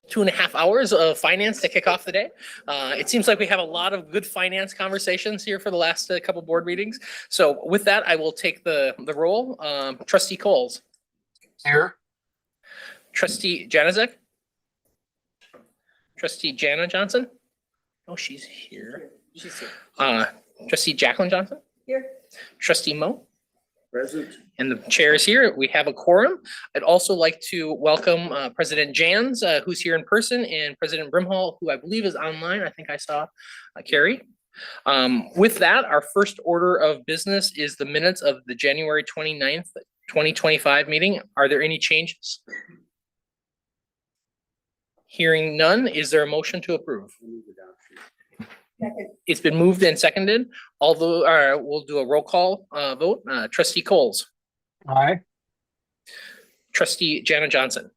2.5 hours of finance to kick off the day. It seems like we have a lot of good finance conversations here for the last couple board meetings. So with that, I will take the roll. Trustee Coles. Here. Trustee Janazek. Trustee Jana Johnson. Oh, she's here. She's here. Trustee Jacqueline Johnson. Here. Trustee Mo. Present. And the chair is here. We have a quorum. I'd also like to welcome President Jans, who's here in person, and President Brimhall, who I believe is online. I think I saw Carrie. With that, our first order of business is the minutes of the January 29th, 2025 meeting. Are there any changes? Hearing none, is there a motion to approve? Second. It's been moved and seconded. Although, we'll do a roll call vote. Trustee Coles. Aye. Trustee Jana Johnson.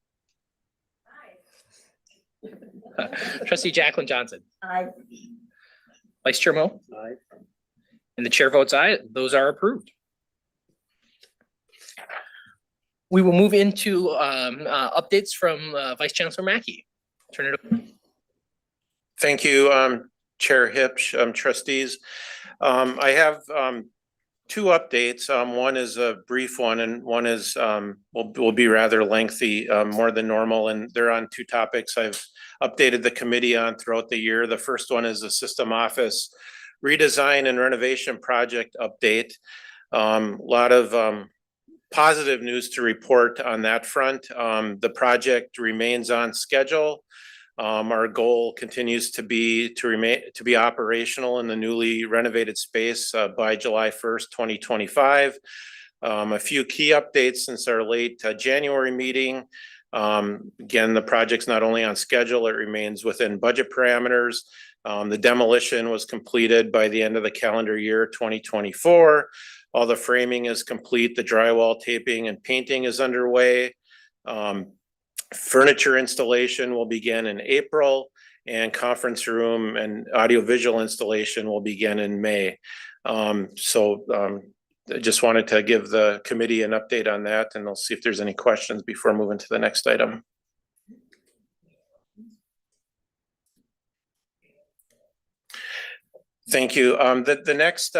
Aye. Trustee Jacqueline Johnson. Aye. Vice Chair Mo. Aye. And the chair votes aye. Those are approved. We will move into updates from Vice Chancellor Mackey. Turn it over. Thank you, Chair Hipsch, trustees. I have two updates. One is a brief one, and one is will be rather lengthy, more than normal, and they're on two topics I've updated the committee on throughout the year. The first one is the system office redesign and renovation project update. A lot of positive news to report on that front. The project remains on schedule. Our goal continues to be operational in the newly renovated space by July 1st, 2025. A few key updates since our late January meeting. Again, the project's not only on schedule, it remains within budget parameters. The demolition was completed by the end of the calendar year 2024. All the framing is complete. The drywall taping and painting is underway. Furniture installation will begin in April, and conference room and audiovisual installation will begin in May. I just wanted to give the committee an update on that, and I'll see if there's any questions before moving to the next item. Thank you. The next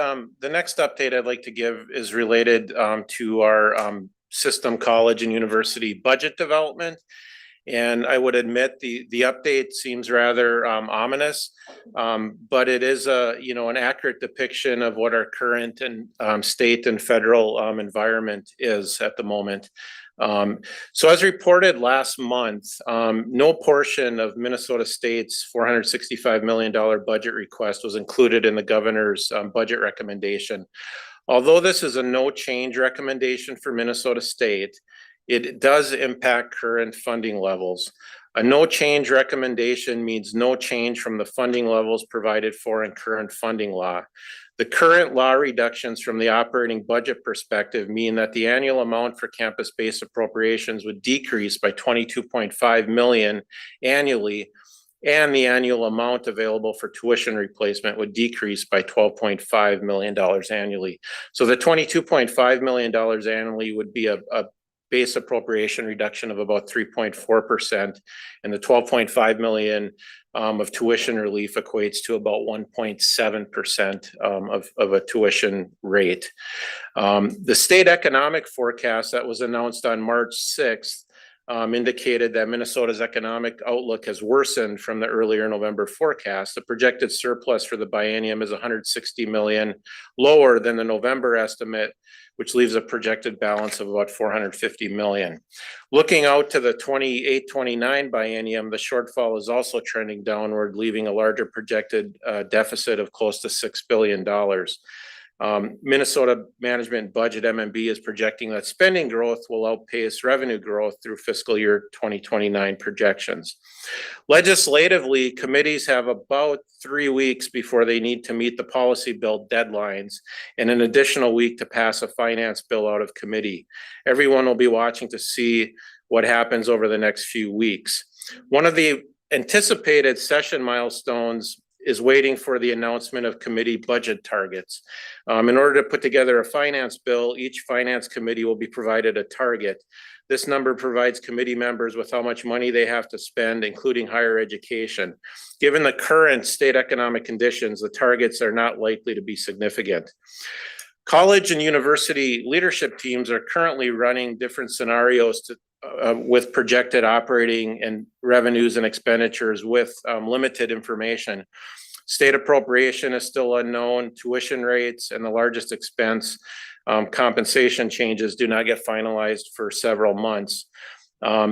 update I'd like to give is related to our system, college, and university budget development. And I would admit the update seems rather ominous, but it is an accurate depiction of what our current and state and federal environment is at the moment. So as reported last month, no portion of Minnesota State's $465 million budget request was included in the governor's budget recommendation. Although this is a no change recommendation for Minnesota State, it does impact current funding levels. A no change recommendation means no change from the funding levels provided for in current funding law. The current law reductions from the operating budget perspective mean that the annual amount for campus-based appropriations would decrease by $22.5 million annually, and the annual amount available for tuition replacement would decrease by $12.5 million annually. So the $22.5 million annually would be a base appropriation reduction of about 3.4%, and the $12.5 million of tuition relief equates to about 1.7% of a tuition rate. The state economic forecast that was announced on March 6th indicated that Minnesota's economic outlook has worsened from the earlier November forecast. The projected surplus for the biennium is $160 million, lower than the November estimate, which leaves a projected balance of about $450 million. Looking out to the 28-29 biennium, the shortfall is also trending downward, leaving a larger projected deficit of close to $6 billion. Minnesota Management Budget MMB is projecting that spending growth will outpace revenue growth through fiscal year 2029 projections. Legislatively, committees have about 3 weeks before they need to meet the policy bill deadlines, and an additional week to pass a finance bill out of committee. Everyone will be watching to see what happens over the next few weeks. One of the anticipated session milestones is waiting for the announcement of committee budget targets. In order to put together a finance bill, each finance committee will be provided a target. This number provides committee members with how much money they have to spend, including higher education. Given the current state economic conditions, the targets are not likely to be significant. College and university leadership teams are currently running different scenarios with projected operating and revenues and expenditures with limited information. State appropriation is still unknown. Tuition rates and the largest expense, compensation changes, do not get finalized for several months.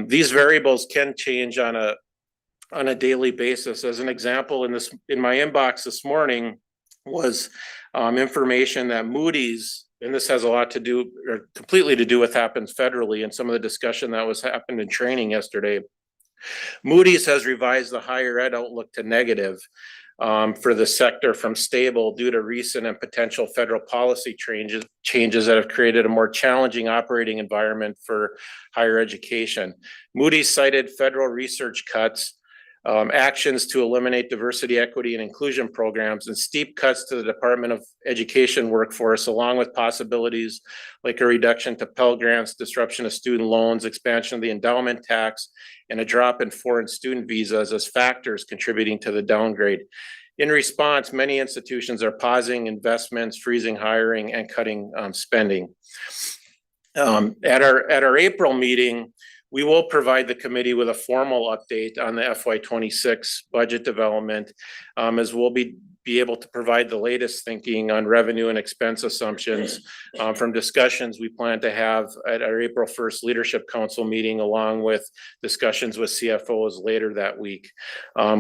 These variables can change on a daily basis. As an example, in my inbox this morning was information that Moody's, and this has a lot to do, or completely to do with happens federally, and some of the discussion that was happened in training yesterday. Moody's has revised the higher ed outlook to negative for the sector from stable due to recent and potential federal policy changes that have created a more challenging operating environment for higher education. Moody's cited federal research cuts, actions to eliminate diversity, equity, and inclusion programs, and steep cuts to the Department of Education workforce, along with possibilities like a reduction to Pell Grants, disruption of student loans, expansion of the endowment tax, and a drop in foreign student visas as factors contributing to the downgrade. In response, many institutions are pausing investments, freezing hiring, and cutting spending. At our April meeting, we will provide the committee with a formal update on the FY26 budget development, as we'll be able to provide the latest thinking on revenue and expense assumptions from discussions we plan to have at our April 1st Leadership Council meeting, along with discussions with CFOs later that week.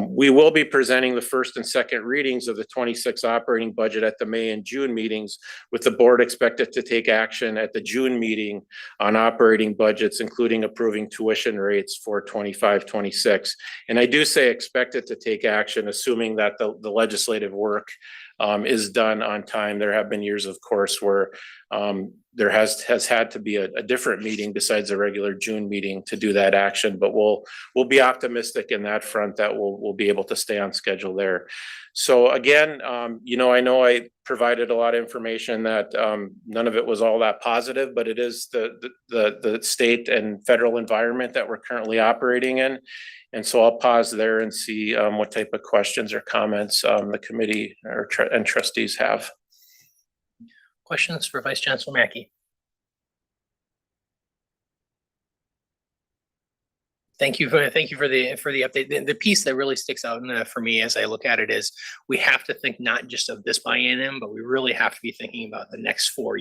We will be presenting the first and second readings of the 26 operating budget at the May and June meetings, with the board expected to take action at the June meeting on operating budgets, including approving tuition rates for 25-26. And I do say expected to take action, assuming that the legislative work is done on time. There have been years, of course, where there has had to be a different meeting besides a regular June meeting to do that action, but we'll be optimistic in that front that we'll be able to stay on schedule there. So again, you know, I know I provided a lot of information that none of it was all that positive, but it is the state and federal environment that we're currently operating in. And so I'll pause there and see what type of questions or comments the committee and trustees have. Questions for Vice Chancellor Mackey? Thank you for the update. The piece that really sticks out for me as I look at it is we have to think not just of this biennium, but we really have to be thinking about the next 4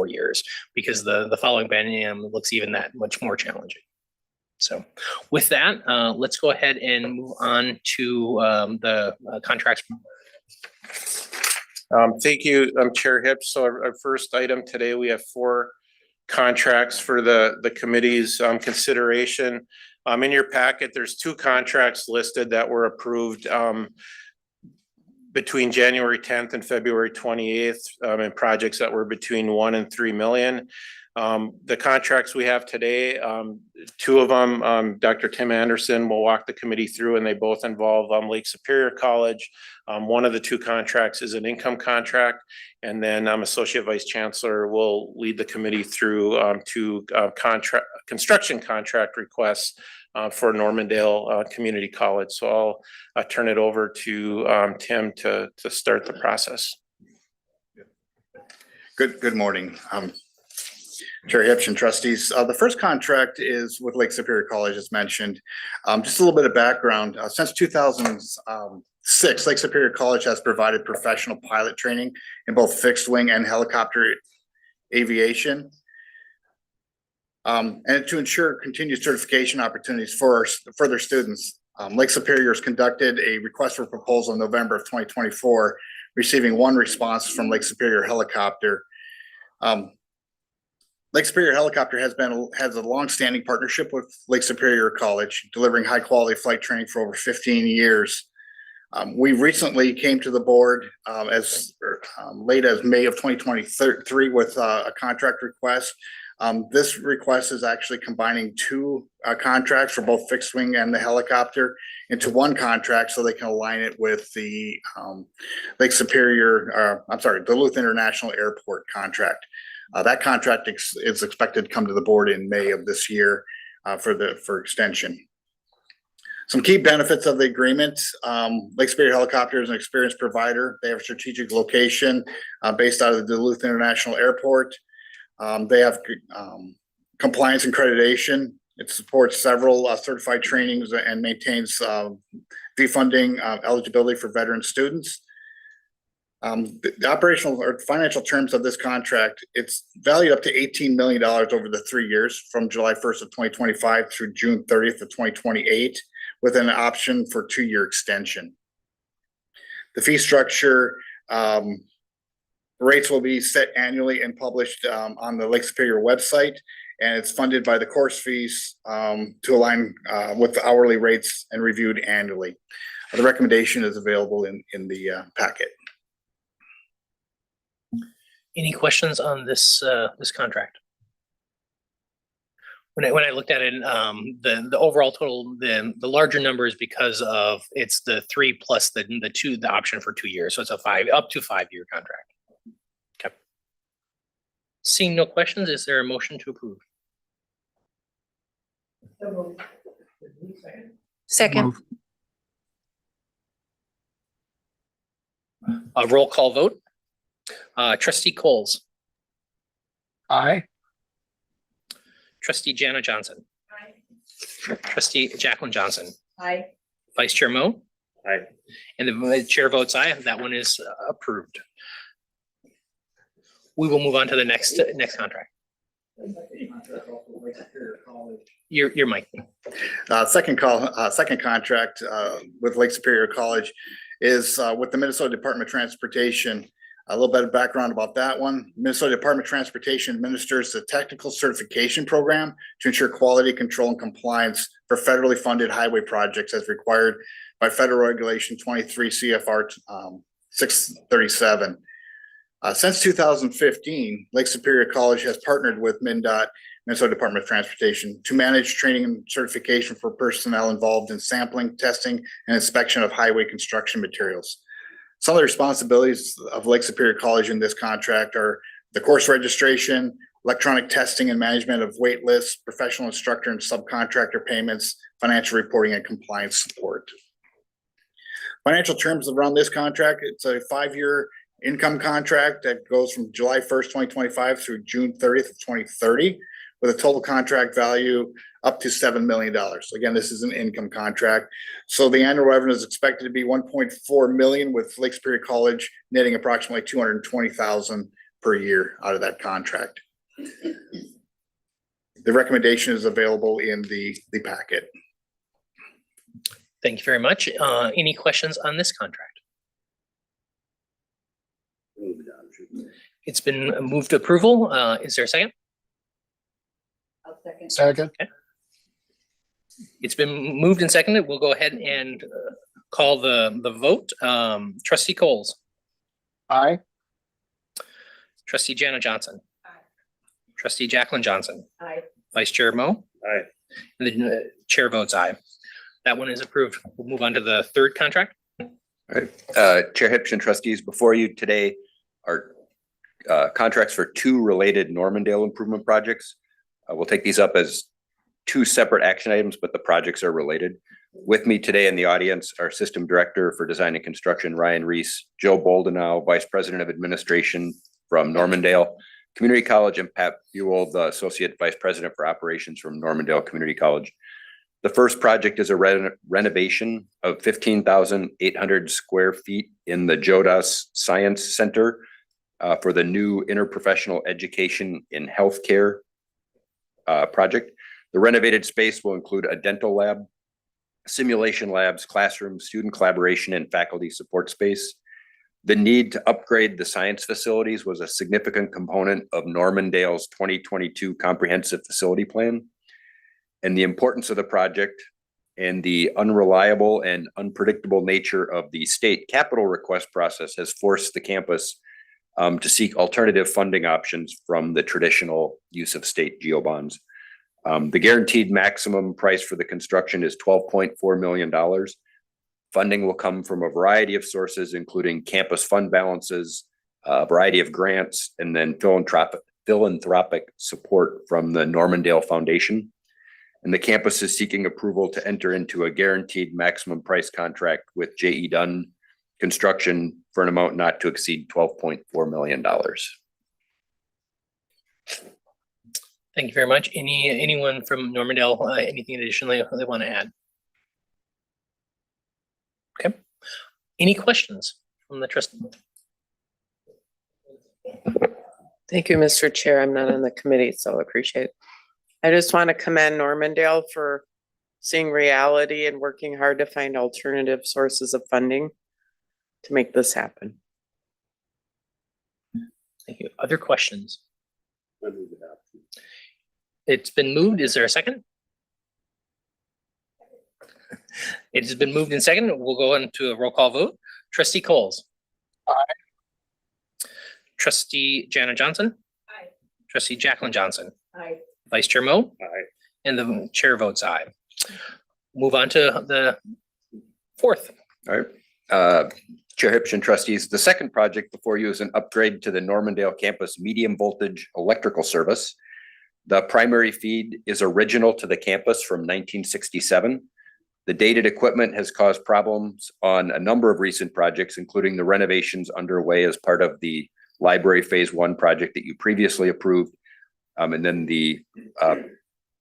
years, because the following biennium looks even that much more challenging. So with that, let's go ahead and move on to the contracts. Thank you, Chair Hips. So our first item today, we have 4 contracts for the committee's consideration. In your packet, there's 2 contracts listed that were approved between January 10th and February 28th in projects that were between 1 and 3 million. The contracts we have today, 2 of them, Dr. Tim Anderson will walk the committee through, and they both involve Lake Superior College. One of the 2 contracts is an income contract, and then Associate Vice Chancellor will lead the committee through 2 construction contract requests for Normandale Community College. So I'll turn it over to Tim to start the process. Good morning. Chair Hips and trustees. The first contract is with Lake Superior College, as mentioned. Just a little bit of background. Since 2006, Lake Superior College has provided professional pilot training in both fixed wing and helicopter aviation. And to ensure continued certification opportunities for further students, Lake Superior has conducted a request for proposal in November of 2024, receiving 1 response from Lake Superior Helicopter. Lake Superior Helicopter has a long-standing partnership with Lake Superior College, delivering high-quality flight training for over 15 years. We recently came to the board as late as May of 2023 with a contract request. This request is actually combining 2 contracts for both fixed wing and the helicopter into 1 contract, so they can align it with the Duluth International Airport contract. That contract is expected to come to the board in May of this year for extension. Some key benefits of the agreement, Lake Superior Helicopter is an experienced provider. They have a strategic location based out of the Duluth International Airport. They have compliance and accreditation. It supports several certified trainings and maintains fee funding eligibility for veteran students. The operational or financial terms of this contract, it's valued up to $18 million over the 3 years from July 1st of 2025 through June 30th of 2028, with an option for 2-year extension. The fee structure rates will be set annually and published on the Lake Superior website, and it's funded by the course fees to align with the hourly rates and reviewed annually. The recommendation is available in the packet. Any questions on this this contract? When I looked at it, the overall total, the larger number is because of it's the 3 plus the 2, the option for 2 years. So it's a up to 5-year contract. Okay. Seeing no questions, is there a motion to approve? Second. Move. A roll call vote. Trustee Coles, Aye. trustee Jana Johnson, Aye. trustee Jacqueline Johnson, Aye. vice chair Mo. Aye. And the chair votes aye. That one is approved. We will move on to the next contract. Your mic. Second contract with Lake Superior College is with the Minnesota Department of Transportation. A little bit of background about that one. Minnesota Department of Transportation administers the technical certification program to ensure quality control and compliance for federally funded highway projects as required by federal regulation 23 CFR 637. Since 2015, Lake Superior College has partnered with MnDOT, Minnesota Department of Transportation, to manage training and certification for personnel involved in sampling, testing, and inspection of highway construction materials. Some of the responsibilities of Lake Superior College in this contract are the course registration, electronic testing and management of wait lists, professional instructor and subcontractor payments, financial reporting, and compliance support. Financial terms around this contract, it's a 5-year income contract that goes from July 1st, 2025 through June 30th of 2030, with a total contract value up to $7 million. Again, this is an income contract. So the annual revenue is expected to be $1.4 million, with Lake Superior College netting approximately $220,000 per year out of that contract. The recommendation is available in the packet. Thank you very much. Any questions on this contract? It's been moved to approval. Is there a second? I'll second. Second. It's been moved and seconded. We'll go ahead and call the vote. Trustee Coles, Aye. trustee Jana Johnson, Aye. trustee Jacqueline Johnson, Aye. vice chair Mo. Aye. And the chair votes aye. That one is approved. We'll move on to the third contract. All right, Chair Hipsch and trustees, before you today are contracts for 2 related Normandale improvement projects. We'll take these up as 2 separate action items, but the projects are related. With me today in the audience, our System Director for Design and Construction, Ryan Reese, Joe Boldenau, Vice President of Administration from Normandale Community College, and Pat Buell, the Associate Vice President for Operations from Normandale Community College. The first project is a renovation of 15,800 square feet in the Jodas Science Center for the new interprofessional education in healthcare project. The renovated space will include a dental lab, simulation labs, classrooms, student collaboration, and faculty support space. The need to upgrade the science facilities was a significant component of Normandale's 2022 comprehensive facility plan. And the importance of the project and the unreliable and unpredictable nature of the state capital request process has forced the campus to seek alternative funding options from the traditional use of state geo bonds. The guaranteed maximum price for the construction is $12.4 million. Funding will come from a variety of sources, including campus fund balances, a variety of grants, and then philanthropic support from the Normandale Foundation. And the campus is seeking approval to enter into a guaranteed maximum price contract with J.E. Dunn Construction for an amount not to exceed $12.4 million. Thank you very much. Anyone from Normandale, anything additionally they want to add? Okay. Any questions from the trustee? Thank you, Mr. Chair. I'm not on the committee, so I appreciate it. I just want to commend Normandale for seeing reality and working hard to find alternative sources of funding to make this happen. Thank you. Other questions? It's been moved. Is there a second? It has been moved and seconded. We'll go into a roll call vote. Trustee Coles. Aye. Trustee Jana Johnson. Aye. Trustee Jacqueline Johnson. Aye. Vice Chair Mo. Aye. And the chair votes aye. Move on to the fourth. All right. Chair Hipsch and trustees, the second project before you is an upgrade to the Normandale campus medium voltage electrical service. The primary feed is original to the campus from 1967. The dated equipment has caused problems on a number of recent projects, including the renovations underway as part of the library phase 1 project that you previously approved. And then the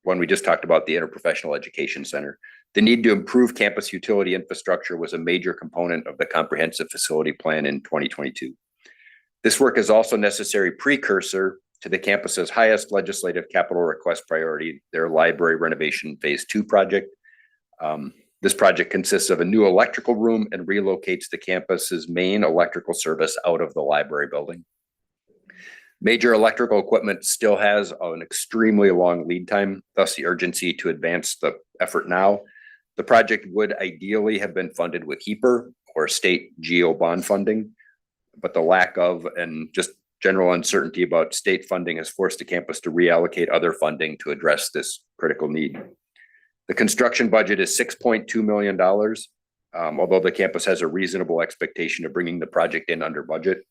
one we just talked about, the interprofessional education center. The need to improve campus utility infrastructure was a major component of the comprehensive facility plan in 2022. This work is also necessary precursor to the campus's highest legislative capital request priority, their library renovation phase 2 project. This project consists of a new electrical room and relocates the campus's main electrical service out of the library building. Major electrical equipment still has an extremely long lead time, thus the urgency to advance the effort now. The project would ideally have been funded with HEAPR or state GO bond funding, but the lack of and just general uncertainty about state funding has forced the campus to reallocate other funding to address this critical need. The construction budget is $6.2 million, although the campus has a reasonable expectation of bringing the project in under budget.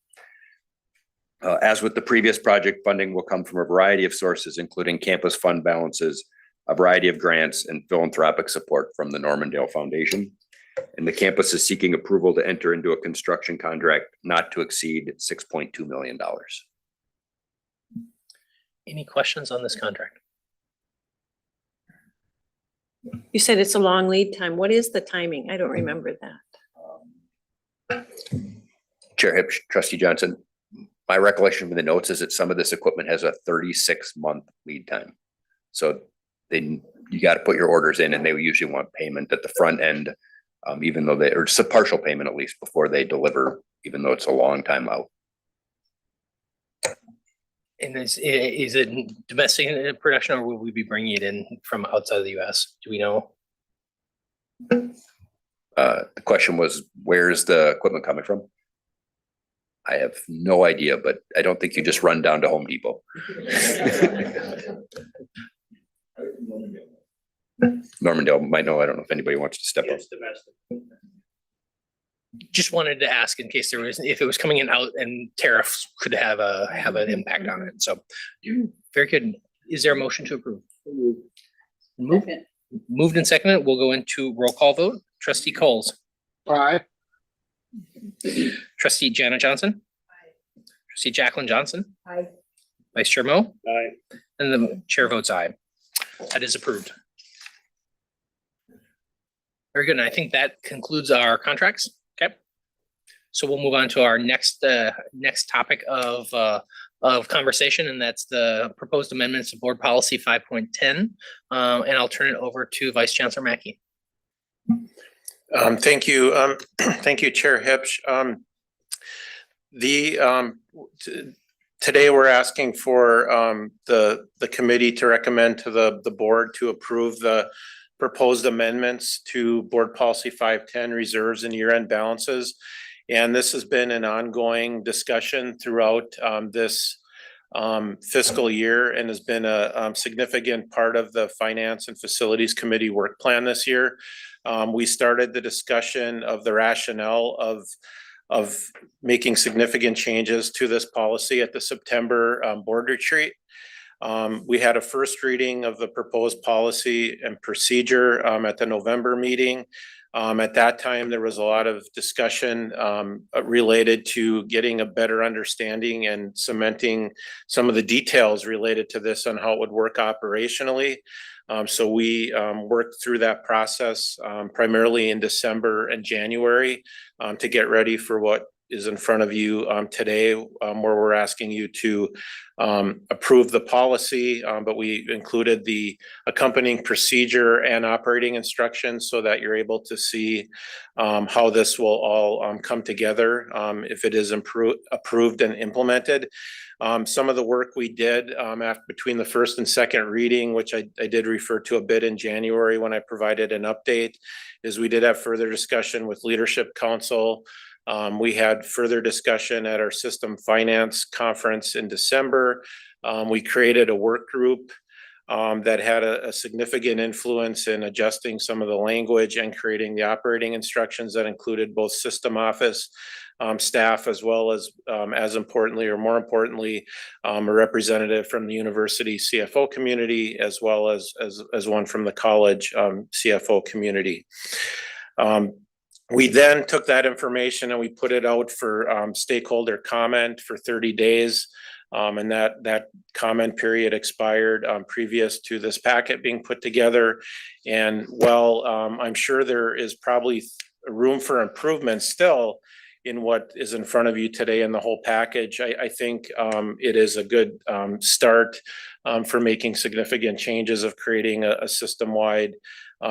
As with the previous project, funding will come from a variety of sources, including campus fund balances, a variety of grants, and philanthropic support from the Normandale Foundation. And the campus is seeking approval to enter into a construction contract not to exceed $6.2 million. Any questions on this contract? You said it's a long lead time. What is the timing? I don't remember that. Chair Hipsch, Trustee Johnson, my recollection from the notes is that some of this equipment has a 36-month lead time. So then you got to put your orders in, and they usually want payment at the front end, even though or just a partial payment at least before they deliver, even though it's a long time out. And is it domestic production, or will we be bringing it in from outside of the US? Do we know? The question was, where's the equipment coming from? I have no idea, but I don't think you just run down to Home Depot. Normandale might know. I don't know if anybody wants to step up. Just wanted to ask in case there was, if it was coming in out and tariffs could have an impact on it. So very good. Is there a motion to approve? Moved and seconded. We'll go into roll call vote. Trustee Coles. Aye. Trustee Jana Johnson. Aye. Trustee Jacqueline Johnson. Aye. Vice Chair Mo. Aye. And the chair votes aye. That is approved. Very good. And I think that concludes our contracts. Okay. So we'll move on to our next topic of conversation, and that's the proposed amendments to Board Policy 5.10. And I'll turn it over to Vice Chancellor Mackey. Thank you. Thank you, Chair Hipsch. Today we're asking for the committee to recommend to the board to approve the proposed amendments to Board Policy 510 reserves and year-end balances. And this has been an ongoing discussion throughout this fiscal year and has been a significant part of the Finance and Facilities Committee work plan this year. We started the discussion of the rationale of making significant changes to this policy at the September board retreat. We had a first reading of the proposed policy and procedure at the November meeting. At that time, there was a lot of discussion related to getting a better understanding and cementing some of the details related to this on how it would work operationally. So we worked through that process primarily in December and January to get ready for what is in front of you today, where we're asking you to approve the policy, but we included the accompanying procedure and operating instructions so that you're able to see how this will all come together if it is approved and implemented. Some of the work we did between the first and second reading, which I did refer to a bit in January when I provided an update, is we did have further discussion with Leadership Council. We had further discussion at our system finance conference in December. We created a work group that had a significant influence in adjusting some of the language and creating the operating instructions that included both system office staff as well as importantly or more importantly, a representative from the university CFO community as well as one from the college CFO community. We then took that information and we put it out for stakeholder comment for 30 days. And that comment period expired previous to this packet being put together. And while I'm sure there is probably room for improvement still in what is in front of you today in the whole package, I think it is a good start for making significant changes of creating a system-wide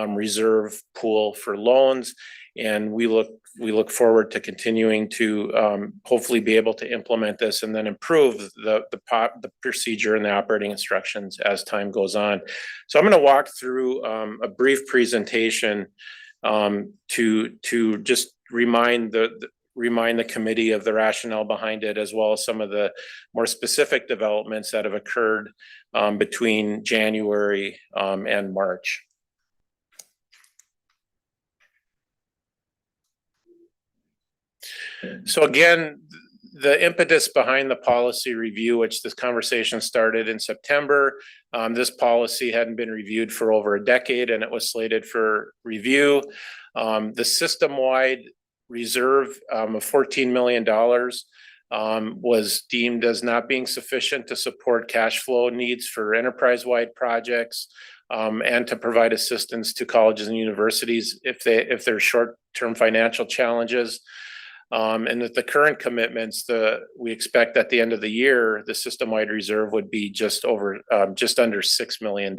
reserve pool for loans. And we look forward to continuing to hopefully be able to implement this and then improve the procedure and the operating instructions as time goes on. So I'm going to walk through a brief presentation to just remind the committee of the rationale behind it, as well as some of the more specific developments that have occurred between January and March. So again, the impetus behind the policy review, which this conversation started in September, this policy hadn't been reviewed for over a decade and it was slated for review. The system-wide reserve of $14 million was deemed as not being sufficient to support cash flow needs for enterprise-wide projects and to provide assistance to colleges and universities if there's short-term financial challenges. And that the current commitments, we expect at the end of the year, the system-wide reserve would be just under $6 million.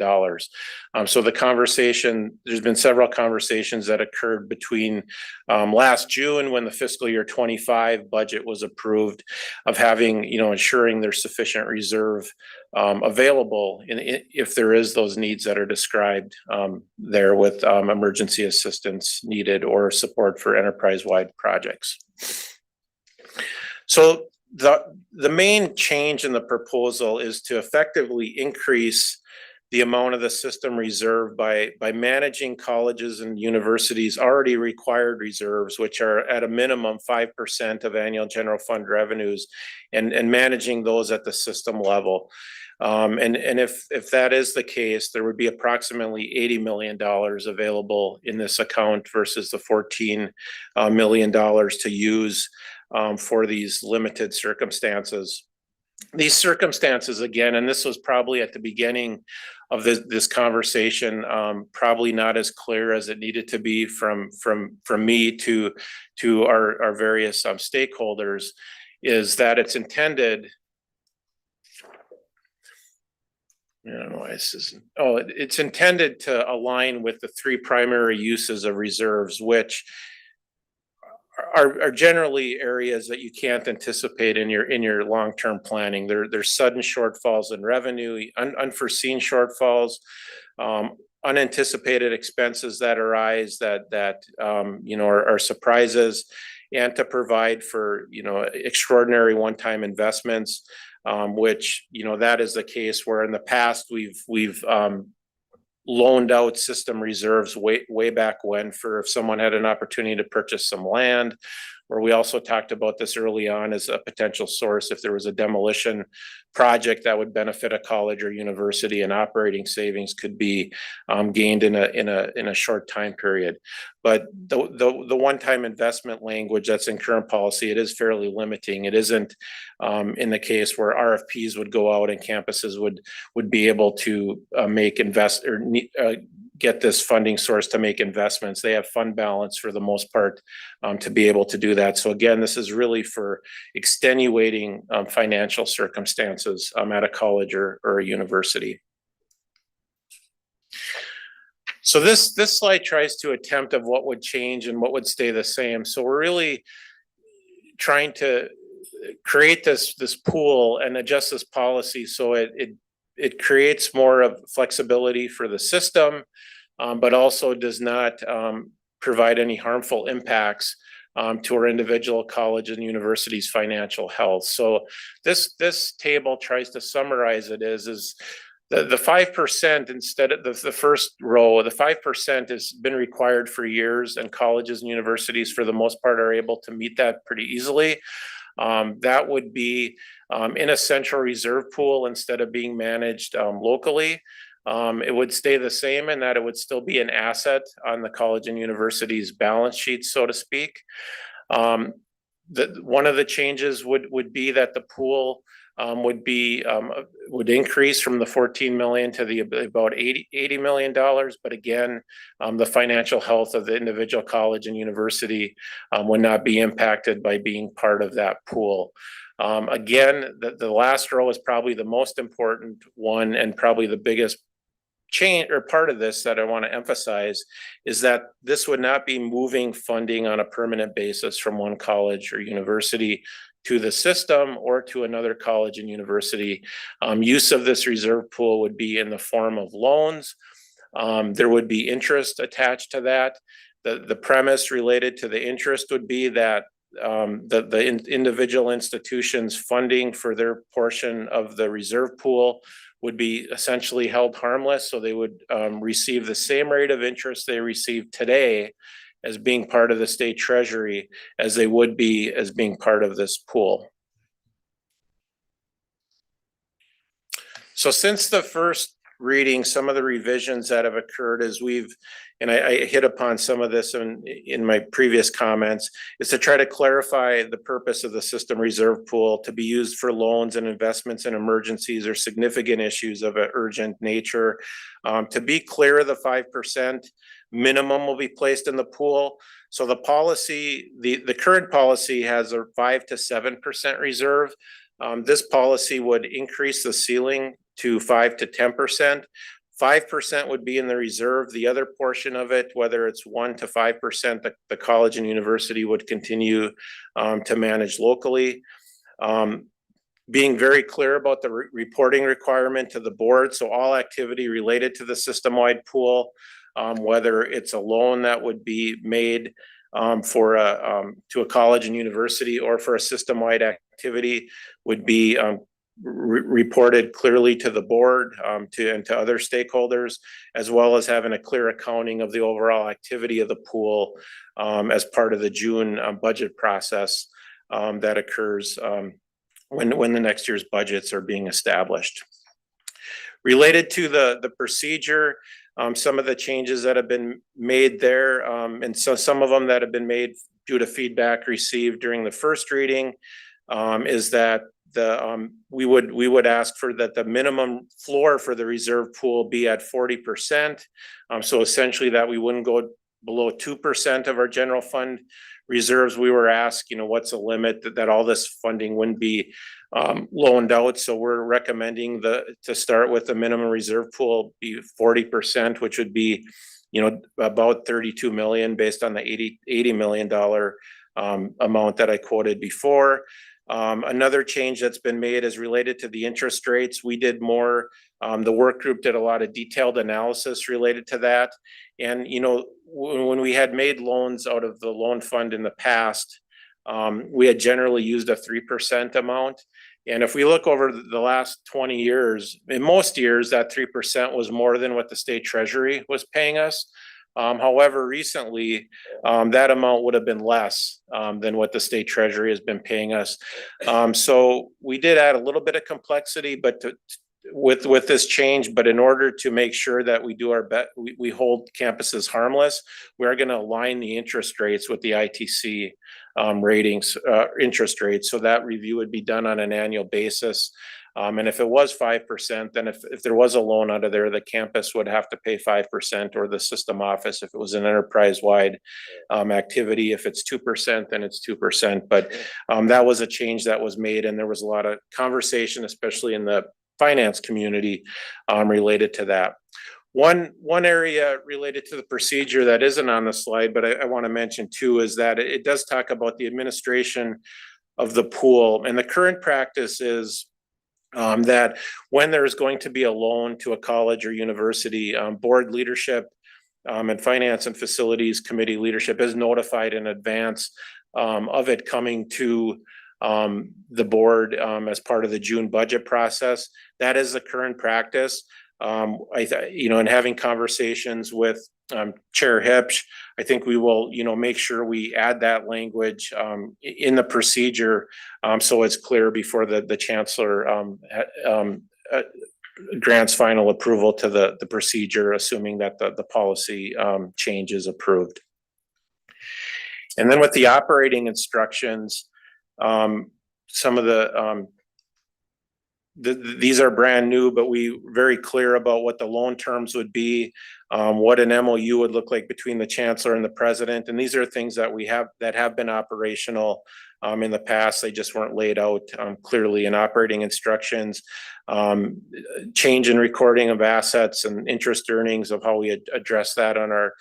So the conversation, there's been several conversations that occurred between last June when the fiscal year 25 budget was approved of having, ensuring there's sufficient reserve available if there is those needs that are described there with emergency assistance needed or support for enterprise-wide projects. So the main change in the proposal is to effectively increase the amount of the system reserve by managing colleges and universities' already required reserves, which are at a minimum 5% of annual general fund revenues, and managing those at the system level. And if that is the case, there would be approximately $80 million available in this account versus the $14 million to use for these limited circumstances. These circumstances, again, and this was probably at the beginning of this conversation, probably not as clear as it needed to be from me to our various stakeholders, is that it's intended. I don't know why this isn't. Oh, it's intended to align with the three primary uses of reserves, which are generally areas that you can't anticipate in your long-term planning. There's sudden shortfalls in revenue, unforeseen shortfalls, unanticipated expenses that arise that are surprises, and to provide for extraordinary one-time investments. Which, that is the case where in the past we've loaned out system reserves way back when for if someone had an opportunity to purchase some land where we also talked about this early on as a potential source if there was a demolition project that would benefit a college or university, and operating savings could be gained in a short time period. But the one-time investment language that's in current policy, it is fairly limiting. It isn't in the case where RFPs would go out and campuses would be able to get this funding source to make investments. They have fund balance for the most part to be able to do that. So again, this is really for extenuating financial circumstances at a college or a university. So this slide tries to attempt of what would change and what would stay the same. So we're really trying to create this pool and adjust this policy so it creates more of flexibility for the system, but also does not provide any harmful impacts to our individual college and university's financial health. So this table tries to summarize it is the 5%, instead of the first row, the 5% has been required for years, and colleges and universities for the most part are able to meet that pretty easily. That would be in a central reserve pool instead of being managed locally. It would stay the same in that it would still be an asset on the college and university's balance sheet, so to speak. One of the changes would be that the pool would increase from the 14 million to the about $80 million. But again, the financial health of the individual college and university would not be impacted by being part of that pool. Again, the last row is probably the most important one, and probably the biggest change or part of this that I want to emphasize is that this would not be moving funding on a permanent basis from one college or university to the system or to another college and university. Use of this reserve pool would be in the form of loans. There would be interest attached to that. The premise related to the interest would be that the individual institutions funding for their portion of the reserve pool would be essentially held harmless. So they would receive the same rate of interest they receive today as being part of the state treasury as they would be as being part of this pool. So since the first reading, some of the revisions that have occurred as and I hit upon some of this in my previous comments, is to try to clarify the purpose of the system reserve pool to be used for loans and investments in emergencies or significant issues of an urgent nature. To be clear, the 5% minimum will be placed in the pool. So the policy, the current policy has a 5 to 7% reserve. This policy would increase the ceiling to 5 to 10%. 5% would be in the reserve. The other portion of it, whether it's 1 to 5%, the college and university would continue to manage locally. Being very clear about the reporting requirement to the board. So all activity related to the system-wide pool, whether it's a loan that would be made to a college and university or for a system-wide activity, would be reported clearly to the board and to other stakeholders, as well as having a clear accounting of the overall activity of the pool as part of the June budget process that occurs when the next year's budgets are being established. Related to the procedure, some of the changes that have been made there, and so some of them that have been made due to feedback received during the first reading, is that we would ask for that the minimum floor for the reserve pool be at 40%. So essentially that we wouldn't go below 2% of our general fund reserves. We were asked, what's the limit that all this funding wouldn't be loaned out. So we're recommending to start with the minimum reserve pool be 40%, which would be, about 32 million based on the $80 million amount that I quoted before. Another change that's been made is related to the interest rates. We did more, the work group did a lot of detailed analysis related to that. And, when we had made loans out of the loan fund in the past, we had generally used a 3% amount. And if we look over the last 20 years, in most years, that 3% was more than what the state treasury was paying us. However, recently, that amount would have been less than what the state treasury has been paying us. So we did add a little bit of complexity, but with this change, but in order to make sure that we do our best, we hold campuses harmless, we are going to align the interest rates with the ITC ratings, interest rates. So that review would be done on an annual basis. And if it was 5%, then if there was a loan under there, the campus would have to pay 5%, or the system office if it was an enterprise-wide activity. If it's 2%, then it's 2%. But that was a change that was made, and there was a lot of conversation, especially in the finance community, related to that. One area related to the procedure that isn't on the slide, but I want to mention too, is that it does talk about the administration of the pool. And the current practice is that when there's going to be a loan to a college or university, board leadership and finance and facilities committee leadership is notified in advance of it coming to the board as part of the June budget process. That is the current practice. And having conversations with Chair Hipsch, I think we will, make sure we add that language in the procedure so it's clear before the chancellor grants final approval to the procedure, assuming that the policy change is approved. And then with the operating instructions, some of these are brand new, but we very clear about what the loan terms would be, what an MOU would look like between the chancellor and the president. And these are things that that have been operational in the past. They just weren't laid out clearly in operating instructions. Change in recording of assets and interest earnings, of how we address that on our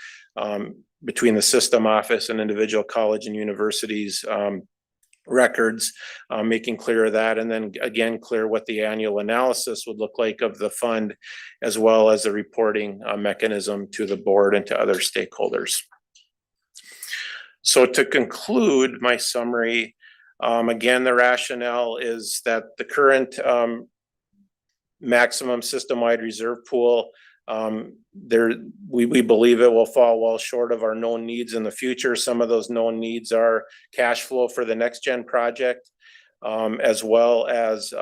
between the system office and individual college and universities records, making clear that, and then again, clear what the annual analysis would look like of the fund, as well as the reporting mechanism to the board and to other stakeholders. So to conclude my summary, again, the rationale is that the current maximum system-wide reserve pool, we believe it will fall well short of our known needs in the future. Some of those known needs are cash flow for the next gen project, as well as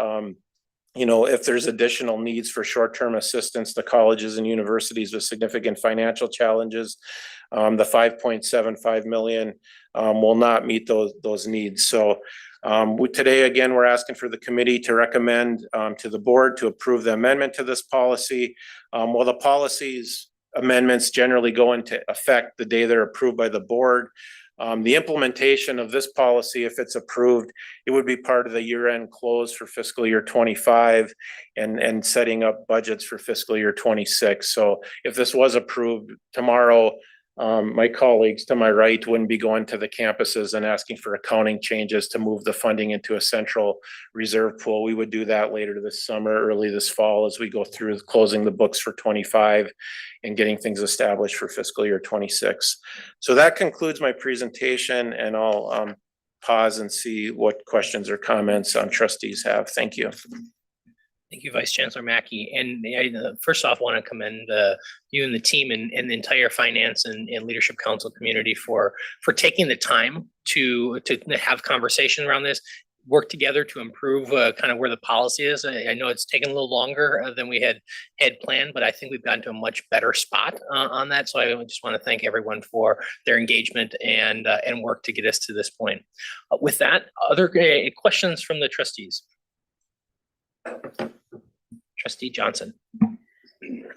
if there's additional needs for short-term assistance to colleges and universities with significant financial challenges, the 5.75 million will not meet those needs. So today, again, we're asking for the committee to recommend to the board to approve the amendment to this policy. While the policies amendments generally go into effect the day they're approved by the board, the implementation of this policy, if it's approved, it would be part of the year-end close for fiscal year 25 and setting up budgets for fiscal year 26. So if this was approved tomorrow, my colleagues to my right wouldn't be going to the campuses and asking for accounting changes to move the funding into a central reserve pool. We would do that later this summer, early this fall, as we go through closing the books for 25 and getting things established for fiscal year 26. So that concludes my presentation, and I'll pause and see what questions or comments trustees have. Thank you. Thank you, Vice Chancellor Mackey. And I first off want to commend you and the team and the entire finance and leadership council community for taking the time to have conversation around this, work together to improve kind of where the policy is. I know it's taken a little longer than we had planned, but I think we've gotten to a much better spot on that. So I just want to thank everyone for their engagement and work to get us to this point. With that, other questions from the trustees? Trustee Johnson.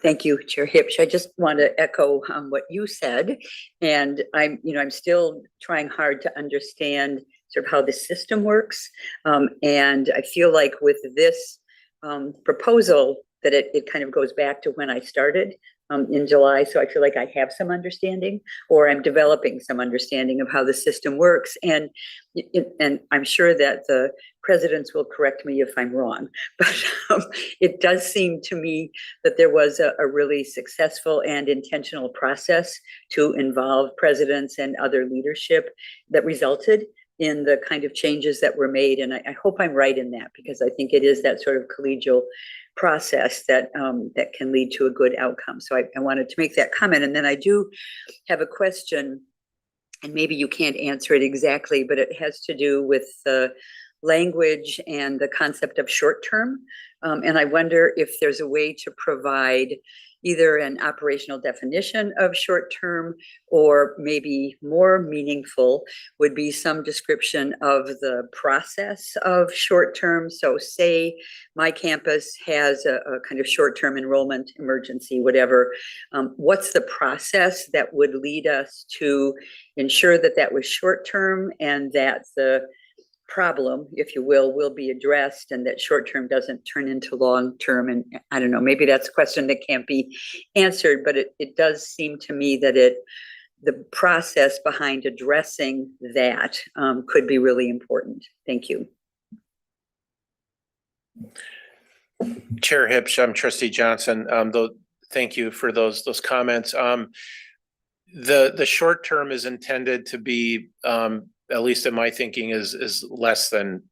Thank you, Chair Hipsch. I just want to echo what you said, and I'm still trying hard to understand sort of how the system works, and I feel like with this proposal that it kind of goes back to when I started in July. So I feel like I have some understanding, or I'm developing some understanding of how the system works. And I'm sure that the presidents will correct me if I'm wrong, but it does seem to me that there was a really successful and intentional process to involve presidents and other leadership that resulted in the kind of changes that were made. And I hope I'm right in that, because I think it is that sort of collegial process that, that can lead to a good outcome. So I wanted to make that comment. And then I do have a question, and maybe you can't answer it exactly, but it has to do with the language and the concept of short term. And I wonder if there's a way to provide either an operational definition of short term, or maybe more meaningful would be some description of the process of short term. So say my campus has a kind of short term enrollment emergency, whatever. What's the process that would lead us to ensure that that was short term and that the problem, if you will be addressed, and that short term doesn't turn into long term? And I don't know, maybe that's a question that can't be answered, but it does seem to me that the process behind addressing that could be really important. Thank you. Chair Hipsch, I'm Trustee Johnson. Thank you for those comments. The short term is intended to be, at least in my thinking, is less than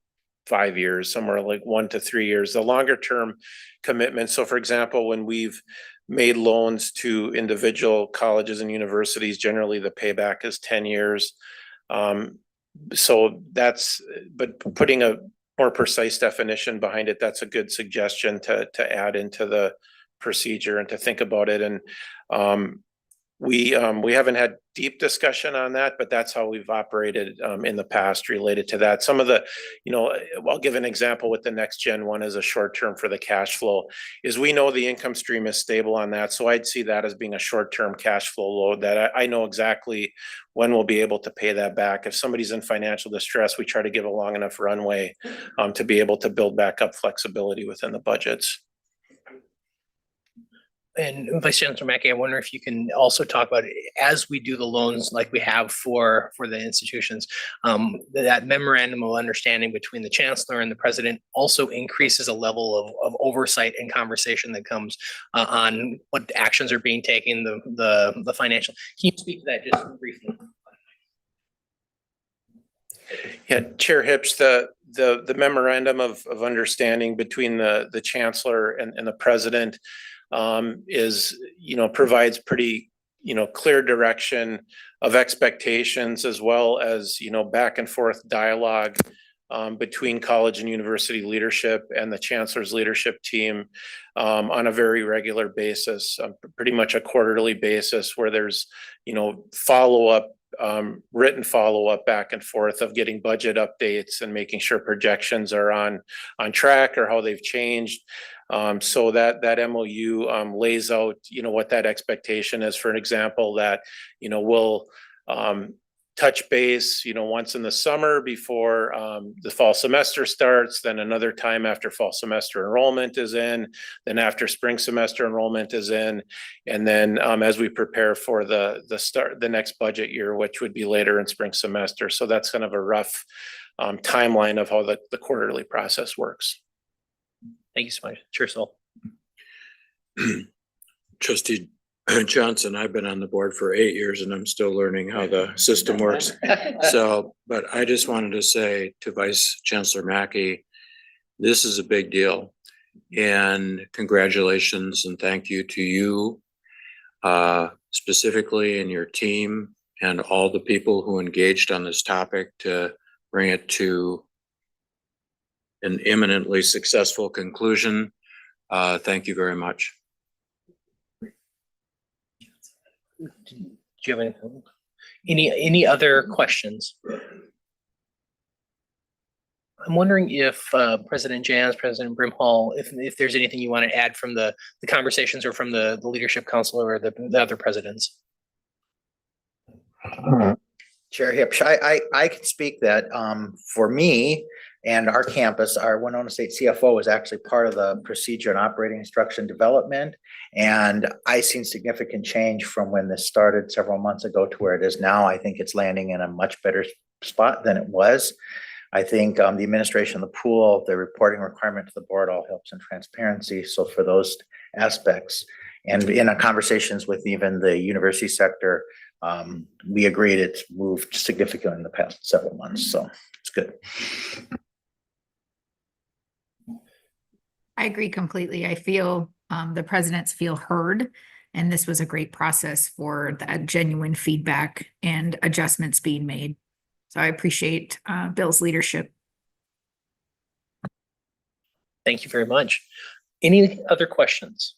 5 years, somewhere like 1 to 3 years. The longer term commitment. So for example, when we've made loans to individual colleges and universities, generally the payback is 10 years. So but putting a more precise definition behind it, that's a good suggestion to add into the procedure and to think about it. And we haven't had deep discussion on that, but that's how we've operated in the past related to that. Some of the, I'll give an example with the next gen one as a short term for the cash flow, is we know the income stream is stable on that. So I'd see that as being a short term cash flow load that I know exactly when we'll be able to pay that back. If somebody's in financial distress, we try to give a long enough runway to be able to build back up flexibility within the budgets. And Vice Chancellor Mackey, I wonder if you can also talk about, as we do the loans like we have for the institutions, that memorandum of understanding between the chancellor and the president also increases a level of oversight and conversation that comes on what actions are being taken, the financial. Can you speak to that just briefly? Yeah, Chair Hipsch, the memorandum of understanding between the chancellor and the president is, provides pretty, clear direction of expectations, as well as, back and forth dialogue between college and university leadership and the chancellor's leadership team on a very regular basis, pretty much a quarterly basis, where there's, follow-up, written follow-up back and forth of getting budget updates and making sure projections are on track or how they've changed. So that MOU lays out, what that expectation is. For an example, that, we'll touch base, once in the summer before the fall semester starts, then another time after fall semester enrollment is in, then after spring semester enrollment is in, and then as we prepare for the next budget year, which would be later in spring semester. So that's kind of a rough timeline of how the quarterly process works. Thank you so much. Chair Sol. Trustee Johnson, I've been on the board for 8 years and I'm still learning how the system works. So, but I just wanted to say to Vice Chancellor Mackey, this is a big deal, and congratulations and thank you to you specifically and your team and all the people who engaged on this topic to bring it to an imminently successful conclusion. Thank you very much. Do you have any other questions? I'm wondering if President Jans, President Brimhall, if there's anything you want to add from the conversations or from the Leadership Council or the other presidents. Chair Hipsch, I can speak that for me and our campus, our Winona State CFO is actually part of the procedure and operating instruction development. And I've seen significant change from when this started several months ago to where it is now. I think it's landing in a much better spot than it was. I think the administration of the pool, the reporting requirement to the board all helps in transparency. So for those aspects, and in our conversations with even the university sector, we agreed it's moved significantly in the past several months. So it's good. I agree completely. I feel the presidents feel heard, and this was a great process for that genuine feedback and adjustments being made. So I appreciate Bill's leadership. Thank you very much. Any other questions?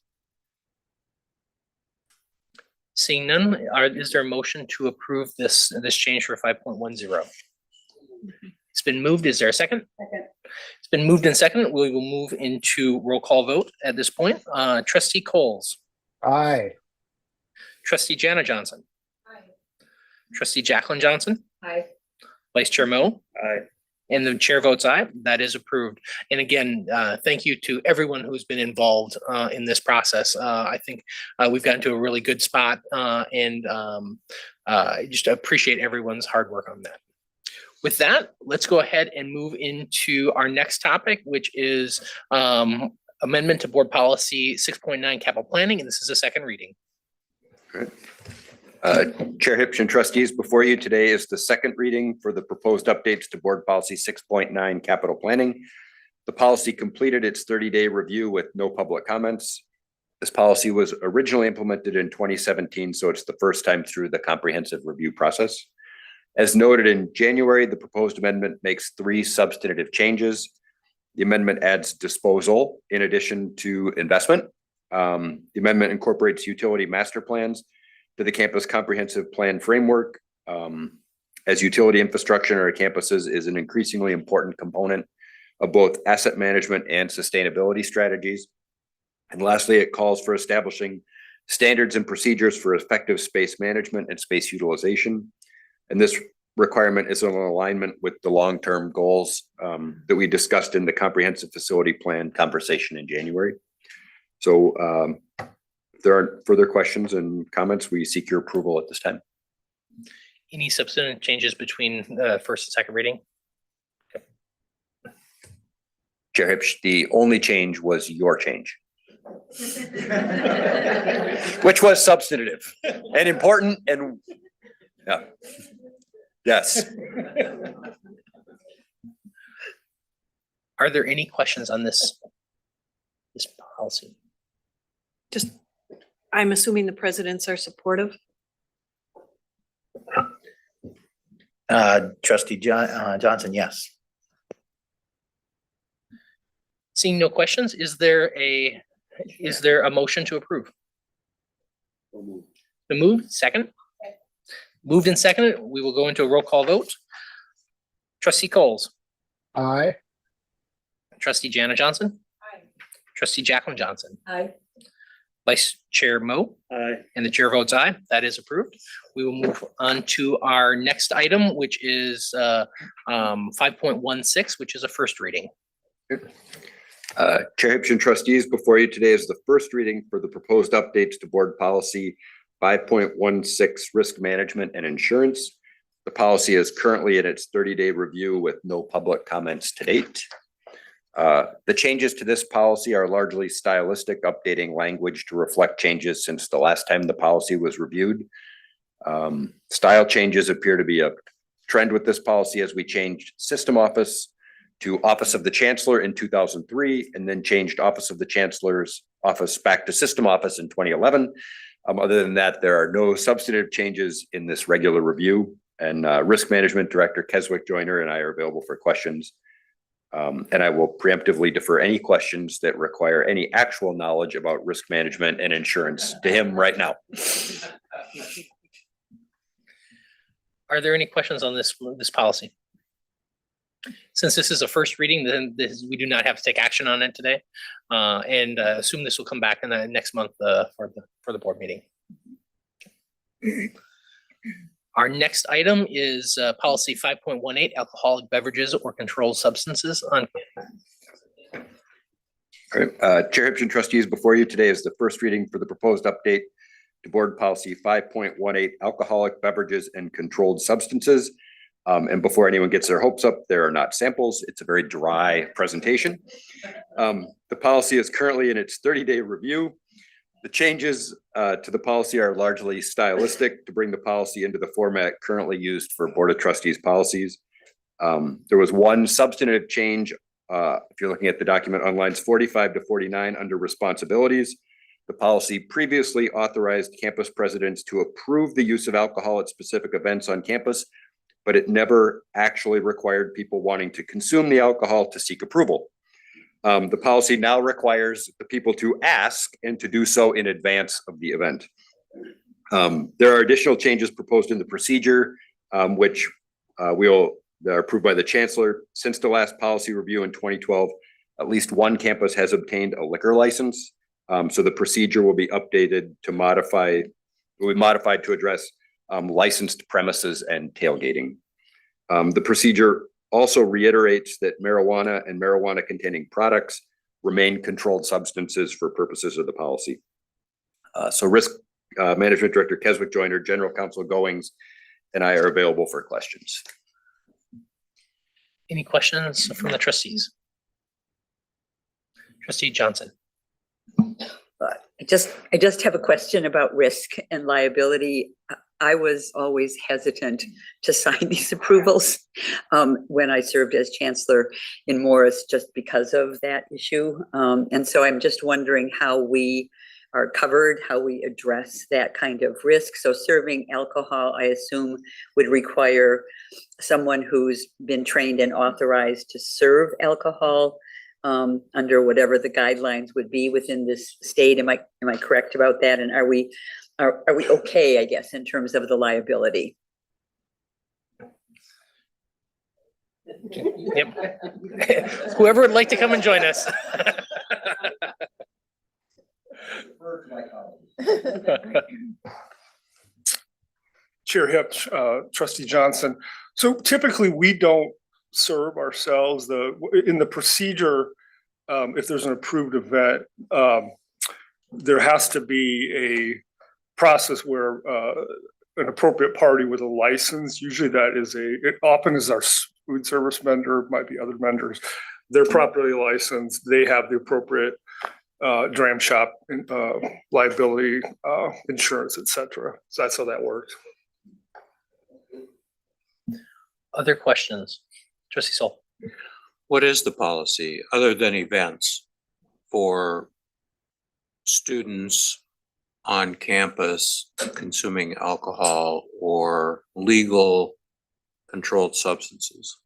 Seeing none, is there a motion to approve this change for 5.10? It's been moved. Is there a second? Second. It's been moved and seconded. We will move into roll call vote at this point. Trustee Coles, Aye. trustee Jana Johnson, trustee Jacqueline Johnson, Aye. vice chair Mo, Aye. and the chair votes aye. That is approved. And again, thank you to everyone who's been involved in this process. I think we've gotten to a really good spot and just appreciate everyone's hard work on that. With that, let's go ahead and move into our next topic, which is amendment to board policy 6.9 capital planning, and this is a second reading. Chair Hipsch and trustees, before you today is the second reading for the proposed updates to board policy 6.9 capital planning. The policy completed its 30-day review with no public comments. This policy was originally implemented in 2017, so it's the first time through the comprehensive review process. As noted in January, the proposed amendment makes 3 substantive changes. The amendment adds disposal in addition to investment. The amendment incorporates utility master plans to the campus comprehensive plan framework. As utility infrastructure in our campuses is an increasingly important component of both asset management and sustainability strategies. And lastly, it calls for establishing standards and procedures for effective space management and space utilization. And this requirement is in alignment with the long-term goals that we discussed in the comprehensive facility plan conversation in January. So if there aren't further questions and comments, we seek your approval at this time. Any substantive changes between first and second reading? Chair Hipsch, the only change was your change. Which was substantive and important and yeah. Yes. Are there any questions on this policy? Just, I'm assuming the presidents are supportive. Trustee Johnson, yes. Seeing no questions, is there a motion to approve? The move, second? Moved and seconded, we will go into a roll call vote. Trustee Coles, Aye. trustee Jana Johnson, trustee Jacqueline Johnson, Aye. vice chair Mo, Aye. and the chair votes aye. That is approved. We will move on to our next item, which is 5.16, which is a first reading. Chair Hipsch and trustees, before you today is the first reading for the proposed updates to board policy 5.16 risk management and insurance. The policy is currently in its 30-day review with no public comments to date. The changes to this policy are largely stylistic, updating language to reflect changes since the last time the policy was reviewed. Style changes appear to be a trend with this policy as we changed system office to Office of the Chancellor in 2003, and then changed Office of the Chancellor's office back to System Office in 2011. Other than that, there are no substantive changes in this regular review. And Risk Management Director Keswick Joyner and I are available for questions. And I will preemptively defer any questions that require any actual knowledge about risk management and insurance to him right now. Are there any questions on this policy? Since this is a first reading, then we do not have to take action on it today, and assume this will come back in the next month for the board meeting. Our next item is policy 5.18 alcoholic beverages or controlled substances on. All right, Chair Hipsch and trustees, before you today is the first reading for the proposed update to board policy 5.18 alcoholic beverages and controlled substances. And before anyone gets their hopes up, there are not samples. It's a very dry presentation. The policy is currently in its 30-day review. The changes to the policy are largely stylistic to bring the policy into the format currently used for Board of Trustees policies. There was one substantive change if you're looking at the document on lines 45 to 49 under responsibilities, the policy previously authorized campus presidents to approve the use of alcohol at specific events on campus, but it never actually required people wanting to consume the alcohol to seek approval. The policy now requires the people to ask and to do so in advance of the event. There are additional changes proposed in the procedure, which are approved by the chancellor. Since the last policy review in 2012, at least one campus has obtained a liquor license. So the procedure will be updated to modified to address licensed premises and tailgating. The procedure also reiterates that marijuana and marijuana containing products remain controlled substances for purposes of the policy. So Risk Management Director Keswick Joyner, General Counsel Goings, and I are available for questions. Any questions from the trustees? Trustee Johnson. I just have a question about risk and liability. I was always hesitant to sign these approvals when I served as chancellor in Morris, just because of that issue. And so I'm just wondering how we are covered, how we address that kind of risk. So serving alcohol, I assume, would require someone who's been trained and authorized to serve alcohol under whatever the guidelines would be within this state. Am I correct about that? And are we okay, I guess, in terms of the liability? Yep. Whoever would like to come and join us. Chair Hips, Trustee Johnson. So typically we don't serve ourselves. In the procedure, if there's an approved event, there has to be a process where an appropriate party with a license, usually that is it often is our food service vendor, might be other vendors. They're properly licensed. They have the appropriate dram shop liability insurance, et cetera. So that's how that works. Other questions? Trustee Sol. What is the policy other than events for students on campus consuming alcohol or legal controlled substances?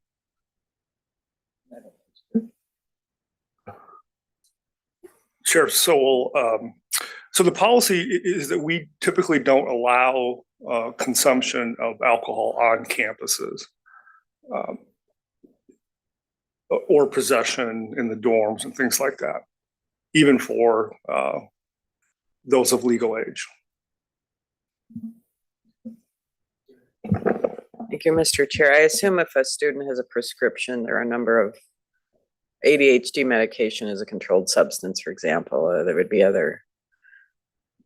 Sheriff Sowell, so the policy is that we typically don't allow consumption of alcohol on campuses or possession in the dorms and things like that, even for those of legal age. Thank you, Mr. Chair. I assume if a student has a prescription, there are a number of ADHD medication is a controlled substance, for example, there would be other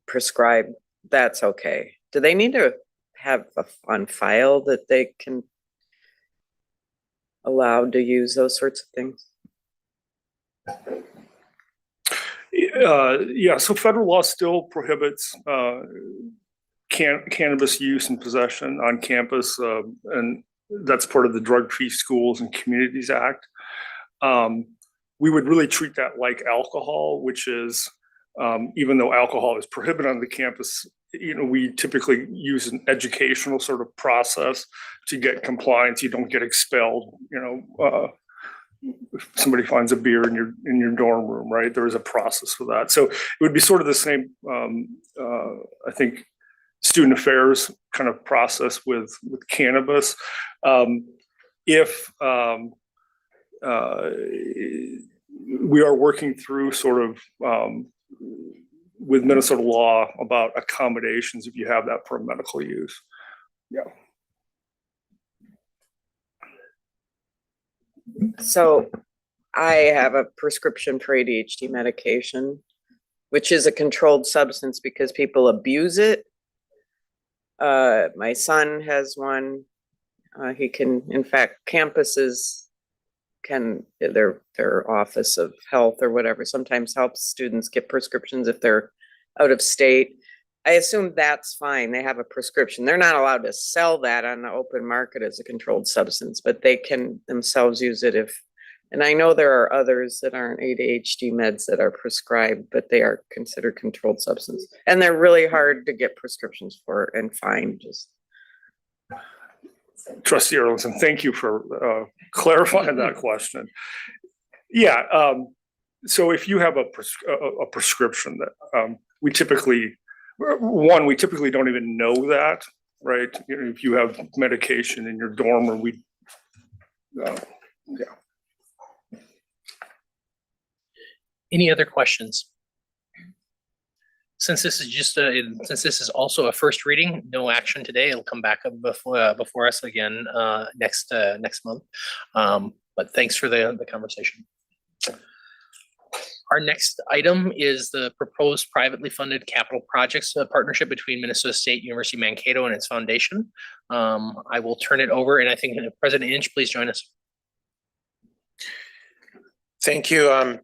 prescribed, that's okay. Do they need to have on file that they can allowed to use those sorts of things? Yeah, so federal law still prohibits cannabis use and possession on campus, and that's part of the Drug-Free Schools and Communities Act. We would really treat that like alcohol, which is, even though alcohol is prohibited on the campus, we typically use an educational sort of process to get compliance. You don't get expelled, if somebody finds a beer in your dorm room, right? There is a process for that. So it would be sort of the same, I think, student affairs kind of process with cannabis. If we are working through sort of with Minnesota law about accommodations if you have that for medical use. Yeah. So I have a prescription for ADHD medication, which is a controlled substance because people abuse it. My son has one. He can, in fact, campuses can, their office of health or whatever sometimes helps students get prescriptions if they're out of state. I assume that's fine. They have a prescription. They're not allowed to sell that on the open market as a controlled substance, but they can themselves use it if And I know there are others that aren't ADHD meds that are prescribed, but they are considered controlled substance. And they're really hard to get prescriptions for and find, just. Trustee Erlandson, thank you for clarifying that question. Yeah, so if you have a prescription that we typically don't even know that, right? If you have medication in your dorm or yeah. Any other questions? Since this is also a first reading, no action today. It'll come back up before us again next month. But thanks for the conversation. Our next item is the proposed privately funded capital projects partnership between Minnesota State University Mankato and its foundation. I will turn it over, and I think President Inch, please join us. Thank you,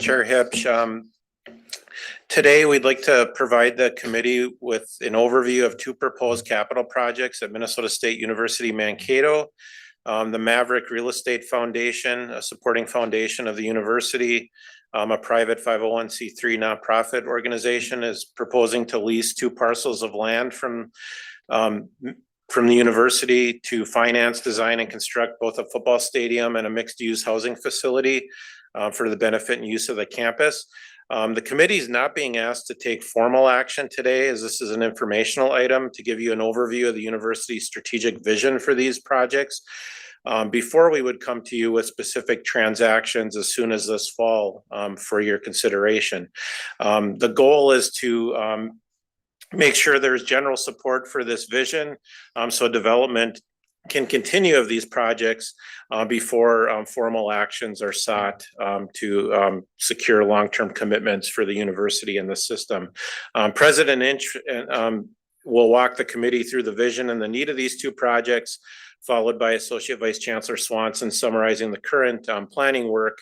Chair Hipsch. Today, we'd like to provide the committee with an overview of two proposed capital projects at Minnesota State University Mankato. The Maverick Real Estate Foundation, a supporting foundation of the university, a private 501c3 nonprofit organization, is proposing to lease two parcels of land from the university to finance, design, and construct both a football stadium and a mixed-use housing facility for the benefit and use of the campus. The committee is not being asked to take formal action today, as this is an informational item to give you an overview of the university's strategic vision for these projects. Before we would come to you with specific transactions as soon as this fall for your consideration. The goal is to make sure there's general support for this vision, so development can continue of these projects before formal actions are sought to secure long-term commitments for the university and the system. President Inch will walk the committee through the vision and the need of these two projects, followed by Associate Vice Chancellor Swanson summarizing the current planning work,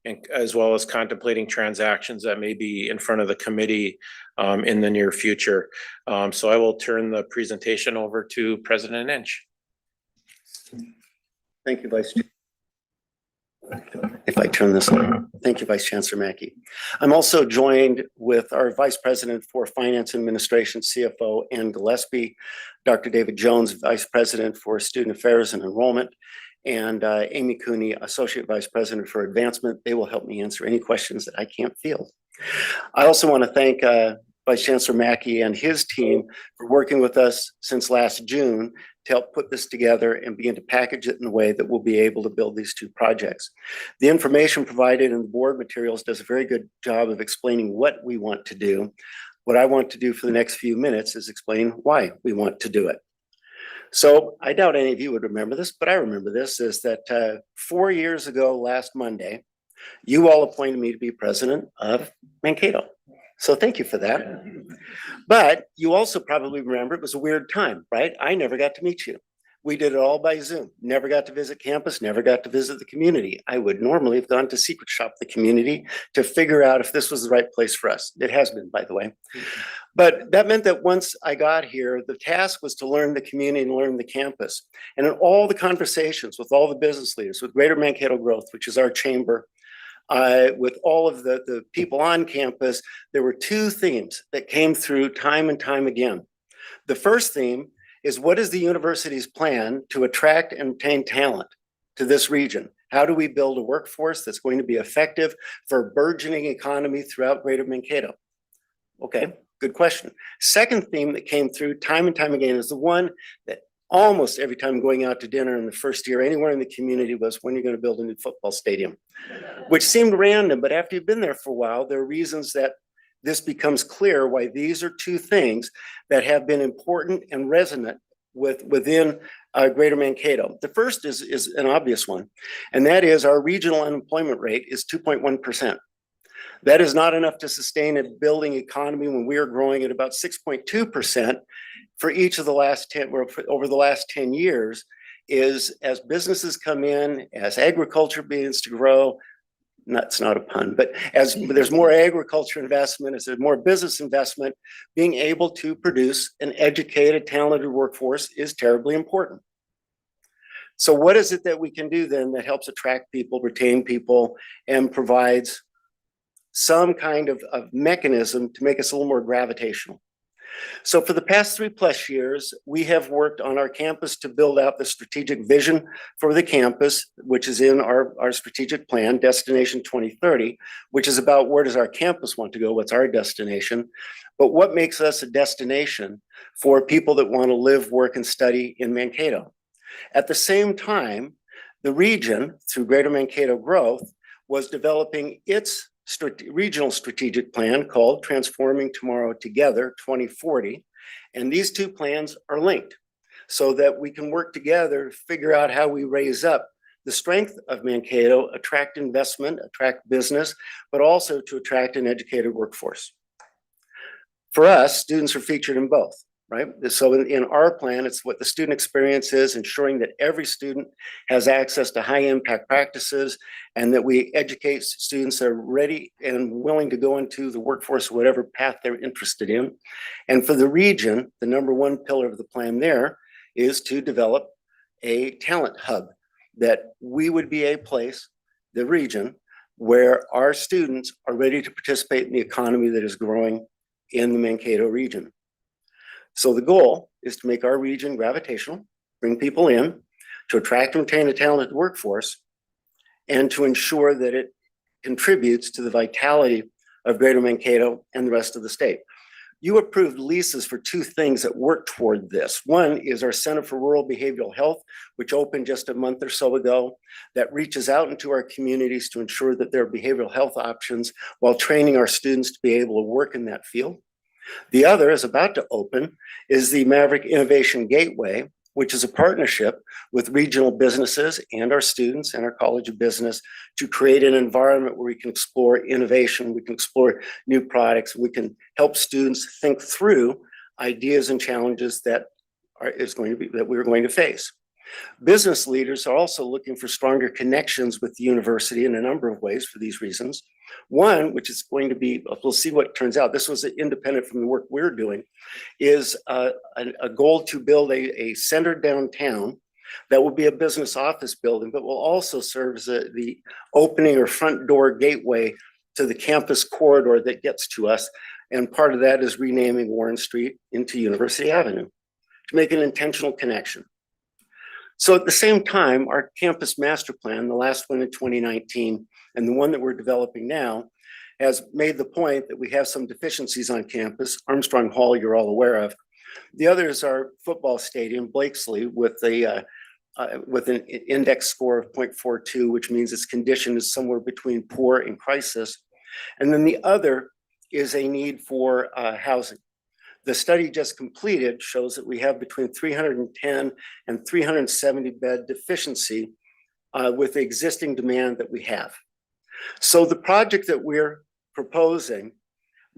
and as well as contemplating transactions that may be in front of the committee in the near future. So I will turn the presentation over to President Inch. Thank you, Vice Chair. If I turn this on. Thank you, Vice Chancellor Mackey. I'm also joined with our Vice President for Finance Administration, CFO, Ann Gillespie, Dr. David Jones, Vice President for Student Affairs and Enrollment, and Amy Cooney, Associate Vice President for Advancement. They will help me answer any questions that I can't field. I also want to thank Vice Chancellor Mackey and his team for working with us since last June to help put this together and begin to package it in a way that we'll be able to build these two projects. The information provided in the board materials does a very good job of explaining what we want to do. What I want to do for the next few minutes is explain why we want to do it. So I doubt any of you would remember this, but I remember this, is that 4 years ago, last Monday, you all appointed me to be president of Mankato. So thank you for that. But you also probably remember it was a weird time, right? I never got to meet you. We did it all by Zoom. Never got to visit campus, never got to visit the community. I would normally have gone to secret shop the community to figure out if this was the right place for us. It has been, by the way. But that meant that once I got here, the task was to learn the community and learn the campus. And in all the conversations with all the business leaders, with Greater Mankato Growth, which is our chamber, with all of the people on campus, there were two themes that came through time and time again. The first theme is, what is the university's plan to attract and retain talent to this region? How do we build a workforce that's going to be effective for a burgeoning economy throughout Greater Mankato? Okay, good question. Second theme that came through time and time again is the one that almost every time going out to dinner in the first year anywhere in the community was, when you're going to build a new football stadium, which seemed random, but after you've been there for a while, there are reasons that this becomes clear why these are two things that have been important and resonant within Greater Mankato. The first is an obvious one, and that is our regional unemployment rate is 2.1%. That is not enough to sustain a building economy when we are growing at about 6.2% for each of the last 10, over the last 10 years, is as businesses come in, as agriculture begins to grow, that's not a pun, but as there's more agriculture investment, as there's more business investment, being able to produce an educated, talented workforce is terribly important. So what is it that we can do then that helps attract people, retain people, and provides some kind of mechanism to make us a little more gravitational? So for the past 3+ years, we have worked on our campus to build out the strategic vision for the campus, which is in our strategic plan, Destination 2030, which is about where does our campus want to go, what's our destination, but what makes us a destination for people that want to live, work, and study in Mankato. At the same time, the region, through Greater Mankato Growth, was developing its regional strategic plan called Transforming Tomorrow Together 2040. And these two plans are linked so that we can work together to figure out how we raise up the strength of Mankato, attract investment, attract business, but also to attract an educated workforce. For us, students are featured in both, right? So in our plan, it's what the student experience is, ensuring that every student has access to high impact practices and that we educate students that are ready and willing to go into the workforce, whatever path they're interested in. And for the region, the number one pillar of the plan there is to develop a talent hub, that we would be a place, the region, where our students are ready to participate in the economy that is growing in the Mankato region. So the goal is to make our region gravitational, bring people in, to attract and retain a talented workforce, and to ensure that it contributes to the vitality of Greater Mankato and the rest of the state. You approved leases for two things that work toward this. One is our Center for Rural Behavioral Health, which opened just a month or so ago, that reaches out into our communities to ensure that there are behavioral health options while training our students to be able to work in that field. The other is about to open is the Maverick Innovation Gateway, which is a partnership with regional businesses and our students and our College of Business to create an environment where we can explore innovation, we can explore new products, we can help students think through ideas and challenges that we're going to face. Business leaders are also looking for stronger connections with the university in a number of ways for these reasons. One, which is going to be, we'll see what turns out, this was independent from the work we're doing, is a goal to build a center downtown that will be a business office building, but will also serve as the opening or front door gateway to the campus corridor that gets to us. And part of that is renaming Warren Street into University Avenue to make an intentional connection. So at the same time, our campus master plan, the last one in 2019, and the one that we're developing now, has made the point that we have some deficiencies on campus. Armstrong Hall, you're all aware of. The other is our football stadium, Blakesley, with an index score of 0.42, which means its condition is somewhere between poor and crisis. And then the other is a need for housing. The study just completed shows that we have between 310 and 370 bed deficiency with the existing demand that we have. So the project that we're proposing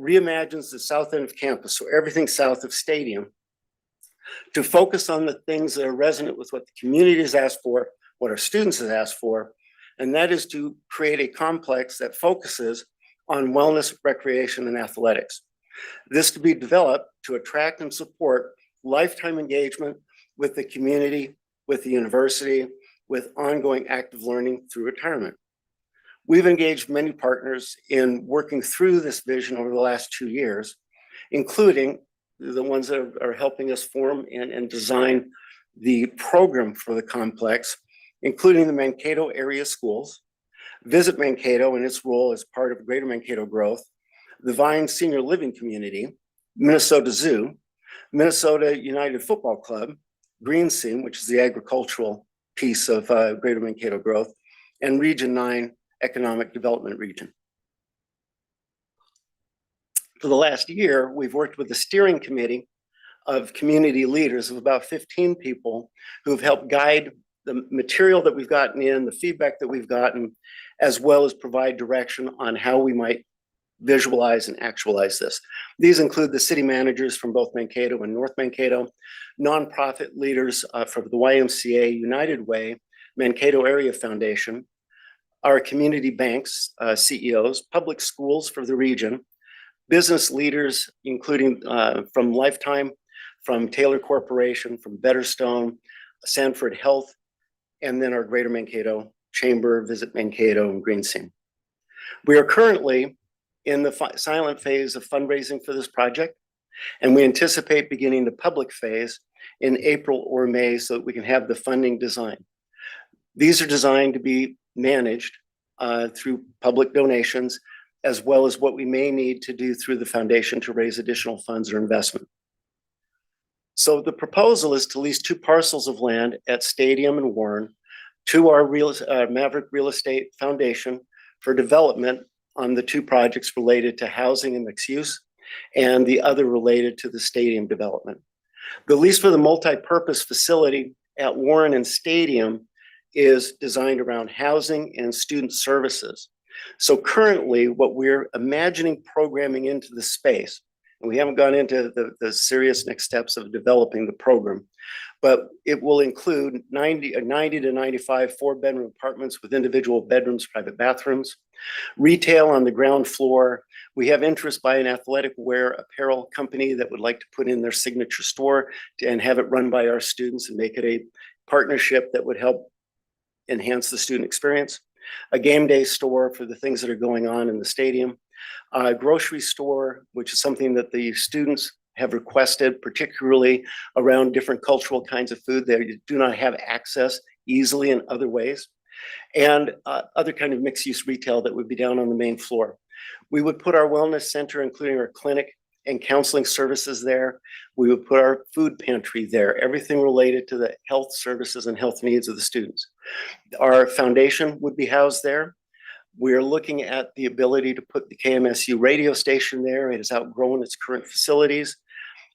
reimagines the south end of campus, so everything south of Stadium, to focus on the things that are resonant with what the community has asked for, what our students have asked for, and that is to create a complex that focuses on wellness, recreation, and athletics. This to be developed to attract and support lifetime engagement with the community, with the university, with ongoing active learning through retirement. We've engaged many partners in working through this vision over the last 2 years, including the ones that are helping us form and design the program for the complex, including the Mankato area schools, Visit Mankato and its role as part of Greater Mankato Growth, the Vine Senior Living Community, Minnesota Zoo, Minnesota United Football Club, Green Seam, which is the agricultural piece of Greater Mankato Growth, and Region 9 Economic Development Region. For the last year, we've worked with the steering committee of community leaders of about 15 people who have helped guide the material that we've gotten in, the feedback that we've gotten, as well as provide direction on how we might visualize and actualize this. These include the city managers from both Mankato and North Mankato, nonprofit leaders from the YMCA, United Way, Mankato Area Foundation, our community banks, CEOs, public schools for the region, business leaders, including from Lifetime, from Taylor Corporation, from Betterstone, Sanford Health, and then our Greater Mankato Chamber, Visit Mankato, and Green Seam. We are currently in the silent phase of fundraising for this project, and we anticipate beginning the public phase in April or May so that we can have the funding design. These are designed to be managed through public donations, as well as what we may need to do through the foundation to raise additional funds or investment. So the proposal is to lease 2 parcels of land at Stadium and Warren to our Maverick Real Estate Foundation for development on the 2 projects related to housing and mixed use, and the other related to the stadium development. The lease for the multi-purpose facility at Warren and Stadium is designed around housing and student services. So currently, what we're imagining programming into the space, and we haven't gone into the serious next steps of developing the program, but it will include 90 to 95 4-bedroom apartments with individual bedrooms, private bathrooms, retail on the ground floor. We have interest by an athletic wear apparel company that would like to put in their signature store and have it run by our students and make it a partnership that would help enhance the student experience. A game day store for the things that are going on in the stadium. A grocery store, which is something that the students have requested, particularly around different cultural kinds of food that do not have access easily in other ways. And other kind of mixed use retail that would be down on the main floor. We would put our wellness center, including our clinic and counseling services there. We would put our food pantry there, everything related to the health services and health needs of the students. Our foundation would be housed there. We're looking at the ability to put the KMSU radio station there. It has outgrown its current facilities.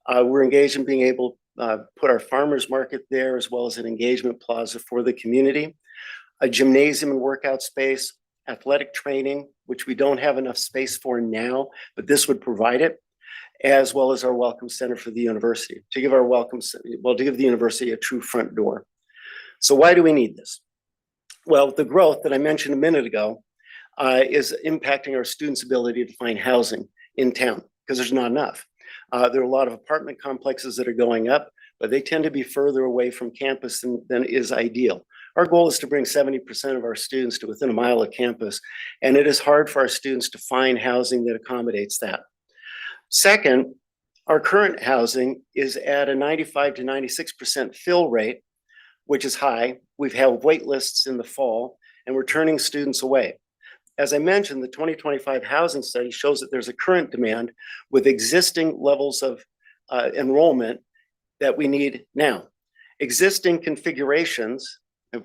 We're engaged in being able to put our farmers market there, as well as an engagement plaza for the community. A gymnasium and workout space, athletic training, which we don't have enough space for now, but this would provide it, as well as our welcome center for the university, to give the university a true front door. So why do we need this? Well, the growth that I mentioned a minute ago is impacting our students' ability to find housing in town, because there's not enough. There are a lot of apartment complexes that are going up, but they tend to be further away from campus than is ideal. Our goal is to bring 70% of our students to within a mile of campus, and it is hard for our students to find housing that accommodates that. Second, our current housing is at a 95 to 96% fill rate, which is high. We've had wait lists in the fall, and we're turning students away. As I mentioned, the 2025 housing study shows that there's a current demand with existing levels of enrollment that we need now. Existing configurations,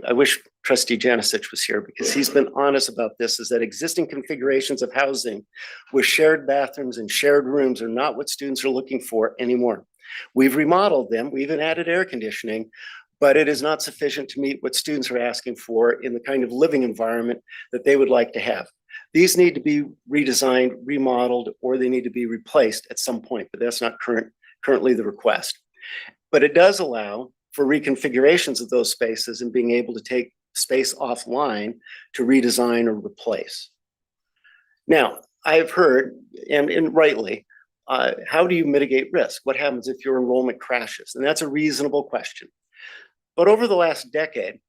I wish Trustee Janicic was here because he's been honest about this, is that existing configurations of housing with shared bathrooms and shared rooms are not what students are looking for anymore. We've remodeled them, we even added air conditioning, but it is not sufficient to meet what students are asking for in the kind of living environment that they would like to have. These need to be redesigned, remodeled, or they need to be replaced at some point, but that's not currently the request. But it does allow for reconfigurations of those spaces and being able to take space offline to redesign or replace. Now, I've heard, and rightly, how do you mitigate risk? What happens if your enrollment crashes? And that's a reasonable question. But over the last decade,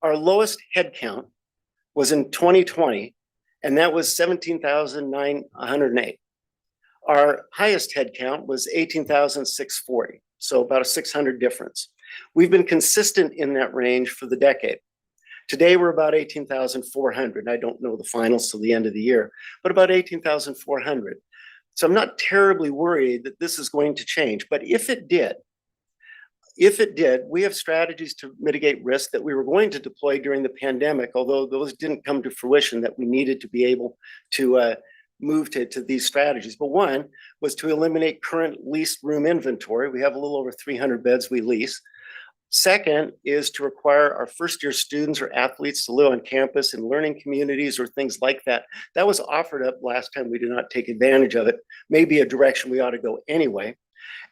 our lowest head count was in 2020, and that was 17,908. Our highest head count was 18,640. So about a 600 difference. We've been consistent in that range for the decade. Today, we're about 18,400. I don't know the finals till the end of the year, but about 18,400. So I'm not terribly worried that this is going to change, but if it did, we have strategies to mitigate risk that we were going to deploy during the pandemic, although those didn't come to fruition, that we needed to be able to move to these strategies. But one was to eliminate current leased room inventory. We have a little over 300 beds we lease. Second is to require our first year students or athletes to live on campus in learning communities or things like that. That was offered up last time. We did not take advantage of it. Maybe a direction we ought to go anyway.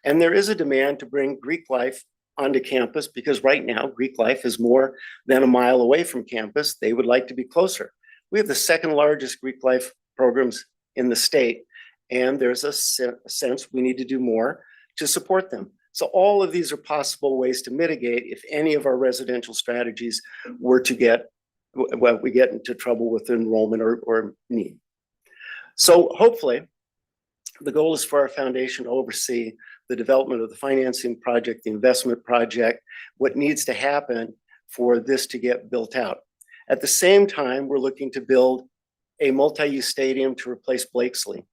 And there is a demand to bring Greek life onto campus because right now Greek life is more than a mile away from campus. They would like to be closer. We have the second largest Greek life programs in the state, and there's a sense we need to do more to support them. So all of these are possible ways to mitigate if any of our residential strategies were to get, well, we get into trouble with enrollment or need. So hopefully, the goal is for our foundation to oversee the development of the financing project, the investment project, what needs to happen for this to get built out. At the same time, we're looking to build a multi-use stadium to replace Blakesley.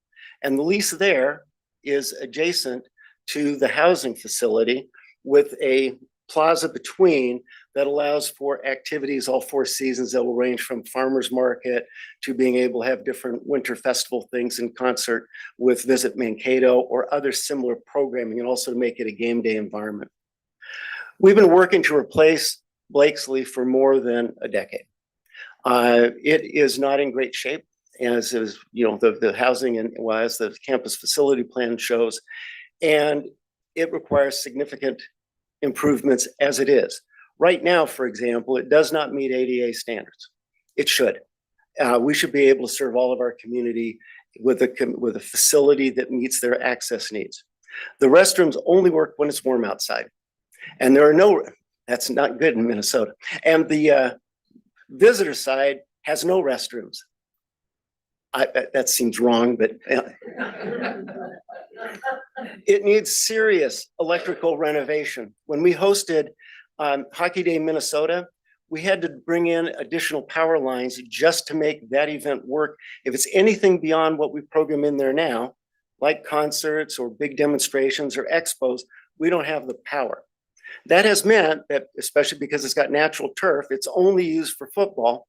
And the lease there is adjacent to the housing facility with a plaza between that allows for activities all 4 seasons that will range from farmers market to being able to have different winter festival things in concert with Visit Mankato or other similar programming, and also to make it a game day environment. We've been working to replace Blakesley for more than a decade. It is not in great shape, as is, you know, the housing and as the campus facility plan shows, and it requires significant improvements as it is. Right now, for example, it does not meet ADA standards. It should. We should be able to serve all of our community with a facility that meets their access needs. The restrooms only work when it's warm outside, and there are no. That's not good in Minnesota. And the visitor side has no restrooms. That seems wrong, but it needs serious electrical renovation. When we hosted Hockey Day Minnesota, we had to bring in additional power lines just to make that event work. If it's anything beyond what we program in there now, like concerts or big demonstrations or expos, we don't have the power. That has meant that, especially because it's got natural turf, it's only used for football,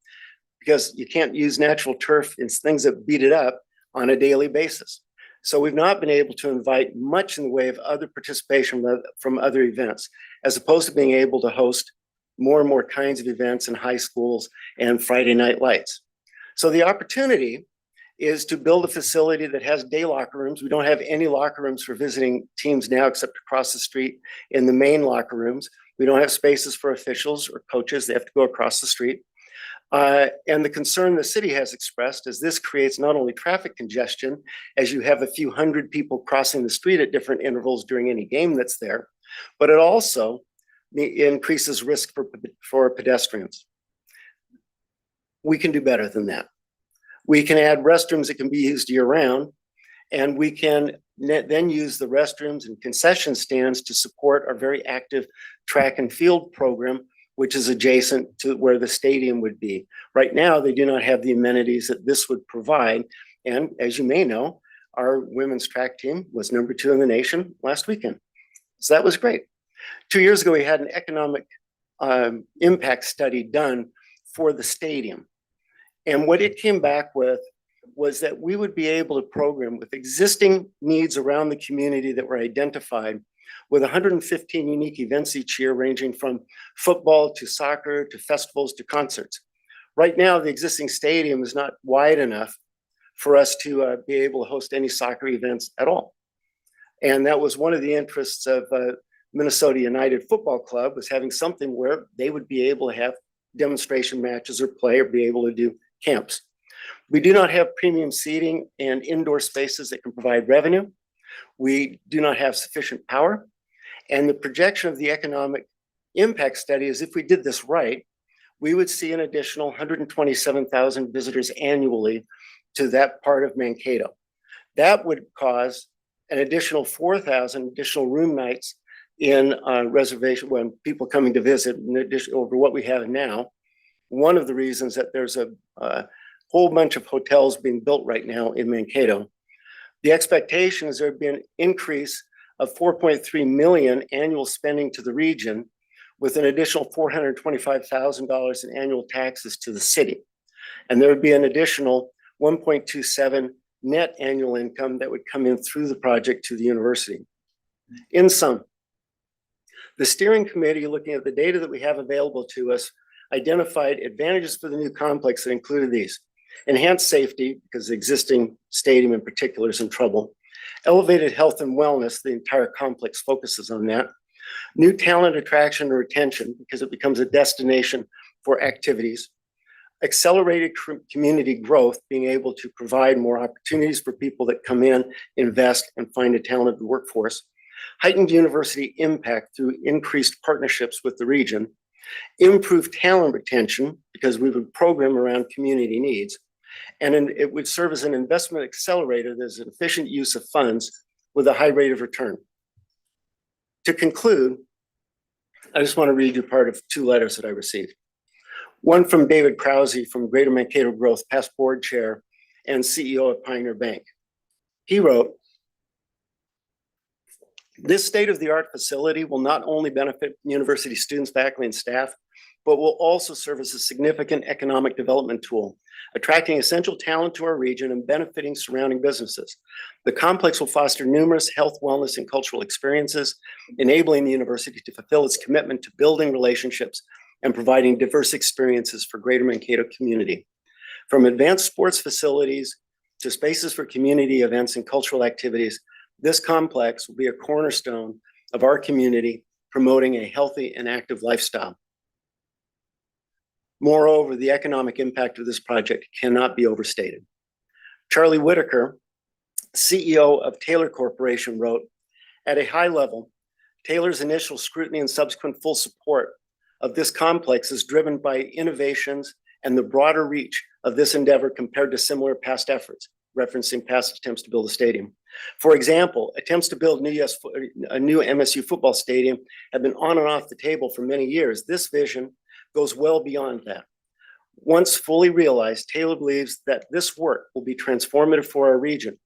because you can't use natural turf in things that beat it up on a daily basis. So we've not been able to invite much in the way of other participation from other events, as opposed to being able to host more and more kinds of events in high schools and Friday night lights. So the opportunity is to build a facility that has day locker rooms. We don't have any locker rooms for visiting teams now, except across the street in the main locker rooms. We don't have spaces for officials or coaches. They have to go across the street. And the concern the city has expressed is this creates not only traffic congestion, as you have a few hundred people crossing the street at different intervals during any game that's there, but it also increases risk for pedestrians. We can do better than that. We can add restrooms that can be used year round, and we can then use the restrooms and concession stands to support our very active track and field program, which is adjacent to where the stadium would be. Right now, they do not have the amenities that this would provide. And as you may know, our women's track team was #2 in the nation last weekend. So that was great. 2 years ago, we had an economic impact study done for the stadium. And what it came back with was that we would be able to program with existing needs around the community that were identified, with 115 unique events each year, ranging from football to soccer to festivals to concerts. Right now, the existing stadium is not wide enough for us to be able to host any soccer events at all. And that was one of the interests of Minnesota United Football Club, was having something where they would be able to have demonstration matches or play or be able to do camps. We do not have premium seating and indoor spaces that can provide revenue. We do not have sufficient power. And the projection of the economic impact study is, if we did this right, we would see an additional 127,000 visitors annually to that part of Mankato. That would cause an additional 4,000 additional room nights in reservation when people coming to visit, in addition over what we have now. One of the reasons that there's a whole bunch of hotels being built right now in Mankato. The expectation is there'd be an increase of 4.3 million annual spending to the region, with an additional $425,000 in annual taxes to the city. And there would be an additional 1.27 net annual income that would come in through the project to the university. In sum, the steering committee, looking at the data that we have available to us, identified advantages for the new complex that included these: enhanced safety, because the existing stadium in particular is in trouble; elevated health and wellness, the entire complex focuses on that; new talent attraction and retention, because it becomes a destination for activities; accelerated community growth, being able to provide more opportunities for people that come in, invest, and find a talented workforce; heightened university impact through increased partnerships with the region, improved talent retention because we would program around community needs, and it would serve as an investment accelerator that is an efficient use of funds with a high rate of return. To conclude, I just want to read you part of 2 letters that I received. One from David Krause from Greater Mankato Growth, past board chair and CEO of Pioneer Bank. He wrote, "This state-of-the-art facility will not only benefit university students, faculty, and staff, but will also serve as a significant economic development tool, attracting essential talent to our region and benefiting surrounding businesses. The complex will foster numerous health, wellness, and cultural experiences, enabling the university to fulfill its commitment to building relationships and providing diverse experiences for Greater Mankato community. From advanced sports facilities to spaces for community events and cultural activities, this complex will be a cornerstone of our community, promoting a healthy and active lifestyle. Moreover, the economic impact of this project cannot be overstated." Charlie Whitaker, CEO of Taylor Corporation, wrote, "At a high level, Taylor's initial scrutiny and subsequent full support of this complex is driven by innovations and the broader reach of this endeavor compared to similar past efforts," referencing past attempts to build a stadium. "For example, attempts to build a new MSU football stadium have been on and off the table for many years. This vision goes well beyond that. Once fully realized, Taylor believes that this work will be transformative for our region.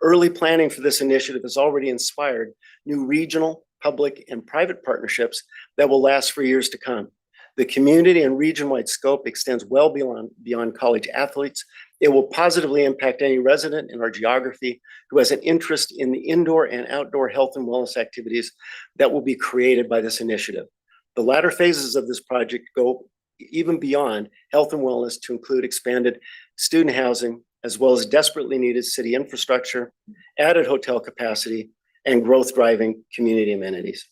Early planning for this initiative has already inspired new regional, public, and private partnerships that will last for years to come. The community and region-wide scope extends well beyond college athletes. It will positively impact any resident in our geography who has an interest in the indoor and outdoor health and wellness activities that will be created by this initiative. The latter phases of this project go even beyond health and wellness to include expanded student housing, as well as desperately needed city infrastructure, added hotel capacity, and growth-driving community amenities.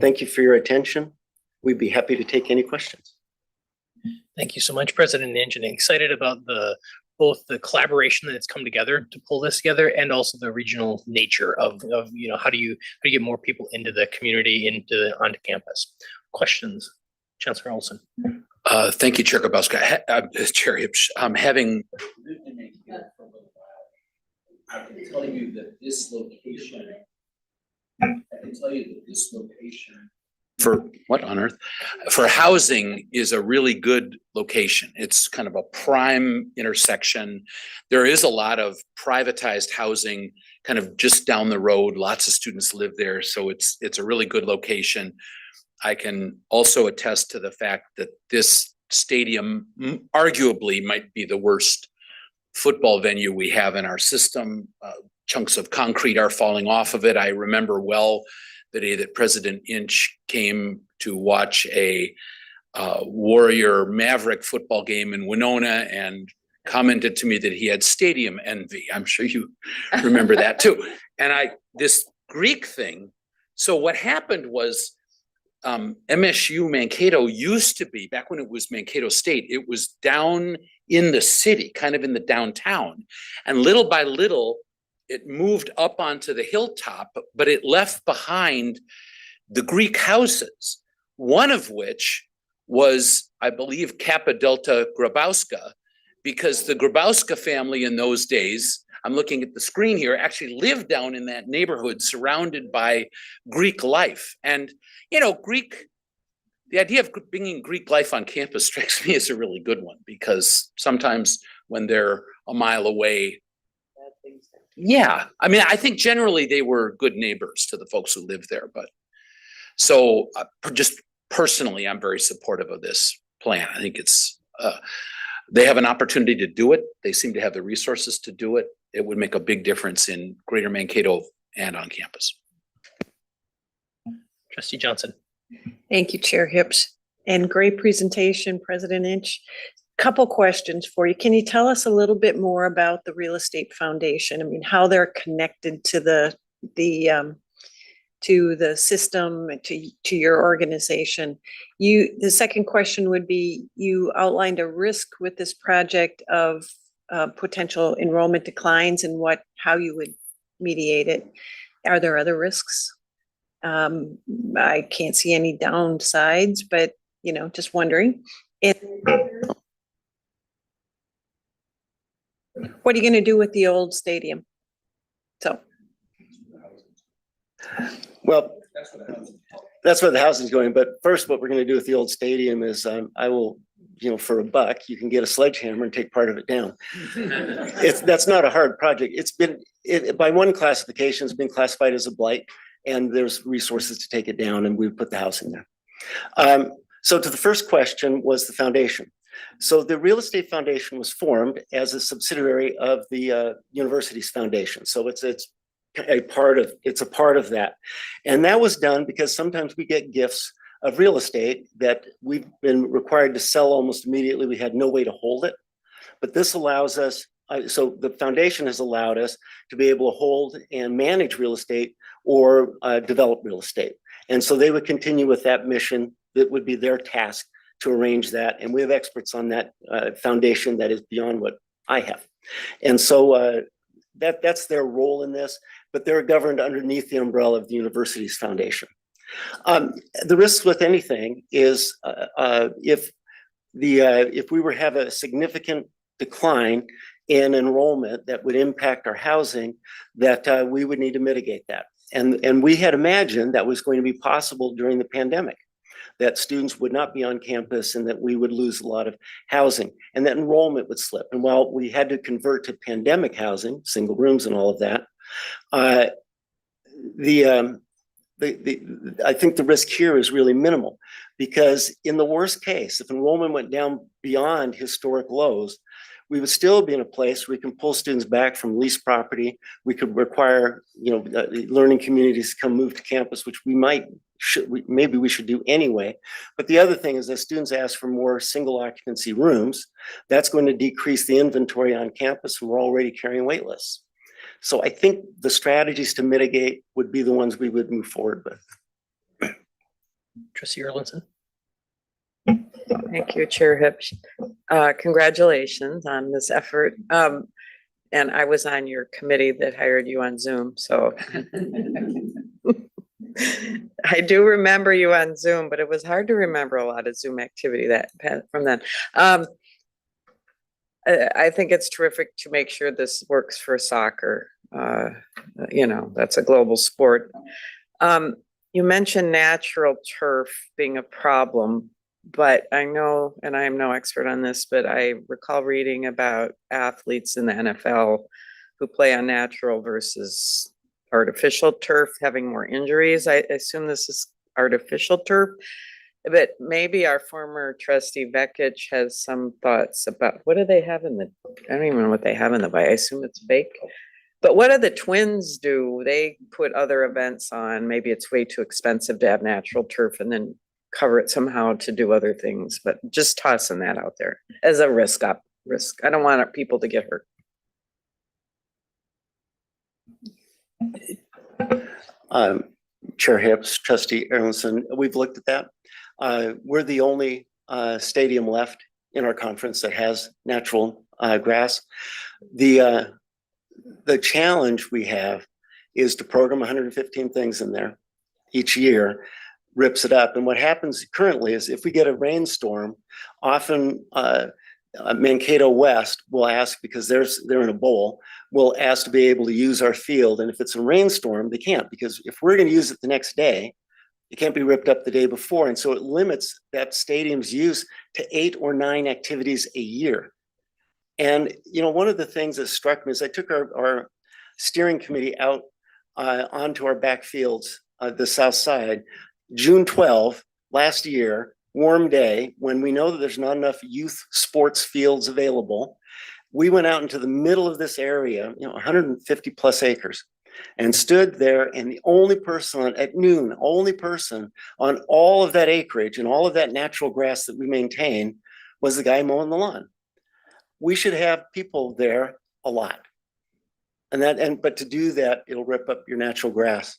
Thank you for your attention. We'd be happy to take any questions." Thank you so much, President Ninch, and excited about both the collaboration that's come together to pull this together and also the regional nature of how do you get more people into the community, onto campus. Questions? Chancellor Olson. Thank you, Chair Grabowska. Chair Hipsch, having lived in Mankato for a little while, I can tell you that this location, for what on earth? For housing is a really good location. It's kind of a prime intersection. There is a lot of privatized housing kind of just down the road. Lots of students live there, so it's a really good location. I can also attest to the fact that this stadium arguably might be the worst football venue we have in our system. Chunks of concrete are falling off of it. I remember well the day that President Inch came to watch a Warrior Maverick football game in Winona and commented to me that he had stadium envy. I'm sure you remember that too. And this Greek thing. So what happened was MSU Mankato used to be, back when it was Mankato State, it was down in the city, kind of in the downtown. And little by little, it moved up onto the hilltop, but it left behind the Greek houses, one of which was, I believe, Kappa Delta Grabowska, because the Grabowska family in those days, I'm looking at the screen here, actually lived down in that neighborhood surrounded by Greek life. And, the idea of bringing Greek life on campus strikes me as a really good one, because sometimes when they're a mile away, yeah, I mean, I think generally they were good neighbors to the folks who lived there. But so just personally, I'm very supportive of this plan. I think they have an opportunity to do it. They seem to have the resources to do it. It would make a big difference in Greater Mankato and on campus. Trustee Johnson. Thank you, Chair Hipsch, and great presentation, President Inch. Couple questions for you. Can you tell us a little bit more about the Real Estate Foundation? I mean, how they're connected to the system, to your organization. The second question would be, you outlined a risk with this project of potential enrollment declines and how you would mediate it. Are there other risks? I can't see any downsides, but, you know, just wondering. What are you gonna do with the old stadium? So, Well, that's where the house is going. But first, what we're going to do with the old stadium is I will, you know, for $1, you can get a sledgehammer and take part of it down. That's not a hard project. It's been, by one classification, it's been classified as a blight, and there's resources to take it down, and we put the house in there. So to the first question was the foundation. So the Real Estate Foundation was formed as a subsidiary of the university's foundation. So it's a part of that. And that was done because sometimes we get gifts of real estate that we've been required to sell almost immediately. We had no way to hold it. But this allows us, so the foundation has allowed us to be able to hold and manage real estate or develop real estate. And so they would continue with that mission. That would be their task to arrange that. And we have experts on that foundation that is beyond what I have. And so that's their role in this, but they're governed underneath the umbrella of the university's foundation. The risks with anything is if we were to have a significant decline in enrollment that would impact our housing, that we would need to mitigate that. And we had imagined that was going to be possible during the pandemic, that students would not be on campus and that we would lose a lot of housing and that enrollment would slip. And while we had to convert to pandemic housing, single rooms and all of that, I think the risk here is really minimal, because in the worst case, if enrollment went down beyond historic lows, we would still be in a place where we can pull students back from leased property. We could require, learning communities to come move to campus, which maybe we should do anyway. But the other thing is that students ask for more single occupancy rooms. That's going to decrease the inventory on campus, and we're already carrying wait lists. So I think the strategies to mitigate would be the ones we would move forward with. Trustee Erlinson. Thank you, Chair Hips. Congratulations on this effort. And I was on your committee that hired you on Zoom, so. I do remember you on Zoom, but it was hard to remember a lot of Zoom activity from then. I think it's terrific to make sure this works for soccer. That's a global sport. You mentioned natural turf being a problem, but I know, and I am no expert on this, but I recall reading about athletes in the NFL who play on natural versus artificial turf having more injuries. I assume this is artificial turf, but maybe our former trustee Vekic has some thoughts about what do they have I don't even know what they have in the bike. I assume it's fake. But what do the Twins do? They put other events on. Maybe it's way too expensive to have natural turf and then cover it somehow to do other things, but just tossing that out there as a risk. I don't want people to get hurt. Chair Hips, Trustee Erlinson, we've looked at that. We're the only stadium left in our conference that has natural grass. The challenge we have is to program 115 things in there each year, rips it up. And what happens currently is if we get a rainstorm, often Mankato West will ask, because they're in a bowl, will ask to be able to use our field. And if it's a rainstorm, they can't, because if we're going to use it the next day, it can't be ripped up the day before. And so it limits that stadium's use to 8 or 9 activities a year. And, one of the things that struck me is I took our steering committee out onto our back fields, the south side, June 12 last year, warm day, when we know that there's not enough youth sports fields available. We went out into the middle of this area, 150 plus acres, and stood there. And the only person at noon, only person on all of that acreage and all of that natural grass that we maintain was the guy mowing the lawn. We should have people there a lot. But to do that, it'll rip up your natural grass.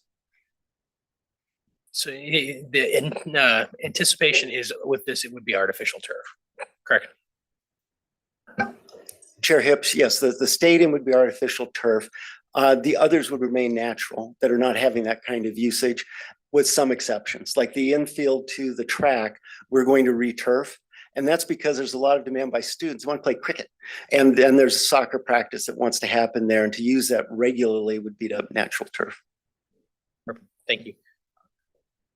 So the anticipation is with this, it would be artificial turf, correct? Chair Hips, yes, the stadium would be artificial turf. The others would remain natural that are not having that kind of usage, with some exceptions, like the infield to the track, we're going to returf. And that's because there's a lot of demand by students who want to play cricket. And then there's a soccer practice that wants to happen there. And to use that regularly would be the natural turf. Perfect. Thank you.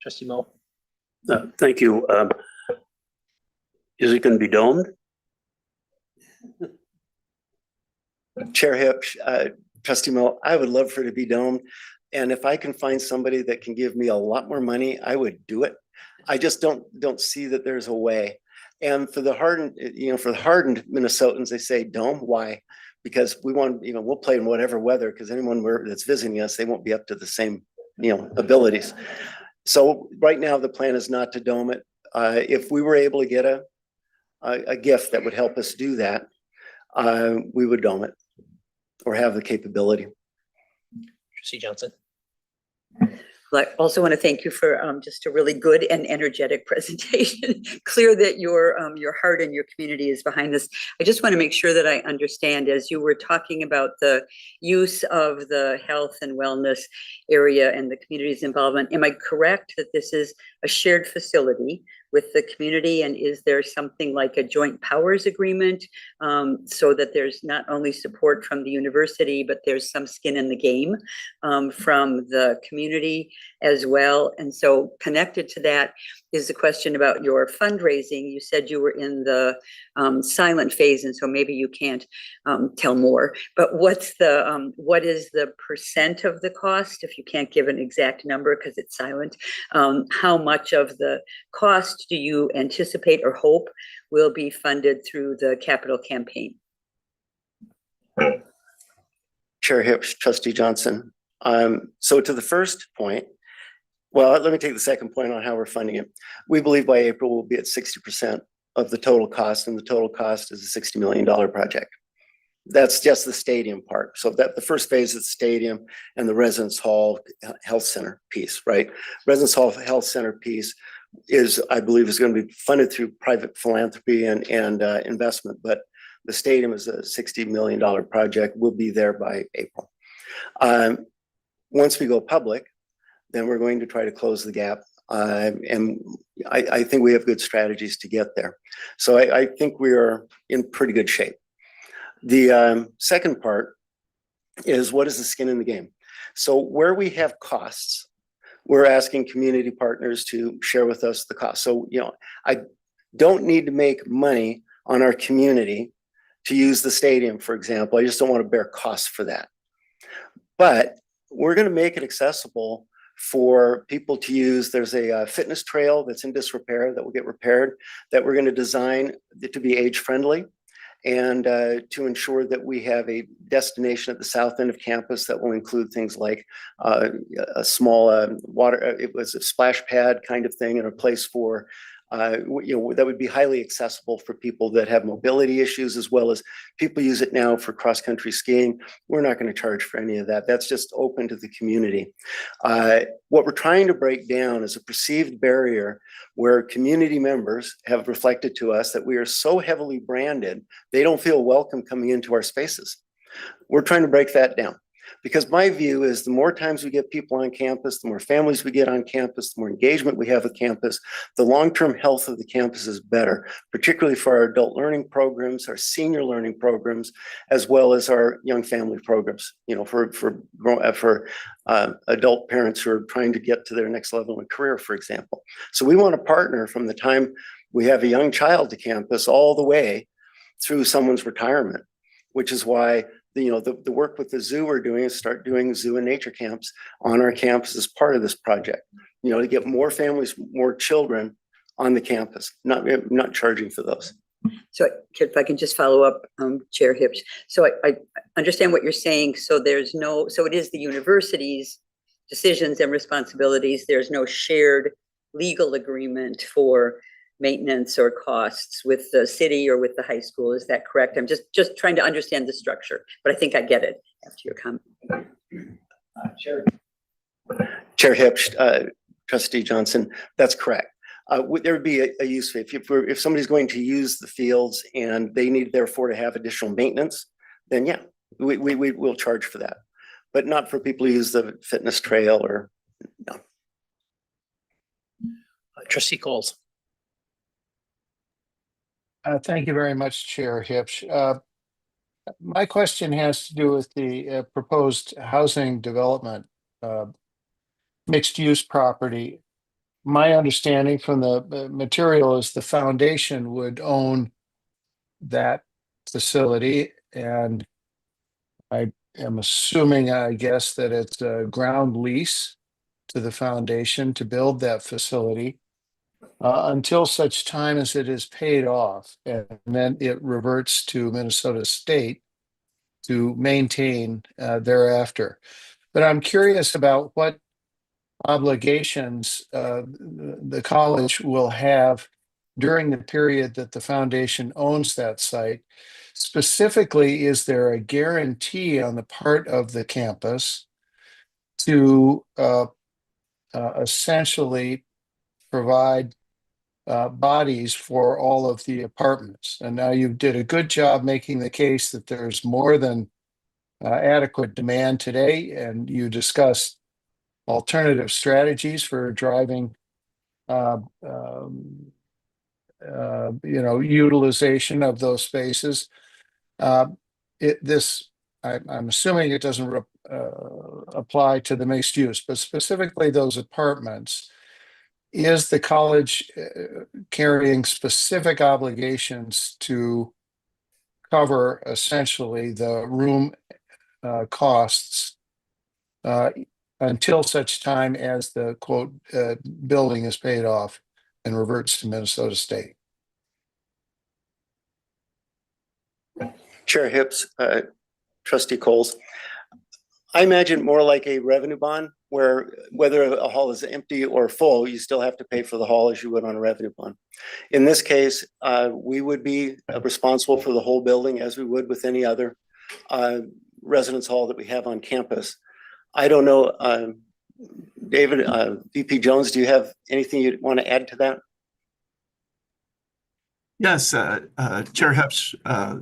Trustee Mo. Thank you. Is it going to be domed? Chair Hips, Trustee Mo, I would love for it to be domed. And if I can find somebody that can give me a lot more money, I would do it. I just don't see that there's a way. And for the hardened, for the hardened Minnesotans, they say dome. Why? Because we want, we'll play in whatever weather, because anyone that's visiting us, they won't be up to the same, abilities. So right now, the plan is not to dome it. If we were able to get a gift that would help us do that, we would dome it or have the capability. Trustee Johnson. I also want to thank you for just a really good and energetic presentation. Clear that your heart and your community is behind this. I just want to make sure that I understand, as you were talking about the use of the health and wellness area and the community's involvement, am I correct that this is a shared facility with the community? And is there something like a joint powers agreement so that there's not only support from the university, but there's some skin in the game from the community as well? And so connected to that is the question about your fundraising. You said you were in the silent phase, and so maybe you can't tell more, but what is the percent of the cost, if you can't give an exact number because it's silent? How much of the cost do you anticipate or hope will be funded through the capital campaign? Chair Hips, Trustee Johnson. So to the first point, well, let me take the second point on how we're funding it. We believe by April we'll be at 60% of the total cost, and the total cost is a $60 million project. That's just the stadium part. So that the first phase is the stadium and the Residence Hall Health Center piece, right? Residence Hall Health Center piece is, I believe, is going to be funded through private philanthropy and investment, but the stadium is a $60 million project. We'll be there by April. Once we go public, then we're going to try to close the gap. And I think we have good strategies to get there. So I think we are in pretty good shape. The second part is, what is the skin in the game? So where we have costs, we're asking community partners to share with us the cost. So, I don't need to make money on our community to use the stadium, for example. I just don't want to bear costs for that. But we're going to make it accessible for people to use. There's a fitness trail that's in disrepair that will get repaired, that we're going to design to be age friendly, and to ensure that we have a destination at the south end of campus that will include things like a small it was a splash pad kind of thing, and a place for that would be highly accessible for people that have mobility issues, as well as people use it now for cross-country skiing. We're not going to charge for any of that. That's just open to the community. What we're trying to break down is a perceived barrier where community members have reflected to us that we are so heavily branded, they don't feel welcome coming into our spaces. We're trying to break that down. Because my view is the more times we get people on campus, the more families we get on campus, the more engagement we have with campus, the long-term health of the campus is better, particularly for our adult learning programs, our senior learning programs, as well as our young family programs, for adult parents who are trying to get to their next level in career, for example. So we want to partner from the time we have a young child to campus all the way through someone's retirement, which is why the work with the zoo we're doing is start doing zoo and nature camps on our campus as part of this project, to get more families, more children on the campus, not charging for those. So if I can just follow up, Chair Hips. So I understand what you're saying. So so it is the university's decisions and responsibilities. There's no shared legal agreement for maintenance or costs with the city or with the high school. Is that correct? I'm just trying to understand the structure, but I think I get it after your comment. Chair Hips, Trustee Johnson, that's correct. There would be a use fee. If somebody's going to use the fields and they need therefore to have additional maintenance, then yeah, we will charge for that. but not for people who use the fitness trail or, no. Trustee Coles. Thank you very much, Chair Hipsch. My question has to do with the proposed housing development, mixed-use property. My understanding from the material is the foundation would own that facility, and I am assuming, I guess, that it's a ground lease to the foundation to build that facility until such time as it is paid off, and then it reverts to Minnesota State to maintain thereafter. But I'm curious about what obligations the college will have during the period that the foundation owns that site. Specifically, is there a guarantee on the part of the campus to essentially provide bodies for all of the apartments? And now you did a good job making the case that there's more than adequate demand today, and you discussed alternative strategies for driving utilization of those spaces. I'm assuming it doesn't apply to the mixed use, but specifically those apartments. Is the college carrying specific obligations to cover essentially the room costs until such time as the quote building is paid off and reverts to Minnesota State? Chair Hips, Trustee Coles. I imagine more like a revenue bond where whether a hall is empty or full, you still have to pay for the hall as you would on a revenue bond. In this case, we would be responsible for the whole building as we would with any other residence hall that we have on campus. I don't know, David, VP Jones, do you have anything you'd want to add to that? Yes, Chair Hips,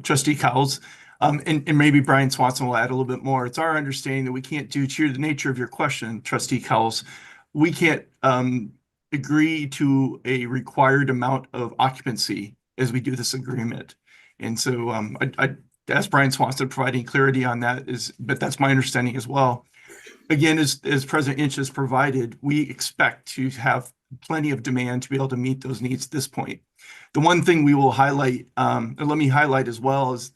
Trustee Cowles, and maybe Brian Swanson will add a little bit more. It's our understanding that we can't do, to the nature of your question, Trustee Cowles, we can't agree to a required amount of occupancy as we do this agreement. And so I ask Brian Swanson providing clarity on that, but that's my understanding as well. Again, as President Inch has provided, we expect to have plenty of demand to be able to meet those needs at this point. The one thing we will highlight, and let me highlight as well, is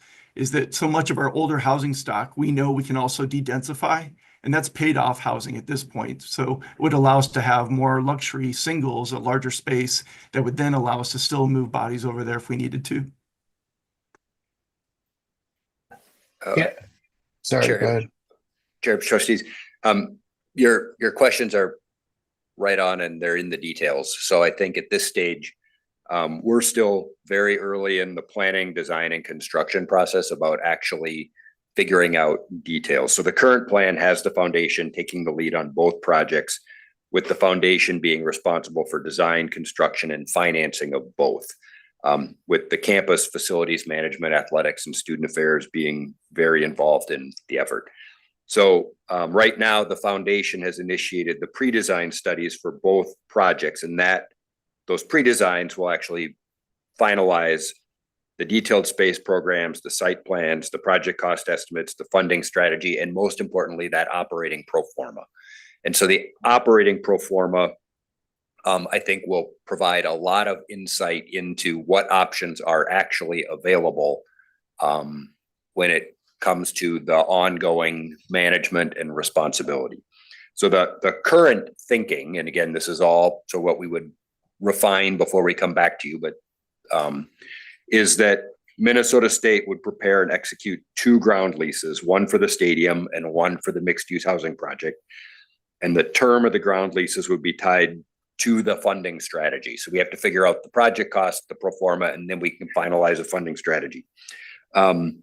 that so much of our older housing stock, we know we can also de-densify, and that's paid off housing at this point. So it would allow us to have more luxury singles, a larger space that would then allow us to still move bodies over there if we needed to. Yeah. Sorry, go ahead. Chair of Trustees, your questions are right on and they're in the details. So I think at this stage, we're still very early in the planning, design, and construction process about actually figuring out details. So the current plan has the foundation taking the lead on both projects, with the foundation being responsible for design, construction, and financing of both, with the campus facilities management, athletics, and student affairs being very involved in the effort. So right now, the foundation has initiated the pre-design studies for both projects, and those pre-designs will actually finalize the detailed space programs, the site plans, the project cost estimates, the funding strategy, and most importantly, that operating pro forma. And so the operating pro forma, I think, will provide a lot of insight into what options are actually available when it comes to the ongoing management and responsibility. So the current thinking, and again, this is all so what we would refine before we come back to you, but is that Minnesota State would prepare and execute 2 ground leases, one for the stadium and one for the mixed-use housing project. And the term of the ground leases would be tied to the funding strategy. So we have to figure out the project cost, the pro forma, and then we can finalize a funding strategy. And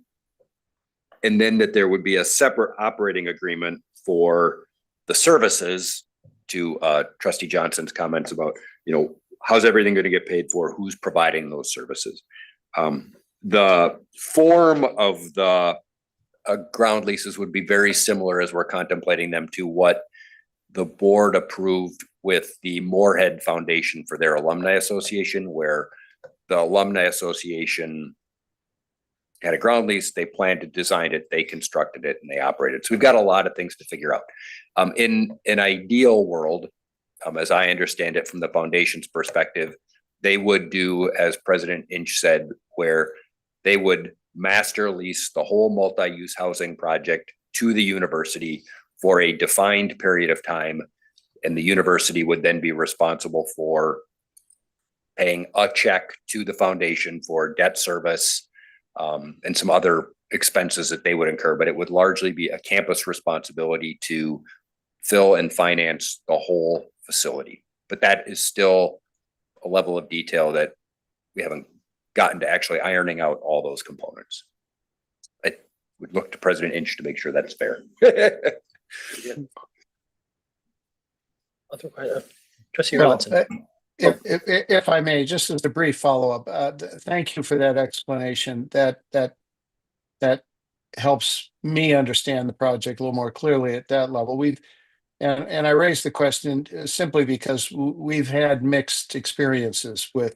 then that there would be a separate operating agreement for the services, to Trustee Johnson's comments about, how's everything going to get paid for? Who's providing those services? The form of the ground leases would be very similar as we're contemplating them to what the board approved with the Moorhead Foundation for their alumni association, where the alumni association had a ground lease, they planned to design it, they constructed it, and they operated. So we've got a lot of things to figure out. In an ideal world, as I understand it from the foundation's perspective, they would do, as President Inch said, where they would master lease the whole multi-use housing project to the university for a defined period of time. And the university would then be responsible for paying a check to the foundation for debt service, and some other expenses that they would incur, but it would largely be a campus responsibility to fill and finance the whole facility. But that is still a level of detail that we haven't gotten to actually ironing out all those components. I would look to President Inch to make sure that's fair. Trustee Well, Robinson. If I may, just as a brief follow-up, thank you for that explanation. That helps me understand the project a little more clearly at that level. And I raised the question simply because we've had mixed experiences with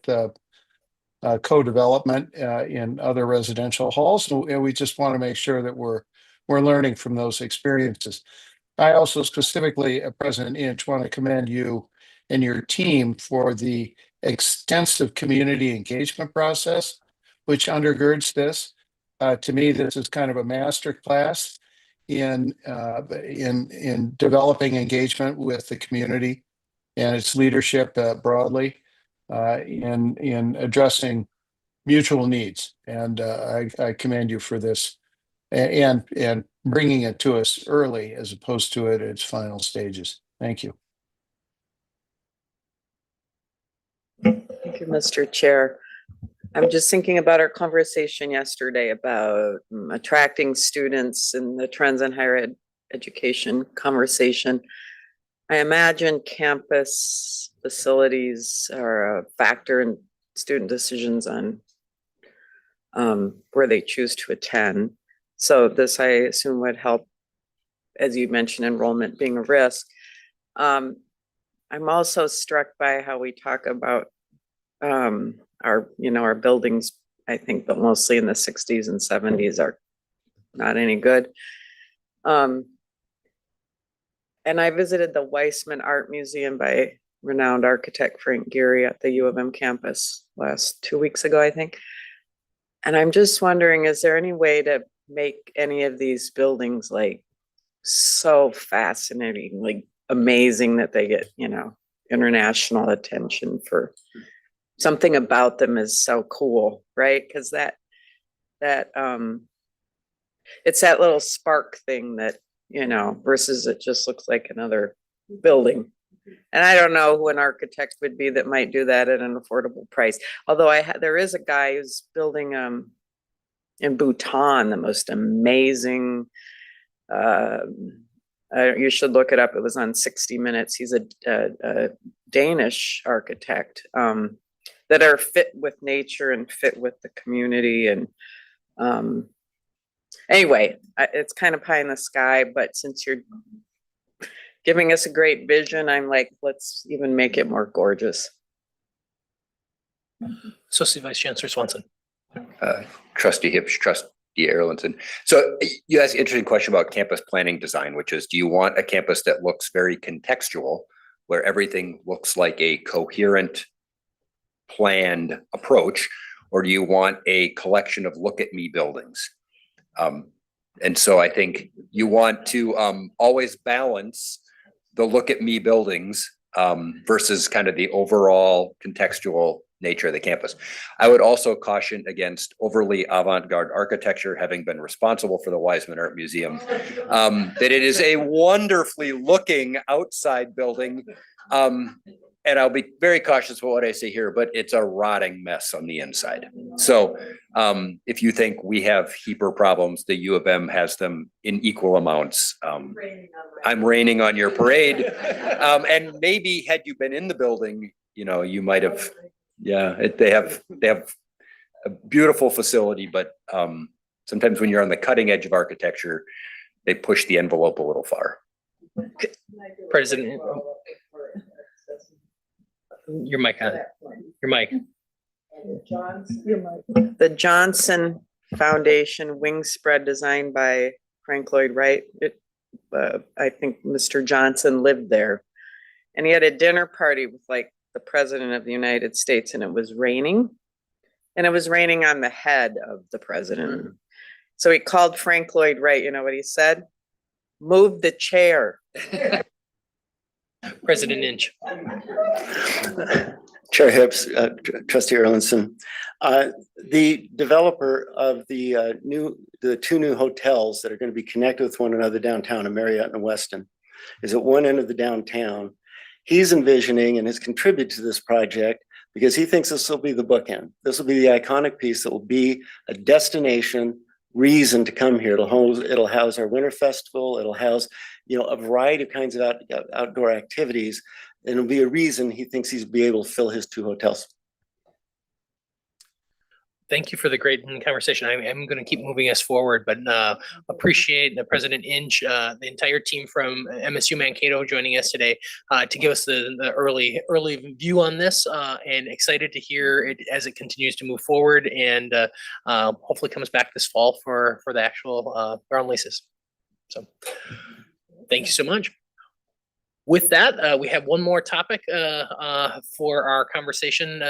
co-development in other residential halls, and we just want to make sure that we're learning from those experiences. I also specifically, President Inch, want to commend you and your team for the extensive community engagement process, which undergirds this. To me, this is kind of a master class in developing engagement with the community and its leadership broadly in addressing mutual needs. And I commend you for this and bringing it to us early as opposed to at its final stages. Thank you. Thank you, Mr. Chair. I'm just thinking about our conversation yesterday about attracting students and the trends in higher education conversation. I imagine campus facilities are a factor in student decisions on where they choose to attend. So this, I assume, would help, as you mentioned, enrollment being a risk. I'm also struck by how we talk about our buildings, I think, but mostly in the 60s and 70s are not any good. And I visited the Weissman Art Museum by renowned architect Frank Gehry at the U of M campus last 2 weeks ago, I think. And I'm just wondering, is there any way to make any of these buildings like so fascinating, like amazing that they get, international attention for something about them is so cool, right? Because that it's that little spark thing that, versus it just looks like another building. And I don't know who an architect would be that might do that at an affordable price. Although there is a guy who's building in Bhutan the most amazing. You should look it up. It was on 60 Minutes. He's a Danish architect that are fit with nature and fit with the community. And anyway, it's kind of pie in the sky, but since you're giving us a great vision, I'm like, let's even make it more gorgeous. Associate Vice Chancellor Swanson. Trustee Hips, Trustee Erlandson. So you asked an interesting question about campus planning design, which is, do you want a campus that looks very contextual, where everything looks like a coherent, planned approach, or do you want a collection of look at me buildings? And so I think you want to always balance the look at me buildings versus kind of the overall contextual nature of the campus. I would also caution against overly avant-garde architecture, having been responsible for the Weissman Art Museum, that it is a wonderfully looking outside building. And I'll be very cautious about what I say here, but it's a rotting mess on the inside. So if you think we have heaper problems, the U of M has them in equal amounts. I'm raining on your parade. And maybe had you been in the building, you might have, they have a beautiful facility, but sometimes when you're on the cutting edge of architecture, they push the envelope a little far. President, your mic on, your mic. The Johnson Foundation wing spread designed by Frank Lloyd Wright. I think Mr. Johnson lived there. And he had a dinner party with like the President of the United States, and it was raining. And it was raining on the head of the president. So he called Frank Lloyd Wright. You know what he said? Move the chair. President Inch. Chair Hips, Trustee Erlinson, the developer of the two new hotels that are going to be connected with one another downtown, a Marriott and Westin, is at one end of the downtown. He's envisioning and has contributed to this project because he thinks this will be the bookend. This will be the iconic piece that will be a destination reason to come here. It'll house our winter festival. It'll house, a variety of kinds of outdoor activities. And it'll be a reason he thinks he's be able to fill his two hotels. Thank you for the great conversation. I'm going to keep moving us forward, but appreciate President Inch, the entire team from MSU Mankato joining us today to give us the early view on this, and excited to hear it as it continues to move forward and hopefully comes back this fall for the actual ground leases. So thank you so much. With that, we have one more topic for our conversation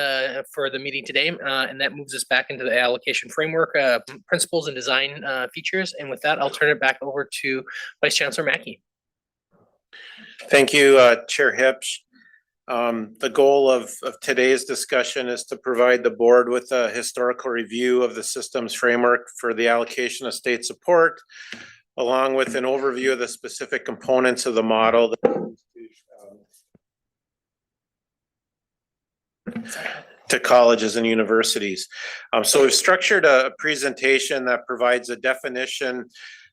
for the meeting today, and that moves us back into the allocation framework, principles and design features. And with that, I'll turn it back over to Vice Chancellor Mackey. Thank you, Chair Hips. The goal of today's discussion is to provide the board with a historical review of the systems framework for the allocation of state support, along with an overview of the specific components of the model to colleges and universities. So we've structured a presentation that provides a definition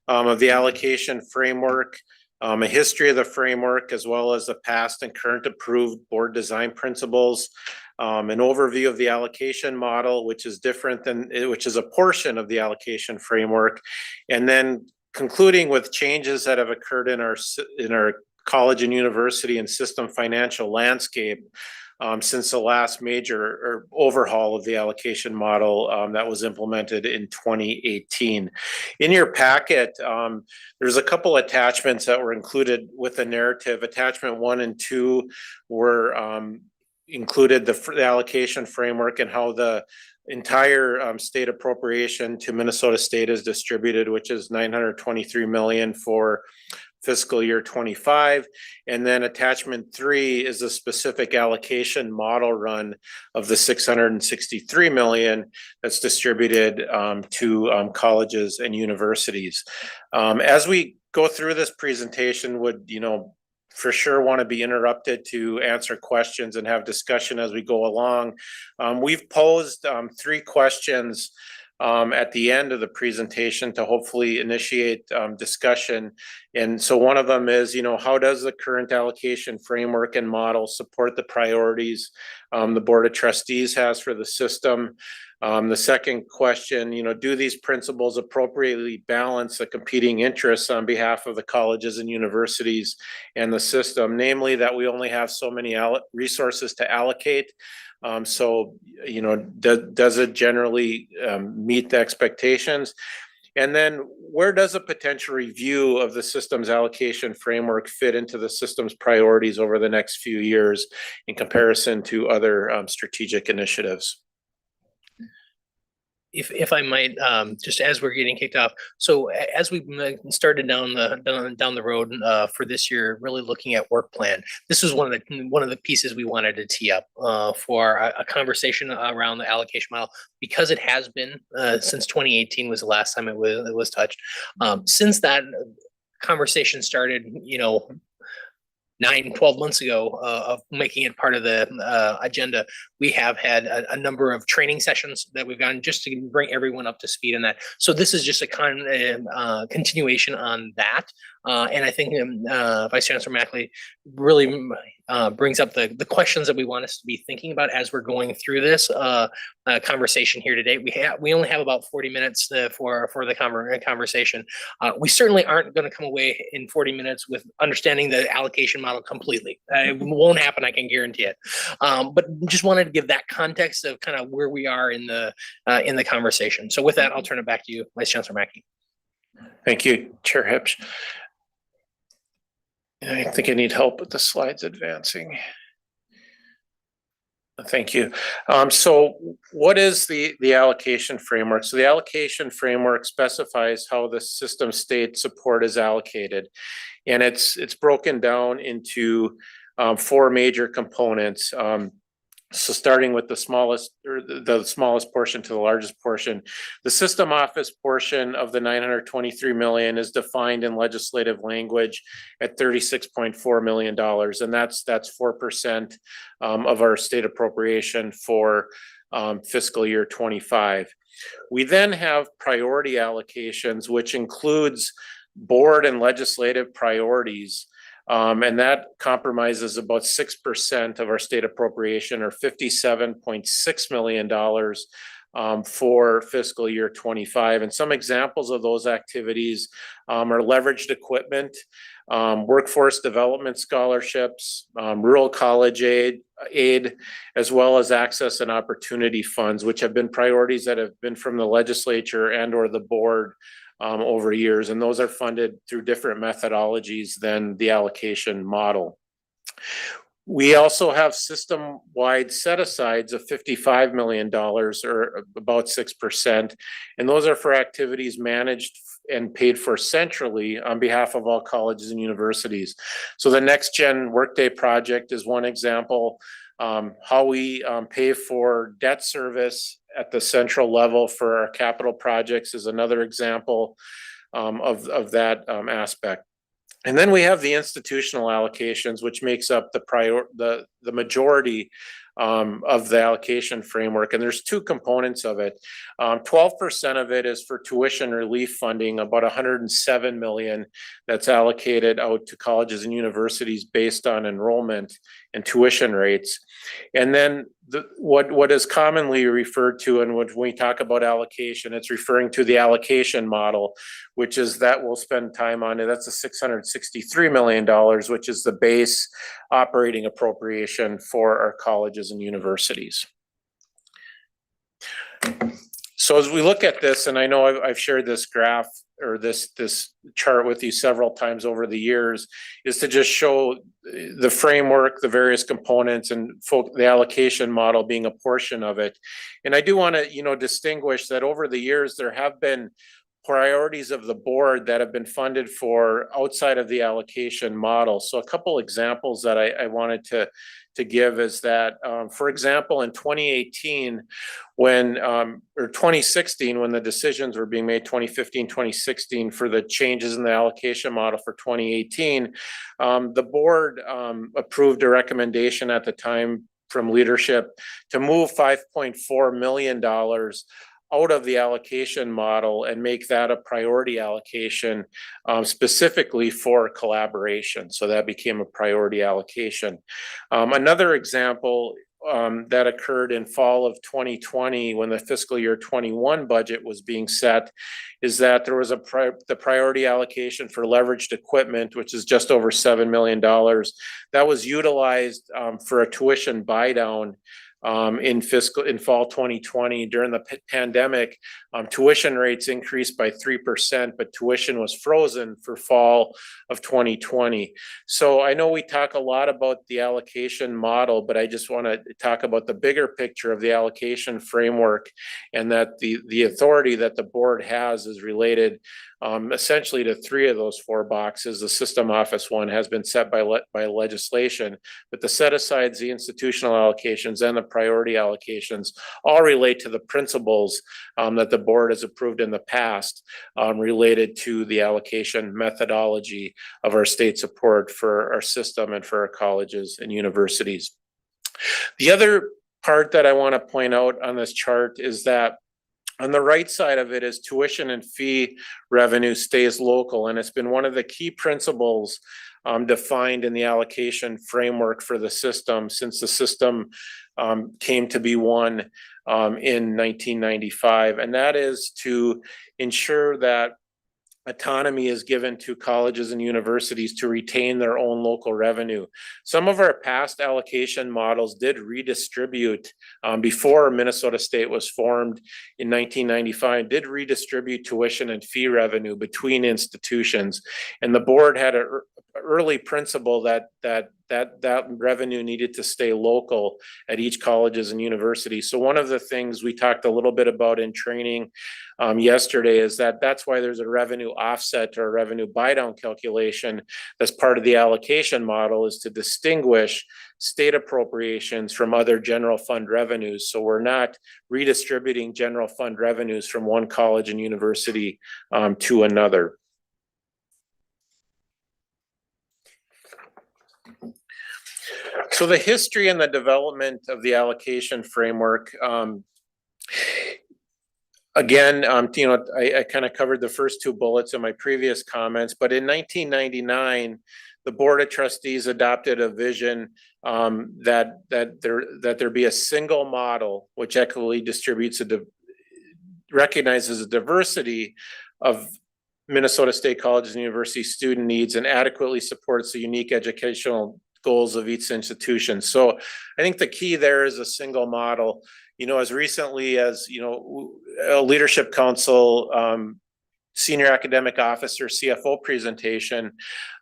of the allocation framework, a history of the framework, as well as the past and current approved board design principles, an overview of the allocation model, which is a portion of the allocation framework, and then concluding with changes that have occurred in our college and university and system financial landscape since the last major overhaul of the allocation model that was implemented in 2018. In your packet, there's a couple attachments that were included with the narrative. Attachment 1 and 2 were included the allocation framework and how the entire state appropriation to Minnesota State is distributed, which is $923 million for fiscal year 25. And then attachment 3 is a specific allocation model run of the $663 million that's distributed to colleges and universities. As we go through this presentation, would for sure want to be interrupted to answer questions and have discussion as we go along. We've posed 3 questions at the end of the presentation to hopefully initiate discussion. And so one of them is, how does the current allocation framework and model support the priorities the Board of Trustees has for the system? The second question, do these principles appropriately balance the competing interests on behalf of the colleges and universities and the system, namely that we only have so many resources to allocate? So, does it generally meet the expectations? And then where does a potential review of the systems allocation framework fit into the system's priorities over the next few years in comparison to other strategic initiatives? If I might, just as we're getting kicked off, so as we started down the road for this year, really looking at work plan, this was one of the pieces we wanted to tee up for a conversation around the allocation model, because it has been since 2018 was the last time it was touched. Since that conversation started, 9-12 months ago of making it part of the agenda, we have had a number of training sessions that we've gotten just to bring everyone up to speed on that. So this is just a continuation on that. And I think Vice Chancellor Mackley really brings up the questions that we want us to be thinking about as we're going through this conversation here today. We only have about 40 minutes for the conversation. We certainly aren't going to come away in 40 minutes with understanding the allocation model completely. It won't happen, I can guarantee it. But just wanted to give that context of kind of where we are in the conversation. So with that, I'll turn it back to you, Vice Chancellor Mackey. Thank you, Chair Hipsch. I think I need help with the slides advancing. Thank you. So what is the allocation framework? So the allocation framework specifies how the system state support is allocated. And it's broken down into 4 major components. So starting with the smallest portion to the largest portion, the system office portion of the 923 million is defined in legislative language at $36.4 million. And that's 4% of our state appropriation for fiscal year 25. We then have priority allocations, which includes board and legislative priorities. And that compromises about 6% of our state appropriation, or $57.6 million for fiscal year 25. And some examples of those activities are leveraged equipment, workforce development scholarships, rural college aid, as well as access and opportunity funds, which have been priorities that have been from the legislature and or the board over years, and those are funded through different methodologies than the allocation model. We also have system-wide set-asides of $55 million, or about 6%, and those are for activities managed and paid for centrally on behalf of all colleges and universities. So the Next Gen Workday project is one example. How we pay for debt service at the central level for our capital projects is another example of that aspect. And then we have the institutional allocations, which makes up the majority of the allocation framework. And there's 2 components of it. 12% of it is for tuition relief funding, about 107 million that's allocated out to colleges and universities based on enrollment and tuition rates. And then what is commonly referred to, and when we talk about allocation, it's referring to the allocation model, which is that we'll spend time on it. That's a $663 million, which is the base operating appropriation for our colleges and universities. So as we look at this, and I know I've shared this graph or this chart with you several times over the years, is to just show the framework, the various components, and the allocation model being a portion of it. And I do want to, distinguish that over the years, there have been priorities of the board that have been funded for outside of the allocation model. So a couple examples that I wanted to give is that, for example, in 2018, or 2016, when the decisions were being made, 2015, 2016, for the changes in the allocation model for 2018, the board approved a recommendation at the time from leadership to move $5.4 million out of the allocation model and make that a priority allocation specifically for collaboration. So that became a priority allocation. Another example that occurred in fall of 2020 when the fiscal year 21 budget was being set is that there was the priority allocation for leveraged equipment, which is just over $7 million. That was utilized for a tuition buy down in fall 2020. During the pandemic, tuition rates increased by 3%, but tuition was frozen for fall of 2020. So I know we talk a lot about the allocation model, but I just want to talk about the bigger picture of the allocation framework, and that the authority that the board has is related essentially to 3 of those 4 boxes. The system office one has been set by legislation, but the set-asides, the institutional allocations, and the priority allocations all relate to the principles that the board has approved in the past related to the allocation methodology of our state support for our system and for our colleges and universities. The other part that I want to point out on this chart is that On the right side of it is tuition and fee revenue stays local, and it's been one of the key principles defined in the allocation framework for the system since the system came to be one in 1995, and that is to ensure that autonomy is given to colleges and universities to retain their own local revenue. Some of our past allocation models did redistribute before Minnesota State was formed in 1995, did redistribute tuition and fee revenue between institutions. And the board had an early principle that revenue needed to stay local at each colleges and universities. So one of the things we talked a little bit about in training yesterday is that's why there's a revenue offset or a revenue buy down calculation that's part of the allocation model, is to distinguish state appropriations from other general fund revenues. So we're not redistributing general fund revenues from one college and university to another. So the history and the development of the allocation framework, again, I kind of covered the first two bullets in my previous comments, but in 1999, the Board of Trustees adopted a vision that there be a single model which equitably distributes recognizes a diversity of Minnesota State colleges and university student needs and adequately supports the unique educational goals of each institution. So I think the key there is a single model. As recently as, a leadership council, senior academic officer, CFO presentation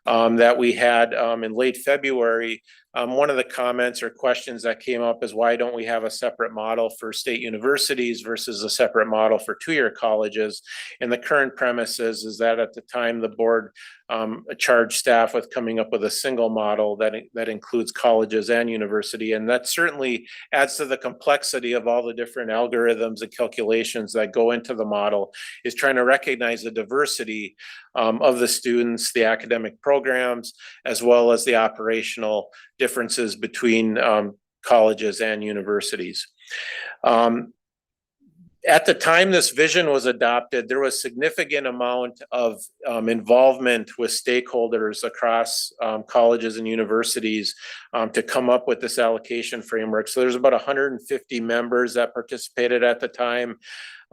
that we had in late February, one of the comments or questions that came up is, why don't we have a separate model for state universities versus a separate model for two-year colleges? And the current premise is that at the time the board charged staff with coming up with a single model that includes colleges and university. And that certainly adds to the complexity of all the different algorithms and calculations that go into the model, is trying to recognize the diversity of the students, the academic programs, as well as the operational differences between colleges and universities. At the time this vision was adopted, there was significant amount of involvement with stakeholders across colleges and universities to come up with this allocation framework. So there's about 150 members that participated at the time,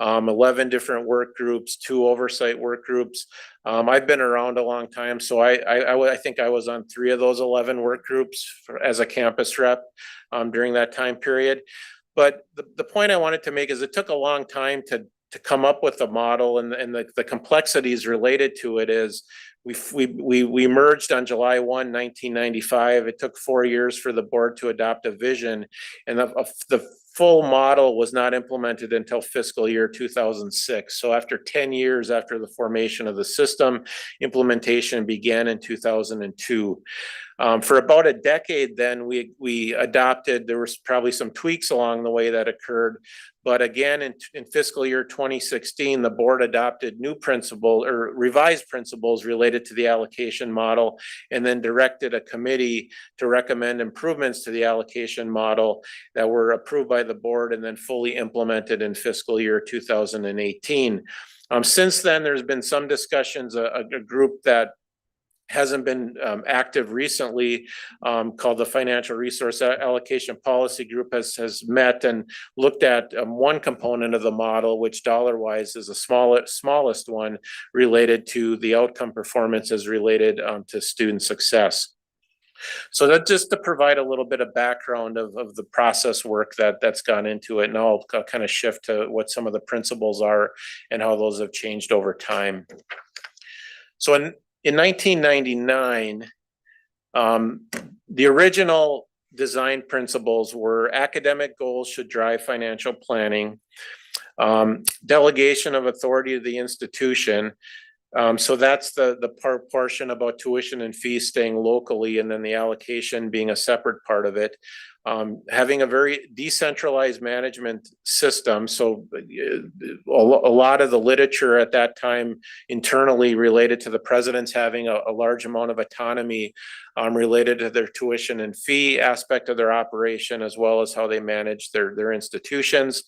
11 different work groups, 2 oversight work groups. I've been around a long time, so I think I was on 3 of those 11 work groups as a campus rep during that time period. But the point I wanted to make is it took a long time to come up with the model, and the complexities related to it is we merged on July 1, 1995. It took 4 years for the board to adopt a vision, and the full model was not implemented until fiscal year 2006. So after 10 years after the formation of the system, implementation began in 2002. For about a decade then, we adopted, there was probably some tweaks along the way that occurred, but again, in fiscal year 2016, the board adopted new principle or revised principles related to the allocation model, and then directed a committee to recommend improvements to the allocation model that were approved by the board and then fully implemented in fiscal year 2018. Since then, there's been some discussions, a group that hasn't been active recently, called the Financial Resource Allocation Policy Group, has met and looked at one component of the model, which dollar-wise is the smallest one, related to the outcome performance as related to student success. So that just to provide a little bit of background of the process work that's gone into it. Now I'll kind of shift to what some of the principles are and how those have changed over time. So in 1999, the original design principles were academic goals should drive financial planning, delegation of authority to the institution. So that's the portion about tuition and fees staying locally, and then the allocation being a separate part of it. having a very decentralized management system. So a lot of the literature at that time internally related to the presidents having a large amount of autonomy related to their tuition and fee aspect of their operation, as well as how they manage their institutions.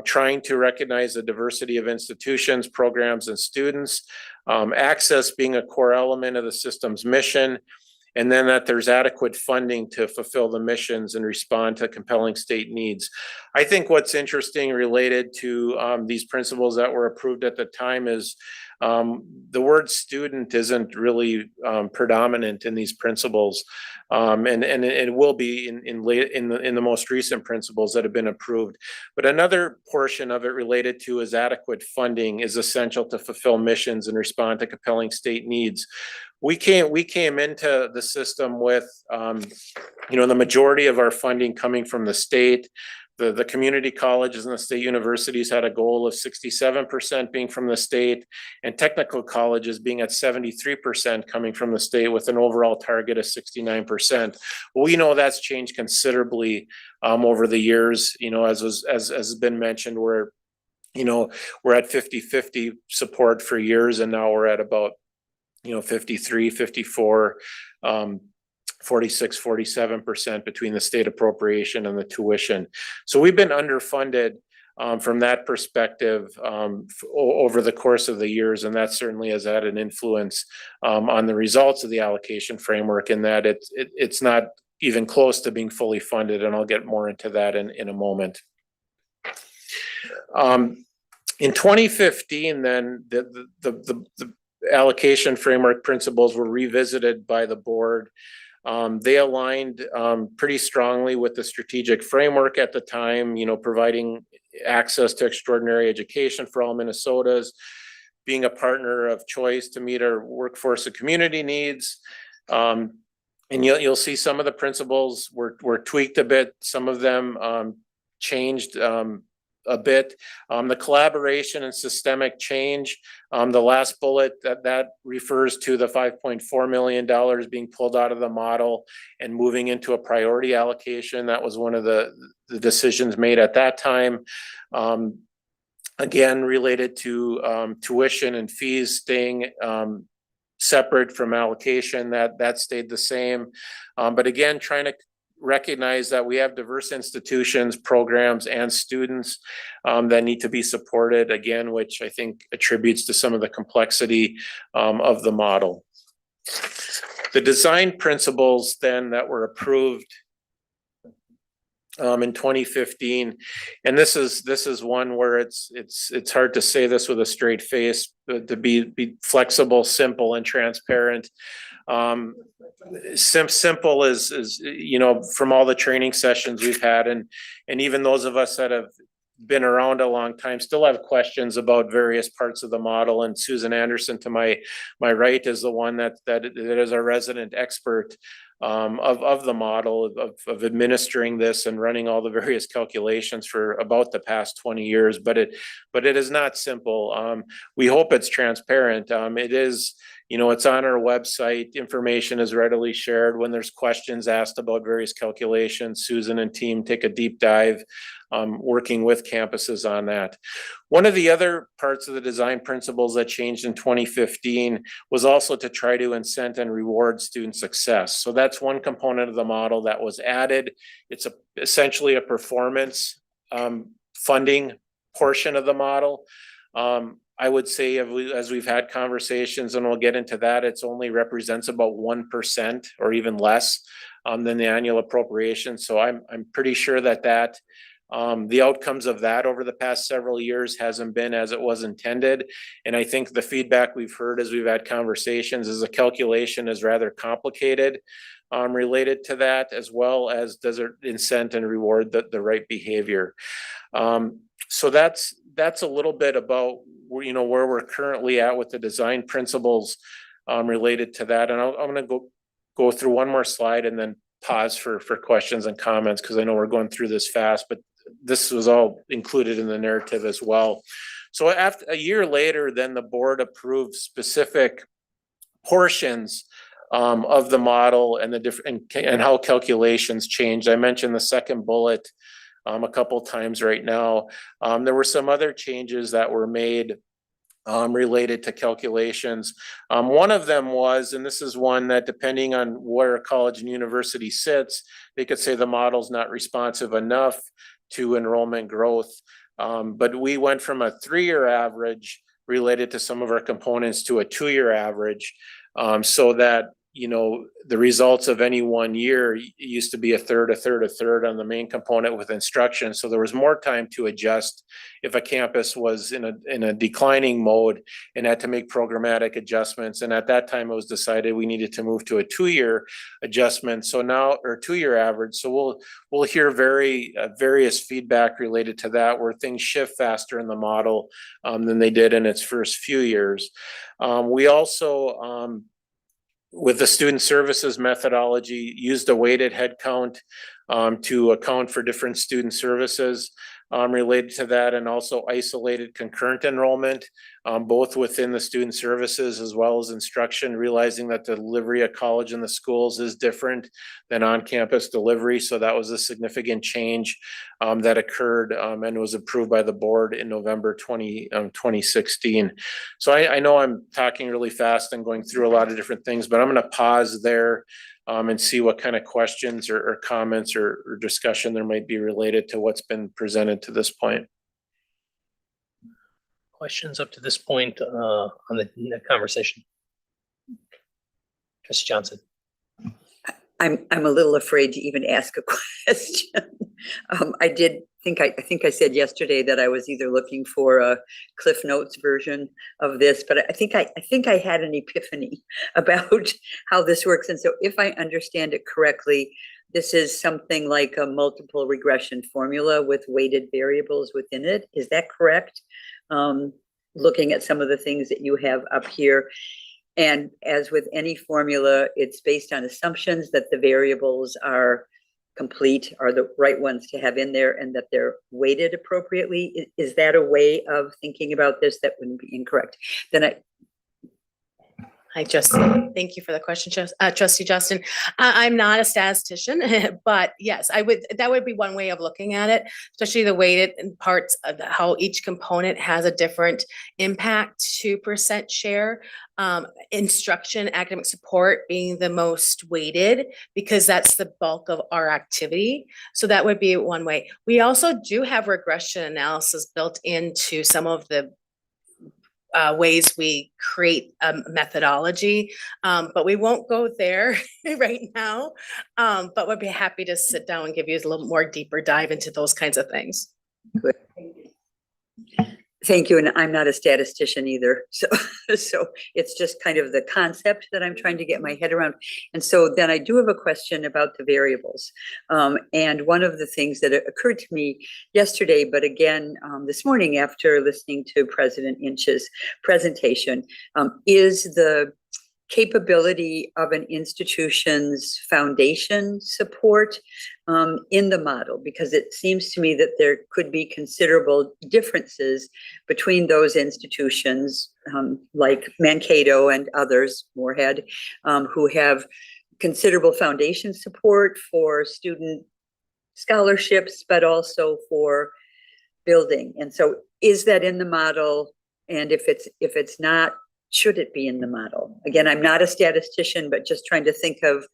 Trying to recognize the diversity of institutions, programs, and students, access being a core element of the system's mission, and then that there's adequate funding to fulfill the missions and respond to compelling state needs. I think what's interesting related to these principles that were approved at the time is the word student isn't really predominant in these principles, and it will be in the most recent principles that have been approved. But another portion of it related to is adequate funding is essential to fulfill missions and respond to compelling state needs. We came into the system with the majority of our funding coming from the state. The community colleges and the state universities had a goal of 67% being from the state, and technical colleges being at 73% coming from the state, with an overall target of 69%. Well, we know that's changed considerably over the years. As has been mentioned, we're at 50-50 support for years, and now we're at about 53, 54, 46, 47% between the state appropriation and the tuition. So we've been underfunded from that perspective over the course of the years, and that certainly has had an influence on the results of the allocation framework, in that it's not even close to being fully funded, and I'll get more into that in a moment. In 2015, then the allocation framework principles were revisited by the board. They aligned pretty strongly with the strategic framework at the time, providing access to extraordinary education for all Minnesotans, being a partner of choice to meet our workforce and community needs. And you'll see some of the principles were tweaked a bit. Some of them changed a bit. The collaboration and systemic change, the last bullet that refers to the $5.4 million being pulled out of the model and moving into a priority allocation. That was one of the decisions made at that time. Again, related to tuition and fees staying separate from allocation, that stayed the same. But again, trying to recognize that we have diverse institutions, programs, and students that need to be supported, again, which I think attributes to some of the complexity of the model. The design principles then that were approved in 2015, and this is one where it's hard to say this with a straight face, but to be flexible, simple, and transparent. Simple is from all the training sessions we've had, and even those of us that have been around a long time still have questions about various parts of the model. And Susan Anderson to my right is the one that is a resident expert of the model of administering this and running all the various calculations for about the past 20 years. But it is not simple. We hope it's transparent. It is. It's on our website. Information is readily shared. When there's questions asked about various calculations, Susan and team take a deep dive, working with campuses on that. One of the other parts of the design principles that changed in 2015 was also to try to incent and reward student success. So that's one component of the model that was added. It's essentially a performance funding portion of the model. I would say as we've had conversations, and we'll get into that, it's only represents about 1% or even less than the annual appropriation. So I'm pretty sure that the outcomes of that over the past several years hasn't been as it was intended. And I think the feedback we've heard as we've had conversations is the calculation is rather complicated related to that, as well as does it incent and reward the right behavior. So that's a little bit about where we're currently at with the design principles related to that. And I'm going to go through one more slide and then pause for questions and comments, because I know we're going through this fast, but this was all included in the narrative as well. So after a year later, then the board approved specific portions of the model and the different and how calculations changed. I mentioned the second bullet a couple times right now. There were some other changes that were made related to calculations. One of them was, and this is one that depending on where a college and university sits, they could say the model's not responsive enough to enrollment growth. But we went from a 3-year average related to some of our components to a 2-year average, so that, you know, the results of any one year used to be a third on the main component with instruction. So there was more time to adjust if a campus was in a declining mode and had to make programmatic adjustments. And at that time, it was decided we needed to move to a 2-year adjustment. So now, or 2-year average. So we'll hear various feedback related to that, where things shift faster in the model than they did in its first few years. We also, with the student services methodology, used a weighted head count to account for different student services related to that, and also isolated concurrent enrollment, both within the student services as well as instruction, realizing that the delivery at college and the schools is different than on-campus delivery. So that was a significant change that occurred and was approved by the board in November 2016. So I know I'm talking really fast and going through a lot of different things, but I'm going to pause there and see what kind of questions or comments or discussion there might be related to what's been presented to this point. Questions up to this point on the conversation? Trustee Johnson. I'm a little afraid to even ask a question. I think I said yesterday that I was either looking for a Cliff Notes version of this, but I think I had an epiphany about how this works. And so if I understand it correctly, this is something like a multiple regression formula with weighted variables within it. Is that correct? Looking at some of the things that you have up here. And as with any formula, it's based on assumptions that the variables are complete, are the right ones to have in there, and that they're weighted appropriately. Is that a way of thinking about this that wouldn't be incorrect? Then Hi, Justin. Thank you for the question, Trustee Justin. I'm not a statistician, but yes, that would be one way of looking at it, especially the weighted parts of how each component has a different impact to percent share. Instruction, academic support being the most weighted because that's the bulk of our activity. So that would be one way. We also do have regression analysis built into some of the ways we create a methodology, but we won't go there right now. But we'd be happy to sit down and give you a little more deeper dive into those kinds of things. Good. Thank you. And I'm not a statistician either. So it's just kind of the concept that I'm trying to get my head around. And so then I do have a question about the variables. And one of the things that occurred to me yesterday, but again, this morning after listening to President Inch's presentation, is the capability of an institution's foundation support in the model, because it seems to me that there could be considerable differences between those institutions like Mankato and others, Moorhead, who have considerable foundation support for student scholarships, but also for building. And so is that in the model? And if it's not, should it be in the model? Again, I'm not a statistician, but just trying to think of,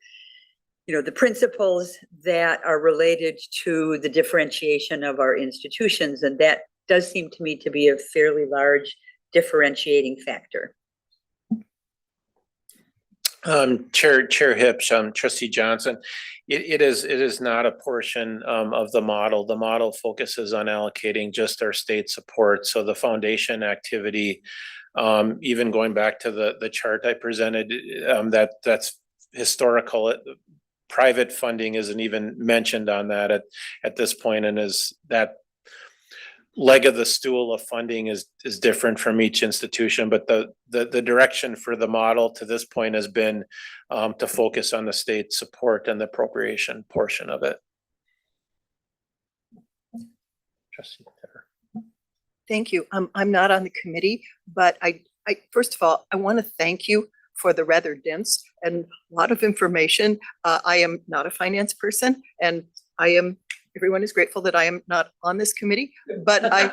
the principles that are related to the differentiation of our institutions. And that does seem to me to be a fairly large differentiating factor. Chair Hips, Trustee Johnson, it is not a portion of the model. The model focuses on allocating just our state support. So the foundation activity, even going back to the chart I presented, that's historical. Private funding isn't even mentioned on that at this point, and is that leg of the stool of funding is different from each institution. But the direction for the model to this point has been to focus on the state support and the appropriation portion of it. Trustee Tucker. Thank you. I'm not on the committee, but I first of all, I want to thank you for the rather dense and a lot of information. I am not a finance person, and everyone is grateful that I am not on this committee, but I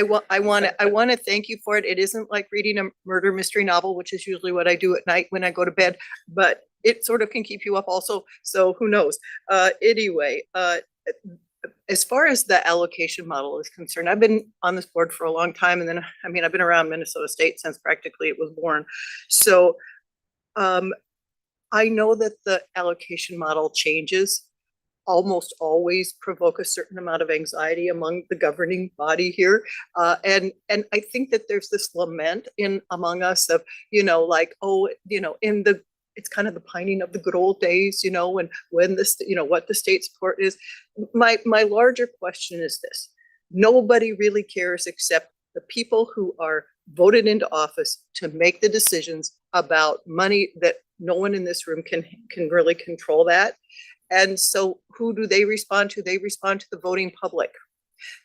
want to thank you for it. It isn't like reading a murder mystery novel, which is usually what I do at night when I go to bed, but it sort of can keep you up also. So who knows? Anyway, as far as the allocation model is concerned, I've been on this board for a long time. And then, I mean, I've been around Minnesota State since practically it was born. So I know that the allocation model changes almost always provoke a certain amount of anxiety among the governing body here. And I think that there's this lament among us of, like, oh, it's kind of the pining of the good old days, when this, what the state support is. My larger question is this: nobody really cares except the people who are voted into office to make the decisions about money that no one in this room can really control that. And so who do they respond to? They respond to the voting public.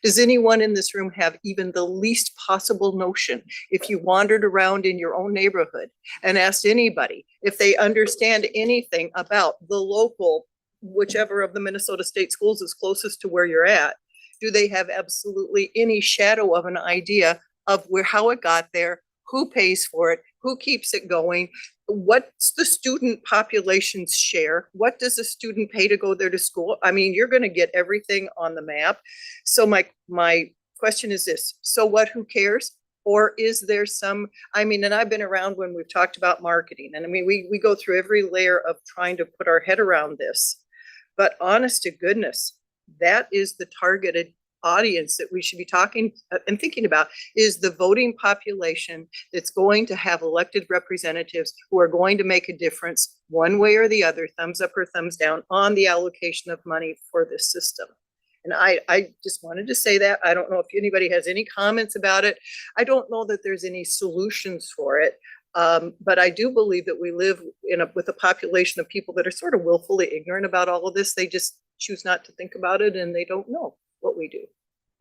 Does anyone in this room have even the least possible notion, if you wandered around in your own neighborhood and asked anybody if they understand anything about the local, whichever of the Minnesota State schools is closest to where you're at, do they have absolutely any shadow of an idea of how it got there, who pays for it, who keeps it going? What's the student population's share? What does a student pay to go there to school? I mean, you're going to get everything on the map. So my question is this: so what, who cares? Or is there some, and I've been around when we've talked about marketing, and we go through every layer of trying to put our head around this, but honest to goodness, that is the targeted audience that we should be talking and thinking about, is the voting population that's going to have elected representatives who are going to make a difference one way or the other, thumbs up or thumbs down, on the allocation of money for this system. And I just wanted to say that. I don't know if anybody has any comments about it. I don't know that there's any solutions for it. But I do believe that we live with a population of people that are sort of willfully ignorant about all of this. They just choose not to think about it, and they don't know what we do.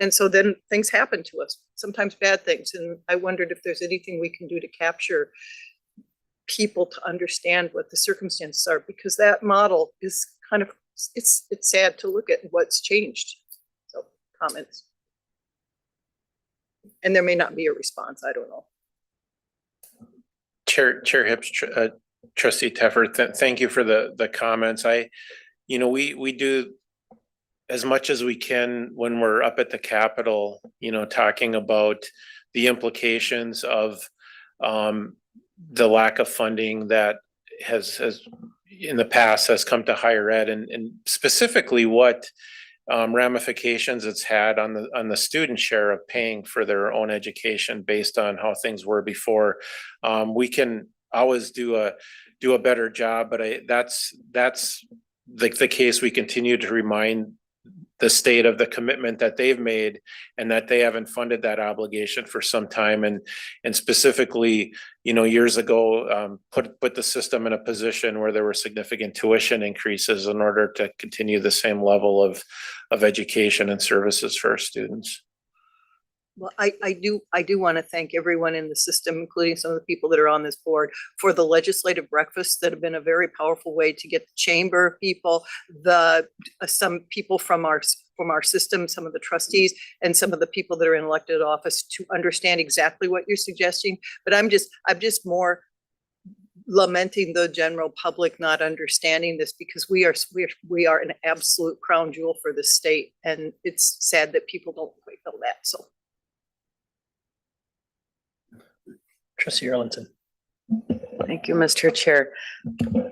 And so then things happen to us, sometimes bad things. And I wondered if there's anything we can do to capture people to understand what the circumstances are, because that model is kind of, it's sad to look at what's changed. So comments. And there may not be a response, I don't know. Chair Hips, Trustee Teffer, thank you for the comments. We do as much as we can when we're up at the Capitol, talking about the implications of the lack of funding that has in the past has come to higher ed, and specifically what ramifications it's had on the student share of paying for their own education based on how things were before. We can always do a better job, but that's the case. We continue to remind the state of the commitment that they've made, and that they haven't funded that obligation for some time. And specifically, years ago, put the system in a position where there were significant tuition increases in order to continue the same level of education and services for our students. Well, I do want to thank everyone in the system, including some of the people that are on this board, for the legislative breakfasts that have been a very powerful way to get the chamber people, some people from our system, some of the trustees, and some of the people that are in elected office to understand exactly what you're suggesting. But I'm just more lamenting the general public not understanding this, because we are an absolute crown jewel for the state, and it's sad that people don't quite know that. So. Trustee Erlinson. Thank you, Mr. Chair.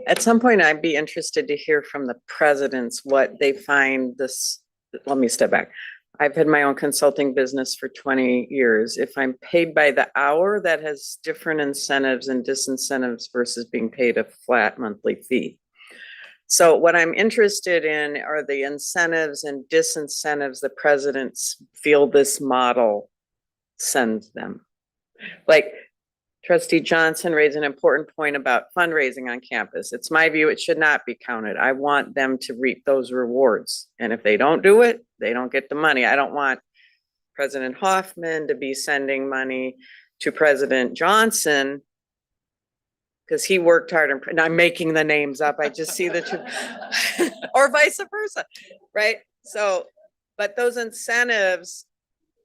At some point, I'd be interested to hear from the presidents what they find this. Let me step back. I've had my own consulting business for 20 years. If I'm paid by the hour, that has different incentives and disincentives versus being paid a flat monthly fee. So what I'm interested in are the incentives and disincentives the presidents feel this model sends them. Like, Trustee Johnson raised an important point about fundraising on campus. It's my view it should not be counted. I want them to reap those rewards. And if they don't do it, they don't get the money. I don't want President Hoffman to be sending money to President Johnson Because he worked hard and I'm making the names up. I just see the two or vice versa, right? So, but those incentives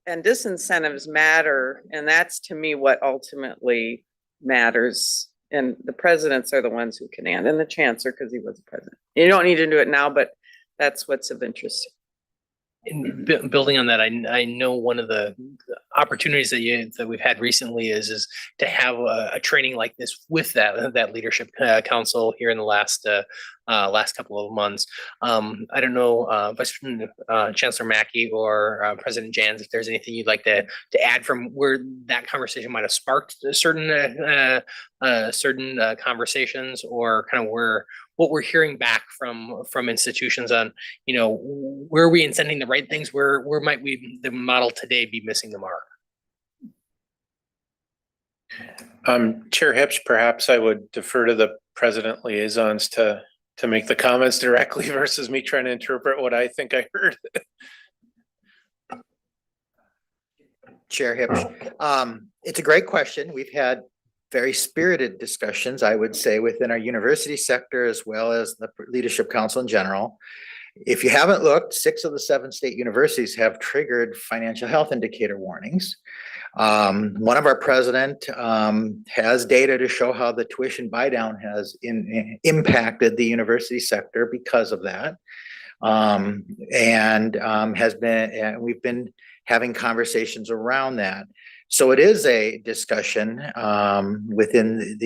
and disincentives matter. And that's to me what ultimately matters. And the presidents are the ones who can and the chancellor, because he was the president. You don't need to do it now, but that's what's of interest. And building on that, I know one of the opportunities that we've had recently is to have a training like this with that leadership council here in the last couple of months. I don't know, Vice Chancellor Mackey or President Jans, if there's anything you'd like to add from where that conversation might have sparked certain conversations, or kind of what we're hearing back from institutions on, where are we incenting the right things? Where might the model today be missing the mark? Chair Hipsch, perhaps I would defer to the president liaisons to make the comments directly versus me trying to interpret what I think I heard. Chair Hipsch, it's a great question. We've had very spirited discussions, I would say, within our university sector as well as the Leadership Council in general. If you haven't looked, 6 of the 7 state universities have triggered financial health indicator warnings. One of our president has data to show how the tuition buy down has impacted the university sector because of that. We've been having conversations around that. So it is a discussion within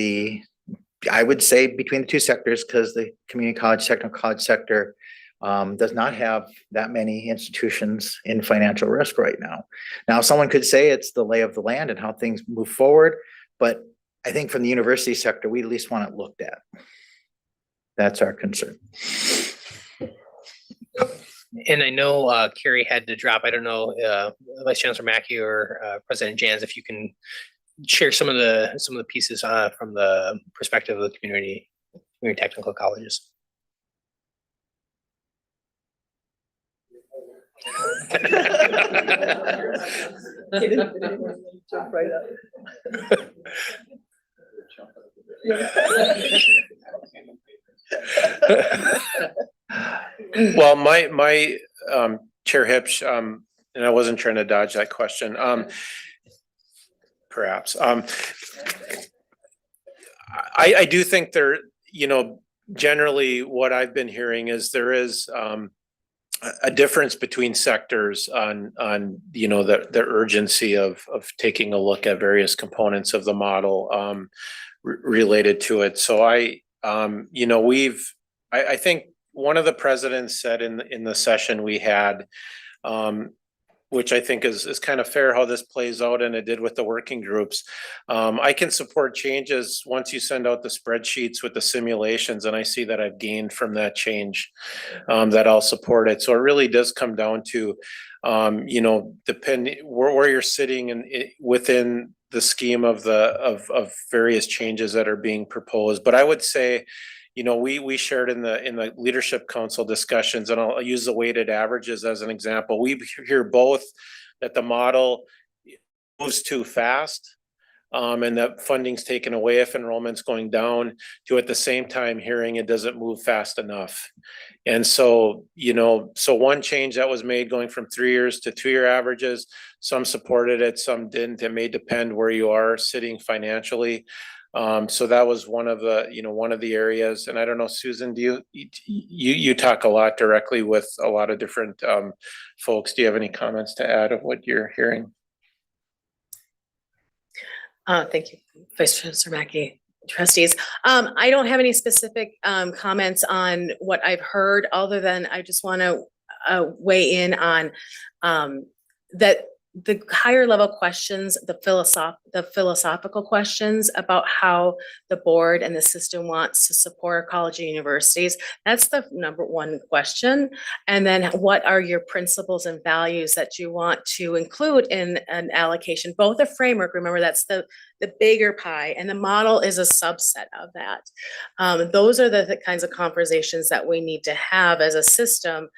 I would say between the two sectors, because the community college, technical college sector does not have that many institutions in financial risk right now. Now, someone could say it's the lay of the land and how things move forward, but I think from the university sector, we at least want it looked at. That's our concern. And I know Carrie had to drop. I don't know, Vice Chancellor Mackey or President Jans, if you can share some of the pieces from the perspective of the community technical colleges. Well, my Chair Hipsch, and I wasn't trying to dodge that question. Perhaps. I do think there, generally what I've been hearing is there is a difference between sectors on the urgency of taking a look at various components of the model related to it. So I think one of the presidents said in the session we had, which I think is kind of fair how this plays out, and it did with the working groups. I can support changes once you send out the spreadsheets with the simulations, and I see that I've gained from that change, that I'll support it. So it really does come down to, depending where you're sitting within the scheme of various changes that are being proposed. But I would say, we shared in the leadership council discussions, and I'll use the weighted averages as an example. We hear both that the model moves too fast, and that funding's taken away if enrollment's going down, to at the same time hearing it doesn't move fast enough. And so, so one change that was made going from 3 years to 2-year averages, some supported it, some didn't. It may depend where you are sitting financially. So that was one of the areas. And I don't know, Susan, do you talk a lot directly with a lot of different folks. Do you have any comments to add of what you're hearing? Thank you, Vice Chancellor Mackey, trustees. I don't have any specific comments on what I've heard, other than I just want to weigh in on that the higher level questions, the philosophical questions about how the board and the system wants to support college and universities. That's the number one question. And then what are your principles and values that you want to include in an allocation, both a framework, remember that's the bigger pie, and the model is a subset of that. Those are the kinds of conversations that we need to have as a system,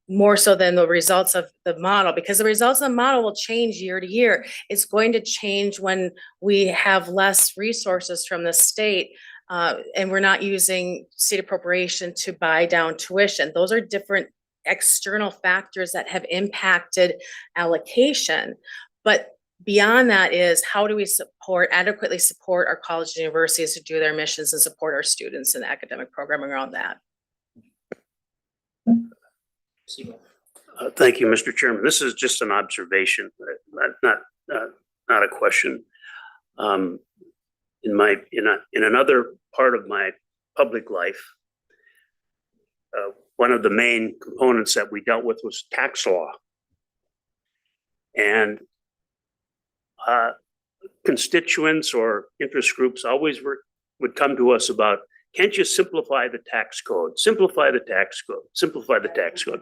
more so than the results of the model, because the results of the model will change year to year. It's going to change when we have less resources from the state, and we're not using state appropriation to buy down tuition. Those are different external factors that have impacted allocation. But beyond that is, how do we adequately support our colleges and universities to do their missions and support our students in academic programming around that? Thank you, Mr. Chairman. This is just an observation, not a question. In another part of my public life, one of the main components that we dealt with was tax law. And constituents or interest groups always would come to us about, can't you simplify the tax code? Simplify the tax code, simplify the tax code.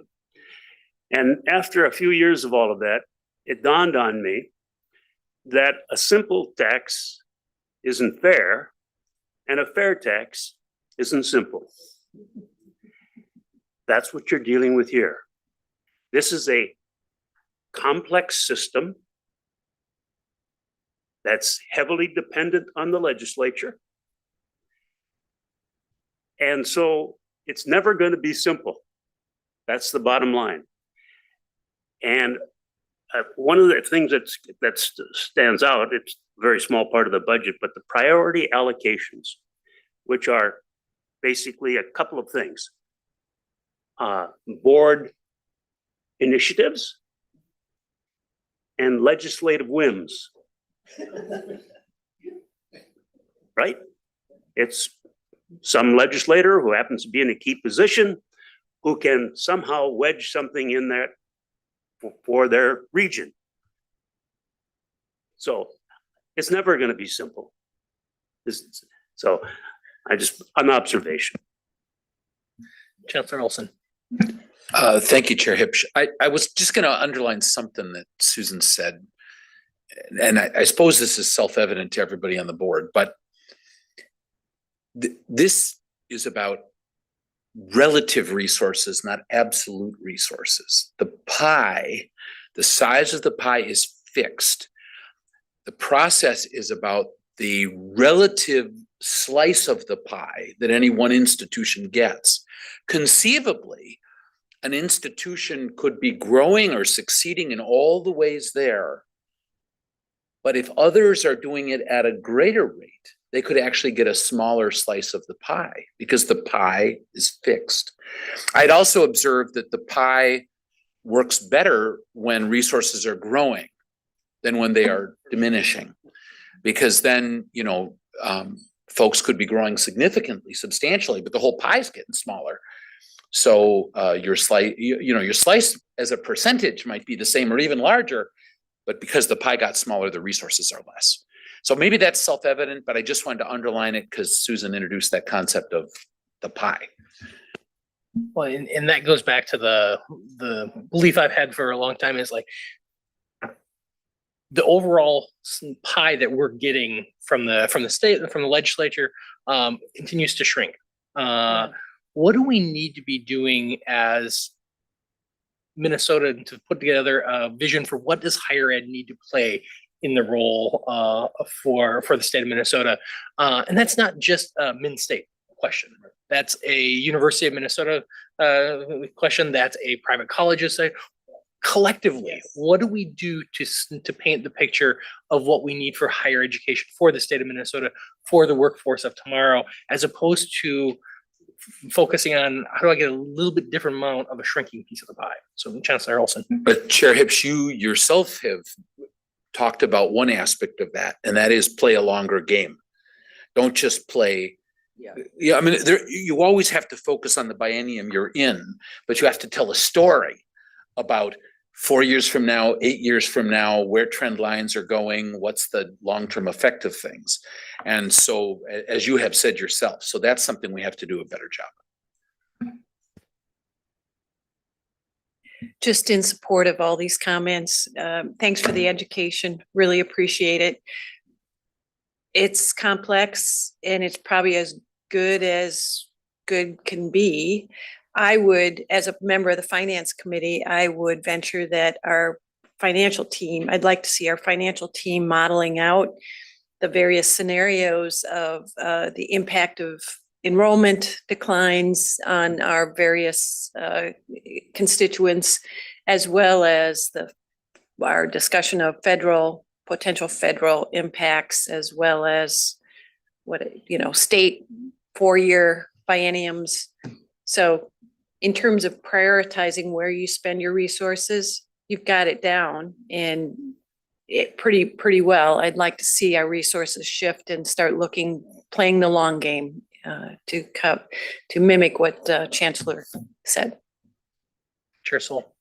And after a few years of all of that, it dawned on me that a simple tax isn't fair, and a fair tax isn't simple. That's what you're dealing with here. This is a complex system that's heavily dependent on the legislature. And so it's never going to be simple. That's the bottom line. And one of the things that stands out, it's a very small part of the budget, but the priority allocations, which are basically a couple of things. Board initiatives and legislative whims. Right? It's some legislator who happens to be in a key position who can somehow wedge something in there for their region. So it's never going to be simple. So an observation. Chancellor Olson. Thank you, Chair Hipsch. I was just going to underline something that Susan said, and I suppose this is self-evident to everybody on the board, but this is about relative resources, not absolute resources. The pie, the size of the pie is fixed. The process is about the relative slice of the pie that any one institution gets. Conceivably, an institution could be growing or succeeding in all the ways there, but if others are doing it at a greater rate, they could actually get a smaller slice of the pie because the pie is fixed. I'd also observed that the pie works better when resources are growing than when they are diminishing, because then, folks could be growing significantly, substantially, but the whole pie is getting smaller. So your slice as a percentage might be the same or even larger, but because the pie got smaller, the resources are less. So maybe that's self-evident, but I just wanted to underline it because Susan introduced that concept of the pie. Well, and that goes back to the belief I've had for a long time is like the overall pie that we're getting from the state and from the legislature continues to shrink. What do we need to be doing as Minnesota to put together a vision for what does higher ed need to play in the role for the state of Minnesota? And that's not just a Min-State question. That's a University of Minnesota question. That's a private colleges side. Collectively, what do we do to paint the picture of what we need for higher education for the state of Minnesota, for the workforce of tomorrow, as opposed to focusing on how do I get a little bit different amount of a shrinking piece of the pie? So Chancellor Olson. But Chair Hipsch, you yourself have talked about one aspect of that, and that is play a longer game. Don't just play. Yeah, I mean, you always have to focus on the biennium you're in, but you have to tell a story about 4 years from now, 8 years from now, where trend lines are going, what's the long-term effect of things. And so, as you have said yourself, so that's something we have to do a better job. Just in support of all these comments, thanks for the education, really appreciate it. It's complex and it's probably as good can be. I would, as a member of the finance committee, I would venture that our financial team, I'd like to see our financial team modeling out the various scenarios of the impact of enrollment declines on our various constituents, as well as our discussion of potential federal impacts, as well as state 4-year bienniums. So in terms of prioritizing where you spend your resources, you've got it down and it pretty well. I'd like to see our resources shift and start playing the long game to mimic what Chancellor said. Chair Soul.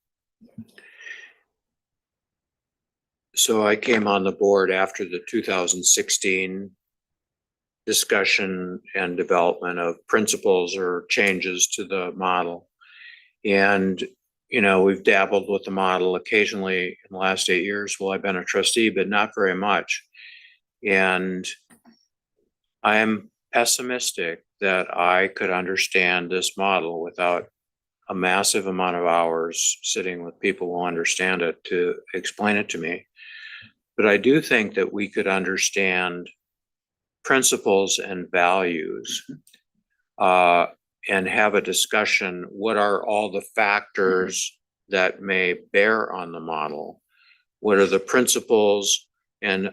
So I came on the board after the 2016 discussion and development of principles or changes to the model. And, we've dabbled with the model occasionally in the last 8 years while I've been a trustee, but not very much. And I am pessimistic that I could understand this model without a massive amount of hours sitting with people who understand it to explain it to me. But I do think that we could understand principles and values and have a discussion. What are all the factors that may bear on the model? What are the principles and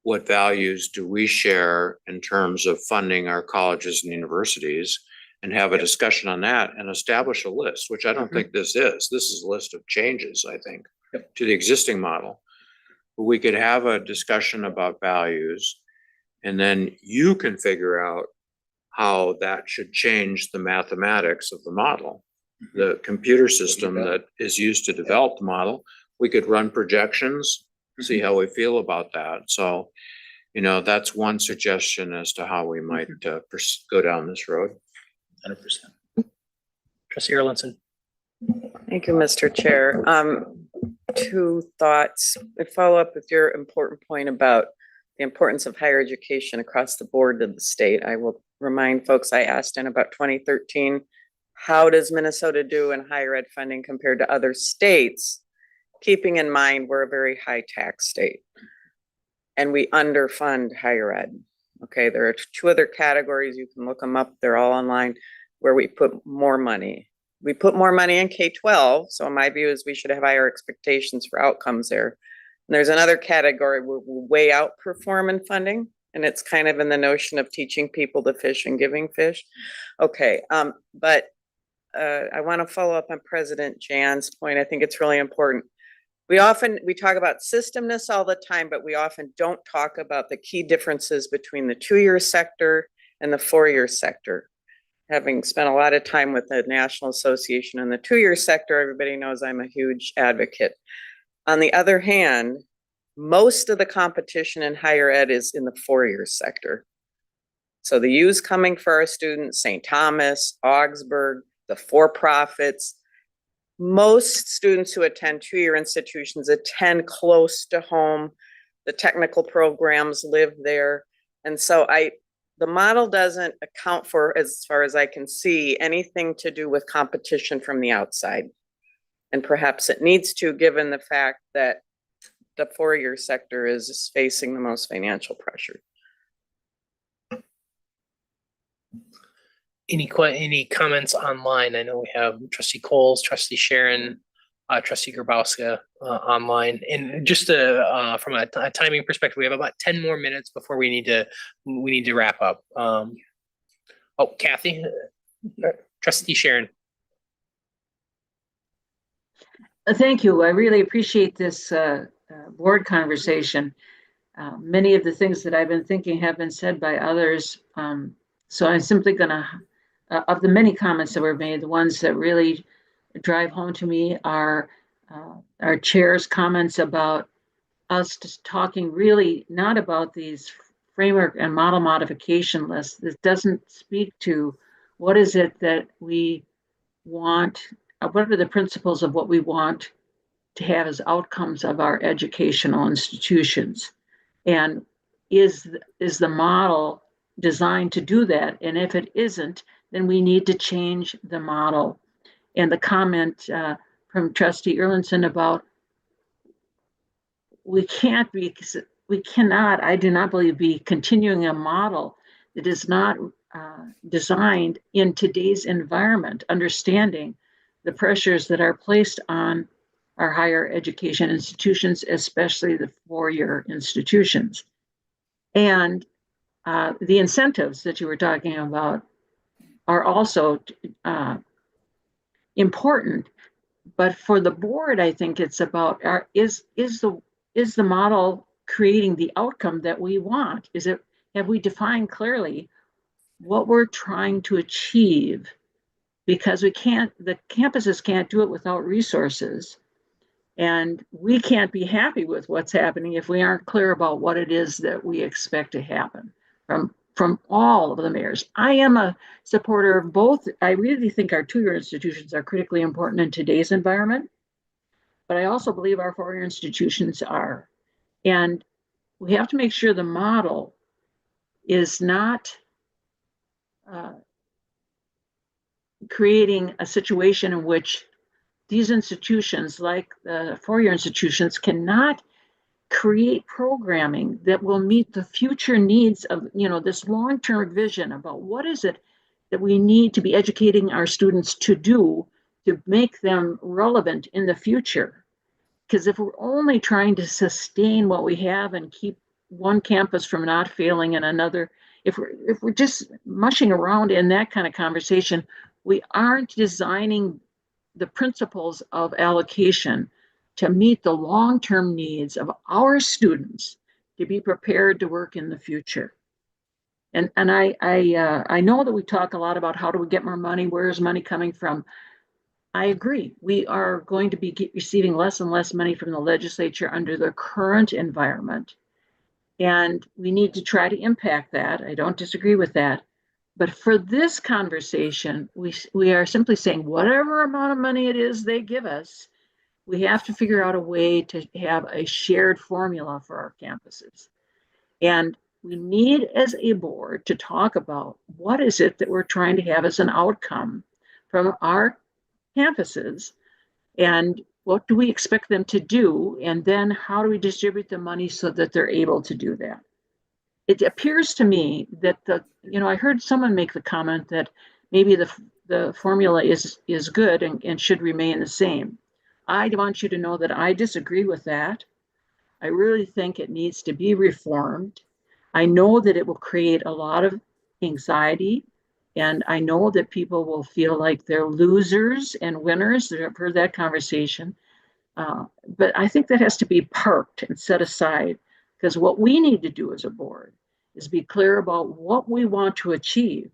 what values do we share in terms of funding our colleges and universities? And have a discussion on that and establish a list, which I don't think this is. This is a list of changes, I think, to the existing model. But we could have a discussion about values, and then you can figure out how that should change the mathematics of the model, the computer system that is used to develop the model. We could run projections, see how we feel about that. So, that's one suggestion as to how we might go down this road. 100%. Trustee Erlinson. Thank you, Mr. Chair. 2 thoughts. I follow up with your important point about the importance of higher education across the board of the state. I will remind folks I asked in about 2013, how does Minnesota do in higher ed funding compared to other states? Keeping in mind, we're a very high tax state and we underfund higher ed. Okay, there are 2 other categories. You can look them up. They're all online where we put more money. We put more money in K-12. So my view is we should have higher expectations for outcomes there. And there's another category where we way outperform in funding. And it's kind of in the notion of teaching people to fish and giving fish. Okay, but I want to follow up on President Jan's point. I think it's really important. We talk about systemness all the time, but we often don't talk about the key differences between the 2-year sector and the 4-year sector. Having spent a lot of time with the National Association in the 2-year sector, everybody knows I'm a huge advocate. On the other hand, most of the competition in higher ed is in the 4-year sector. So the U's coming for our students, St. Thomas, Augsburg, the for-profits. Most students who attend 2-year institutions attend close to home. The technical programs live there. And so the model doesn't account for, as far as I can see, anything to do with competition from the outside. And perhaps it needs to, given the fact that the 4-year sector is facing the most financial pressure. Any comments online? I know we have Trustee Coles, Trustee Sharon, Trustee Grabowska online. And just from a timing perspective, we have about 10 more minutes before we need to wrap up. Kathy, Trustee Sharon. Thank you. I really appreciate this board conversation. Many of the things that I've been thinking have been said by others. So I'm simply gonna, of the many comments that were made, the ones that really drive home to me are our chair's comments about us just talking really not about these framework and model modification lists. This doesn't speak to what is it that we want, what are the principles of what we want to have as outcomes of our educational institutions, and is the model designed to do that? And if it isn't, then we need to change the model. and the comment from Trustee Erlinson about we cannot, I do not believe, be continuing a model that is not designed in today's environment, understanding the pressures that are placed on our higher education institutions, especially the four-year institutions. And the incentives that you were talking about are also important. But for the board, I think it's about is the model creating the outcome that we want? Have we defined clearly what we're trying to achieve? Because the campuses can't do it without resources. And we can't be happy with what's happening if we aren't clear about what it is that we expect to happen from all of the mayors. I am a supporter of both. I really think our two-year institutions are critically important in today's environment, but I also believe our four-year institutions are. And we have to make sure the model is not creating a situation in which these institutions, like the four-year institutions, cannot create programming that will meet the future needs of, this long-term vision about what is it that we need to be educating our students to do to make them relevant in the future. Because if we're only trying to sustain what we have and keep one campus from not failing and another, if we're just mushing around in that kind of conversation, we aren't designing the principles of allocation to meet the long-term needs of our students to be prepared to work in the future. And I know that we talk a lot about how do we get more money, where is money coming from? I agree. We are going to be receiving less and less money from the legislature under the current environment. And we need to try to impact that. I don't disagree with that. But for this conversation, we are simply saying whatever amount of money it is they give us, we have to figure out a way to have a shared formula for our campuses. And we need, as a board, to talk about what is it that we're trying to have as an outcome from our campuses, and what do we expect them to do, and then how do we distribute the money so that they're able to do that. It appears to me that I heard someone make the comment that maybe the formula is good and should remain the same. I want you to know that I disagree with that. I really think it needs to be reformed. I know that it will create a lot of anxiety, and I know that people will feel like they're losers and winners. I've heard that conversation. But I think that has to be parked and set aside, because what we need to do as a board is be clear about what we want to achieve,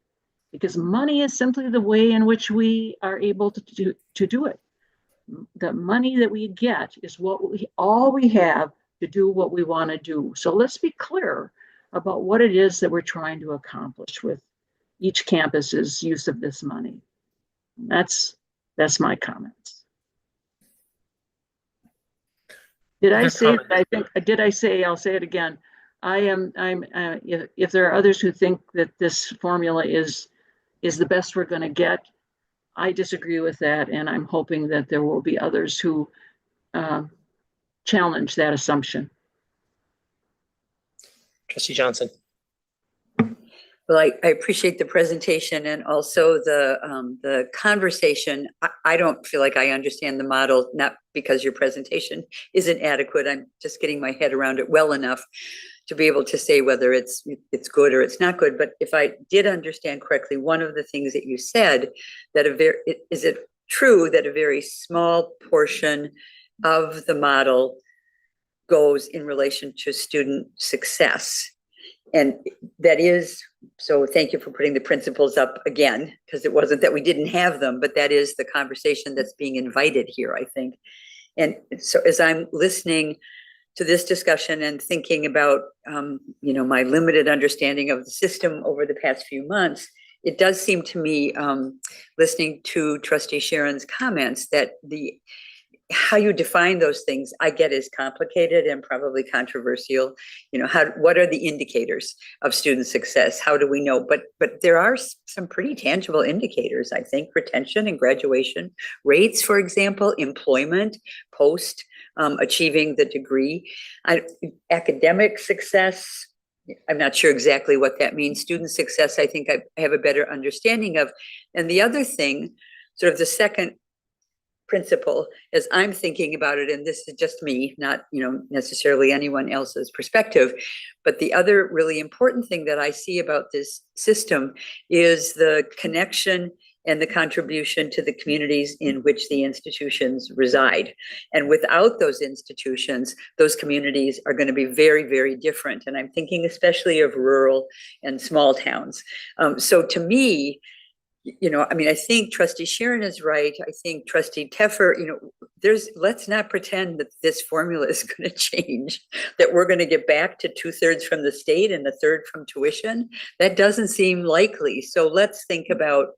because money is simply the way in which we are able to do it. The money that we get is all we have to do what we want to do. So let's be clear about what it is that we're trying to accomplish with each campus's use of this money. That's my comments. Did I say that? I'll say it again. If there are others who think that this formula is the best we're going to get, I disagree with that, and I'm hoping that there will be others who challenge that assumption. Trustee Johnson. Well, I appreciate the presentation and also the conversation. I don't feel like I understand the model, not because your presentation isn't adequate. I'm just getting my head around it well enough to be able to say whether it's good or it's not good. But if I did understand correctly, one of the things that you said, that is it true that a very small portion of the model goes in relation to student success? And that is, so thank you for putting the principles up again, because it wasn't that we didn't have them, but that is the conversation that's being invited here, I think. And so as I'm listening to this discussion and thinking about, my limited understanding of the system over the past few months, it does seem to me, listening to Trustee Sharon's comments, that how you define those things, I get is complicated and probably controversial. You know, what are the indicators of student success? How do we know? But there are some pretty tangible indicators, I think. Retention and graduation rates, for example, employment post achieving the degree. Academic success, I'm not sure exactly what that means. Student success, I think I have a better understanding of. And the other thing, sort of the second principle, as I'm thinking about it, and this is just me, not, you know, necessarily anyone else's perspective, but the other really important thing that I see about this system is the connection and the contribution to the communities in which the institutions reside. And without those institutions, those communities are going to be very, very different. And I'm thinking especially of rural and small towns. So to me, you know, I mean, I think Trustee Sharon is right. I think Trustee Teffer, you know, let's not pretend that this formula is going to change, that we're going to get back to 2/3 from the state and 1/3 from tuition. That doesn't seem likely. So let's think about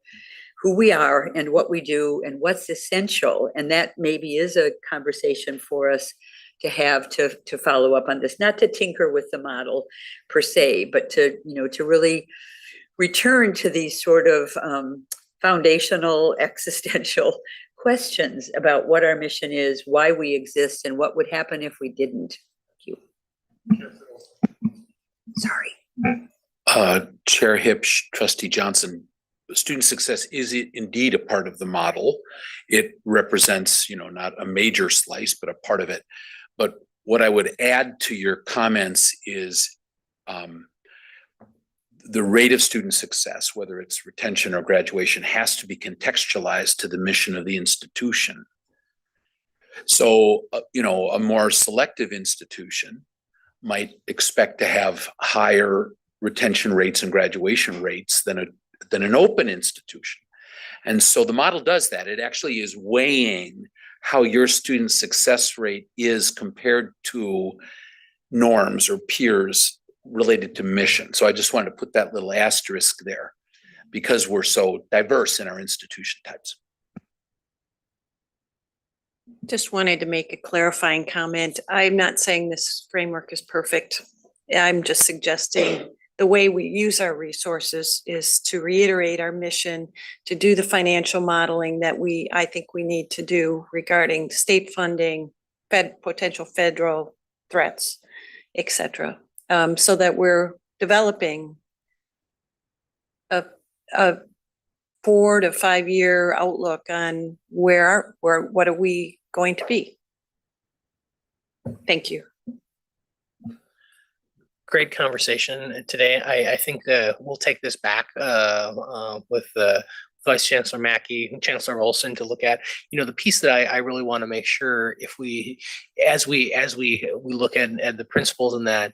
who we are and what we do and what's essential. And that maybe is a conversation for us to have to follow up on this, not to tinker with the model per se, but to, you know, to really return to these sort of foundational existential questions about what our mission is, why we exist, and what would happen if we didn't. Thank you. Sorry. Chair Hipsch, Trustee Johnson, student success is indeed a part of the model. It represents, you know, not a major slice, but a part of it. But what I would add to your comments is the rate of student success, whether it's retention or graduation, has to be contextualized to the mission of the institution. So, you know, a more selective institution might expect to have higher retention rates and graduation rates than an open institution. And so the model does that. It actually is weighing how your student success rate is compared to norms or peers related to mission. So I just wanted to put that little asterisk there because we're so diverse in our institution types. Just wanted to make a clarifying comment. I'm not saying this framework is perfect. I'm just suggesting the way we use our resources is to reiterate our mission, to do the financial modeling that I think we need to do regarding state funding, potential federal threats, et cetera. So that we're developing a 4 to 5 year outlook on what are we going to be. Thank you. Great conversation today. I think we'll take this back with Vice Chancellor Mackey and Chancellor Olson to look at, you know, the piece that I really want to make sure if as we look at the principles in that,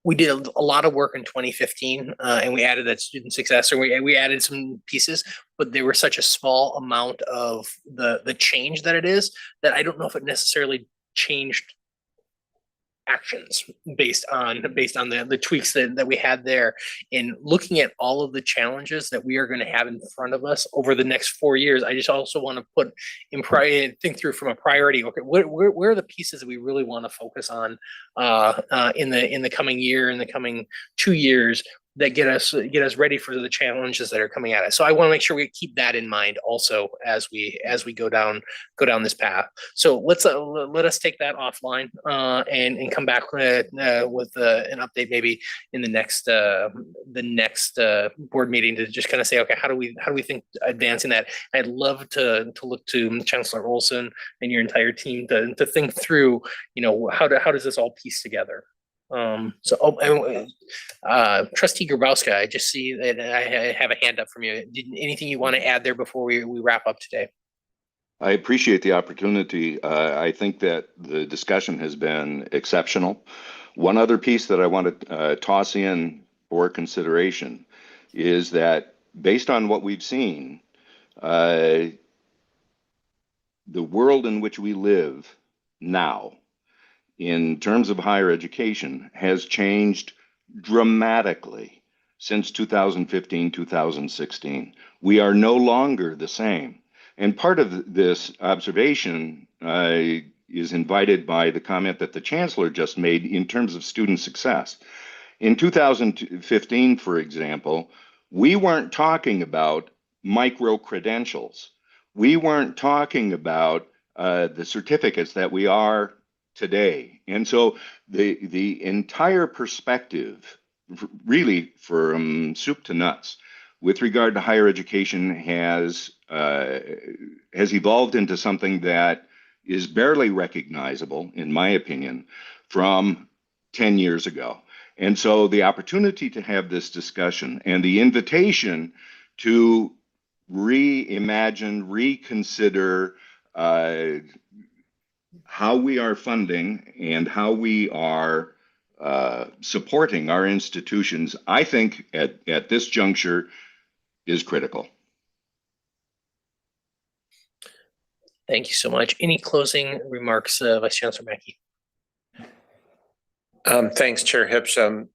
we did a lot of work in 2015 and we added that student success, or we added some pieces, but they were such a small amount of the change that it is that I don't know if it necessarily changed actions based on the tweaks that we had there. In looking at all of the challenges that we are going to have in front of us over the next 4 years, I just also want to think through from a priority. Okay, where are the pieces that we really want to focus on in the coming year, in the coming 2 years, that get us ready for the challenges that are coming at us. So I want to make sure we keep that in mind also as we go down this path. So let us take that offline and come back with an update maybe in the next board meeting to just kind of say, okay, how do we think advancing that? I'd love to look to Chancellor Olson and your entire team to think through, you know, how does this all piece together? Trustee Grabowska, I just see that I have a hand up from you. Anything you want to add there before we wrap up today? I appreciate the opportunity. I think that the discussion has been exceptional. One other piece that I want to toss in for consideration is that based on what we've seen, the world in which we live now, in terms of higher education, has changed dramatically since 2015, 2016. We are no longer the same. And part of this observation is invited by the comment that the chancellor just made in terms of student success. In 2015, for example, we weren't talking about micro credentials. We weren't talking about the certificates that we are today. And so the entire perspective, really from soup to nuts, with regard to higher education has evolved into something that is barely recognizable, in my opinion, from 10 years ago. And so the opportunity to have this discussion and the invitation to reimagine, reconsider how we are funding and how we are supporting our institutions, I think at this juncture is critical. Thank you so much. Any closing remarks, Vice Chancellor Mackey? Thanks, Chair Hipsch.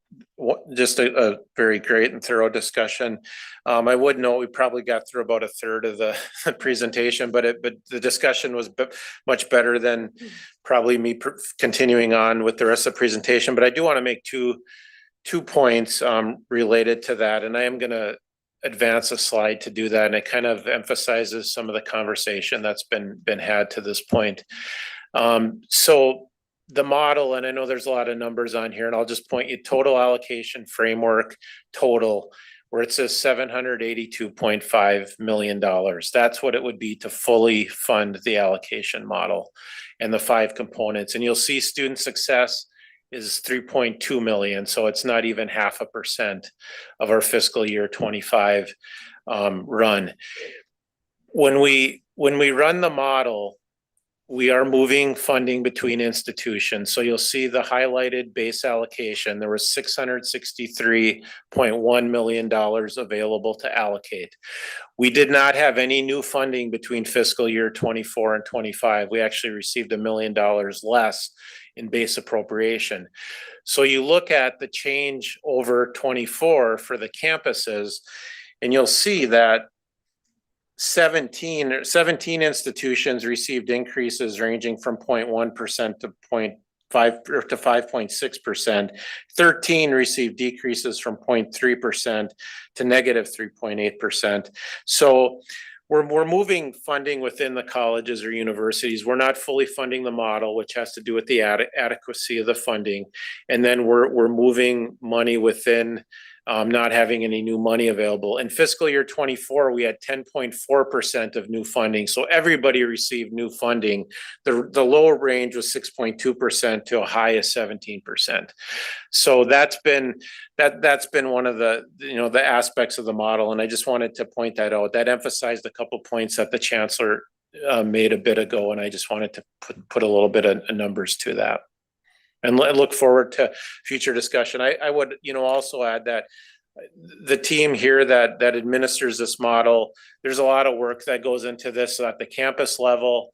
Just a very great and thorough discussion. I would note we probably got through about a third of the presentation, but the discussion was much better than probably me continuing on with the rest of the presentation. But I do want to make two points related to that, and I am going to advance a slide to do that, and it kind of emphasizes some of the conversation that's been had to this point. So the model, and I know there's a lot of numbers on here, and I'll just point you total allocation framework total, where it says $782.5 million. That's what it would be to fully fund the allocation model and the 5 components. And you'll see student success is 3.2 million. So it's not even 0.5% of our fiscal year 25 run. When we run the model, we are moving funding between institutions. So you'll see the highlighted base allocation. There was $663.1 million available to allocate. We did not have any new funding between fiscal year 24 and 25. We actually received $1 million less in base appropriation. So you look at the change over 24 for the campuses, and you'll see that 17 institutions received increases ranging from 0.1% to 0.5 to 5.6%. 13 received decreases from 0.3% to negative 3.8%. So we're moving funding within the colleges or universities. We're not fully funding the model, which has to do with the adequacy of the funding. And then we're moving money within not having any new money available. In fiscal year 24, we had 10.4% of new funding. So everybody received new funding. The lower range was 6.2% to a high of 17%. So that's been one of the the aspects of the model. And I just wanted to point that out. That emphasized a couple points that the chancellor made a bit ago, and I just wanted to put a little bit of numbers to that. And look forward to future discussion. I would, also add that the team here that administers this model, there's a lot of work that goes into this at the campus level,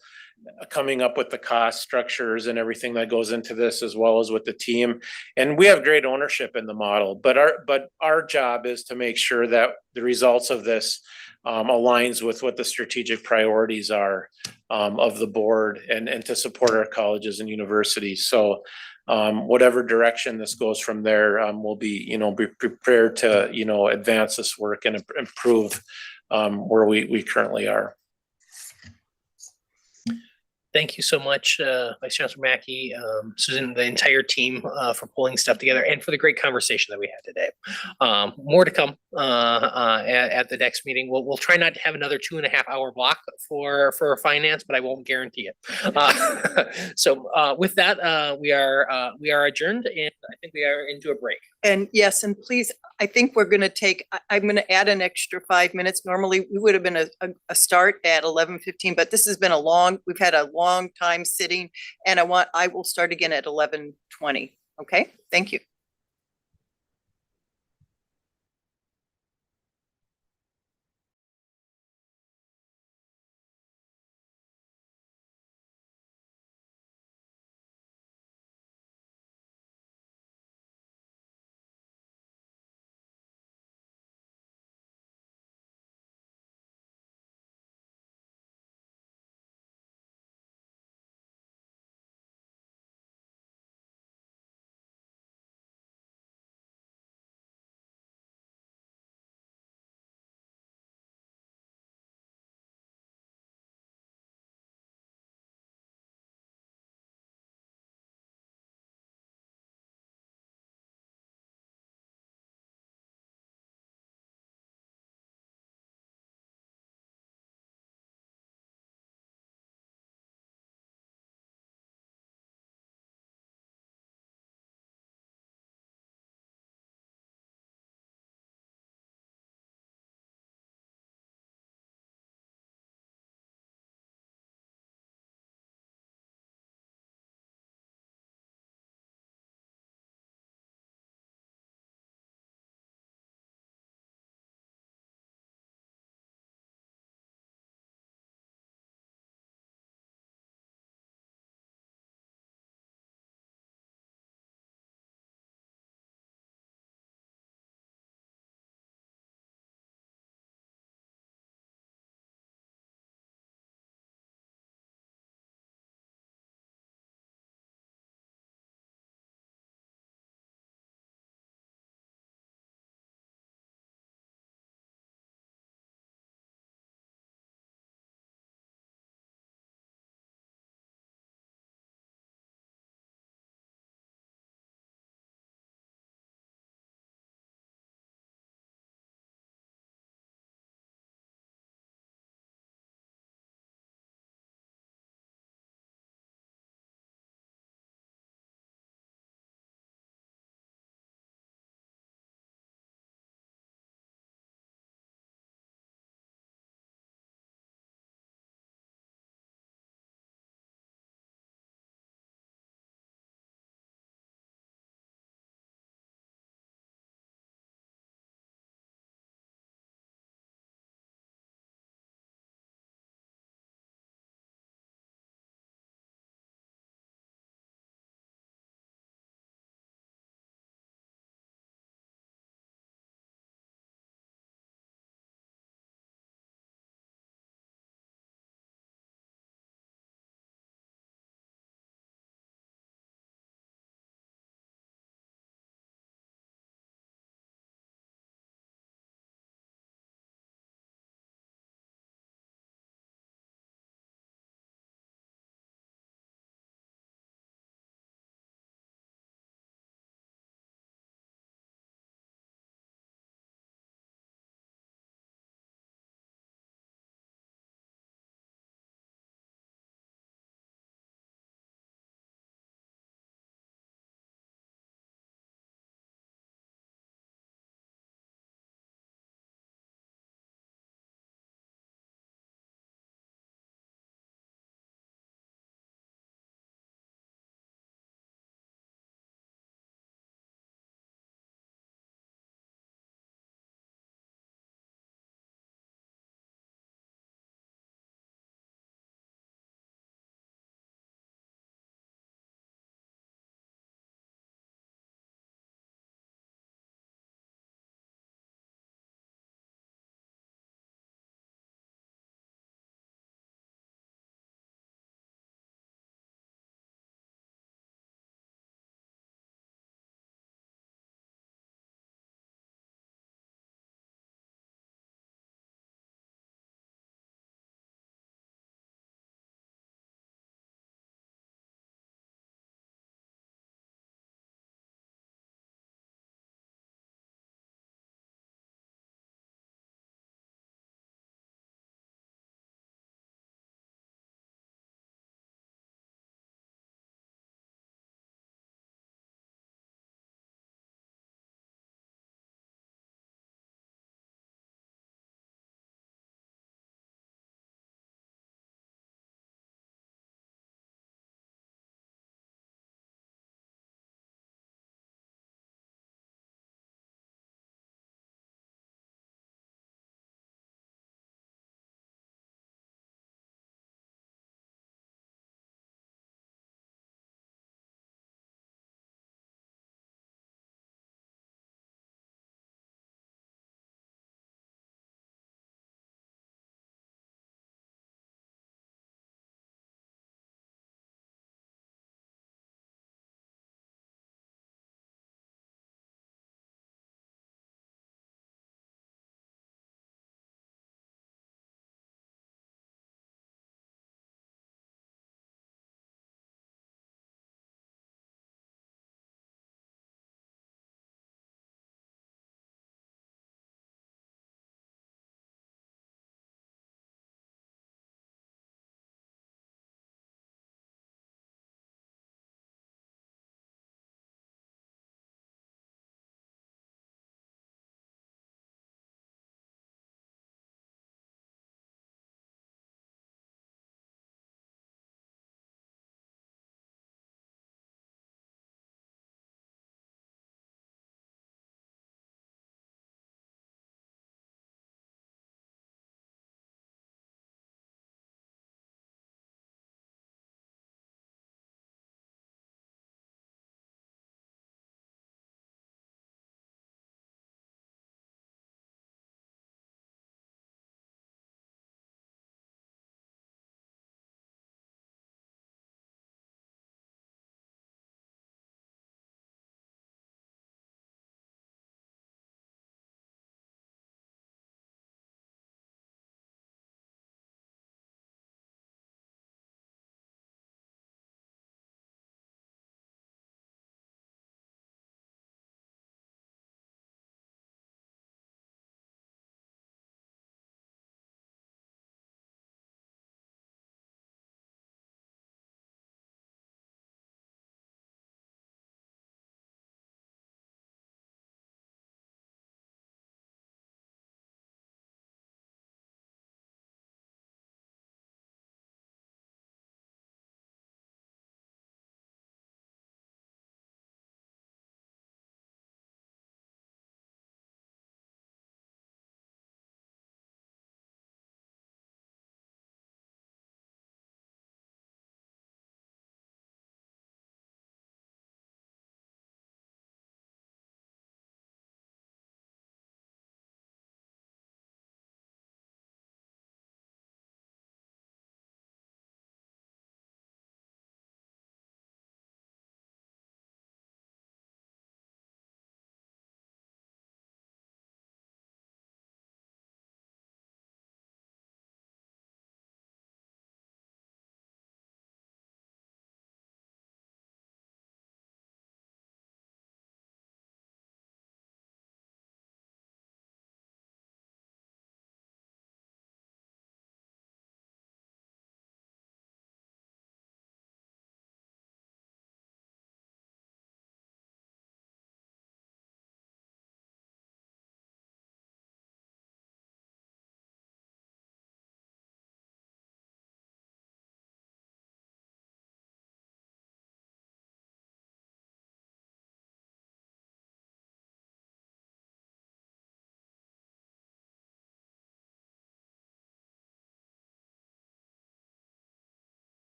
coming up with the cost structures and everything that goes into this, as well as with the team. And we have great ownership in the model, but our job is to make sure that the results of this aligns with what the strategic priorities are of the board and to support our colleges and universities. So whatever direction this goes from there, we'll be prepared to, advance this work and improve where we currently are. Thank you so much, Vice Chancellor Mackey, Susan, the entire team for pulling stuff together and for the great conversation that we had today. More to come at the next meeting. We'll try not to have another 2.5 hour block for finance, but I won't guarantee it. So with that, we are adjourned, and I think we are into a break. And yes, and please, I think we're going to I'm going to add an extra 5 minutes. Normally we would have been a start at 11:15, but this has been we've had a long time sitting, and I will start again at 11:20. Okay, thank you.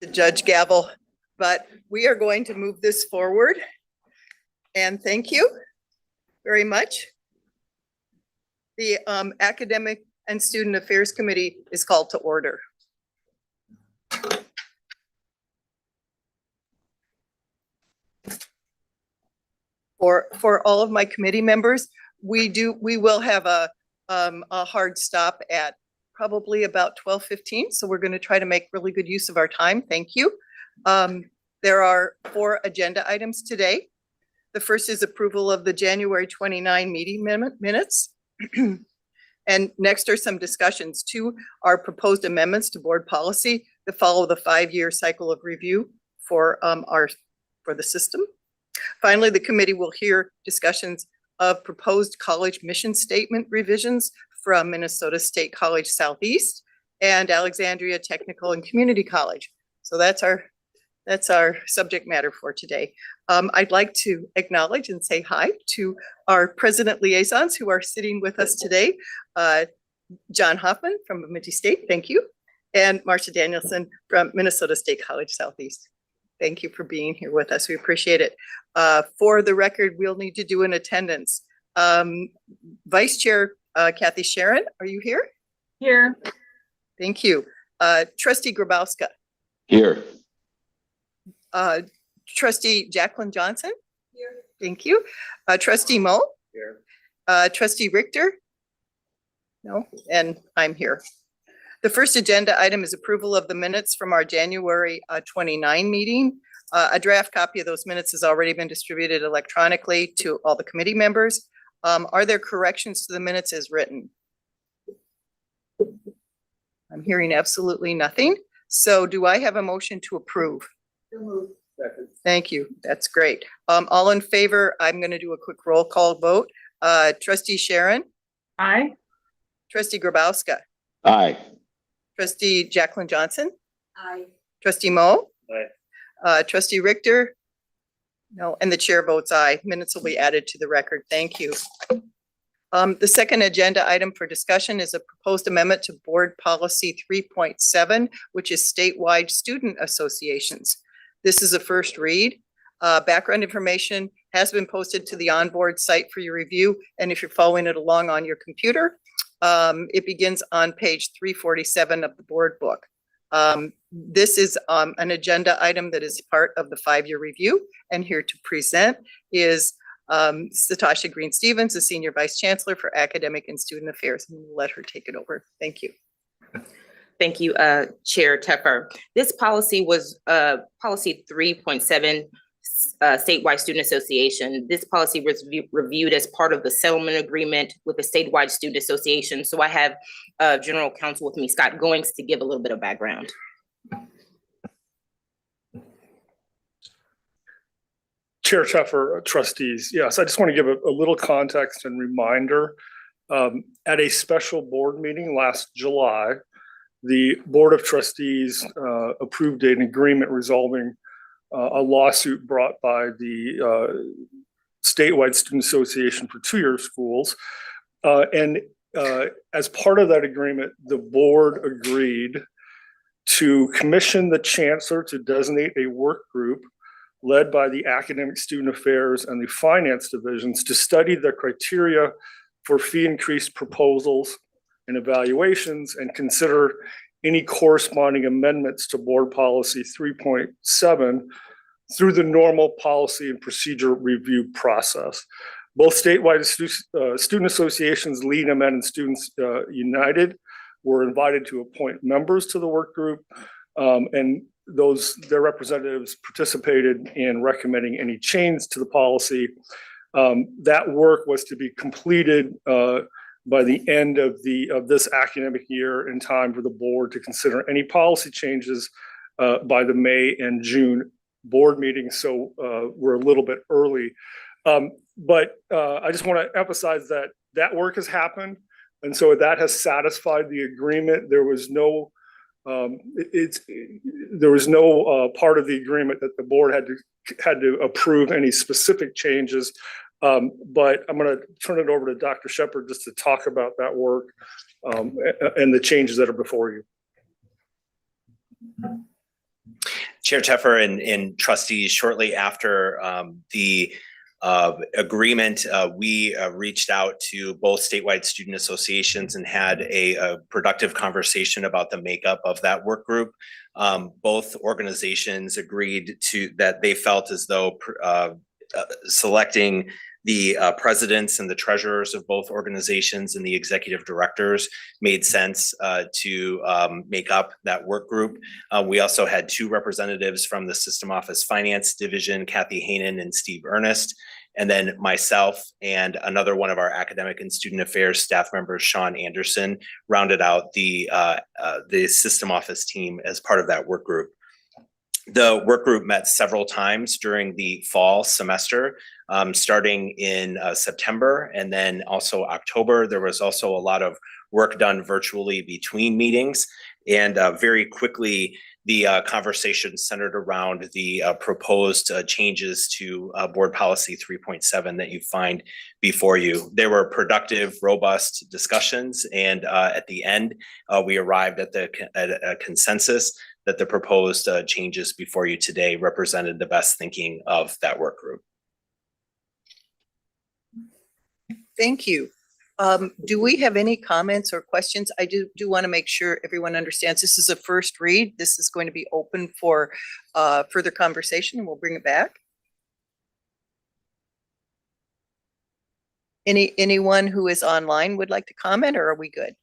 the judge gavel, but we are going to move this forward. And thank you very much. The Academic and Student Affairs Committee is called to order. For all of my committee members, we will have a hard stop at probably about 12:15. So we're going to try to make really good use of our time. Thank you. There are 4 agenda items today. The first is approval of the January 29 meeting minutes. And next are some discussions. 2 are proposed amendments to board policy that follow the 5-year cycle of review for the system. Finally, the committee will hear discussions of proposed college mission statement revisions from Minnesota State College Southeast and Alexandria Technical and Community College. So that's our subject matter for today. I'd like to acknowledge and say hi to our president liaisons who are sitting with us today. John Hoffman from Bemidji State, thank you. And Marcia Danielson from Minnesota State College Southeast. Thank you for being here with us. We appreciate it. For the record, we'll need to do an attendance. Vice Chair Kathy Sharon, are you here? Here. Thank you. Trustee Grabowska. Here. Trustee Jacqueline Johnson. Here. Thank you. Trustee Moe. Here. Trustee Richter. No, and I'm here. The first agenda item is approval of the minutes from our January 29 meeting. A draft copy of those minutes has already been distributed electronically to all the committee members. Are there corrections to the minutes as written? I'm hearing absolutely nothing. So do I have a motion to approve? Second. Thank you. That's great. All in favor, I'm going to do a quick roll call vote. Trustee Sharon. Aye. Trustee Grabowska. Aye. Trustee Jacqueline Johnson. Aye. Trustee Moe. Aye. Trustee Richter. No, and the chair votes aye. Minutes will be added to the record. Thank you. The second agenda item for discussion is a proposed amendment to Board Policy 3.7, which is statewide student associations. This is a first read. Background information has been posted to the onboard site for your review. And if you're following it along on your computer, it begins on page 347 of the board book. This is an agenda item that is part of the 5-year review. And here to present is Satasha Green Stevens, the Senior Vice Chancellor for Academic and Student Affairs. And we'll let her take it over. Thank you. Thank you, Chair Teffer. This policy was policy 3.7, statewide student association. This policy was reviewed as part of the settlement agreement with the statewide student association. So I have General Counsel with me, Scott Goings, to give a little bit of background. Chair Teffer, trustees, yes, I just want to give a little context and reminder. At a special board meeting last July, the Board of Trustees approved an agreement resolving a lawsuit brought by the statewide student association for 2-year schools. And as part of that agreement, the board agreed to commission the chancellor to designate a work group led by the academic student affairs and the finance divisions to study the criteria for fee increase proposals and evaluations and consider any corresponding amendments to board policy 3.7 through the normal policy and procedure review process. Both statewide student associations, Lead, Amend, and Students United were invited to appoint members to the work group, and their representatives participated in recommending any change to the policy. That work was to be completed by the end of this academic year in time for the board to consider any policy changes by the May and June board meetings. So we're a little bit early. But I just want to emphasize that work has happened. And so that has satisfied the agreement. There was no part of the agreement that the board had to approve any specific changes. But I'm going to turn it over to Dr. Shepard just to talk about that work and the changes that are before you. Chair Teffer and trustees, shortly after the agreement, we reached out to both statewide student associations and had a productive conversation about the makeup of that work group. Both organizations agreed to that they felt as though selecting the presidents and the treasurers of both organizations and the executive directors made sense to make up that work group. We also had two representatives from the System Office Finance Division, Kathy Hainan and Steve Ernest, and then myself and another one of our academic and student affairs staff members, Sean Anderson, rounded out the System Office team as part of that work group. The work group met several times during the fall semester, starting in September and then also October. There was also a lot of work done virtually between meetings, and very quickly the conversation centered around the proposed changes to Board Policy 3.7 that you find before you. They were productive, robust discussions, and at the end, we arrived at a consensus that the proposed changes before you today represented the best thinking of that work group. Thank you. Do we have any comments or questions? I do want to make sure everyone understands this is a first read. This is going to be open for further conversation, and we'll bring it back. Anyone who is online would like to comment, or are we good?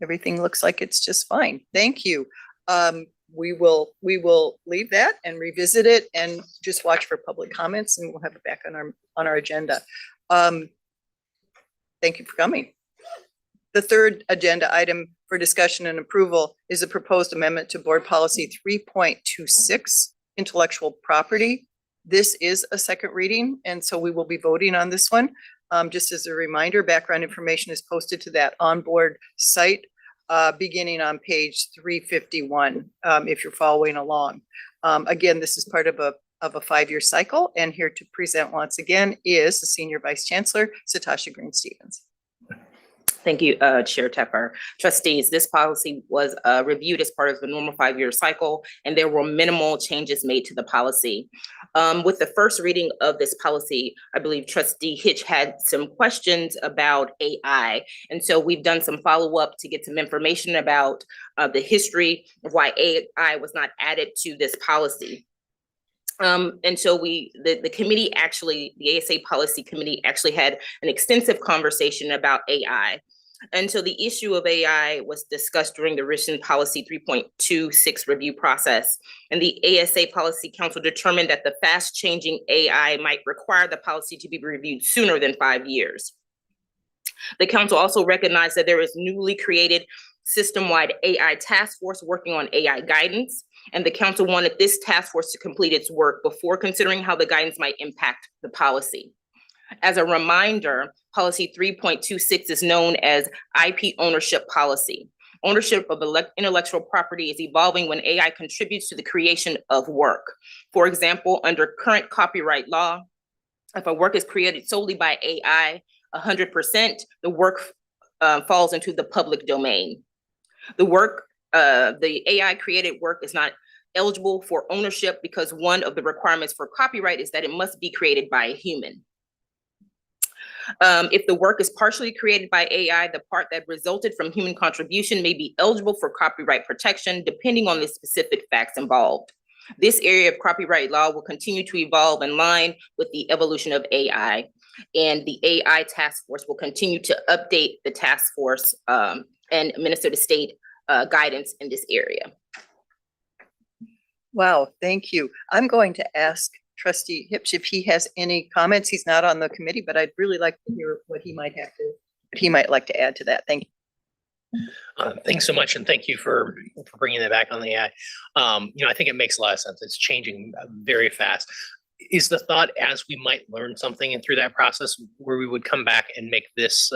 Everything looks like it's just fine. Thank you. We will leave that and revisit it and just watch for public comments, and we'll have it back on our agenda. Thank you for coming. The third agenda item for discussion and approval is a proposed amendment to Board Policy 3.26, intellectual property. This is a second reading, and so we will be voting on this one. Just as a reminder, background information is posted to that on-board site beginning on page 351, if you're following along. Again, this is part of a 5-year cycle, and here to present once again is the Senior Vice Chancellor, Satasha Green-Stevens. Thank you, Chair Teffer. Trustees, this policy was reviewed as part of the normal 5-year cycle, and there were minimal changes made to the policy. With the first reading of this policy, I believe Trustee Hitch had some questions about AI. And so we've done some follow-up to get some information about the history of why AI was not added to this policy. And so the committee actually, the ASA Policy Committee actually had an extensive conversation about AI. And so the issue of AI was discussed during the written policy 3.26 review process. And the ASA Policy Council determined that the fast changing AI might require the policy to be reviewed sooner than 5 years. The council also recognized that there is newly created system-wide AI task force working on AI guidance. And the council wanted this task force to complete its work before considering how the guidance might impact the policy. As a reminder, policy 3.26 is known as IP ownership policy. Ownership of intellectual property is evolving when AI contributes to the creation of work. For example, under current copyright law, if a work is created solely by AI, 100%, the work falls into the public domain. The AI created work is not eligible for ownership because one of the requirements for copyright is that it must be created by a human. If the work is partially created by AI, the part that resulted from human contribution may be eligible for copyright protection depending on the specific facts involved. This area of copyright law will continue to evolve in line with the evolution of AI, and the AI task force will continue to update the task force and Minnesota State guidance in this area. Wow, thank you. I'm going to ask Trustee Hitch if he has any comments. He's not on the committee, but I'd really like to hear what he might like to add to that. Thank you. Thanks so much, and thank you for bringing that back on the AI. I think it makes a lot of sense. It's changing very fast. Is the thought as we might learn something and through that process where we would come back and make this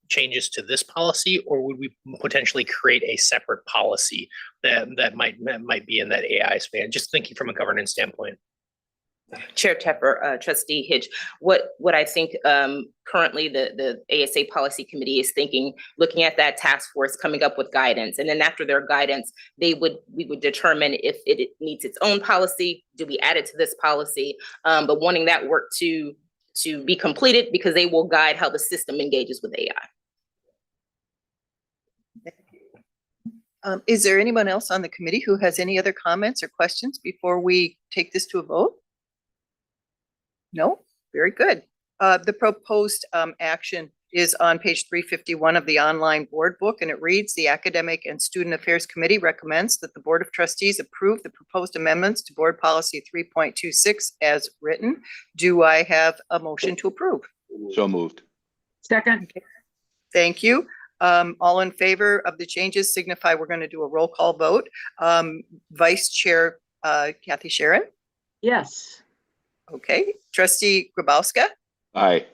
changes to this policy, or would we potentially create a separate policy that might be in that AI span? Just thinking from a governance standpoint. Chair Tepper, Trustee Hitch, what I think currently the ASA Policy Committee is thinking, looking at that task force, coming up with guidance, and then after their guidance, we would determine if it needs its own policy, do we add it to this policy, but wanting that work to be completed because they will guide how the system engages with AI. Is there anyone else on the committee who has any other comments or questions before we take this to a vote? No? Very good. The proposed action is on page 351 of the online board book, and it reads, the Academic and Student Affairs Committee recommends that the Board of Trustees approve the proposed amendments to Board Policy 3.26 as written. Do I have a motion to approve? So moved. Second. Thank you. All in favor of the changes signify. We're going to do a roll call vote. Vice Chair Kathy Sharon. Yes. Okay. Trustee Grabowska. Aye.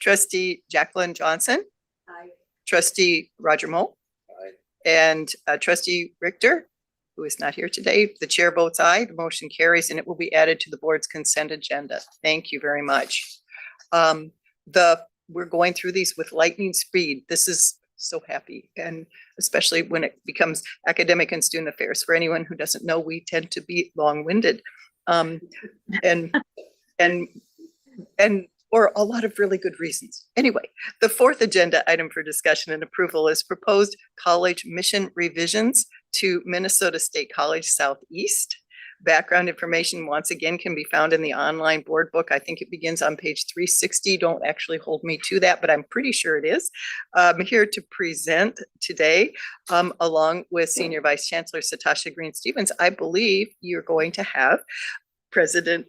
Trustee Jacqueline Johnson. Aye. Trustee Roger Moe. Aye. And Trustee Richter, who is not here today. The chair votes aye. The motion carries and it will be added to the board's consent agenda. Thank you very much. We're going through these with lightning speed. This is so happy, and especially when it becomes academic and student affairs. For anyone who doesn't know, we tend to be long-winded, and or a lot of really good reasons. Anyway, the fourth agenda item for discussion and approval is proposed college mission revisions to Minnesota State College Southeast. Background information, once again, can be found in the online board book. I think it begins on page 360. Don't actually hold me to that, but I'm pretty sure it is. I'm here to present today, along with Senior Vice Chancellor Satasha Green Stevens. I believe you're going to have President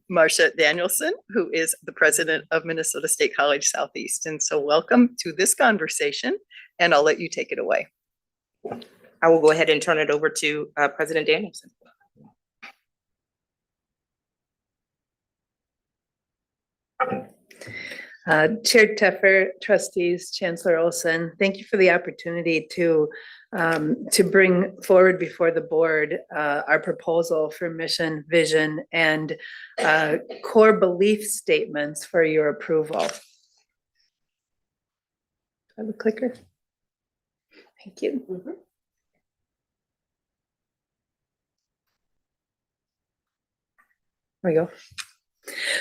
Marcia Danielson, who is the president of Minnesota State College Southeast. And so welcome to this conversation, and I'll let you take it away. I will go ahead and turn it over to President Danielson. Chair Teffer, trustees, Chancellor Olson, thank you for the opportunity to bring forward before the board our proposal for mission, vision, and core belief statements for your approval. Do I have a clicker? Thank you. There we go.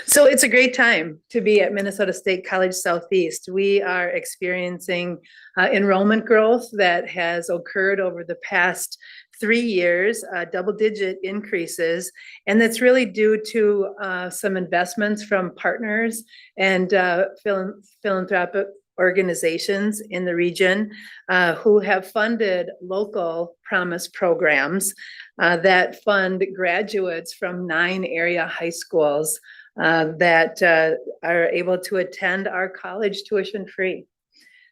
So it's a great time to be at Minnesota State College Southeast. We are experiencing enrollment growth that has occurred over the past 3 years, double-digit increases, and that's really due to some investments from partners and philanthropic organizations in the region who have funded local promise programs that fund graduates from 9 area high schools that are able to attend our college tuition free.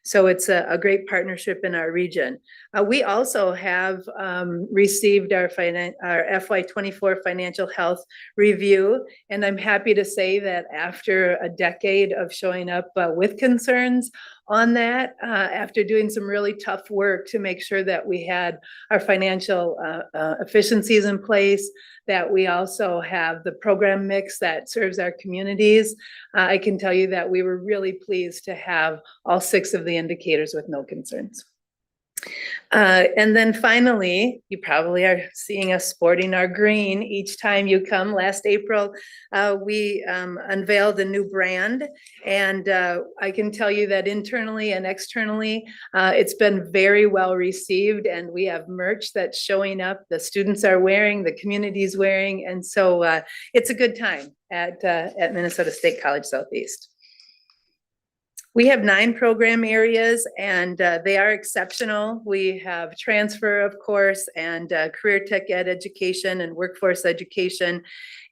So it's a great partnership in our region. We also have received our FY24 financial health review, and I'm happy to say that after a decade of showing up with concerns on that, after doing some really tough work to make sure that we had our financial efficiencies in place, that we also have the program mix that serves our communities, I can tell you that we were really pleased to have all 6 of the indicators with no concerns. And then finally, you probably are seeing us sporting our green each time you come. Last April, we unveiled a new brand, and I can tell you that internally and externally, it's been very well received, and we have merch that's showing up, the students are wearing, the community's wearing, and so it's a good time at Minnesota State College Southeast. We have 9 program areas, and they are exceptional. We have transfer, of course, and career tech ed education and workforce education.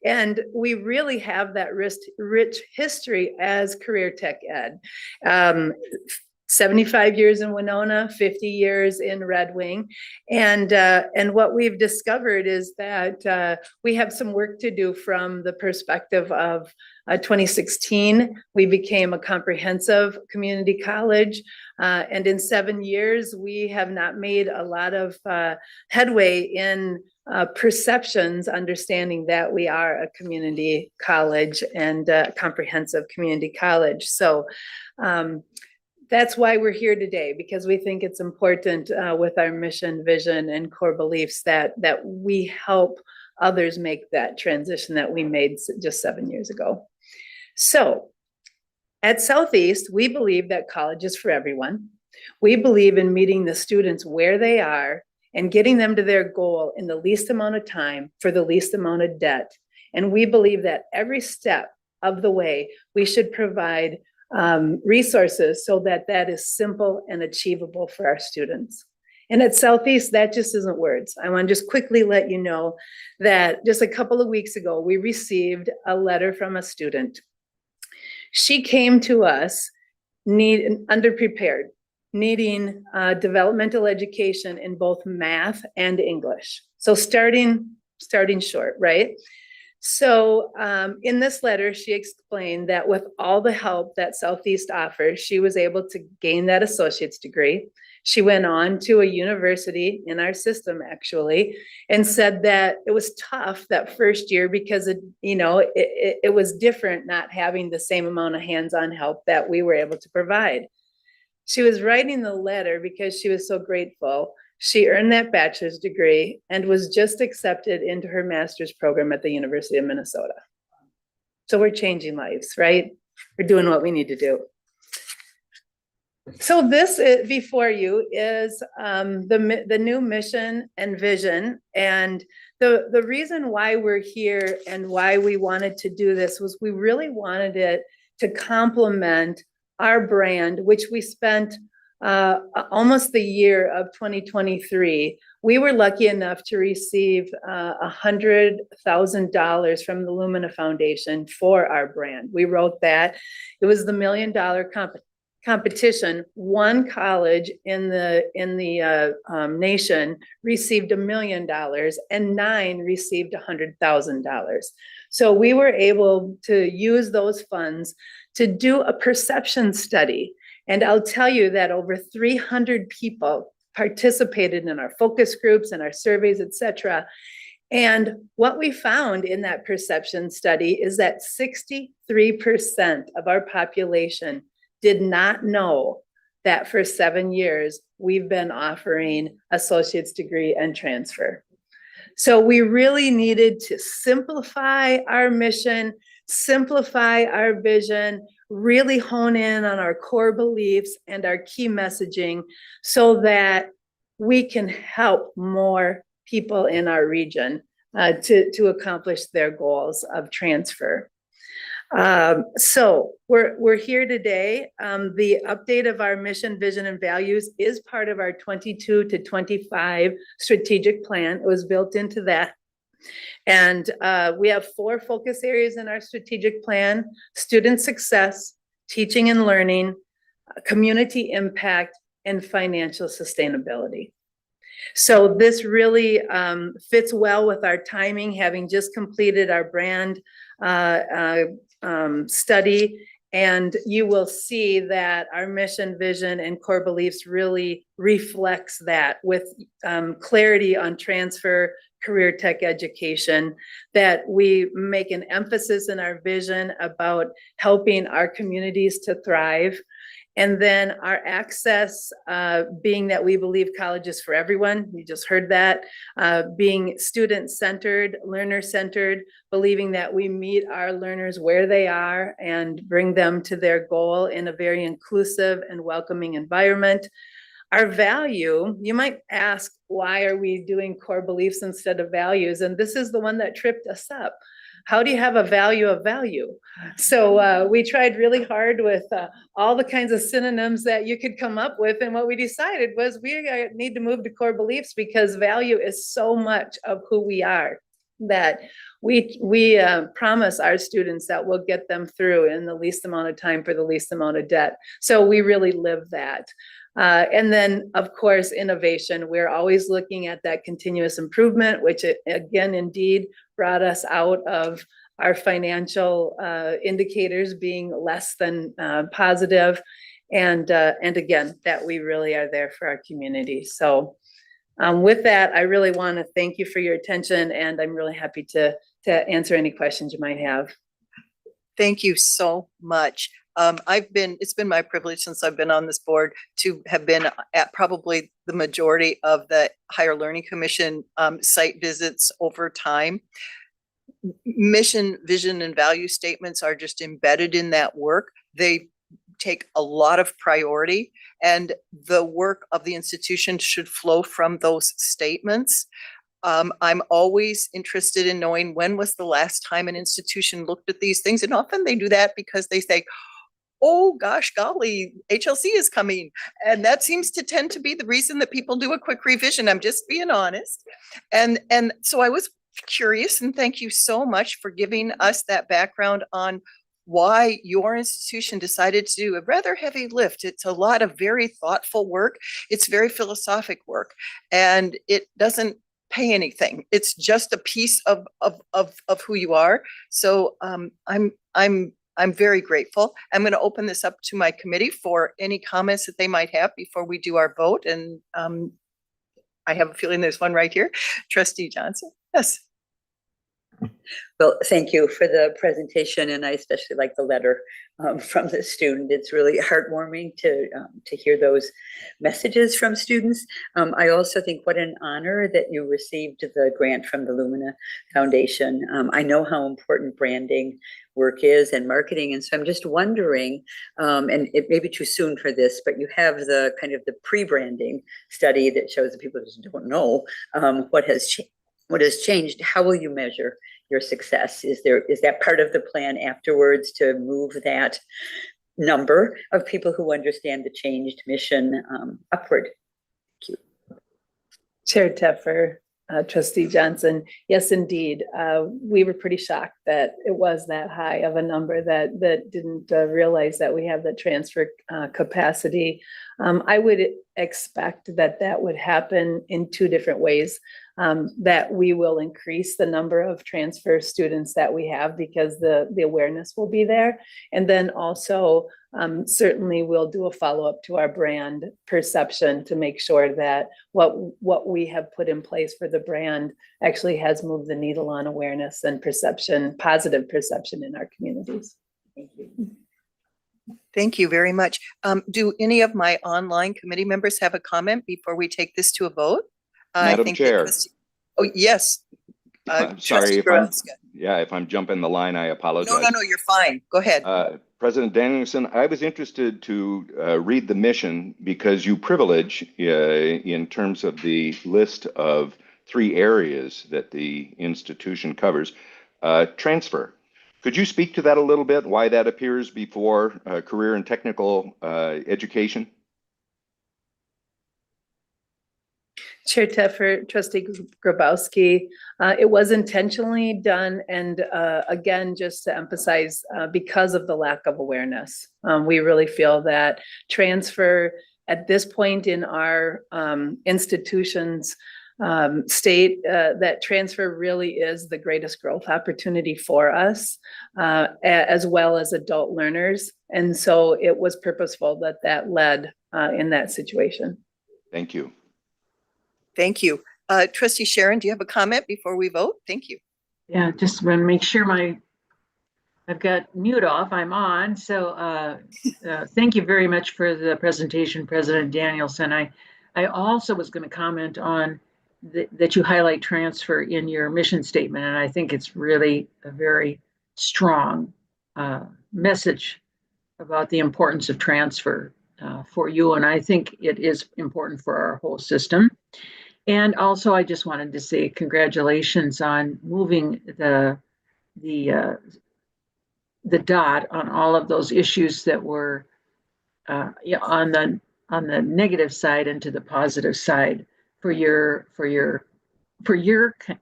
And we really have that rich history as career tech ed. 75 years in Winona, 50 years in Red Wing. And what we've discovered is that we have some work to do from the perspective of 2016, we became a comprehensive community college. And in 7 years, we have not made a lot of headway in perceptions, understanding that we are a community college and a comprehensive community college. So that's why we're here today, because we think it's important with our mission, vision, and core beliefs that we help others make that transition that we made just 7 years ago. So at Southeast, we believe that college is for everyone. We believe in meeting the students where they are and getting them to their goal in the least amount of time for the least amount of debt. And we believe that every step of the way, we should provide resources so that that is simple and achievable for our students. And at Southeast, that just isn't words. I want to just quickly let you know that just a couple of weeks ago, we received a letter from a student. She came to us underprepared, needing developmental education in both math and English. So starting short, right? So in this letter, she explained that with all the help that Southeast offers, she was able to gain that associate's degree. She went on to a university in our system, actually, and said that it was tough that first year because it was different not having the same amount of hands-on help that we were able to provide. She was writing the letter because she was so grateful. She earned that bachelor's degree and was just accepted into her master's program at the University of Minnesota. So we're changing lives, right? We're doing what we need to do. So this before you is the new mission and vision. And the reason why we're here and why we wanted to do this was we really wanted it to complement our brand, which we spent almost the year of 2023. We were lucky enough to receive $100,000 from the Lumina Foundation for our brand. We wrote that. It was the $1 million competition. One college in the nation received $1 million and 9 received $100,000. So we were able to use those funds to do a perception study. And I'll tell you that over 300 people participated in our focus groups and our surveys, et cetera. And what we found in that perception study is that 63% of our population did not know that for 7 years, we've been offering associate's degree and transfer. So we really needed to simplify our mission, simplify our vision, really hone in on our core beliefs and our key messaging so that we can help more people in our region to accomplish their goals of transfer. So we're here today. The update of our mission, vision, and values is part of our 22 to 25 strategic plan. It was built into that. And we have 4 focus areas in our strategic plan: student success, teaching and learning, community impact, and financial sustainability. So this really fits well with our timing, having just completed our brand study. And you will see that our mission, vision, and core beliefs really reflects that with clarity on transfer, career tech education, that we make an emphasis in our vision about helping our communities to thrive. And then our access, being that we believe college is for everyone, you just heard that, being student-centered, learner-centered, believing that we meet our learners where they are and bring them to their goal in a very inclusive and welcoming environment. Our value, you might ask, why are we doing core beliefs instead of values? And this is the one that tripped us up. How do you have a value of value? So we tried really hard with all the kinds of synonyms that you could come up with. And what we decided was we need to move to core beliefs because value is so much of who we are that we promise our students that we'll get them through in the least amount of time for the least amount of debt. So we really live that. And then, of course, innovation. We're always looking at that continuous improvement, which again, indeed, brought us out of our financial indicators being less than positive. And again, that we really are there for our community. So With that, I really want to thank you for your attention, and I'm really happy to answer any questions you might have. Thank you so much. It's been my privilege since I've been on this board to have been at probably the majority of the Higher Learning Commission site visits over time. Mission, vision, and value statements are just embedded in that work. They take a lot of priority, and the work of the institution should flow from those statements. I'm always interested in knowing when was the last time an institution looked at these things, and often they do that because they say, oh gosh, golly, HLC is coming. And that seems to tend to be the reason that people do a quick revision. I'm just being honest. And so I was curious, and thank you so much for giving us that background on why your institution decided to do a rather heavy lift. It's a lot of very thoughtful work. It's very philosophic work, and it doesn't pay anything. It's just a piece of who you are. So I'm very grateful. I'm going to open this up to my committee for any comments that they might have before we do our vote. And I have a feeling there's one right here. Trustee Johnson. Yes. Well, thank you for the presentation, and I especially like the letter from the student. It's really heartwarming to hear those messages from students. I also think what an honor that you received the grant from the Lumina Foundation. I know how important branding work is and marketing, and so I'm just wondering, and it may be too soon for this, but you have the kind of the pre-branding study that shows that people just don't know what has changed. How will you measure your success? Is that part of the plan afterwards to move that number of people who understand the changed mission upward? Thank you. Chair Teffer, Trustee Johnson, yes, indeed. We were pretty shocked that it was that high of a number, that didn't realize that we have the transfer capacity. I would expect that would happen in two different ways. That we will increase the number of transfer students that we have because the awareness will be there. And then also certainly we'll do a follow-up to our brand perception to make sure that what we have put in place for the brand actually has moved the needle on awareness and perception, positive perception in our communities. Thank you. Thank you very much. Do any of my online committee members have a comment before we take this to a vote? Madam Chair. Oh, yes. Sorry, if I'm jumping the line, I apologize. No, you're fine. Go ahead. President Danielson, I was interested to read the mission because you privilege in terms of the list of 3 areas that the institution covers, transfer. Could you speak to that a little bit, why that appears before career and technical education? Chair Teffer, Trustee Grabowski, it was intentionally done, and again, just to emphasize, because of the lack of awareness. We really feel that transfer at this point in our institution's state, that transfer really is the greatest growth opportunity for us, as well as adult learners. And so it was purposeful that led in that situation. Thank you. Thank you. Trustee Sharon, do you have a comment before we vote? Thank you. Yeah, just want to make sure I've got mute off, I'm on. So thank you very much for the presentation, President Danielson. I also was going to comment on that you highlight transfer in your mission statement, and I think it's really a very strong message about the importance of transfer for you, and I think it is important for our whole system. And also, I just wanted to say congratulations on moving the dot on all of those issues that were on the negative side and to the positive side for your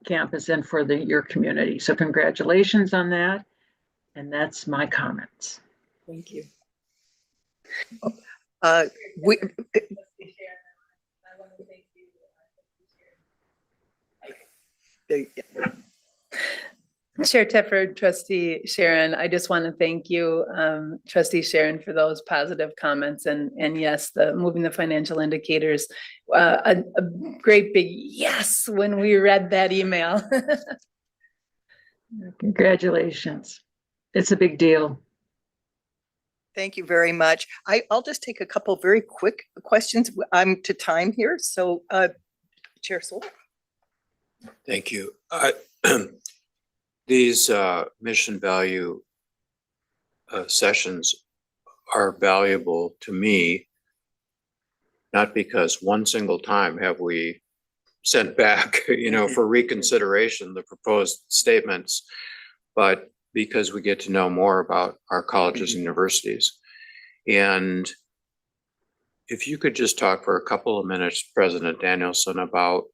campus and for your community. So congratulations on that. And that's my comments. Thank you. Chair Teffer, Trustee Sharon, I just want to thank you, Trustee Sharon, for those positive comments. And yes, the moving the financial indicators, a great big yes when we read that email. Congratulations. It's a big deal. Thank you very much. I'll just take a couple very quick questions. I'm to time here, so Chair Soul. Thank you. These mission value sessions are valuable to me, not because one single time have we sent back, for reconsideration, the proposed statements, but because we get to know more about our colleges and universities. And if you could just talk for a couple of minutes, President Danielson, about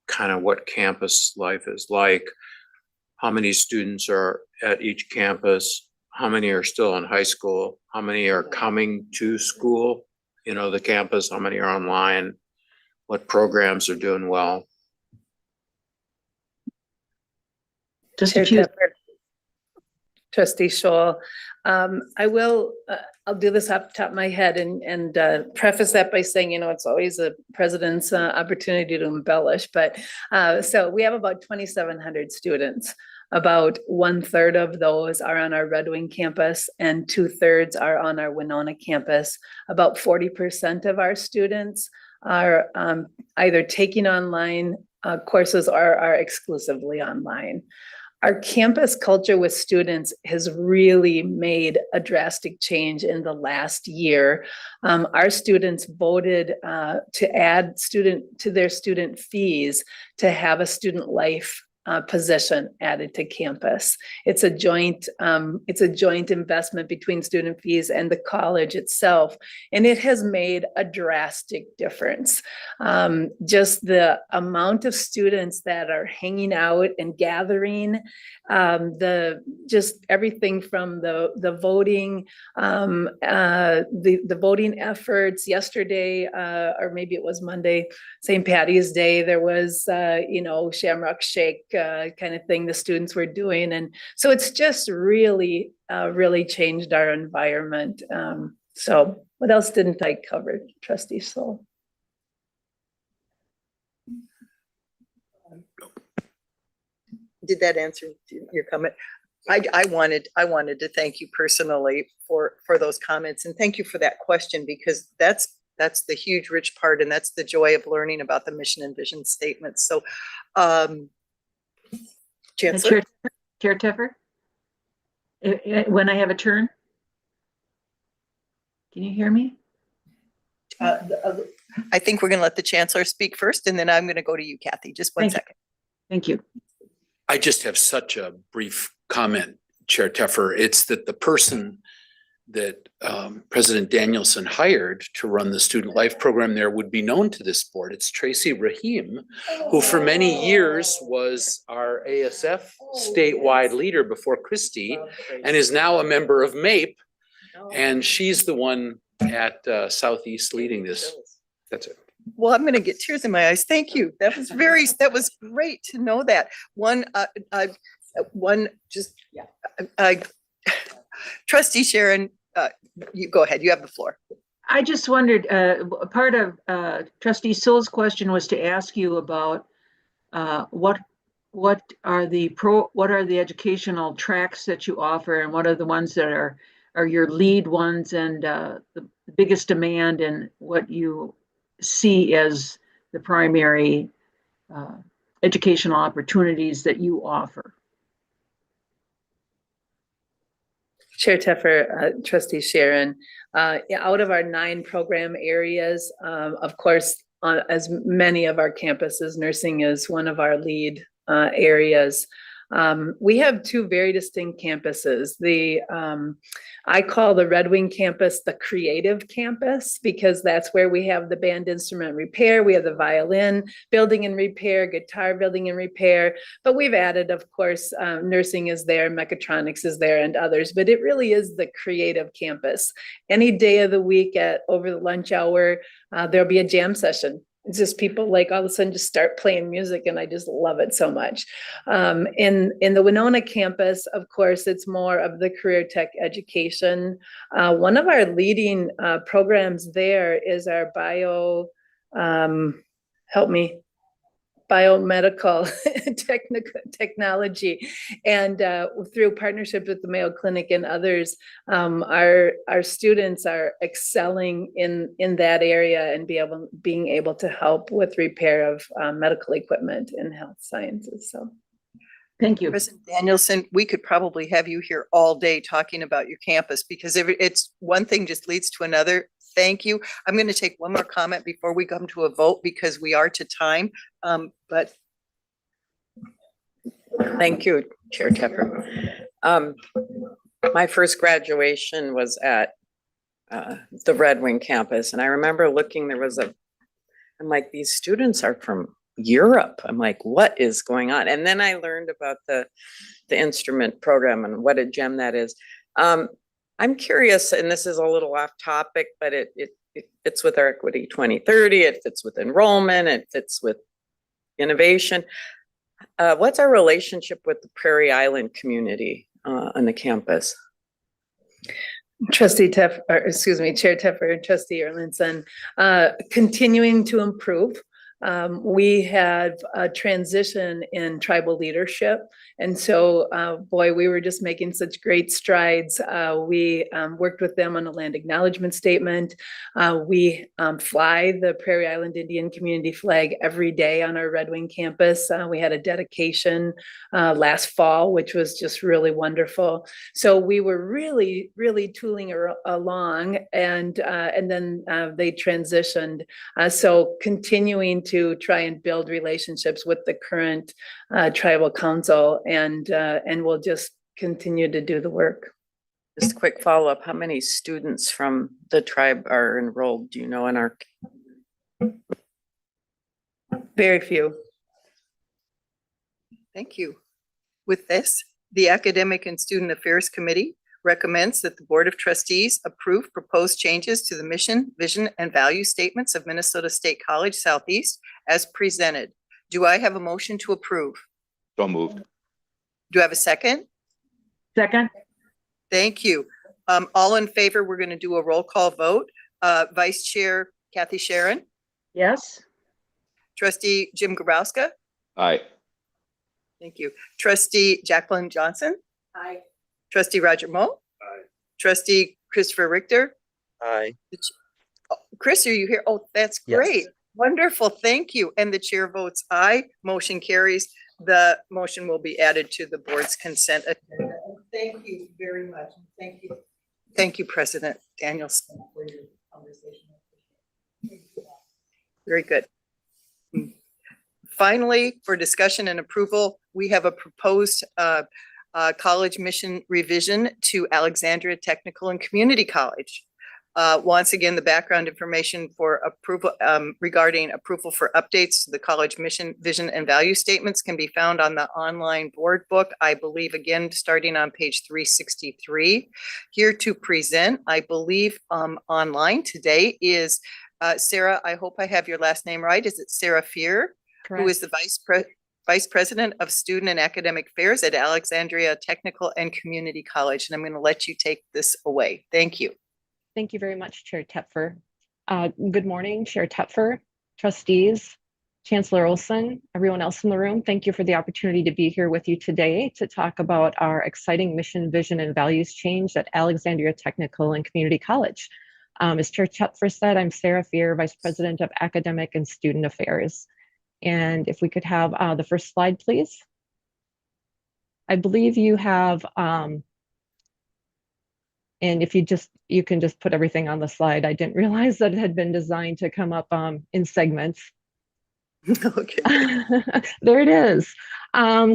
kind of what campus life is like, how many students are at each campus, how many are still in high school, how many are coming to school, the campus, how many are online, what programs are doing well. Just a few. Trustee Scholl, I'll do this off the top of my head and preface that by saying, it's always a president's opportunity to embellish, but so we have about 2,700 students. About 1/3 of those are on our Red Wing campus and 2/3 are on our Winona campus. About 40% of our students are either taking online courses or are exclusively online. Our campus culture with students has really made a drastic change in the last year. Our students voted to add to their student fees to have a student life position added to campus. It's a joint investment between student fees and the college itself, and it has made a drastic difference. Just the amount of students that are hanging out and gathering, just everything from the voting, the voting efforts. Yesterday, or maybe it was Monday, St. Patty's Day, there was Shamrock Shake kind of thing the students were doing. And so it's just really changed our environment. So what else didn't I cover, Trustee Soul? Did that answer your comment? I wanted to thank you personally for those comments, and thank you for that question, because that's the huge rich part, and that's the joy of learning about the mission and vision statements. So Chancellor? Chair Teffer, when I have a turn, can you hear me? I think we're going to let the Chancellor speak first, and then I'm going to go to you, Kathy. Just one second. Thank you. I just have such a brief comment, Chair Teffer. It's that the person that President Danielson hired to run the student life program there would be known to this board. It's Tracy Rahim, who for many years was our ASF statewide leader before Christie, and is now a member of MAPE. And she's the one at Southeast leading this. That's it. Well, I'm going to get tears in my eyes. Thank you. That was great to know that. Trustee Sharon, you go ahead. You have the floor. I just wondered, part of Trustee Soul's question was to ask you about what are the educational tracks that you offer, and what are the ones that are your lead ones, and the biggest demand, and what you see as the primary educational opportunities that you offer. Chair Teffer, Trustee Sharon, out of our 9 program areas, of course, as many of our campuses, nursing is one of our lead areas. We have 2 very distinct campuses. I call the Red Wing campus the creative campus, because that's where we have the band instrument repair, we have the violin building and repair, guitar building and repair, but we've added, of course, nursing is there, mechatronics is there, and others, but it really is the creative campus. Any day of the week over the lunch hour, there'll be a jam session it's just people like all of a sudden just start playing music and I just love it so much. In the Winona campus, of course, it's more of the career tech education. One of our leading programs there is our biomedical technology. And through partnership with the Mayo Clinic and others, our students are excelling in that area and being able to help with repair of medical equipment in health sciences. So thank you. President Danielson, we could probably have you here all day talking about your campus because it's one thing just leads to another. Thank you. I'm going to take one more comment before we come to a vote because we are to time. But Thank you, Chair Tepper. My first graduation was at the Red Wing campus, and I remember looking, I'm like, these students are from Europe. I'm like, what is going on? And then I learned about the instrument program and what a gem that is. I'm curious, and this is a little off topic, but it fits with our Equity 2030, it fits with enrollment, it fits with innovation. What's our relationship with the Prairie Island community on the campus? Chair Teffer and Trustee Erlinson, continuing to improve. We have a transition in tribal leadership. And so, boy, we were just making such great strides. We worked with them on a land acknowledgement statement. We fly the Prairie Island Indian Community flag every day on our Red Wing campus. We had a dedication last fall, which was just really wonderful. So we were really, really tooling along, and then they transitioned. So continuing to try and build relationships with the current tribal council, and we'll just continue to do the work. Just a quick follow-up, how many students from the tribe are enrolled, do you know, in our? Very few. thank you. With this, the Academic and Student Affairs Committee recommends that the Board of Trustees approve proposed changes to the mission, vision, and value statements of Minnesota State College Southeast as presented. Do I have a motion to approve? So moved. Do I have a second? Second. Thank you. All in favor, we're going to do a roll call vote. Vice Chair Kathy Sharon, Yes. Trustee Jim Grabowska. Aye. Thank you. Trustee Jacqueline Johnson. Aye. Trustee Roger Moe. Aye. Trustee Christopher Richter. Aye. Chris, are you here? Oh, that's Yes. great. Wonderful. Thank you. And the chair votes aye. Motion carries. The motion will be added to the board's consent agenda. Thank you very much. Thank you. Thank you, President Danielson, for your conversation. Very good. Finally, for discussion and approval, we have a proposed college mission revision to Alexandria Technical and Community College. Once again, the background information for approval regarding approval for updates to the college mission, vision, and value statements can be found on the online board book, I believe, again, starting on page 363. Here to present, I believe, online today is Sarah, I hope I have your last name right. Is it Sarah Fear? Who is the Vice President of Student and Academic Affairs at Alexandria Technical and Community College. And I'm going to let you take this away. Thank you. Thank you very much, Chair Tepfer. Good morning, Chair Tepfer, trustees, Chancellor Olson, everyone else in the room. Thank you for the opportunity to be here with you today to talk about our exciting mission, vision, and values change at Alexandria Technical and Community College. As Chair Tepfer said, I'm Sarah Fear, Vice President of Academic and Student Affairs. And if we could have the first slide, please. I believe you have, and if you can just put everything on the slide. I didn't realize that it had been designed to come up in segments. Okay. There it is.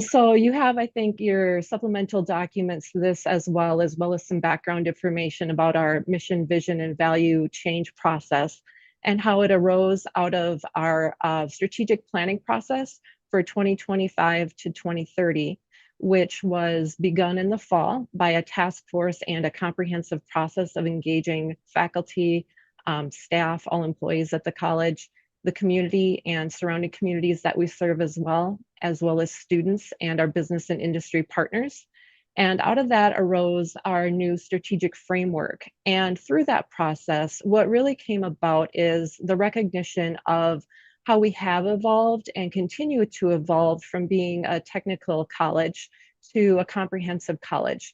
So you have, I think, your supplemental documents to this as well as some background information about our mission, vision, and value change process and how it arose out of our strategic planning process for 2025 to 2030, which was begun in the fall by a task force and a comprehensive process of engaging faculty, staff, all employees at the college, the community and surrounding communities that we serve as well as students and our business and industry partners. And out of that arose our new strategic framework. And through that process, what really came about is the recognition of how we have evolved and continue to evolve from being a technical college to a comprehensive college.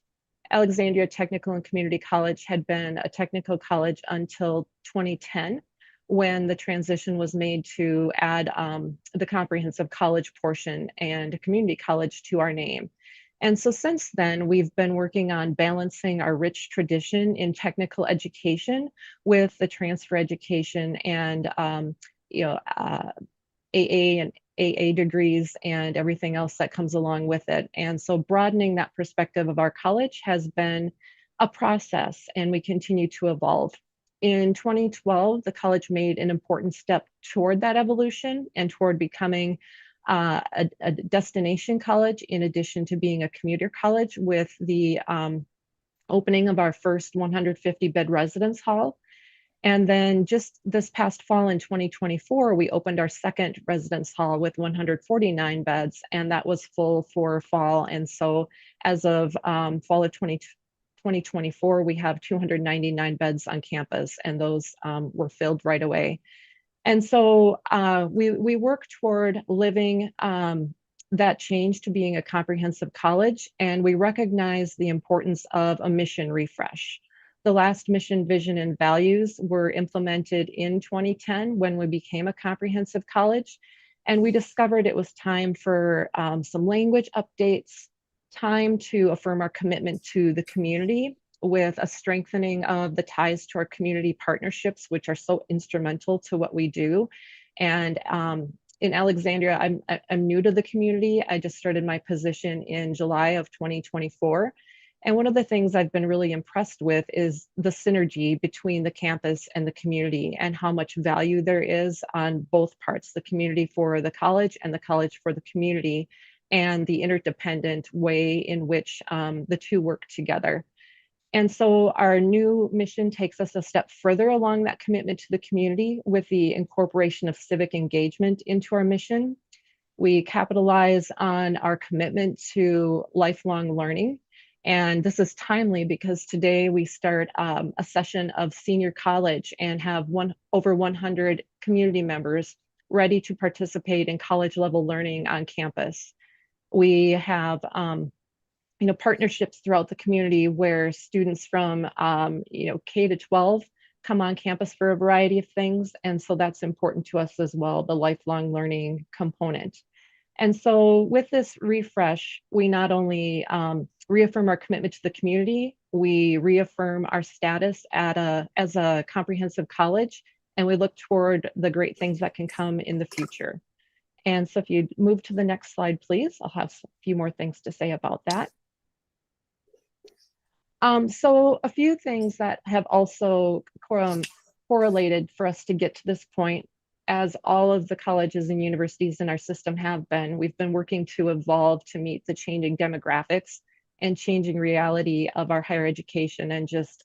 Alexandria Technical and Community College had been a technical college until 2010, when the transition was made to add the comprehensive college portion and community college to our name. And so since then, we've been working on balancing our rich tradition in technical education with the transfer education and AA and AA degrees and everything else that comes along with it. And so broadening that perspective of our college has been a process, and we continue to evolve. In 2012, the college made an important step toward that evolution and toward becoming a destination college, in addition to being a commuter college, with the opening of our first 150-bed residence hall. And then just this past fall in 2024, we opened our second residence hall with 149 beds, and that was full for fall. And so as of fall of 2024, we have 299 beds on campus, and those were filled right away. And so we work toward living that change to being a comprehensive college, and we recognize the importance of a mission refresh. The last mission, vision, and values were implemented in 2010 when we became a comprehensive college, and we discovered it was time for some language updates, time to affirm our commitment to the community with a strengthening of the ties to our community partnerships, which are so instrumental to what we do. And in Alexandria, I'm new to the community. I just started my position in July of 2024. And one of the things I've been really impressed with is the synergy between the campus and the community, and how much value there is on both parts, the community for the college and the college for the community, and the interdependent way in which the two work together. And so our new mission takes us a step further along that commitment to the community with the incorporation of civic engagement into our mission. We capitalize on our commitment to lifelong learning. And this is timely because today we start a session of senior college and have over 100 community members ready to participate in college level learning on campus. We have partnerships throughout the community where students from K to 12 come on campus for a variety of things. And so that's important to us as well, the lifelong learning component. And so with this refresh, we not only reaffirm our commitment to the community, we reaffirm our status as a comprehensive college, and we look toward the great things that can come in the future. And so if you move to the next slide, please, I'll have a few more things to say about that. So a few things that have also correlated for us to get to this point, as all of the colleges and universities in our system have been, we've been working to evolve to meet the changing demographics and changing reality of our higher education and just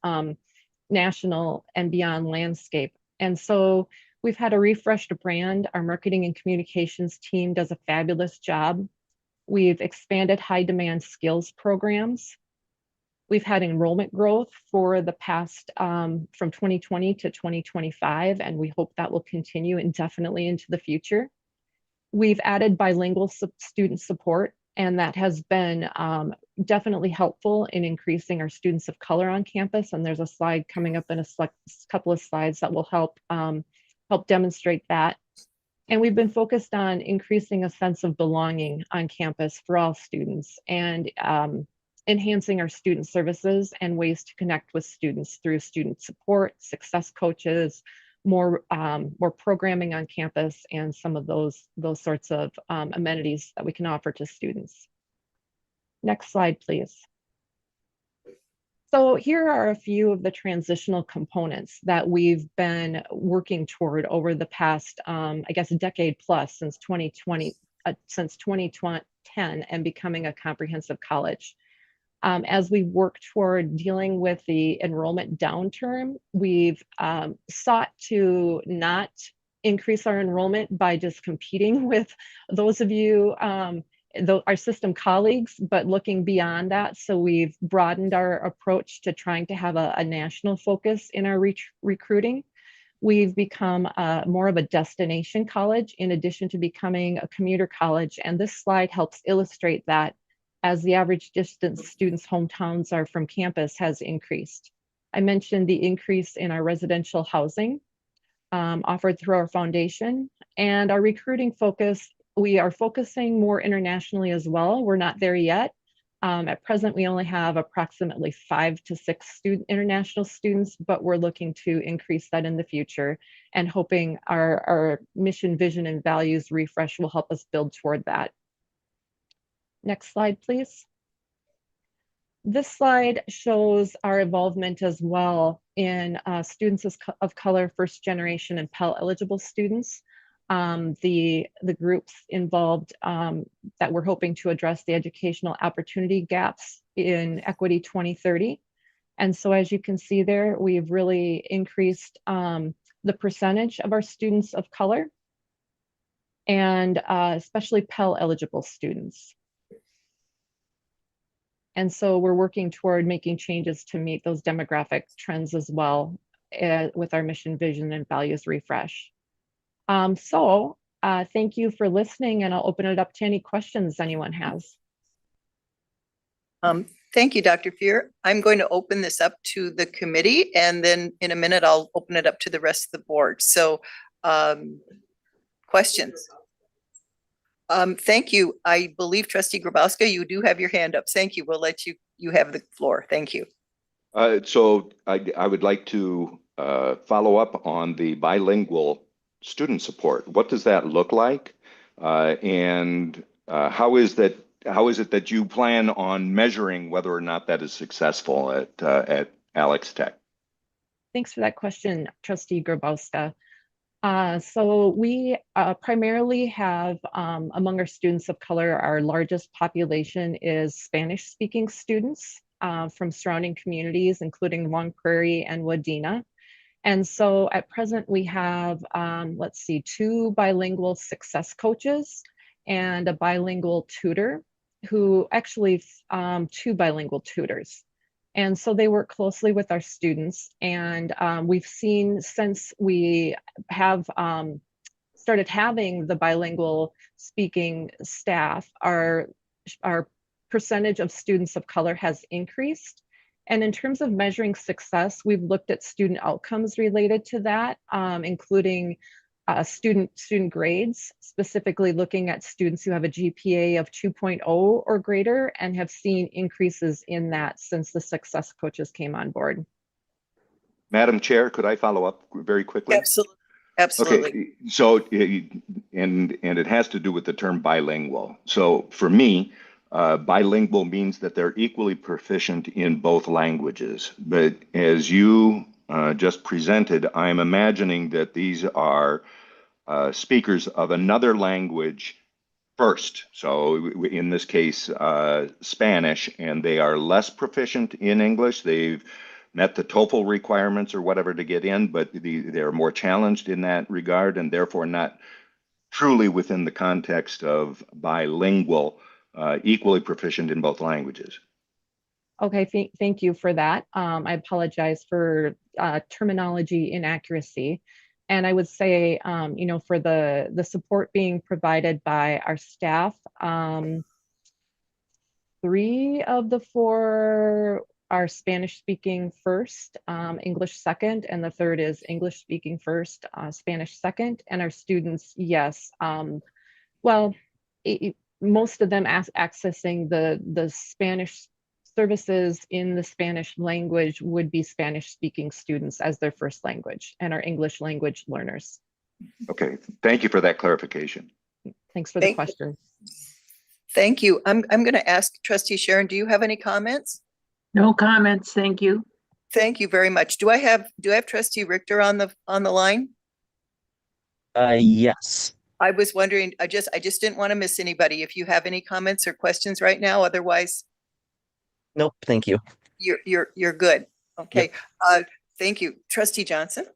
national and beyond landscape. And so we've had a refreshed brand. Our marketing and communications team does a fabulous job. We've expanded high demand skills programs. We've had enrollment growth for the past from 2020 to 2025, and we hope that will continue indefinitely into the future. We've added bilingual student support, and that has been definitely helpful in increasing our students of color on campus. And there's a slide coming up in a couple of slides that will help demonstrate that. And we've been focused on increasing a sense of belonging on campus for all students, and enhancing our student services and ways to connect with students through student support, success coaches, more programming on campus, and some of those sorts of amenities that we can offer to students. Next slide, please. So here are a few of the transitional components that we've been working toward over the past, I guess, a decade plus, since 2010 and becoming a comprehensive college. As we work toward dealing with the enrollment downturn, we've sought to not increase our enrollment by just competing with those of you, our system colleagues, but looking beyond that. So we've broadened our approach to trying to have a national focus in our recruiting. We've become more of a destination college in addition to becoming a commuter college. And this slide helps illustrate that as the average distance students' hometowns are from campus has increased. I mentioned the increase in our residential housing offered through our foundation, and our recruiting focus, we are focusing more internationally as well. We're not there yet. At present, we only have approximately 5 to 6 international students, but we're looking to increase that in the future and hoping our mission, vision, and values refresh will help us build toward that. Next slide, please. This slide shows our involvement as well in students of color, first generation, and Pell eligible students. The groups involved that we're hoping to address the educational opportunity gaps in Equity 2030. And so as you can see there, we've really increased the percentage of our students of color and especially Pell eligible students. And so we're working toward making changes to meet those demographic trends as well with our mission, vision, and values refresh. Thank you for listening, and I'll open it up to any questions anyone has. Thank you, Dr. Fear. I'm going to open this up to the committee, and then in a minute, I'll open it up to the rest of the board. So questions? Thank you. I believe Trustee Grabowska, you do have your hand up. Thank you. We'll let you have the floor. Thank you. So I would like to follow up on the bilingual student support. What does that look like? And how is it that you plan on measuring whether or not that is successful at Alex Tech? Thanks for that question, Trustee Grabowska. So we primarily have, among our students of color, our largest population is Spanish-speaking students from surrounding communities, including Long Prairie and Wadena. And so at present, we have, 2 bilingual success coaches and a bilingual tutor who actually, 2 bilingual tutors. And so they work closely with our students. And we've seen since we have started having the bilingual speaking staff, our percentage of students of color has increased. And in terms of measuring success, we've looked at student outcomes related to that, including student grades, specifically looking at students who have a GPA of 2.0 or greater and have seen increases in that since the success coaches came on board. Madam Chair, could I follow up very quickly? Absolutely. Absolutely. Okay, so, and it has to do with the term bilingual. So for me, bilingual means that they're equally proficient in both languages. But as you just presented, I'm imagining that these are speakers of another language first. So in this case, Spanish, and they are less proficient in English. They've met the TOEFL requirements or whatever to get in, but they're more challenged in that regard and therefore not truly within the context of bilingual, equally proficient in both languages. Okay, thank you for that. I apologize for terminology inaccuracy. And I would say, for the support being provided by our staff, 3 of the 4 are Spanish speaking first, English second, and the 3rd is English speaking first, Spanish second. And our students, yes, most of them accessing the Spanish services in the Spanish language would be Spanish speaking students as their first language and our English language learners. Okay, thank you for that clarification. Thanks for the question. Thank you. I'm going to ask Trustee Sharon, do you have any comments? No comments, thank you. Thank you very much. Do I have Trustee Richter on the line? Yes. I was wondering, I just didn't want to miss anybody. If you have any comments or questions right now, otherwise. Nope, thank you. You're good. Okay. Thank you. Trustee Johnson.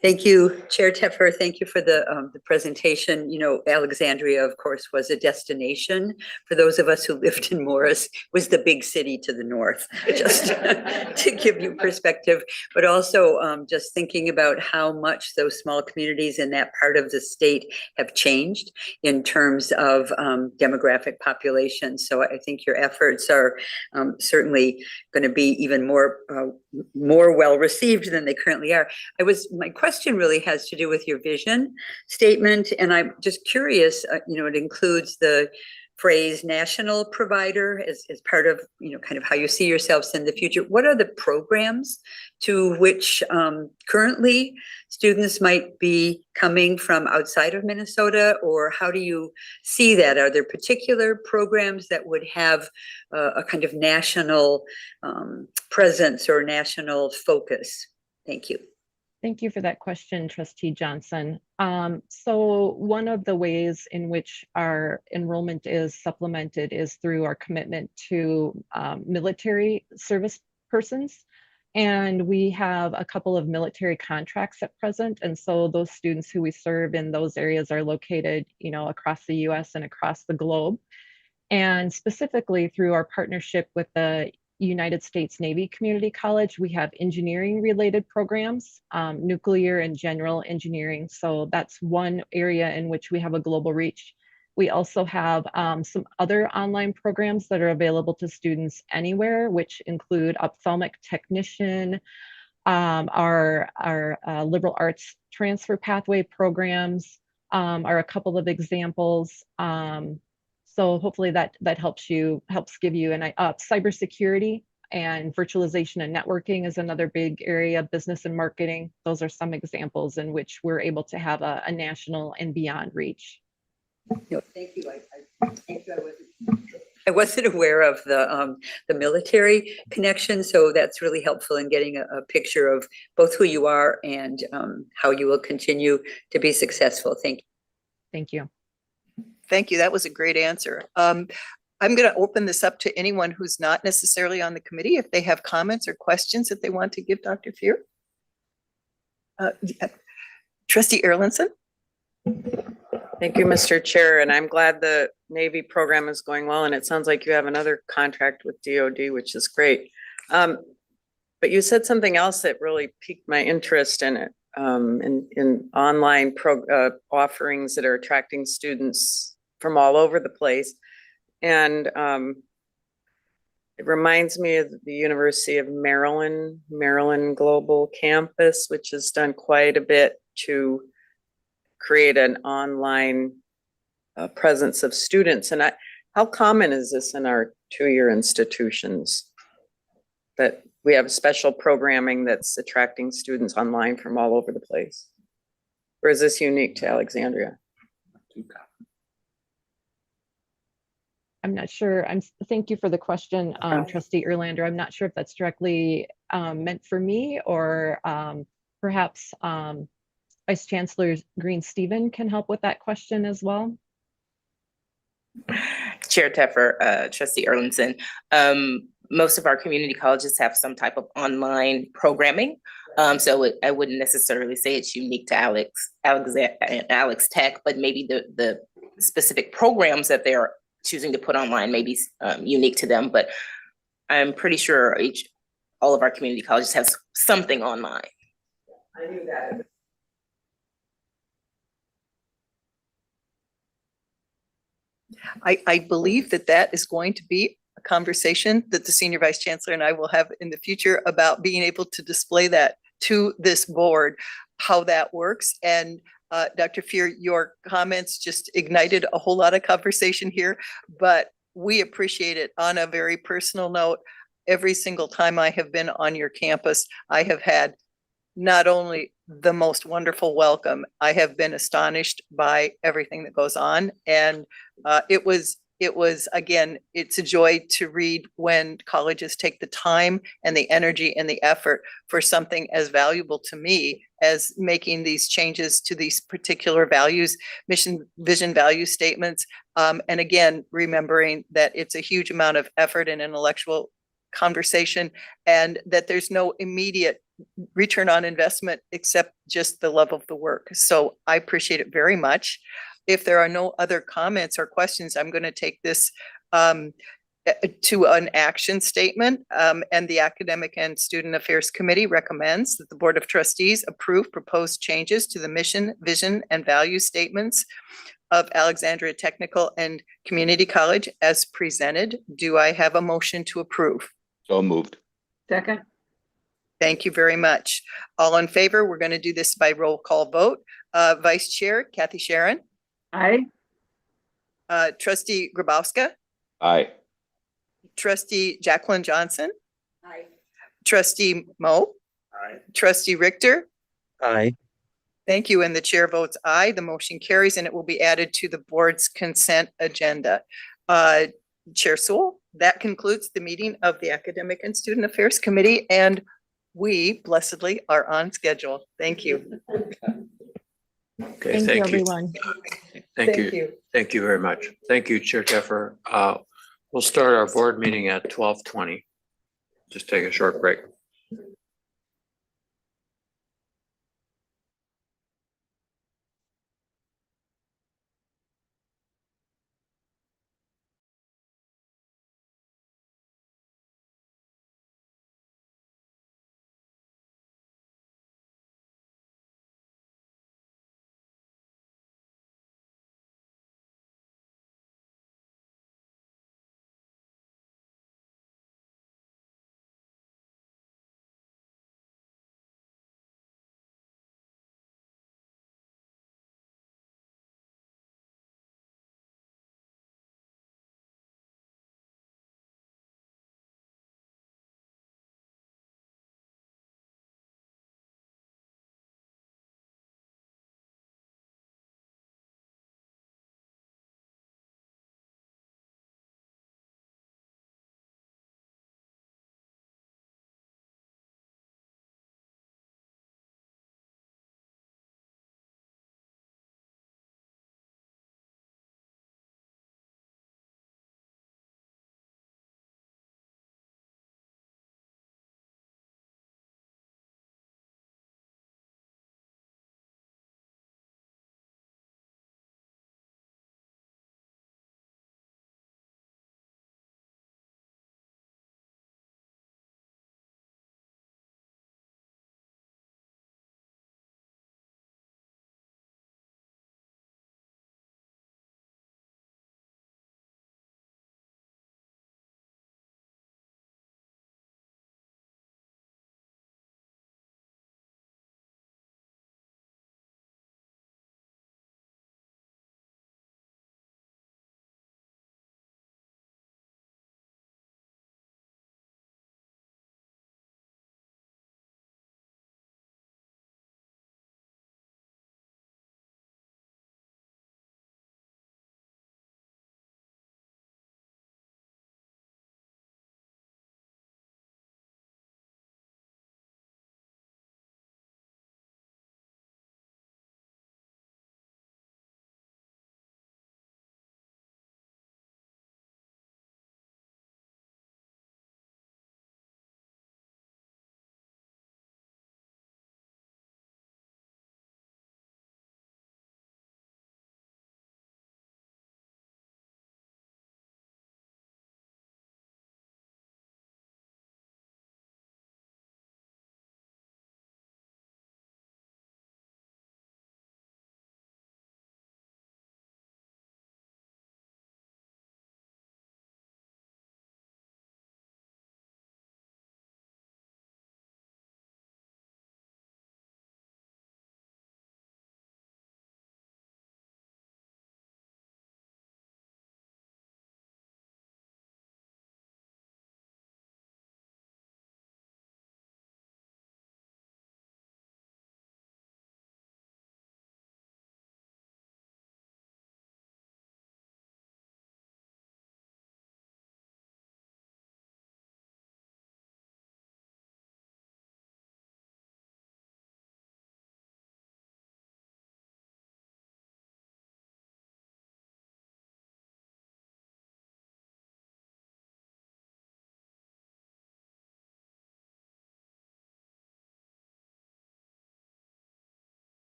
Thank you, Chair Teffer. Thank you for the presentation. You know, Alexandria, of course, was a destination for those of us who lived in Morris, was the big city to the north, just to give you perspective. But also just thinking about how much those small communities in that part of the state have changed in terms of demographic population. So I think your efforts are certainly going to be even more well received than they currently are. My question really has to do with your vision statement, and I'm just curious, you know, it includes the phrase national provider as part of, you know, kind of how you see yourselves in the future. What are the programs to which currently students might be coming from outside of Minnesota, or how do you see that? Are there particular programs that would have a kind of national presence or national focus? Thank you. Thank you for that question, Trustee Johnson. So one of the ways in which our enrollment is supplemented is through our commitment to military service persons. And we have a couple of military contracts at present. And so those students who we serve in those areas are located, you know, across the US and across the globe. And specifically through our partnership with the United States Navy Community College, we have engineering related programs, nuclear and general engineering. So that's one area in which we have a global reach. We also have some other online programs that are available to students anywhere, which include ophthalmic technician, our liberal arts transfer pathway programs are a couple of examples. So hopefully that helps give you an cybersecurity and virtualization and networking is another big area, business and marketing. Those are some examples in which we're able to have a national and beyond reach. No, thank you. I wasn't aware of the military connection, so that's really helpful in getting a picture of both who you are and how you will continue to be successful. Thank you. Thank you. Thank you. That was a great answer. I'm going to open this up to anyone who's not necessarily on the committee, if they have comments or questions that they want to give Dr. Fear. Trustee Erlinson. Thank you, Mr. Chair, and I'm glad the Navy program is going well, and it sounds like you have another contract with DOD, which is great. But you said something else that really piqued my interest in it, in online offerings that are attracting students from all over the place. And it reminds me of the University of Maryland Global Campus, which has done quite a bit to create an online presence of students. And how common is this in our two-year institutions, that we have special programming that's attracting students online from all over the place? Or is this unique to Alexandria? I'm not sure. Thank you for the question, Trustee Erlander. I'm not sure if that's directly meant for me, or perhaps Vice Chancellor Green-Steven can help with that question as well. Chair Teffer, Trustee Erlinson, most of our community colleges have some type of online programming. So I wouldn't necessarily say it's unique to Alex Tech, but maybe the specific programs that they're choosing to put online may be unique to them. But I'm pretty sure all of our community colleges have something online. I knew that. I believe that is going to be a conversation that the Senior Vice Chancellor and I will have in the future about being able to display that to this board, how that works. And Dr. Fear, your comments just ignited a whole lot of conversation here, but we appreciate it. On a very personal note, every single time I have been on your campus, I have had not only the most wonderful welcome, I have been astonished by everything that goes on. And it was, again, it's a joy to read when colleges take the time and the energy and the effort for something as valuable to me as making these changes to these particular values, mission, vision, value statements. And again, remembering that it's a huge amount of effort and intellectual conversation, and that there's no immediate return on investment except just the love of the work. So I appreciate it very much. If there are no other comments or questions, I'm going to take this to an action statement. And the Academic and Student Affairs Committee recommends that the Board of Trustees approve proposed changes to the mission, vision, and value statements of Alexandria Technical and Community College as presented. Do I have a motion to approve? So moved. Second, Thank you very much. All in favor? We're going to do this by roll call vote. Vice Chair Kathy Sharon, aye. Trustee Grabowska, Aye. Trustee Jacqueline Johnson, Aye. Trustee Mo, Aye. Trustee Richter. Aye. Thank you. And the chair votes aye. The motion carries and it will be added to the board's consent agenda. Chair Sewell, that concludes the meeting of the Academic and Student Affairs Committee, and we blessedly are on schedule. Thank you. Okay, Thank you, thank you. everyone. Thank you. Thank you very much. Thank you, Chair Teffer. We'll start our board meeting at 12:20. Just take a short break.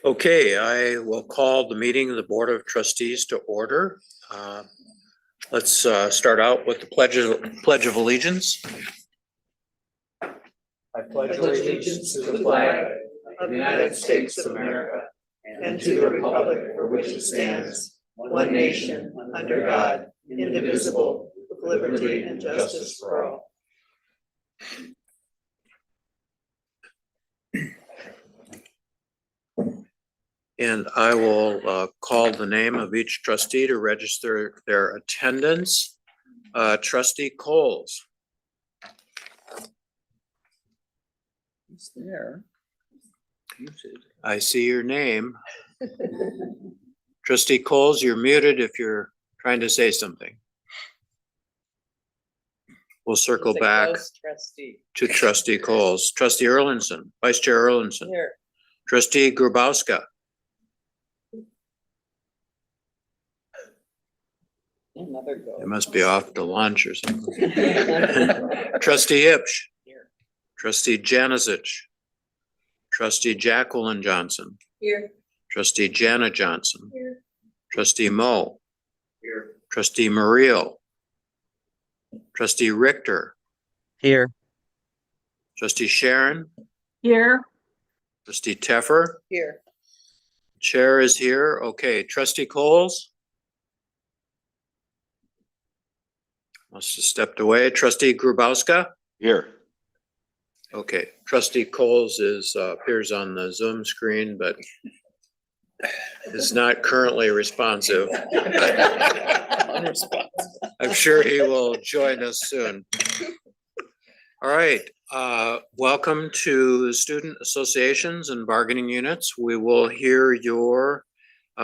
Okay, I will call the meeting of the Board of Trustees to order. Let's start out with the Pledge of Allegiance. I pledge allegiance to the flag of the United States of America and to the republic for which it stands, one nation, under God, indivisible, with liberty and justice for all. And I will call the name of each trustee to register their attendance. Trustee Coles. He's there. I see your name. Trustee Coles, you're muted if you're trying to say something. We'll circle back to Trustee Coles. Trustee Erlinson, Vice Chair Erlinson. Here. Trustee Grubowska. Another go. They must be off to lunch or something. Trustee Ipsch. Trustee Janicic. Trustee Jacqueline Johnson. Here. Trustee Jana Johnson. Here. Trustee Moe. Here. Trustee Murillo. Trustee Richter. Here. Trustee Sharon. Here. Trustee Teffer. Here. Chair is here. Okay, Trustee Coles. Must have stepped away. Trustee Grubowska. Here. Okay, Trustee Coles appears on the Zoom screen, but is not currently responsive. I'm sure he will join us soon. All right, welcome to student associations and bargaining units. We will hear your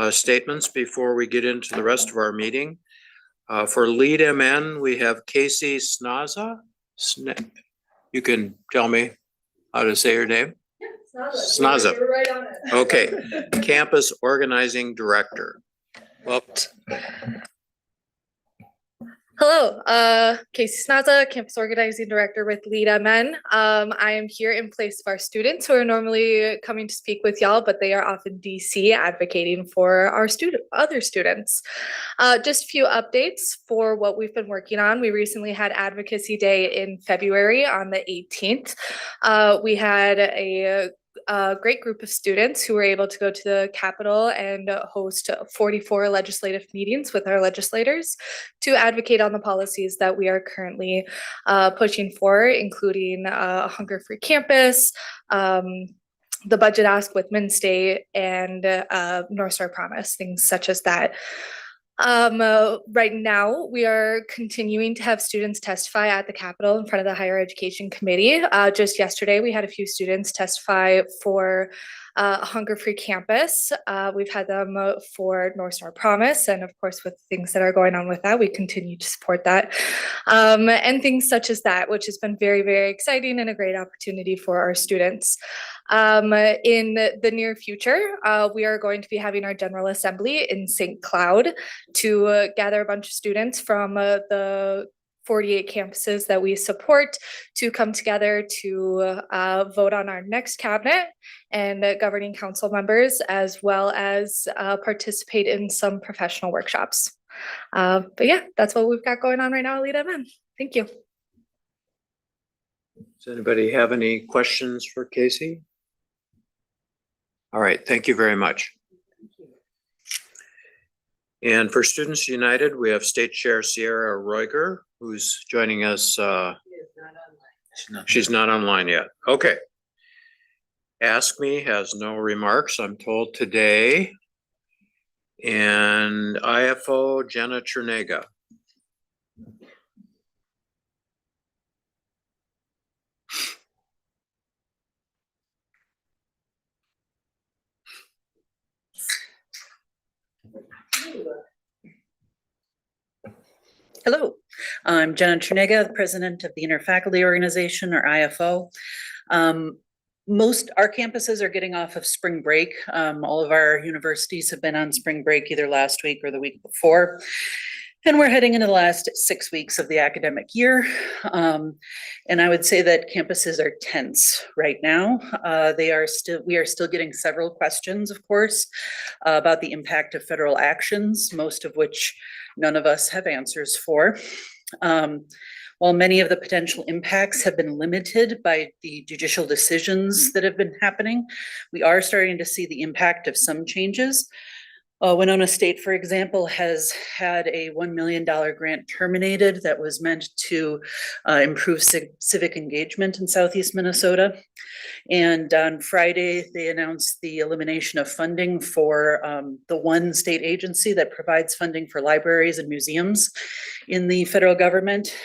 statements before we get into the rest of our meeting. For lead MN, we have Casey Snaza. You can tell me how to say her name? Snaza. You're right on it. Okay, Campus Organizing Director. Well, Hello, Casey Snaza, Campus Organizing Director with Lead MN. I am here in place of our students who are normally coming to speak with y'all, but they are off in DC advocating for our other students. Just a few updates for what we've been working on. We recently had Advocacy Day in February on the 18th. We had a great group of students who were able to go to the Capitol and host 44 legislative meetings with our legislators to advocate on the policies that we are currently pushing for, including a hunger-free campus, the budget ask with MnState, and North Star Promise, things such as that. Right now, we are continuing to have students testify at the Capitol in front of the Higher Education Committee. Just yesterday, we had a few students testify for a hunger-free campus. We've had them for North Star Promise, and of course, with things that are going on with that, we continue to support that. And things such as that, which has been very, very exciting and a great opportunity for our students. In the near future, we are going to be having our General Assembly in St. Cloud to gather a bunch of students from the 48 campuses that we support to come together to vote on our next cabinet and governing council members, as well as participate in some professional workshops. But yeah, that's what we've got going on right now at Lead MN. Thank you. Does anybody have any questions for Casey? All right, thank you very much. And for Students United, we have State Chair Sierra Roiger, who's joining us. She's not online yet. Okay. Ask Me has no remarks, I'm told today. And IFO Jenna Chernega. Hello, I'm Jenna Chernega, the president of the Interfaculty Organization, or IFO. Most our campuses are getting off of spring break. All of our universities have been on spring break either last week or the week before. And we're heading into the last 6 weeks of the academic year. And I would say that campuses are tense right now. We are still getting several questions, of course, about the impact of federal actions, most of which none of us have answers for. While many of the potential impacts have been limited by the judicial decisions that have been happening, we are starting to see the impact of some changes. Winona State, for example, has had a $1 million grant terminated that was meant to improve civic engagement in Southeast Minnesota. And on Friday, they announced the elimination of funding for the one state agency that provides funding for libraries and museums in the federal government,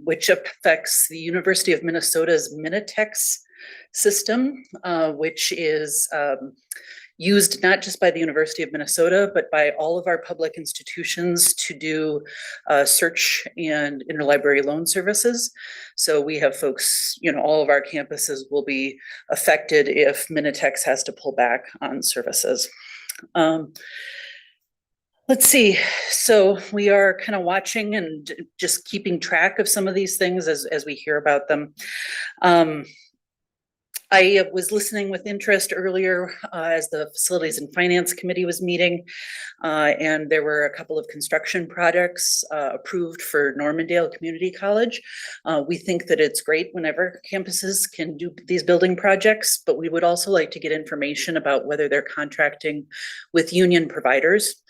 which affects the University of Minnesota's Minitex system, which is used not just by the University of Minnesota, but by all of our public institutions to do search and interlibrary loan services. So we have folks, all of our campuses will be affected if Minitex has to pull back on services. Let's see. So we are kind of watching and just keeping track of some of these things as we hear about them. I was listening with interest earlier as the Facilities and Finance Committee was meeting, and there were a couple of construction projects approved for Normandale Community College. We think that it's great whenever campuses can do these building projects, but we would also like to get information about whether they're contracting with union providers.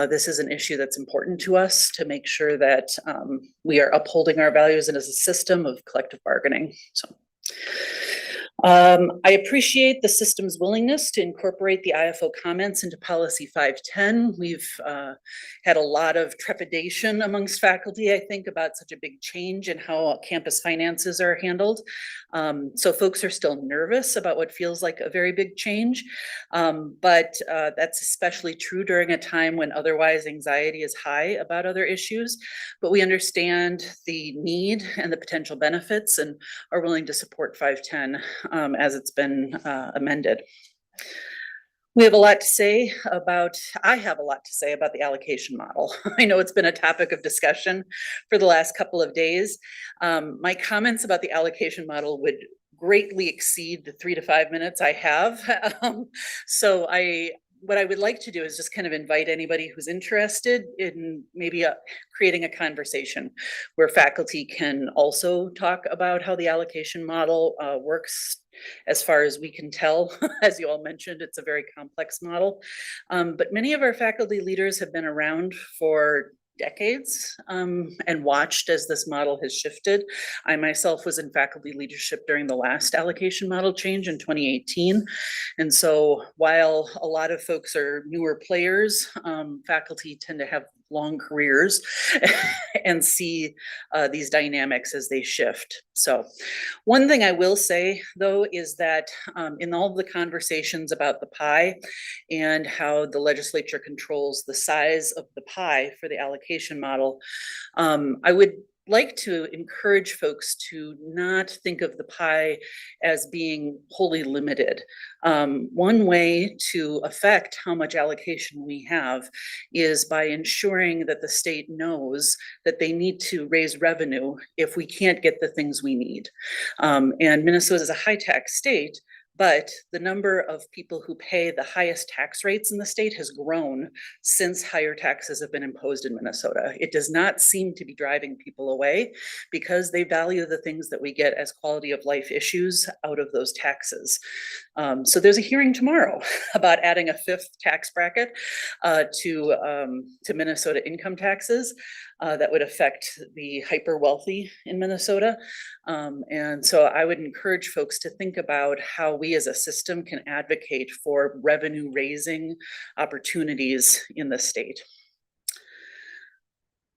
This is an issue that's important to us to make sure that we are upholding our values and as a system of collective bargaining. So. I appreciate the system's willingness to incorporate the IFO comments into policy 510. We've had a lot of trepidation amongst faculty, I think, about such a big change in how campus finances are handled. So folks are still nervous about what feels like a very big change, but that's especially true during a time when otherwise anxiety is high about other issues. But we understand the need and the potential benefits and are willing to support 510 as it's been amended. I have a lot to say about the allocation model. I know it's been a topic of discussion for the last couple of days. My comments about the allocation model would greatly exceed the 3 to 5 minutes I have. So what I would like to do is just kind of invite anybody who's interested in maybe creating a conversation where faculty can also talk about how the allocation model works. As far as we can tell, as you all mentioned, it's a very complex model. But many of our faculty leaders have been around for decades and watched as this model has shifted. I myself was in faculty leadership during the last allocation model change in 2018. And so while a lot of folks are newer players, faculty tend to have long careers and see these dynamics as they shift. So one thing I will say, though, is that in all of the conversations about the pie and how the legislature controls the size of the pie for the allocation model, I would like to encourage folks to not think of the pie as being wholly limited. One way to affect how much allocation we have is by ensuring that the state knows that they need to raise revenue if we can't get the things we need. And Minnesota is a high tax state, but the number of people who pay the highest tax rates in the state has grown since higher taxes have been imposed in Minnesota. It does not seem to be driving people away because they value the things that we get as quality of life issues out of those taxes. So there's a hearing tomorrow about adding a 5th tax bracket to Minnesota income taxes that would affect the hyper wealthy in Minnesota. And so I would encourage folks to think about how we as a system can advocate for revenue raising opportunities in the state.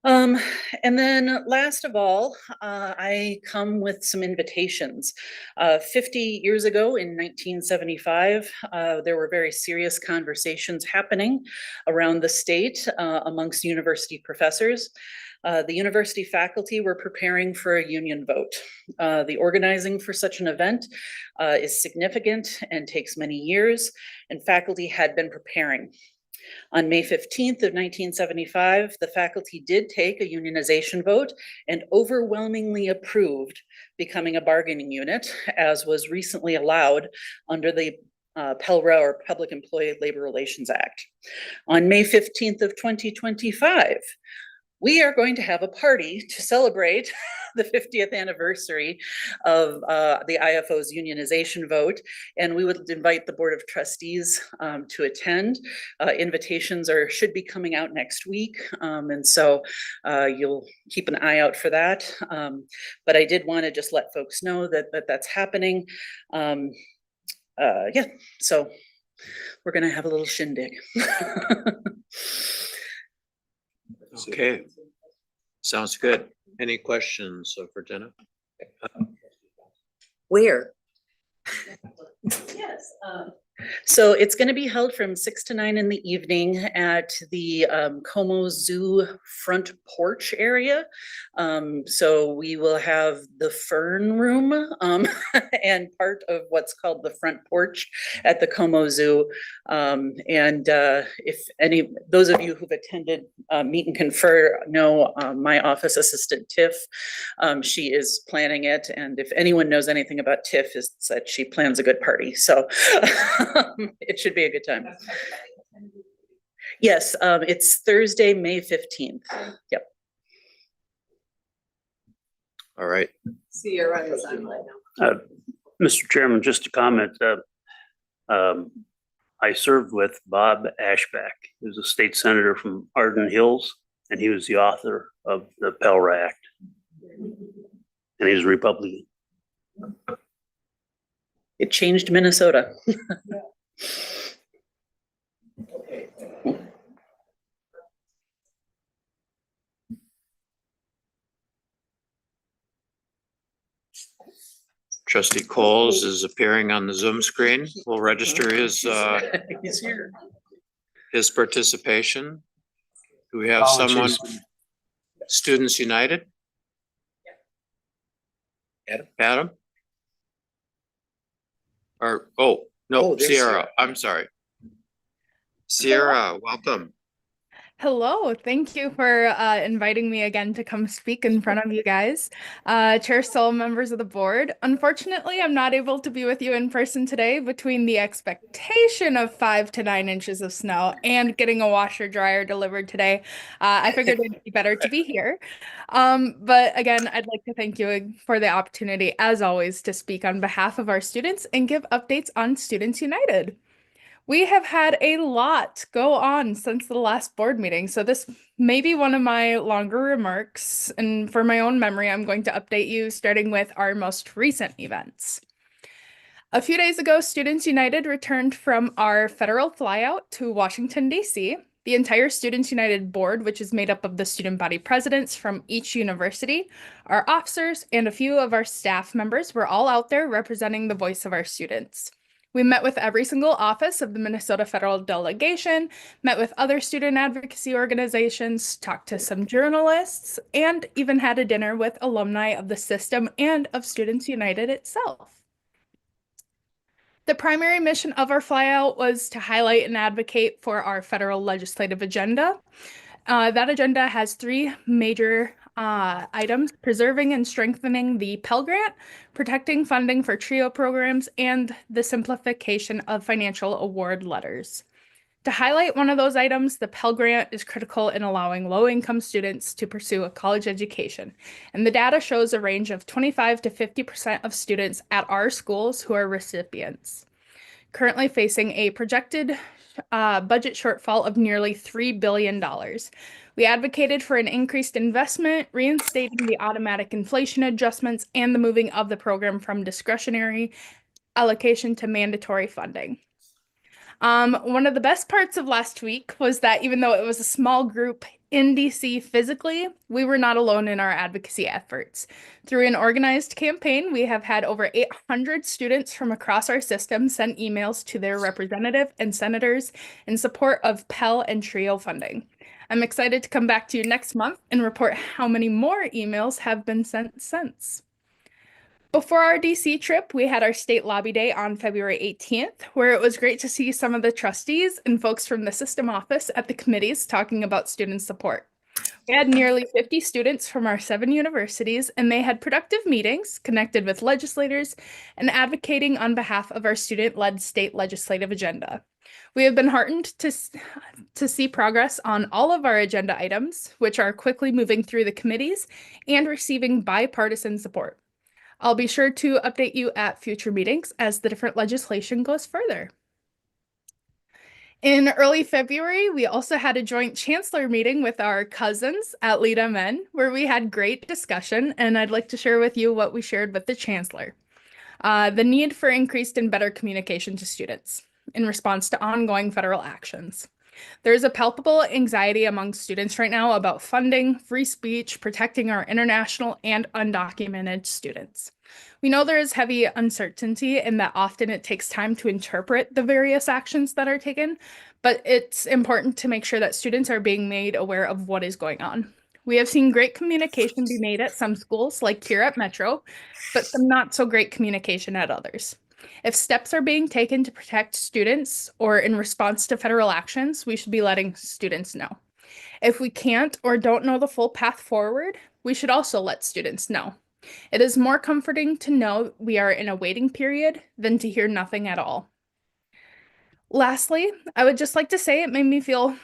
And then last of all, I come with some invitations. 50 years ago in 1975, there were very serious conversations happening around the state amongst university professors. The university faculty were preparing for a union vote. The organizing for such an event is significant and takes many years, and faculty had been preparing. On May 15th of 1975, the faculty did take a unionization vote and overwhelmingly approved becoming a bargaining unit, as was recently allowed under the PELRA, or Public Employee Labor Relations Act. On May 15th of 2025, we are going to have a party to celebrate the 50th anniversary of the IFO's unionization vote, and we would invite the Board of Trustees to attend. Invitations should be coming out next week, and so you'll keep an eye out for that. But I did want to just let folks know that that's happening. Yeah, so we're gonna have a little shindig. Okay. Sounds good. Any questions for Jenna? Where? Yes. So it's going to be held from 6 to 9 in the evening at the Como Zoo front porch area. So we will have the Fern Room and part of what's called the front porch at the Como Zoo. If those of you who've attended Meet and Confer know my office assistant Tiff, she is planning it. And if anyone knows anything about Tiff, is that she plans a good party. So it should be a good time. Yes, it's Thursday, May 15th. Yep. All right. Sierra is online now. Mr. Chairman, just a comment. I served with Bob Ashback. He was a state senator from Arden Hills, and he was the author of the PELRA Act. And he's a Republican. It changed Minnesota. Trustee Coles is appearing on the Zoom screen. We'll register his He's here. his participation. Do we have someone? Students United? Adam? Or, oh, no, there's Sierra, Sierra. I'm sorry. Sierra, welcome. Hello, thank you for inviting me again to come speak in front of you guys. Chair Stoll, members of the board. Unfortunately, I'm not able to be with you in person today between the expectation of 5 to 9 inches of snow and getting a washer dryer delivered today. I figured it'd be better to be here. But again, I'd like to thank you for the opportunity, as always, to speak on behalf of our students and give updates on Students United. We have had a lot go on since the last board meeting, so this may be one of my longer remarks, and for my own memory, I'm going to update you starting with our most recent events. A few days ago, Students United returned from our federal flyout to Washington, D.C. The entire Students United board, which is made up of the student body presidents from each university, our officers, and a few of our staff members were all out there representing the voice of our students. We met with every single office of the Minnesota Federal Delegation, met with other student advocacy organizations, talked to some journalists, and even had a dinner with alumni of the system and of Students United itself. The primary mission of our flyout was to highlight and advocate for our federal legislative agenda. That agenda has 3 major items: preserving and strengthening the Pell Grant, protecting funding for TRIO programs, and the simplification of financial award letters. To highlight one of those items, the Pell Grant is critical in allowing low-income students to pursue a college education, and the data shows a range of 25 to 50% of students at our schools who are recipients, currently facing a projected budget shortfall of nearly $3 billion. We advocated for an increased investment, reinstating the automatic inflation adjustments, and the moving of the program from discretionary allocation to mandatory funding. One of the best parts of last week was that even though it was a small group in DC physically, we were not alone in our advocacy efforts. Through an organized campaign, we have had over 800 students from across our system send emails to their representative and senators in support of Pell and TRIO funding. I'm excited to come back to you next month and report how many more emails have been sent since. Before our DC trip, we had our state lobby day on February 18th, where it was great to see some of the trustees and folks from the system office at the committees talking about student support. We had nearly 50 students from our 7 universities, and they had productive meetings, connected with legislators, and advocating on behalf of our student-led state legislative agenda. We have been heartened to see progress on all of our agenda items, which are quickly moving through the committees and receiving bipartisan support. I'll be sure to update you at future meetings as the different legislation goes further. In early February, we also had a joint chancellor meeting with our cousins at Lida Men, where we had great discussion, and I'd like to share with you what we shared with the chancellor. The need for increased and better communication to students in response to ongoing federal actions. There's a palpable anxiety among students right now about funding, free speech, protecting our international and undocumented students. We know there is heavy uncertainty and that often it takes time to interpret the various actions that are taken, but it's important to make sure that students are being made aware of what is going on. We have seen great communication be made at some schools, like here at Metro, but some not so great communication at others. If steps are being taken to protect students or in response to federal actions, we should be letting students know. If we can't or don't know the full path forward, we should also let students know. It is more comforting to know we are in a waiting period than to hear nothing at all. Lastly, I would just like to say it made me feel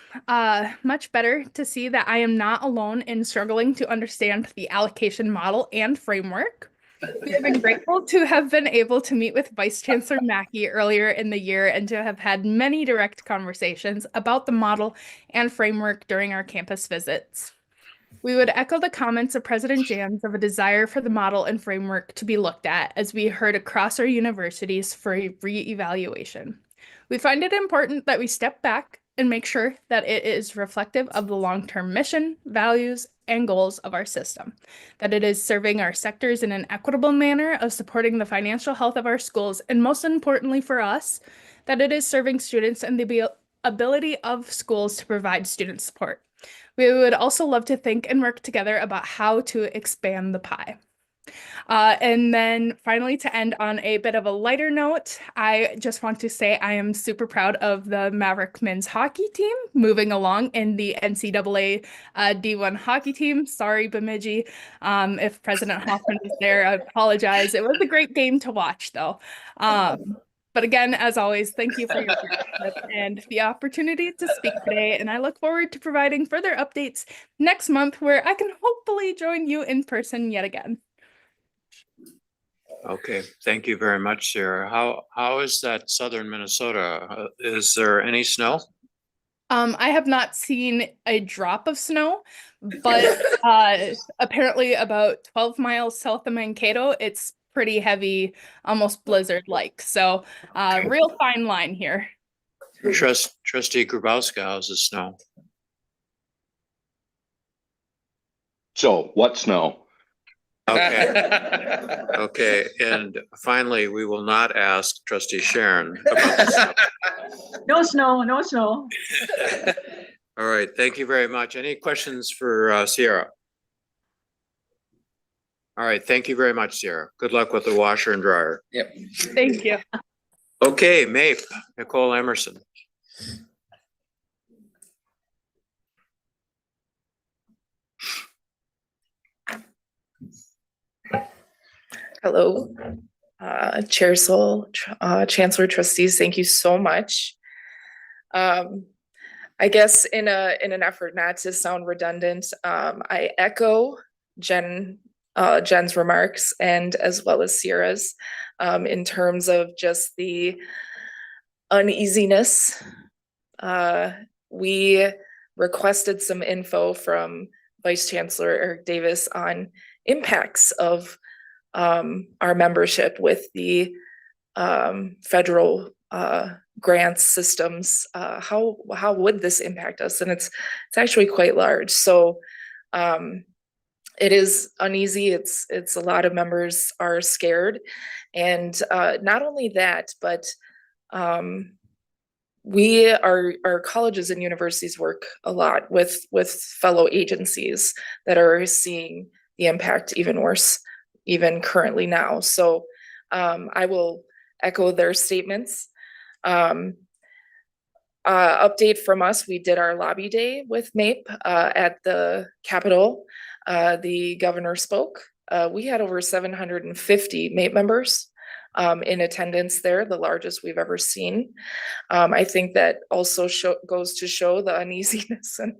much better to see that I am not alone in struggling to understand the allocation model and framework. We have been grateful to have been able to meet with Vice Chancellor Mackey earlier in the year and to have had many direct conversations about the model and framework during our campus visits. We would echo the comments of President Jans of a desire for the model and framework to be looked at as we heard across our universities for a re-evaluation. We find it important that we step back and make sure that it is reflective of the long-term mission, values, and goals of our system, that it is serving our sectors in an equitable manner of supporting the financial health of our schools, and most importantly for us, that it is serving students and the ability of schools to provide student support. We would also love to think and work together about how to expand the pie. And then finally, to end on a bit of a lighter note, I just want to say I am super proud of the Maverick men's hockey team moving along in the NCAA D1 hockey team. Sorry, Bemidji, if President Hoffman was there, I apologize. It was a great game to watch, though. But again, as always, thank you for your partnership and the opportunity to speak today. And I look forward to providing further updates next month where I can hopefully join you in person yet again. Okay, thank you very much, Sarah. How is that southern Minnesota? Is there any snow? I have not seen a drop of snow, but apparently about 12 miles south of Mankato, it's pretty heavy, almost blizzard-like. So real fine line here. Trustee Grabowska, how's the snow? So what snow? Okay. Okay, and finally, we will not ask Trustee Sharon about the snow. No snow, no snow. All right, thank you very much. Any questions for Sierra? All right, thank you very much, Sierra. Good luck with the washer and dryer. Yep. Thank you. Okay, MAPE, Nicole Emerson. Hello, Chair Soul, Chancellor Trustees, thank you so much. I guess in an effort not to sound redundant, I echo Jen's remarks and as well as Sierra's in terms of just the uneasiness. We requested some info from Vice Chancellor Eric Davis on impacts of our membership with the federal grants systems. How would this impact us? And it's actually quite large. So it is uneasy. It's a lot of members are scared, and not only that, but our colleges and universities work a lot with fellow agencies that are seeing the impact even worse even currently now. So I will echo their statements. Update from us, we did our lobby day with MAPE at the Capitol. The governor spoke. We had over 750 MAPE members in attendance there, the largest we've ever seen. I think that also goes to show the uneasiness and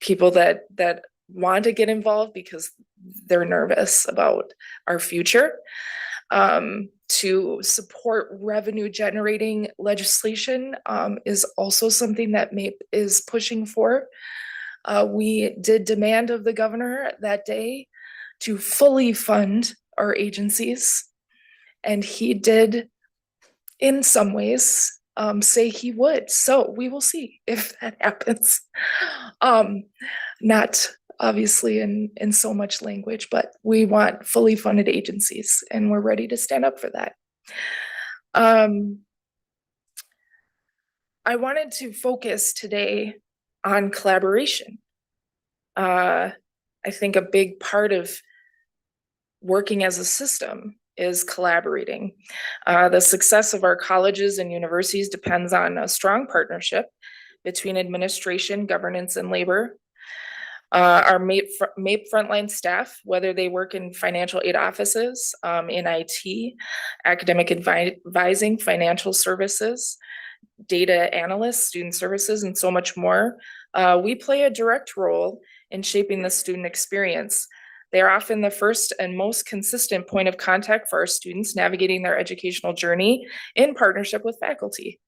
people that want to get involved because they're nervous about our future. To support revenue generating legislation is also something that MAPE is pushing for. We did demand of the governor that day to fully fund our agencies, and he did in some ways say he would. So we will see if that happens. Not obviously in so much language, but we want fully funded agencies and we're ready to stand up for that. I wanted to focus today on collaboration. I think a big part of working as a system is collaborating. The success of our colleges and universities depends on a strong partnership between administration, governance, and labor. Our MAPE frontline staff, whether they work in financial aid offices, in IT, academic advising, financial services, data analysts, student services, and so much more, we play a direct role in shaping the student experience. They are often the first and most consistent point of contact for our students navigating their educational journey in partnership with faculty.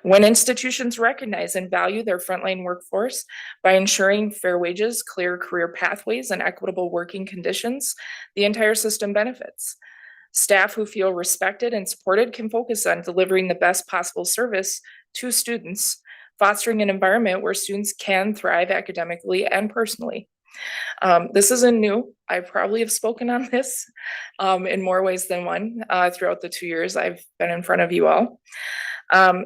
When institutions recognize and value their frontline workforce by ensuring fair wages, clear career pathways, and equitable working conditions, the entire system benefits. Staff who feel respected and supported can focus on delivering the best possible service to students, fostering an environment where students can thrive academically and personally. This isn't new. I probably have spoken on this in more ways than one throughout the 2 years I've been in front of you all.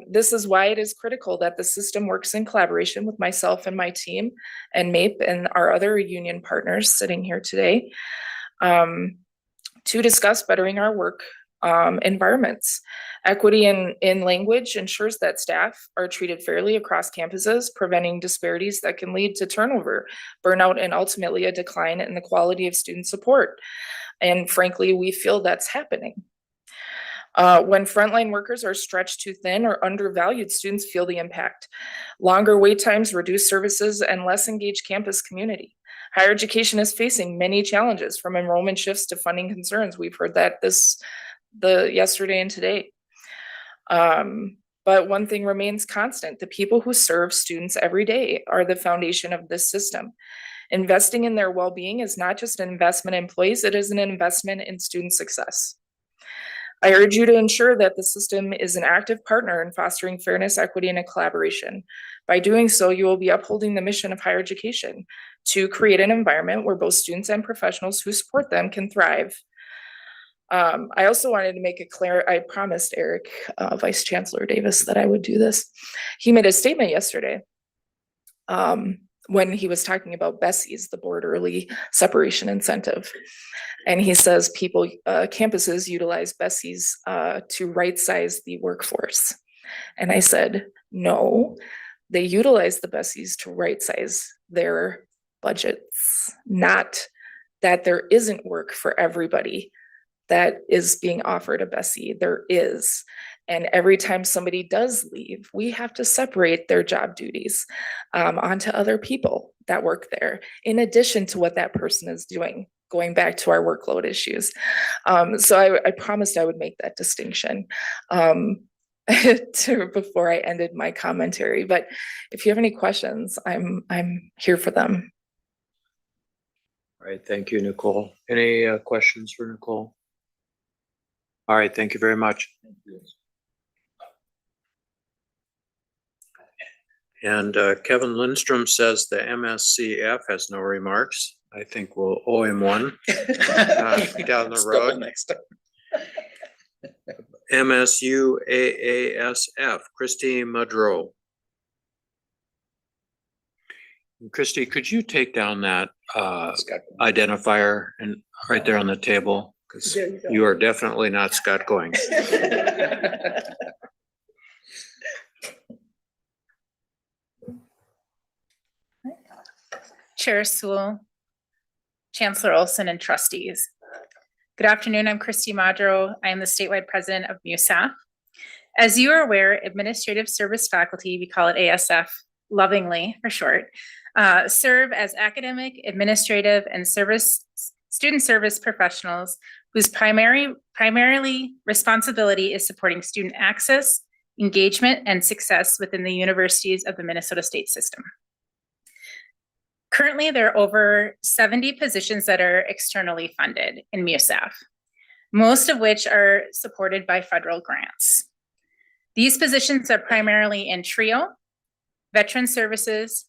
This is why it is critical that the system works in collaboration with myself and my team and MAPE and our other union partners sitting here today to discuss bettering our work environments. Equity in language ensures that staff are treated fairly across campuses, preventing disparities that can lead to turnover, burnout, and ultimately a decline in the quality of student support. And frankly, we feel that's happening. When frontline workers are stretched too thin or undervalued, students feel the impact. Longer wait times, reduced services, and less engaged campus community. Higher education is facing many challenges, from enrollment shifts to funding concerns. We've heard that yesterday and today. But one thing remains constant: the people who serve students every day are the foundation of this system. Investing in their well-being is not just an investment in employees, it is an investment in student success. I urge you to ensure that the system is an active partner in fostering fairness, equity, and collaboration. By doing so, you will be upholding the mission of higher education to create an environment where both students and professionals who support them can thrive. I also wanted to make it clear, I promised Eric, Vice Chancellor Davis, that I would do this. He made a statement yesterday when he was talking about BESI's, the Board Early Separation Incentive. And he says campuses utilize BESI's to right-size the workforce. And I said, no, they utilize the BESI's to right-size their budgets, not that there isn't work for everybody that is being offered a BESI. There is. And every time somebody does leave, we have to separate their job duties onto other people that work there, in addition to what that person is doing, going back to our workload issues. So I promised I would make that distinction before I ended my commentary. But if you have any questions, I'm here for them. All right, thank you, Nicole. Any questions for Nicole? All right, thank you very much. And Kevin Lindstrom says the MSCF has no remarks. I think we'll owe him one down the road. Next time. MSU AASF, Christine Mudrow. Christy, could you take down that identifier and right there on the table? Because There you go. you are definitely not Scott Goings. Chair Sewell, Chancellor Olson, and trustees. Good afternoon, I'm Christy Madro. I am the statewide president of MUSAF. As you are aware, Administrative Service Faculty, we call it ASF lovingly for short, serve as academic, administrative, and student service professionals whose primarily responsibility is supporting student access, engagement, and success within the universities of the Minnesota state system. Currently, there are over 70 positions that are externally funded in MUSAF, most of which are supported by federal grants. These positions are primarily in TRIO, Veteran Services,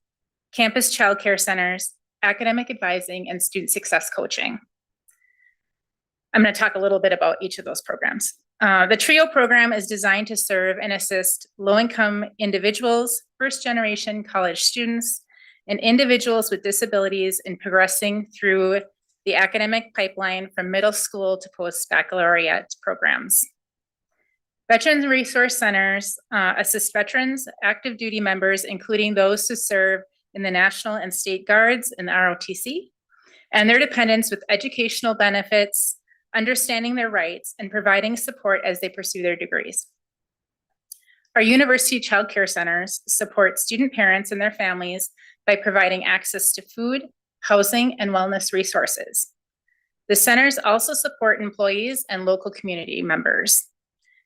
Campus Child Care Centers, Academic Advising, and Student Success Coaching. I'm going to talk a little bit about each of those programs. The TRIO program is designed to serve and assist low-income individuals, first-generation college students, and individuals with disabilities in progressing through the academic pipeline from middle school to post-baccalaureate programs. Veterans Resource Centers assist veterans, active duty members, including those who serve in the National and State Guards and the ROTC, and their dependents with educational benefits, understanding their rights, and providing support as they pursue their degrees. Our University Child Care Centers support student parents and their families by providing access to food, housing, and wellness resources. The centers also support employees and local community members.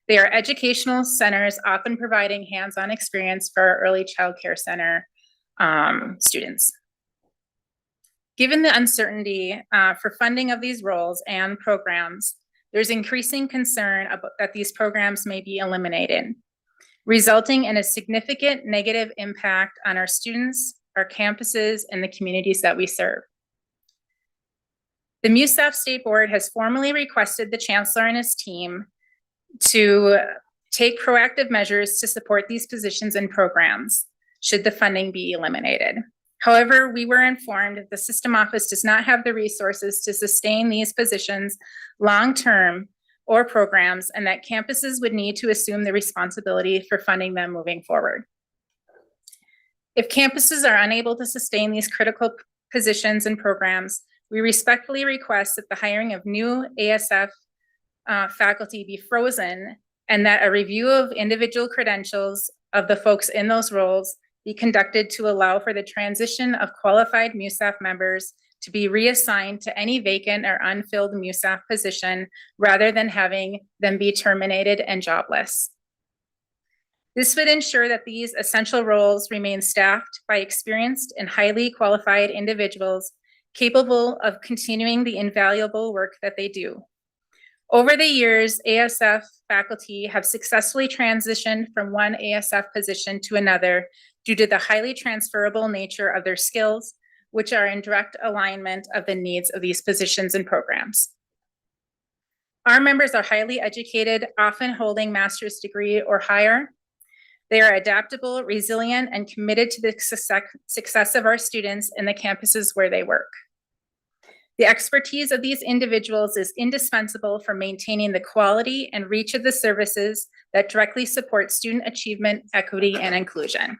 They are educational centers, often providing hands-on experience for our early child care center students. Given the uncertainty for funding of these roles and programs, there's increasing concern that these programs may be eliminated, resulting in a significant negative impact on our students, our campuses, and the communities that we serve. The MUSAF State Board has formally requested the Chancellor and his team to take proactive measures to support these positions and programs should the funding be eliminated. However, we were informed that the system office does not have the resources to sustain these positions long-term or programs, and that campuses would need to assume the responsibility for funding them moving forward. If campuses are unable to sustain these critical positions and programs, we respectfully request that the hiring of new ASF faculty be frozen and that a review of individual credentials of the folks in those roles be conducted to allow for the transition of qualified MUSAF members to be reassigned to any vacant or unfilled MUSAF position rather than having them be terminated and jobless. This would ensure that these essential roles remain staffed by experienced and highly qualified individuals capable of continuing the invaluable work that they do. Over the years, ASF faculty have successfully transitioned from one ASF position to another due to the highly transferable nature of their skills, which are in direct alignment of the needs of these positions and programs. Our members are highly educated, often holding master's degree or higher. They are adaptable, resilient, and committed to the success of our students in the campuses where they work. The expertise of these individuals is indispensable for maintaining the quality and reach of the services that directly support student achievement, equity, and inclusion.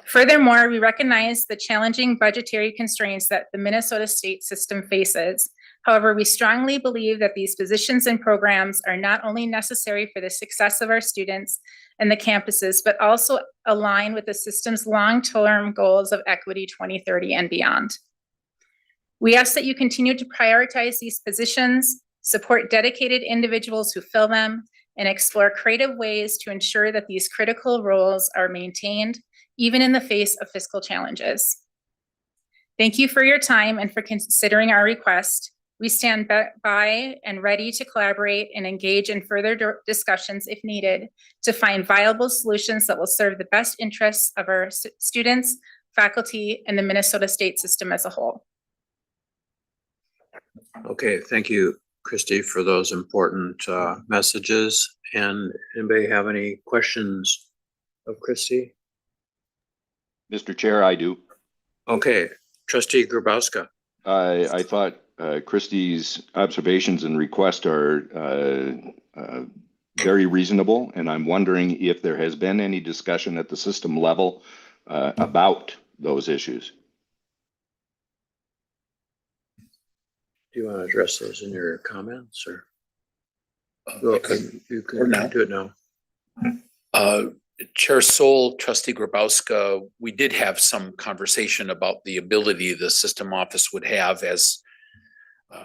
Furthermore, we recognize the challenging budgetary constraints that the Minnesota state system faces. However, we strongly believe that these positions and programs are not only necessary for the success of our students and the campuses, but also align with the system's long-term goals of equity 2030 and beyond. We ask that you continue to prioritize these positions, support dedicated individuals who fill them, and explore creative ways to ensure that these critical roles are maintained, even in the face of fiscal challenges. Thank you for your time and for considering our request. We stand by and ready to collaborate and engage in further discussions if needed to find viable solutions that will serve the best interests of our students, faculty, and the Minnesota state system as a whole. Okay, thank you, Christy, for those important messages. And anybody have any questions of Christy? Mr. Chair, I do. Okay, trustee Grabowska. I thought Christie's observations and requests are very reasonable, and I'm wondering if there has been any discussion at the system level about those issues. Do you want to address those in your comments or? Or You now? can do it now. Chair Soul, trustee Grabowska, we did have some conversation about the ability the system office would have, as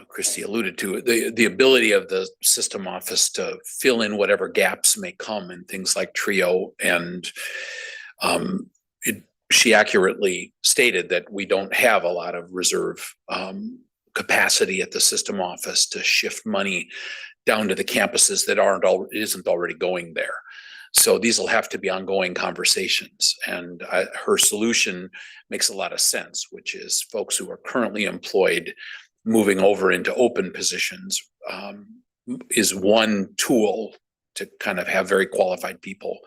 Christie alluded to, the ability of the system office to fill in whatever gaps may come in things like TRIO. And she accurately stated that we don't have a lot of reserve capacity at the system office to shift money down to the campuses that isn't already going there. So these will have to be ongoing conversations, and her solution makes a lot of sense, which is folks who are currently employed moving over into open positions is one tool to kind of have very qualified people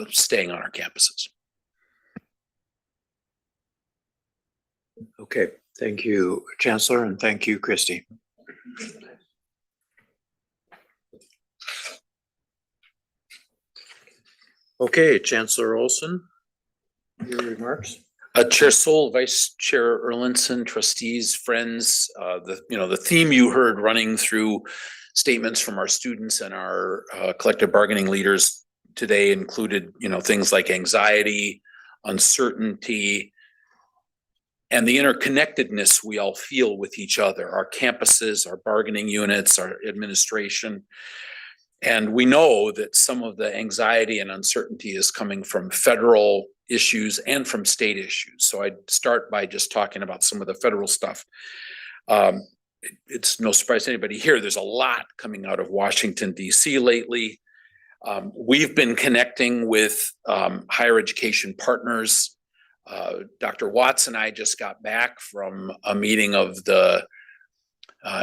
staying on our campuses. Okay, thank you, Chancellor, and thank you, Christie. Okay, Chancellor Olson, your remarks. Chair Soul, Vice Chair Erlinson, trustees, friends, the theme you heard running through statements from our students and our collective bargaining leaders today included, things like anxiety, uncertainty, and the interconnectedness we all feel with each other, our campuses, our bargaining units, our administration. And we know that some of the anxiety and uncertainty is coming from federal issues and from state issues. So I'd start by just talking about some of the federal stuff. It's no surprise to anybody here, there's a lot coming out of Washington, D.C. lately. We've been connecting with higher education partners. Dr. Watts and I just got back from a meeting of the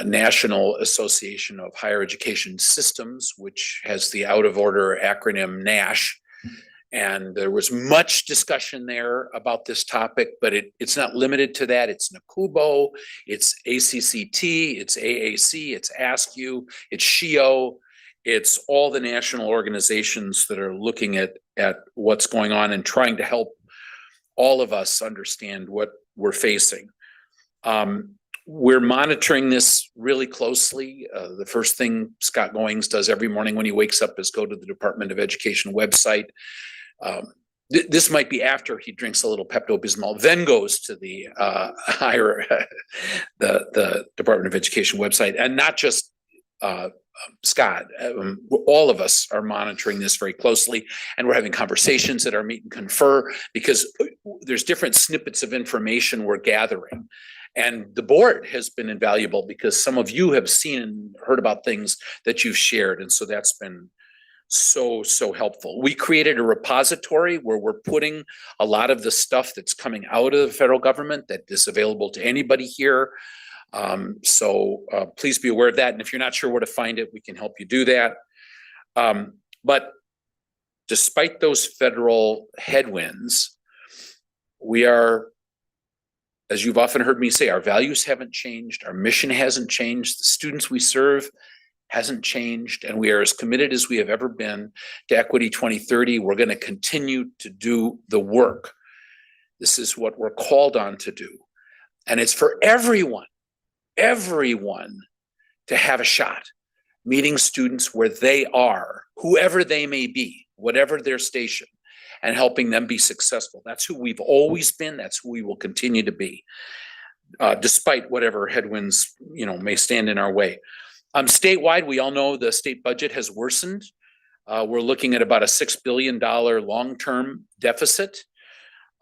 National Association of Higher Education Systems, which has the out of order acronym NASH. And there was much discussion there about this topic, but it's not limited to that. It's NACUBO, it's ACCT, it's AAC, it's ASCU, it's SHIO. It's all the national organizations that are looking at what's going on and trying to help all of us understand what we're facing. We're monitoring this really closely. The first thing Scott Goings does every morning when he wakes up is go to the Department of Education website. This might be after he drinks a little Pepto-Bismol, then goes to the the Department of Education website, and not just Scott. All of us are monitoring this very closely, and we're having conversations at our meet and confer because there's different snippets of information we're gathering. And the board has been invaluable because some of you have seen and heard about things that you've shared. And so that's been so helpful. We created a repository where we're putting a lot of the stuff that's coming out of the federal government that is available to anybody here. So please be aware of that. And if you're not sure where to find it, we can help you do that. But despite those federal headwinds, we are, as you've often heard me say, our values haven't changed, our mission hasn't changed, the students we serve hasn't changed, and we are as committed as we have ever been to Equity 2030. We're going to continue to do the work. This is what we're called on to do. And it's for everyone to have a shot, meeting students where they are, whoever they may be, whatever their station, and helping them be successful. That's who we've always been. That's who we will continue to be, despite whatever headwinds, may stand in our way. Statewide, we all know the state budget has worsened. We're looking at about a $6 billion long-term deficit.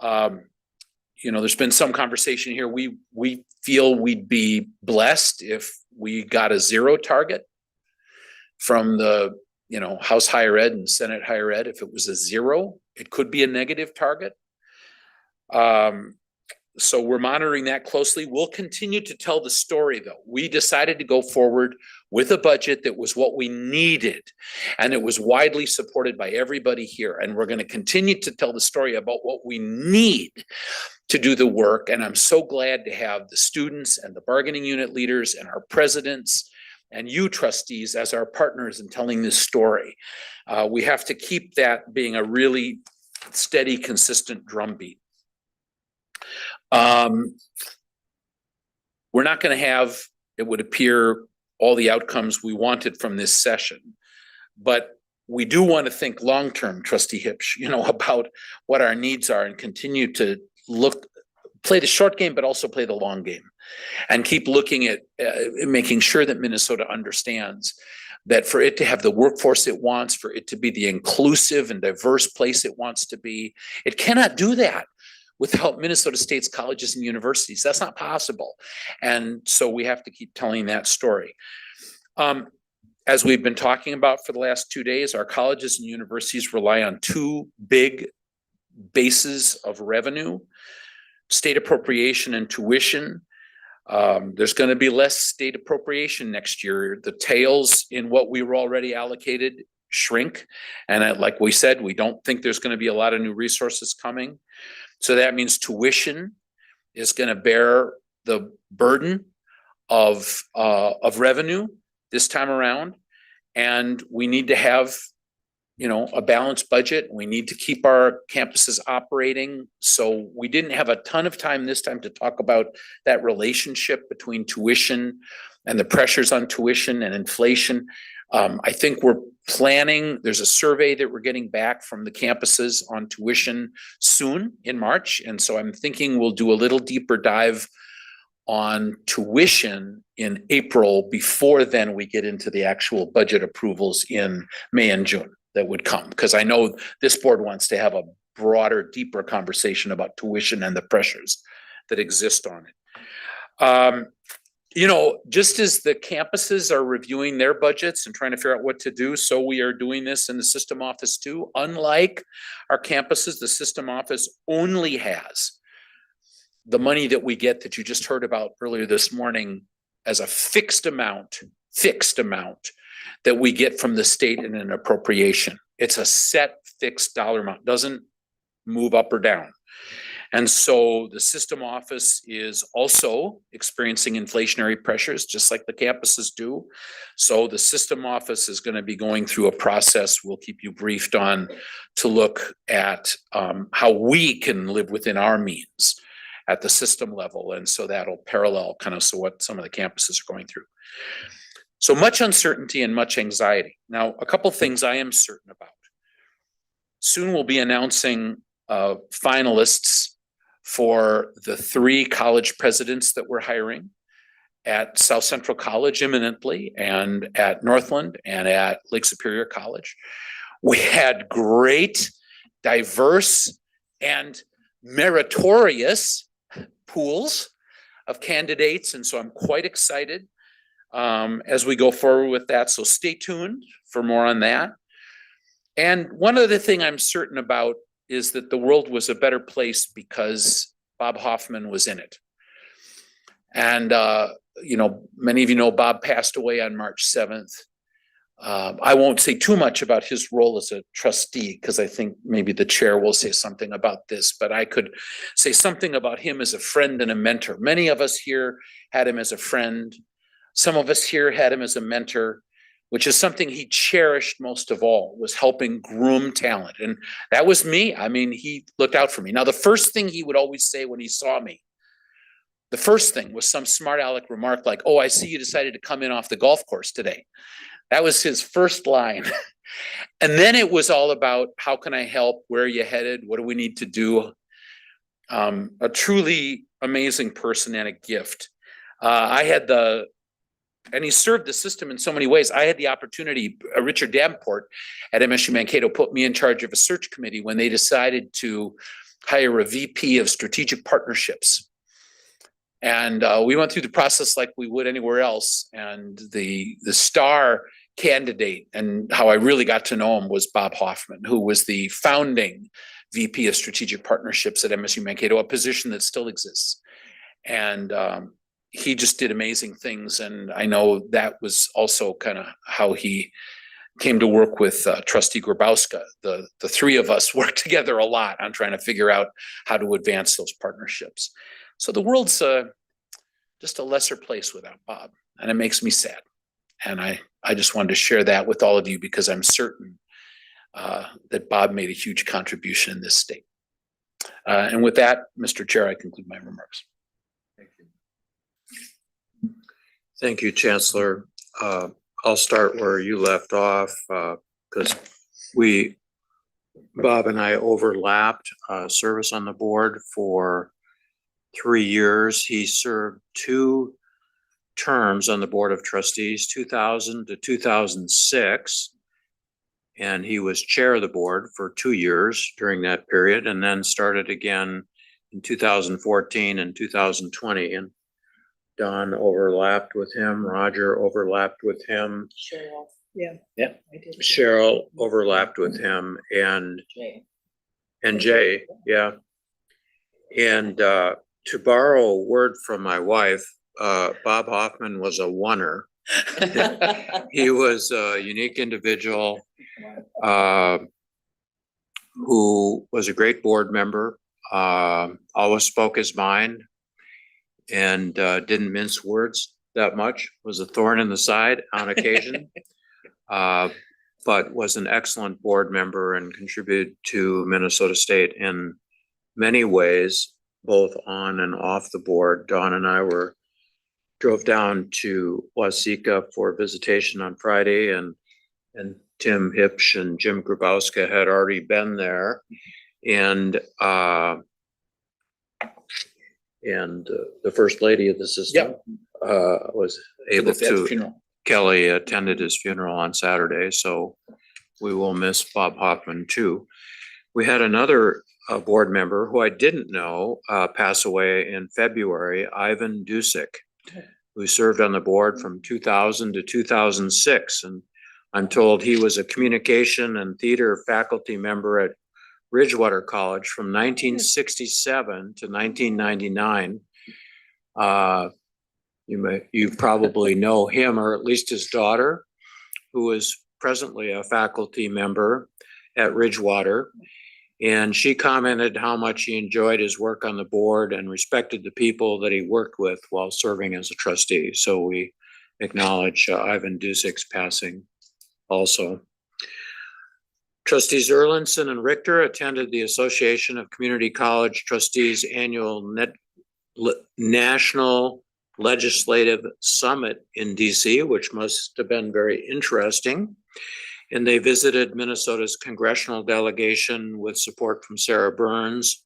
There's been some conversation here. We feel we'd be blessed if we got a zero target from the House Higher Ed and Senate Higher Ed. If it was a zero, it could be a negative target. So we're monitoring that closely. We'll continue to tell the story, though. We decided to go forward with a budget that was what we needed, and it was widely supported by everybody here. And we're going to continue to tell the story about what we need to do the work. And I'm so glad to have the students and the bargaining unit leaders and our presidents and you trustees as our partners in telling this story. We have to keep that being a really steady, consistent drumbeat. We're not going to have, it would appear, all the outcomes we wanted from this session, but we do want to think long-term, Trustee Hipsch, about what our needs are and continue to play the short game, but also play the long game, and keep looking at making sure that Minnesota understands that for it to have the workforce it wants, for it to be the inclusive and diverse place it wants to be, it cannot do that without Minnesota State's colleges and universities. That's not possible. And so we have to keep telling that story. As we've been talking about for the last 2 days, our colleges and universities rely on two big bases of revenue: state appropriation and tuition. There's going to be less state appropriation next year. The tails in what we were already allocated shrink. And like we said, we don't think there's going to be a lot of new resources coming. So that means tuition is going to bear the burden of revenue this time around. And we need to have, a balanced budget. We need to keep our campuses operating. So we didn't have a ton of time this time to talk about that relationship between tuition and the pressures on tuition and inflation. I think we're planning, there's a survey that we're getting back from the campuses on tuition soon in March. And so I'm thinking we'll do a little deeper dive on tuition in April. Before then, we get into the actual budget approvals in May and June that would come, because I know this board wants to have a broader, deeper conversation about tuition and the pressures that exist on it. Just as the campuses are reviewing their budgets and trying to figure out what to do, so we are doing this in the system office too. Unlike our campuses, the system office only has the money that we get that you just heard about earlier this morning as a fixed amount that we get from the state in an appropriation. It's a set fixed dollar amount, doesn't move up or down. And so the system office is also experiencing inflationary pressures, just like the campuses do. So the system office is going to be going through a process we'll keep you briefed on to look at how we can live within our means at the system level. And so that'll parallel what some of the campuses are going through. So much uncertainty and much anxiety. Now, a couple things I am certain about. Soon we'll be announcing finalists for the 3 college presidents that we're hiring at South Central College imminently, and at Northland, and at Lake Superior College. We had great, diverse, and meritorious pools of candidates, and so I'm quite excited as we go forward with that. So stay tuned for more on that. And one other thing I'm certain about is that the world was a better place because Bob Hoffman was in it. And, many of you know Bob passed away on March 7th. I won't say too much about his role as a trustee, because I think maybe the chair will say something about this, but I could say something about him as a friend and a mentor. Many of us here had him as a friend. Some of us here had him as a mentor, which is something he cherished most of all, was helping groom talent. And that was me. I mean, he looked out for me. Now, the first thing he would always say when he saw me, the first thing was some smart aleck remark like, "Oh, I see you decided to come in off the golf course today." That was his first line. And then it was all about, how can I help? Where are you headed? What do we need to do? A truly amazing person and a gift. And he served the system in so many ways. I had the opportunity, Richard Davenport at MSU Mankato put me in charge of a search committee when they decided to hire a VP of strategic partnerships. And we went through the process like we would anywhere else. And the star candidate, and how I really got to know him, was Bob Hoffman, who was the founding VP of Strategic Partnerships at MSU Mankato, a position that still exists. And he just did amazing things. And I know that was also kind of how he came to work with Trustee Grabowska. The three of us worked together a lot on trying to figure out how to advance those partnerships. So the world's just a lesser place without Bob, and it makes me sad. And I just wanted to share that with all of you because I'm certain that Bob made a huge contribution in this state. And with that, Mr. Chair, I conclude my remarks. Thank you, Chancellor. I'll start where you left off because Bob and I overlapped service on the board for 3 years. He served 2 terms on the Board of Trustees, 2000 to 2006. And he was chair of the board for 2 years during that period, and then started again in 2014 and 2020. And Don overlapped with him, Roger overlapped with him. Cheryl. Yeah. Yeah. Cheryl overlapped with him and Jay, yeah. And to borrow a word from my wife, Bob Hoffman was a oneer. He was a unique individual who was a great board member, always spoke his mind, and didn't mince words that much, was a thorn in the side on occasion, but was an excellent board member and contributed to Minnesota State in many ways, both on and off the board. Dawn and I drove down to Waseca for visitation on Friday, and Tim Hipsch and Jim Grabowska had already been there. And the first lady of the system was able to, Kelly attended his funeral on Saturday, so we will miss Bob Hoffman too. We had another board member who I didn't know pass away in February, Ivan Dusick, who served on the board from 2000 to 2006. And I'm told he was a communication and theater faculty member at Ridgewater College from 1967 to 1999. You probably know him, or at least his daughter, who is presently a faculty member at Ridgewater. And she commented how much he enjoyed his work on the board and respected the people that he worked with while serving as a trustee. So we acknowledge Ivan Dusick's passing also. Trustees Erlinson and Richter attended the Association of Community College Trustees annual National Legislative Summit in DC, which must have been very interesting. And they visited Minnesota's congressional delegation with support from Sarah Burns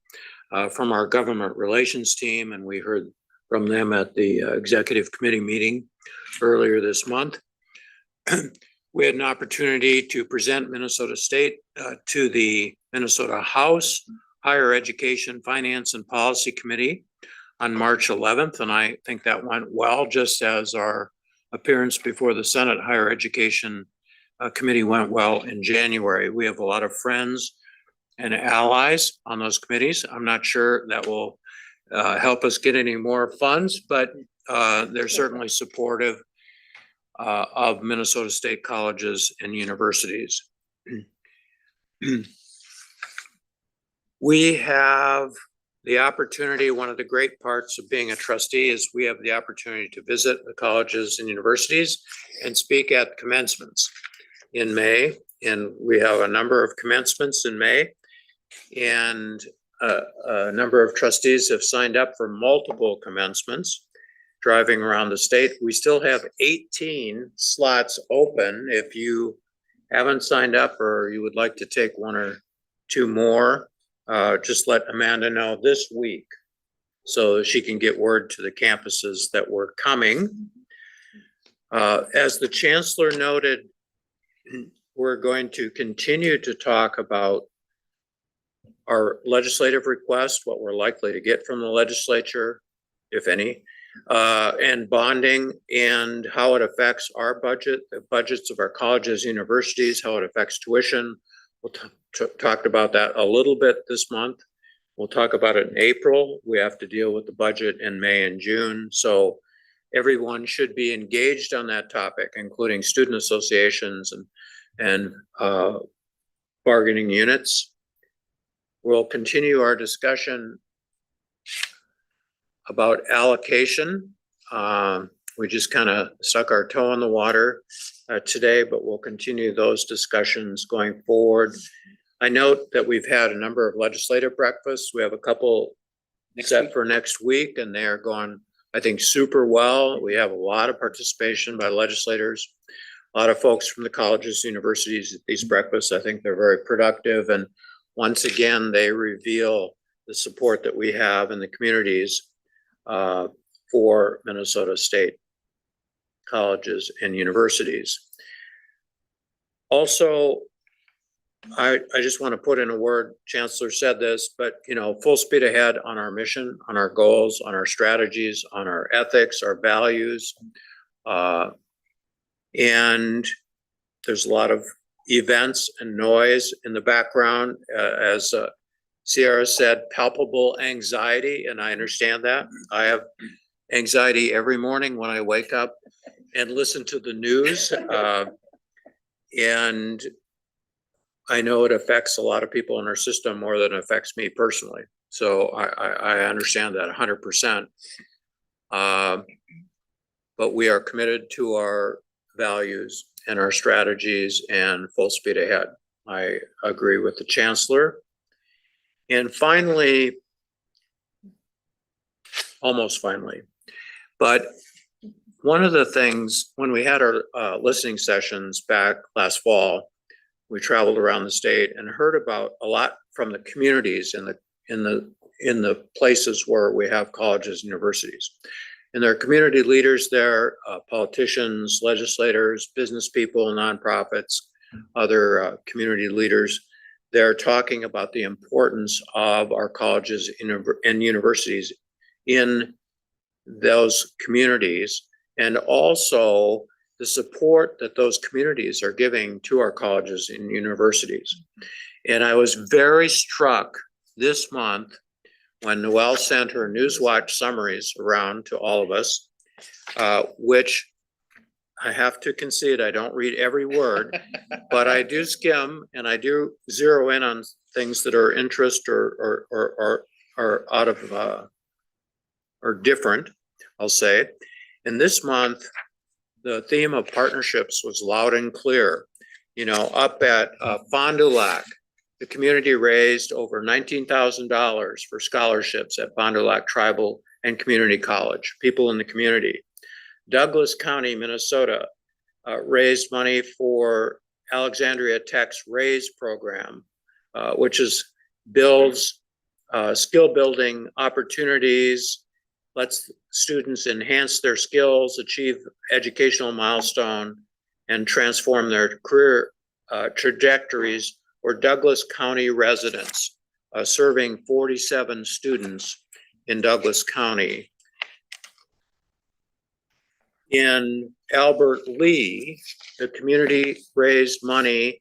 from our government relations team. And we heard from them at the executive committee meeting earlier this month. We had an opportunity to present Minnesota State to the Minnesota House Higher Education, Finance and Policy Committee on March 11th. And I think that went well, just as our appearance before the Senate Higher Education Committee went well in January. We have a lot of friends and allies on those committees. I'm not sure that will help us get any more funds, but they're certainly supportive of Minnesota State colleges and universities. We have the opportunity, one of the great parts of being a trustee is we have the opportunity to visit the colleges and universities and speak at commencements in May. And we have a number of commencements in May. And a number of trustees have signed up for multiple commencements driving around the state. We still have 18 slots open. If you haven't signed up or you would like to take 1 or 2 more, just let Amanda know this week so she can get word to the campuses that we're coming. As the chancellor noted, we're going to continue to talk about our legislative request, what we're likely to get from the legislature, if any, and bonding and how it affects our budget, the budgets of our colleges, universities, how it affects tuition, talked about that a little bit this month. We'll talk about it in April. We have to deal with the budget in May and June. So everyone should be engaged on that topic, including student associations and bargaining units. We'll continue our discussion about allocation. We just kind of stuck our toe in the water today, but we'll continue those discussions going forward. I note that we've had a number of legislative breakfasts. We have a couple set for next week, and they are going, I think, super well. We have a lot of participation by legislators, a lot of folks from the colleges, universities at these breakfasts. I think they're very productive. And once again, they reveal the support that we have in the communities for Minnesota State colleges and universities. Also, I just want to put in a word, Chancellor said this, but full speed ahead on our mission, on our goals, on our strategies, on our ethics, our values. And there's a lot of events and noise in the background, as Sierra said, palpable anxiety, and I understand that. I have anxiety every morning when I wake up and listen to the news. And I know it affects a lot of people in our system more than it affects me personally. So I understand that 100%. But we are committed to our values and our strategies and full speed ahead. I agree with the Chancellor. And finally, almost finally, but one of the things when we had our listening sessions back last fall, we traveled around the state and heard about a lot from the communities in the places where we have colleges and universities. And there are community leaders there, politicians, legislators, business people, nonprofits, other community leaders. They're talking about the importance of our colleges and universities in those communities, and also the support that those communities are giving to our colleges and universities. And I was very struck this month when Noelle sent her Newswatch summaries around to all of us, which I have to concede, I don't read every word, but I do skim and I do zero in on things that are interest or out of or different, I'll say. And this month, the theme of partnerships was loud and clear. Up at Fond du Lac, the community raised over $19,000 for scholarships at Fond du Lac Tribal and Community College, people in the community. Douglas County, Minnesota, raised money for Alexandria Tech's RAISE program, which builds skill building opportunities, lets students enhance their skills, achieve educational milestone, and transform their career trajectories, or Douglas County residents, serving 47 students in Douglas County. In Albert Lee, the community raised money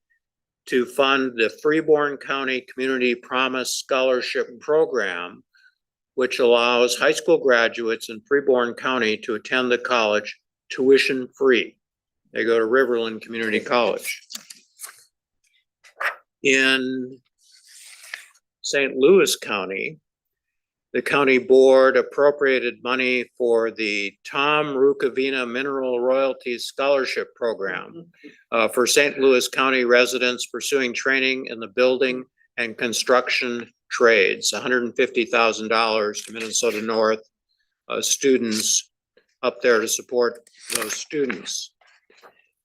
to fund the Freeborn County Community Promise Scholarship Program, which allows high school graduates in Freeborn County to attend the college tuition free. They go to Riverland Community College. In St. Louis County, the county board appropriated money for the Tom Rukavina Mineral Royalties Scholarship Program for St. Louis County residents pursuing training in the building and construction trades, $150,000 to Minnesota North students up there to support those students.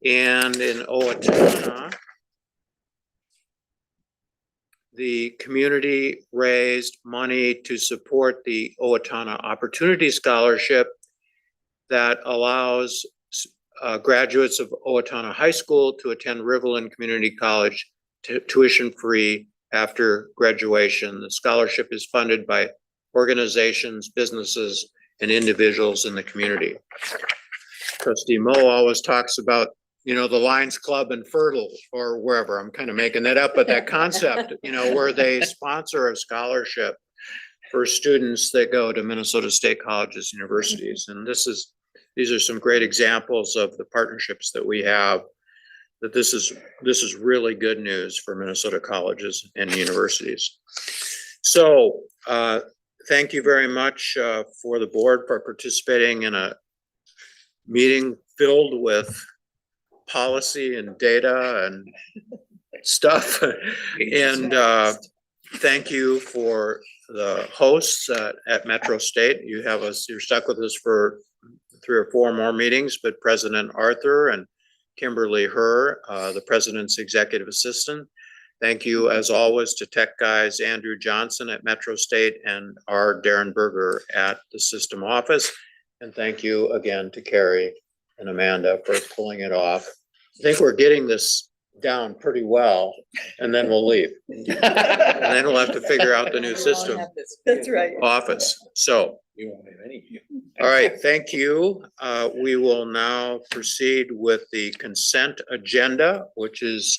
And in Owatonna, the community raised money to support the Owatonna Opportunity Scholarship that allows graduates of Owatonna High School to attend Riverland Community College tuition free after graduation. The scholarship is funded by organizations, businesses, and individuals in the community. Trustee Moe always talks about the Lions Club in Fertile or wherever, I'm kind of making that up, but that concept, where they sponsor a scholarship for students that go to Minnesota State colleges, universities. And these are some great examples of the partnerships that we have, that this is really good news for Minnesota colleges and universities. So thank you very much for the board for participating in a meeting filled with policy and data and stuff. And thank you for the hosts at Metro State. You're stuck with us for 3 or 4 more meetings, but President Arthur and Kimberly Herr, the president's executive assistant. Thank you, as always, to tech guys Andrew Johnson at Metro State and our Darren Berger at the system office. And thank you again to Carrie and Amanda for pulling it off. I think we're getting this down pretty well, and then we'll leave. And then we'll have to figure out the new system That's right. office. So, all right, thank you. We will now proceed with the consent agenda, which is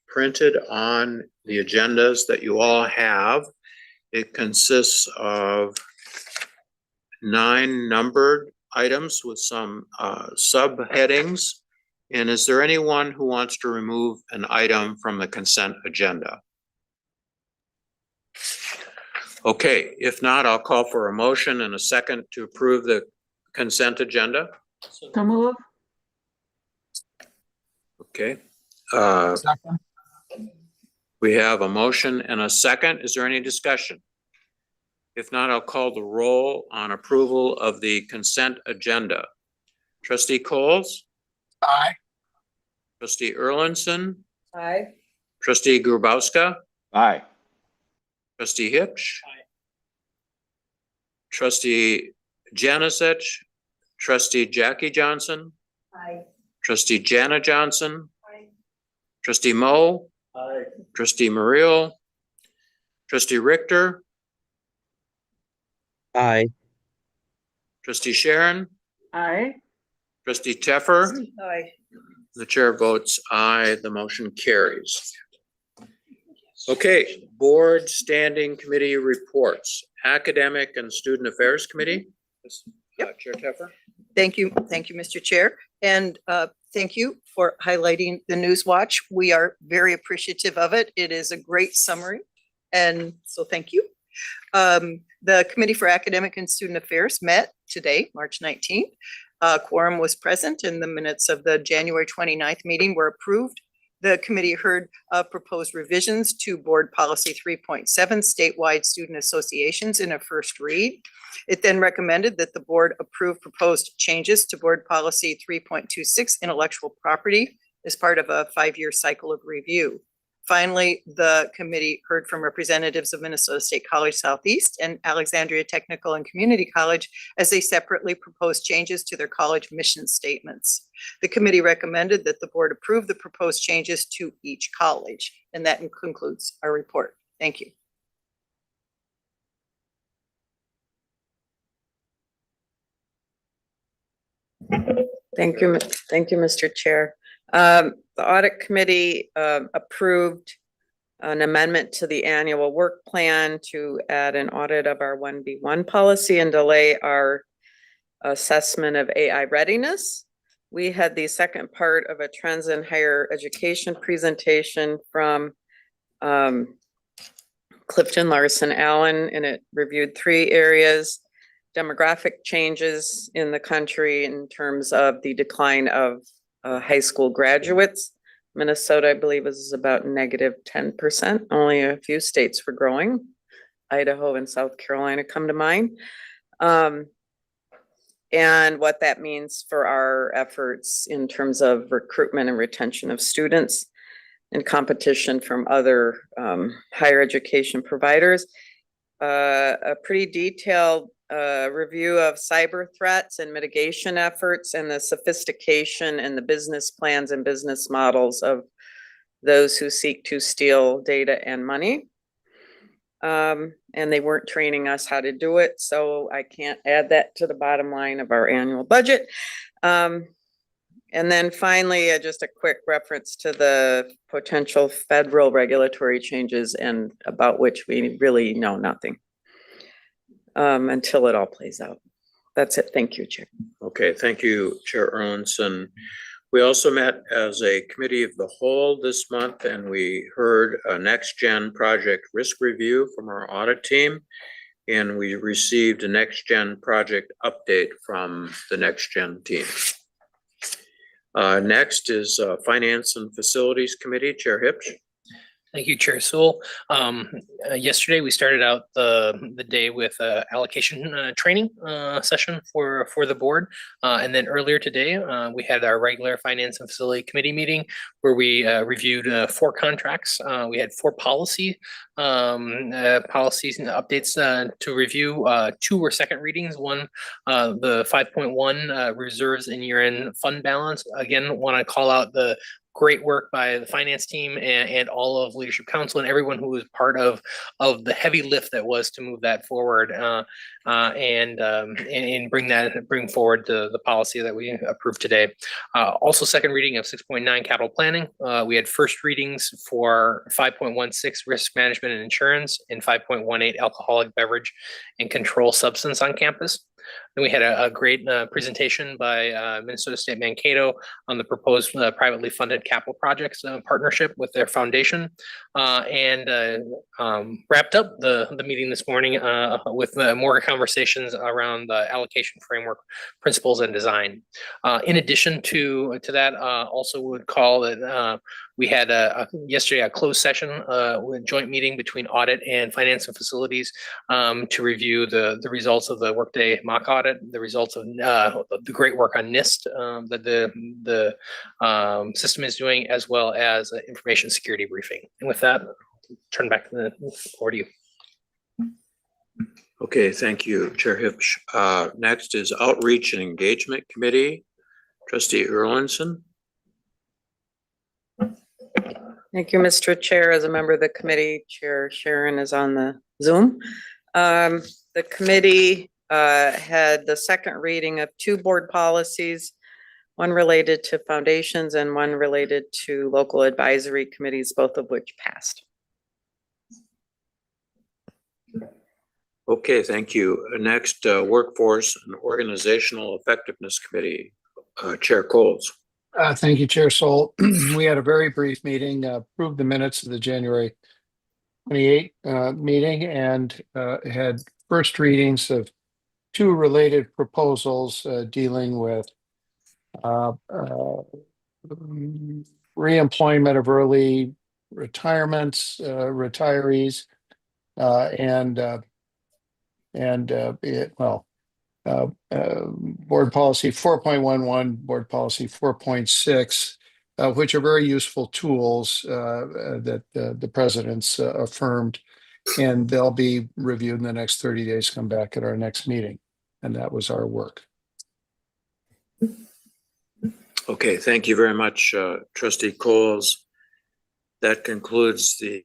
printed on the agendas that you all have. It consists of 9 numbered items with some subheadings. And is there anyone who wants to remove an item from the consent agenda? Okay, if not, I'll call for a motion and a second to approve the consent agenda. So move. Okay. We have a motion and a second. Is there any discussion? If not, I'll call the roll on approval of the consent agenda. Trustee Coles? Aye. Trustee Erlinson? Aye. Trustee Grubauska? Aye. Trustee Hipsch? Trustee Janisich? Trustee Jackie Johnson? Aye. Trustee Jana Johnson? Aye. Trustee Moe? Aye. Trustee Muriel? Trustee Richter? Aye. Trustee Sharon? Aye. Trustee Teffer? Aye. The chair votes aye, the motion carries. Okay, board standing committee reports, Academic and Student Affairs Committee. Chair Teffer. Thank you, Mr. Chair. And thank you for highlighting the News Watch. We are very appreciative of it. It is a great summary. And so thank you. The Committee for Academic and Student Affairs met today, March 19th. Quorum was present and the minutes of the January 29th meeting were approved. The committee heard proposed revisions to Board Policy 3.7, statewide student associations in a first read. It then recommended that the board approve proposed changes to Board Policy 3.26, intellectual property, as part of a 5-year cycle of review. Finally, the committee heard from representatives of Minnesota State College Southeast and Alexandria Technical and Community College as they separately proposed changes to their college mission statements. The committee recommended that the board approve the proposed changes to each college. And that concludes our report. Thank you. Thank you, Mr. Chair. The audit committee approved an amendment to the annual work plan to add an audit of our 1B1 policy and delay our assessment of AI readiness. We had the second part of a trends in higher education presentation from Clifton Larson Allen, and it reviewed 3 areas: demographic changes in the country in terms of the decline of high school graduates. Minnesota, I believe, is about negative 10%. Only a few states were growing. Idaho and South Carolina come to mind. And what that means for our efforts in terms of recruitment and retention of students and competition from other higher education providers. A pretty detailed review of cyber threats and mitigation efforts and the sophistication and the business plans and business models of those who seek to steal data and money. And they weren't training us how to do it, so I can't add that to the bottom line of our annual budget. And And then finally, just a quick reference to the potential federal regulatory changes and about which we really know nothing until it all plays out. That's it. Thank you, Chair. Okay, thank you, Chair Erlinson. We also met as a committee of the whole this month, and we heard a next gen project risk review from our audit team. And we received a next gen project update from the next gen team. Next is Finance and Facilities Committee, Chair Hipsch. Thank you, Chair Sewell. Yesterday, we started out the day with allocation training session for the board. And then earlier today, we had our regular Finance and Facility Committee meeting where we reviewed 4 contracts. We had 4 policies and updates to review. 2 were second readings. One, the 5.1 reserves and year-end fund balance. Again, want to call out the great work by the finance team and all of leadership council and everyone who was part of the heavy lift that was to move that forward and bring forward the policy that we approved today. Also second reading of 6.9 capital planning. We had first readings for 5.16 risk management and insurance and 5.18 alcoholic beverage and control substance on campus. Then we had a great presentation by Minnesota State Mankato on the proposed privately funded capital projects partnership with their foundation, and wrapped up the meeting this morning with more conversations around the allocation framework principles and design. In addition to that, also would call that we had yesterday a closed session with joint meeting between audit and finance and facilities to review the results of the workday mock audit, the results of the great work on NIST that the system is doing, as well as information security briefing. And with that, turn back to the floor to you. Okay, thank you, Chair Hipsch. Next is Outreach and Engagement Committee, Trustee Erlinson. Thank you, Mr. Chair. As a member of the committee, Chair Sharon is on the Zoom. The committee had the second reading of 2 board policies, one related to foundations and one related to local advisory committees, both of which passed. Okay, thank you. Next, Workforce and Organizational Effectiveness Committee, Chair Coles. Thank you, Chair Sol. We had a very brief meeting, approved the minutes of the January 28 meeting, and had first readings of 2 related proposals dealing with reemployment of early retirements, retirees, board policy 4.11, board policy 4.6, which are very useful tools that the president's affirmed, and they'll be reviewed in the next 30 days, come back at our next meeting. And that was our work. Okay, thank you very much, Trustee Coles. That concludes the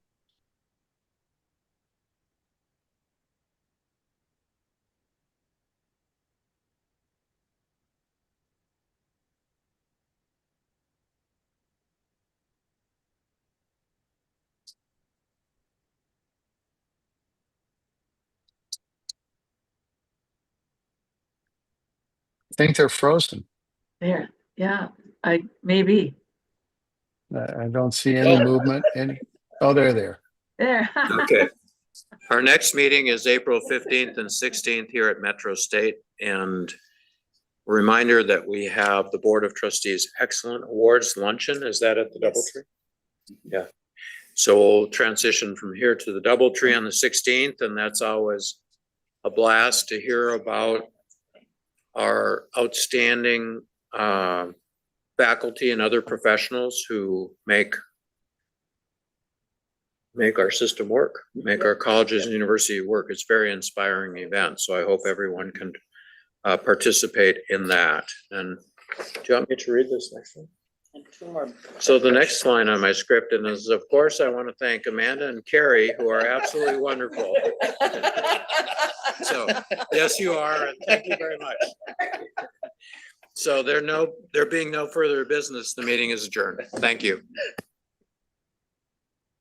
I think they're frozen. There, yeah, maybe. I don't see any movement. Oh, they're there. There. Okay. Our next meeting is April 15th and 16th here at Metro State. And a reminder that we have the Board of Trustees Excellent Awards Luncheon. Is that at the Doubletree? Yeah. So we'll transition from here to the Doubletree on the 16th, and that's always a blast to hear about our outstanding faculty and other professionals who make our system work, make our colleges and university work. It's a very inspiring event. So I hope everyone can participate in that. And do you want me to read this next one? And 2 more. So the next line on my script is, of course, I want to thank Amanda and Carrie, who are absolutely wonderful. So, yes, you are. And thank you very much. So there being no further business, the meeting is adjourned. Thank you.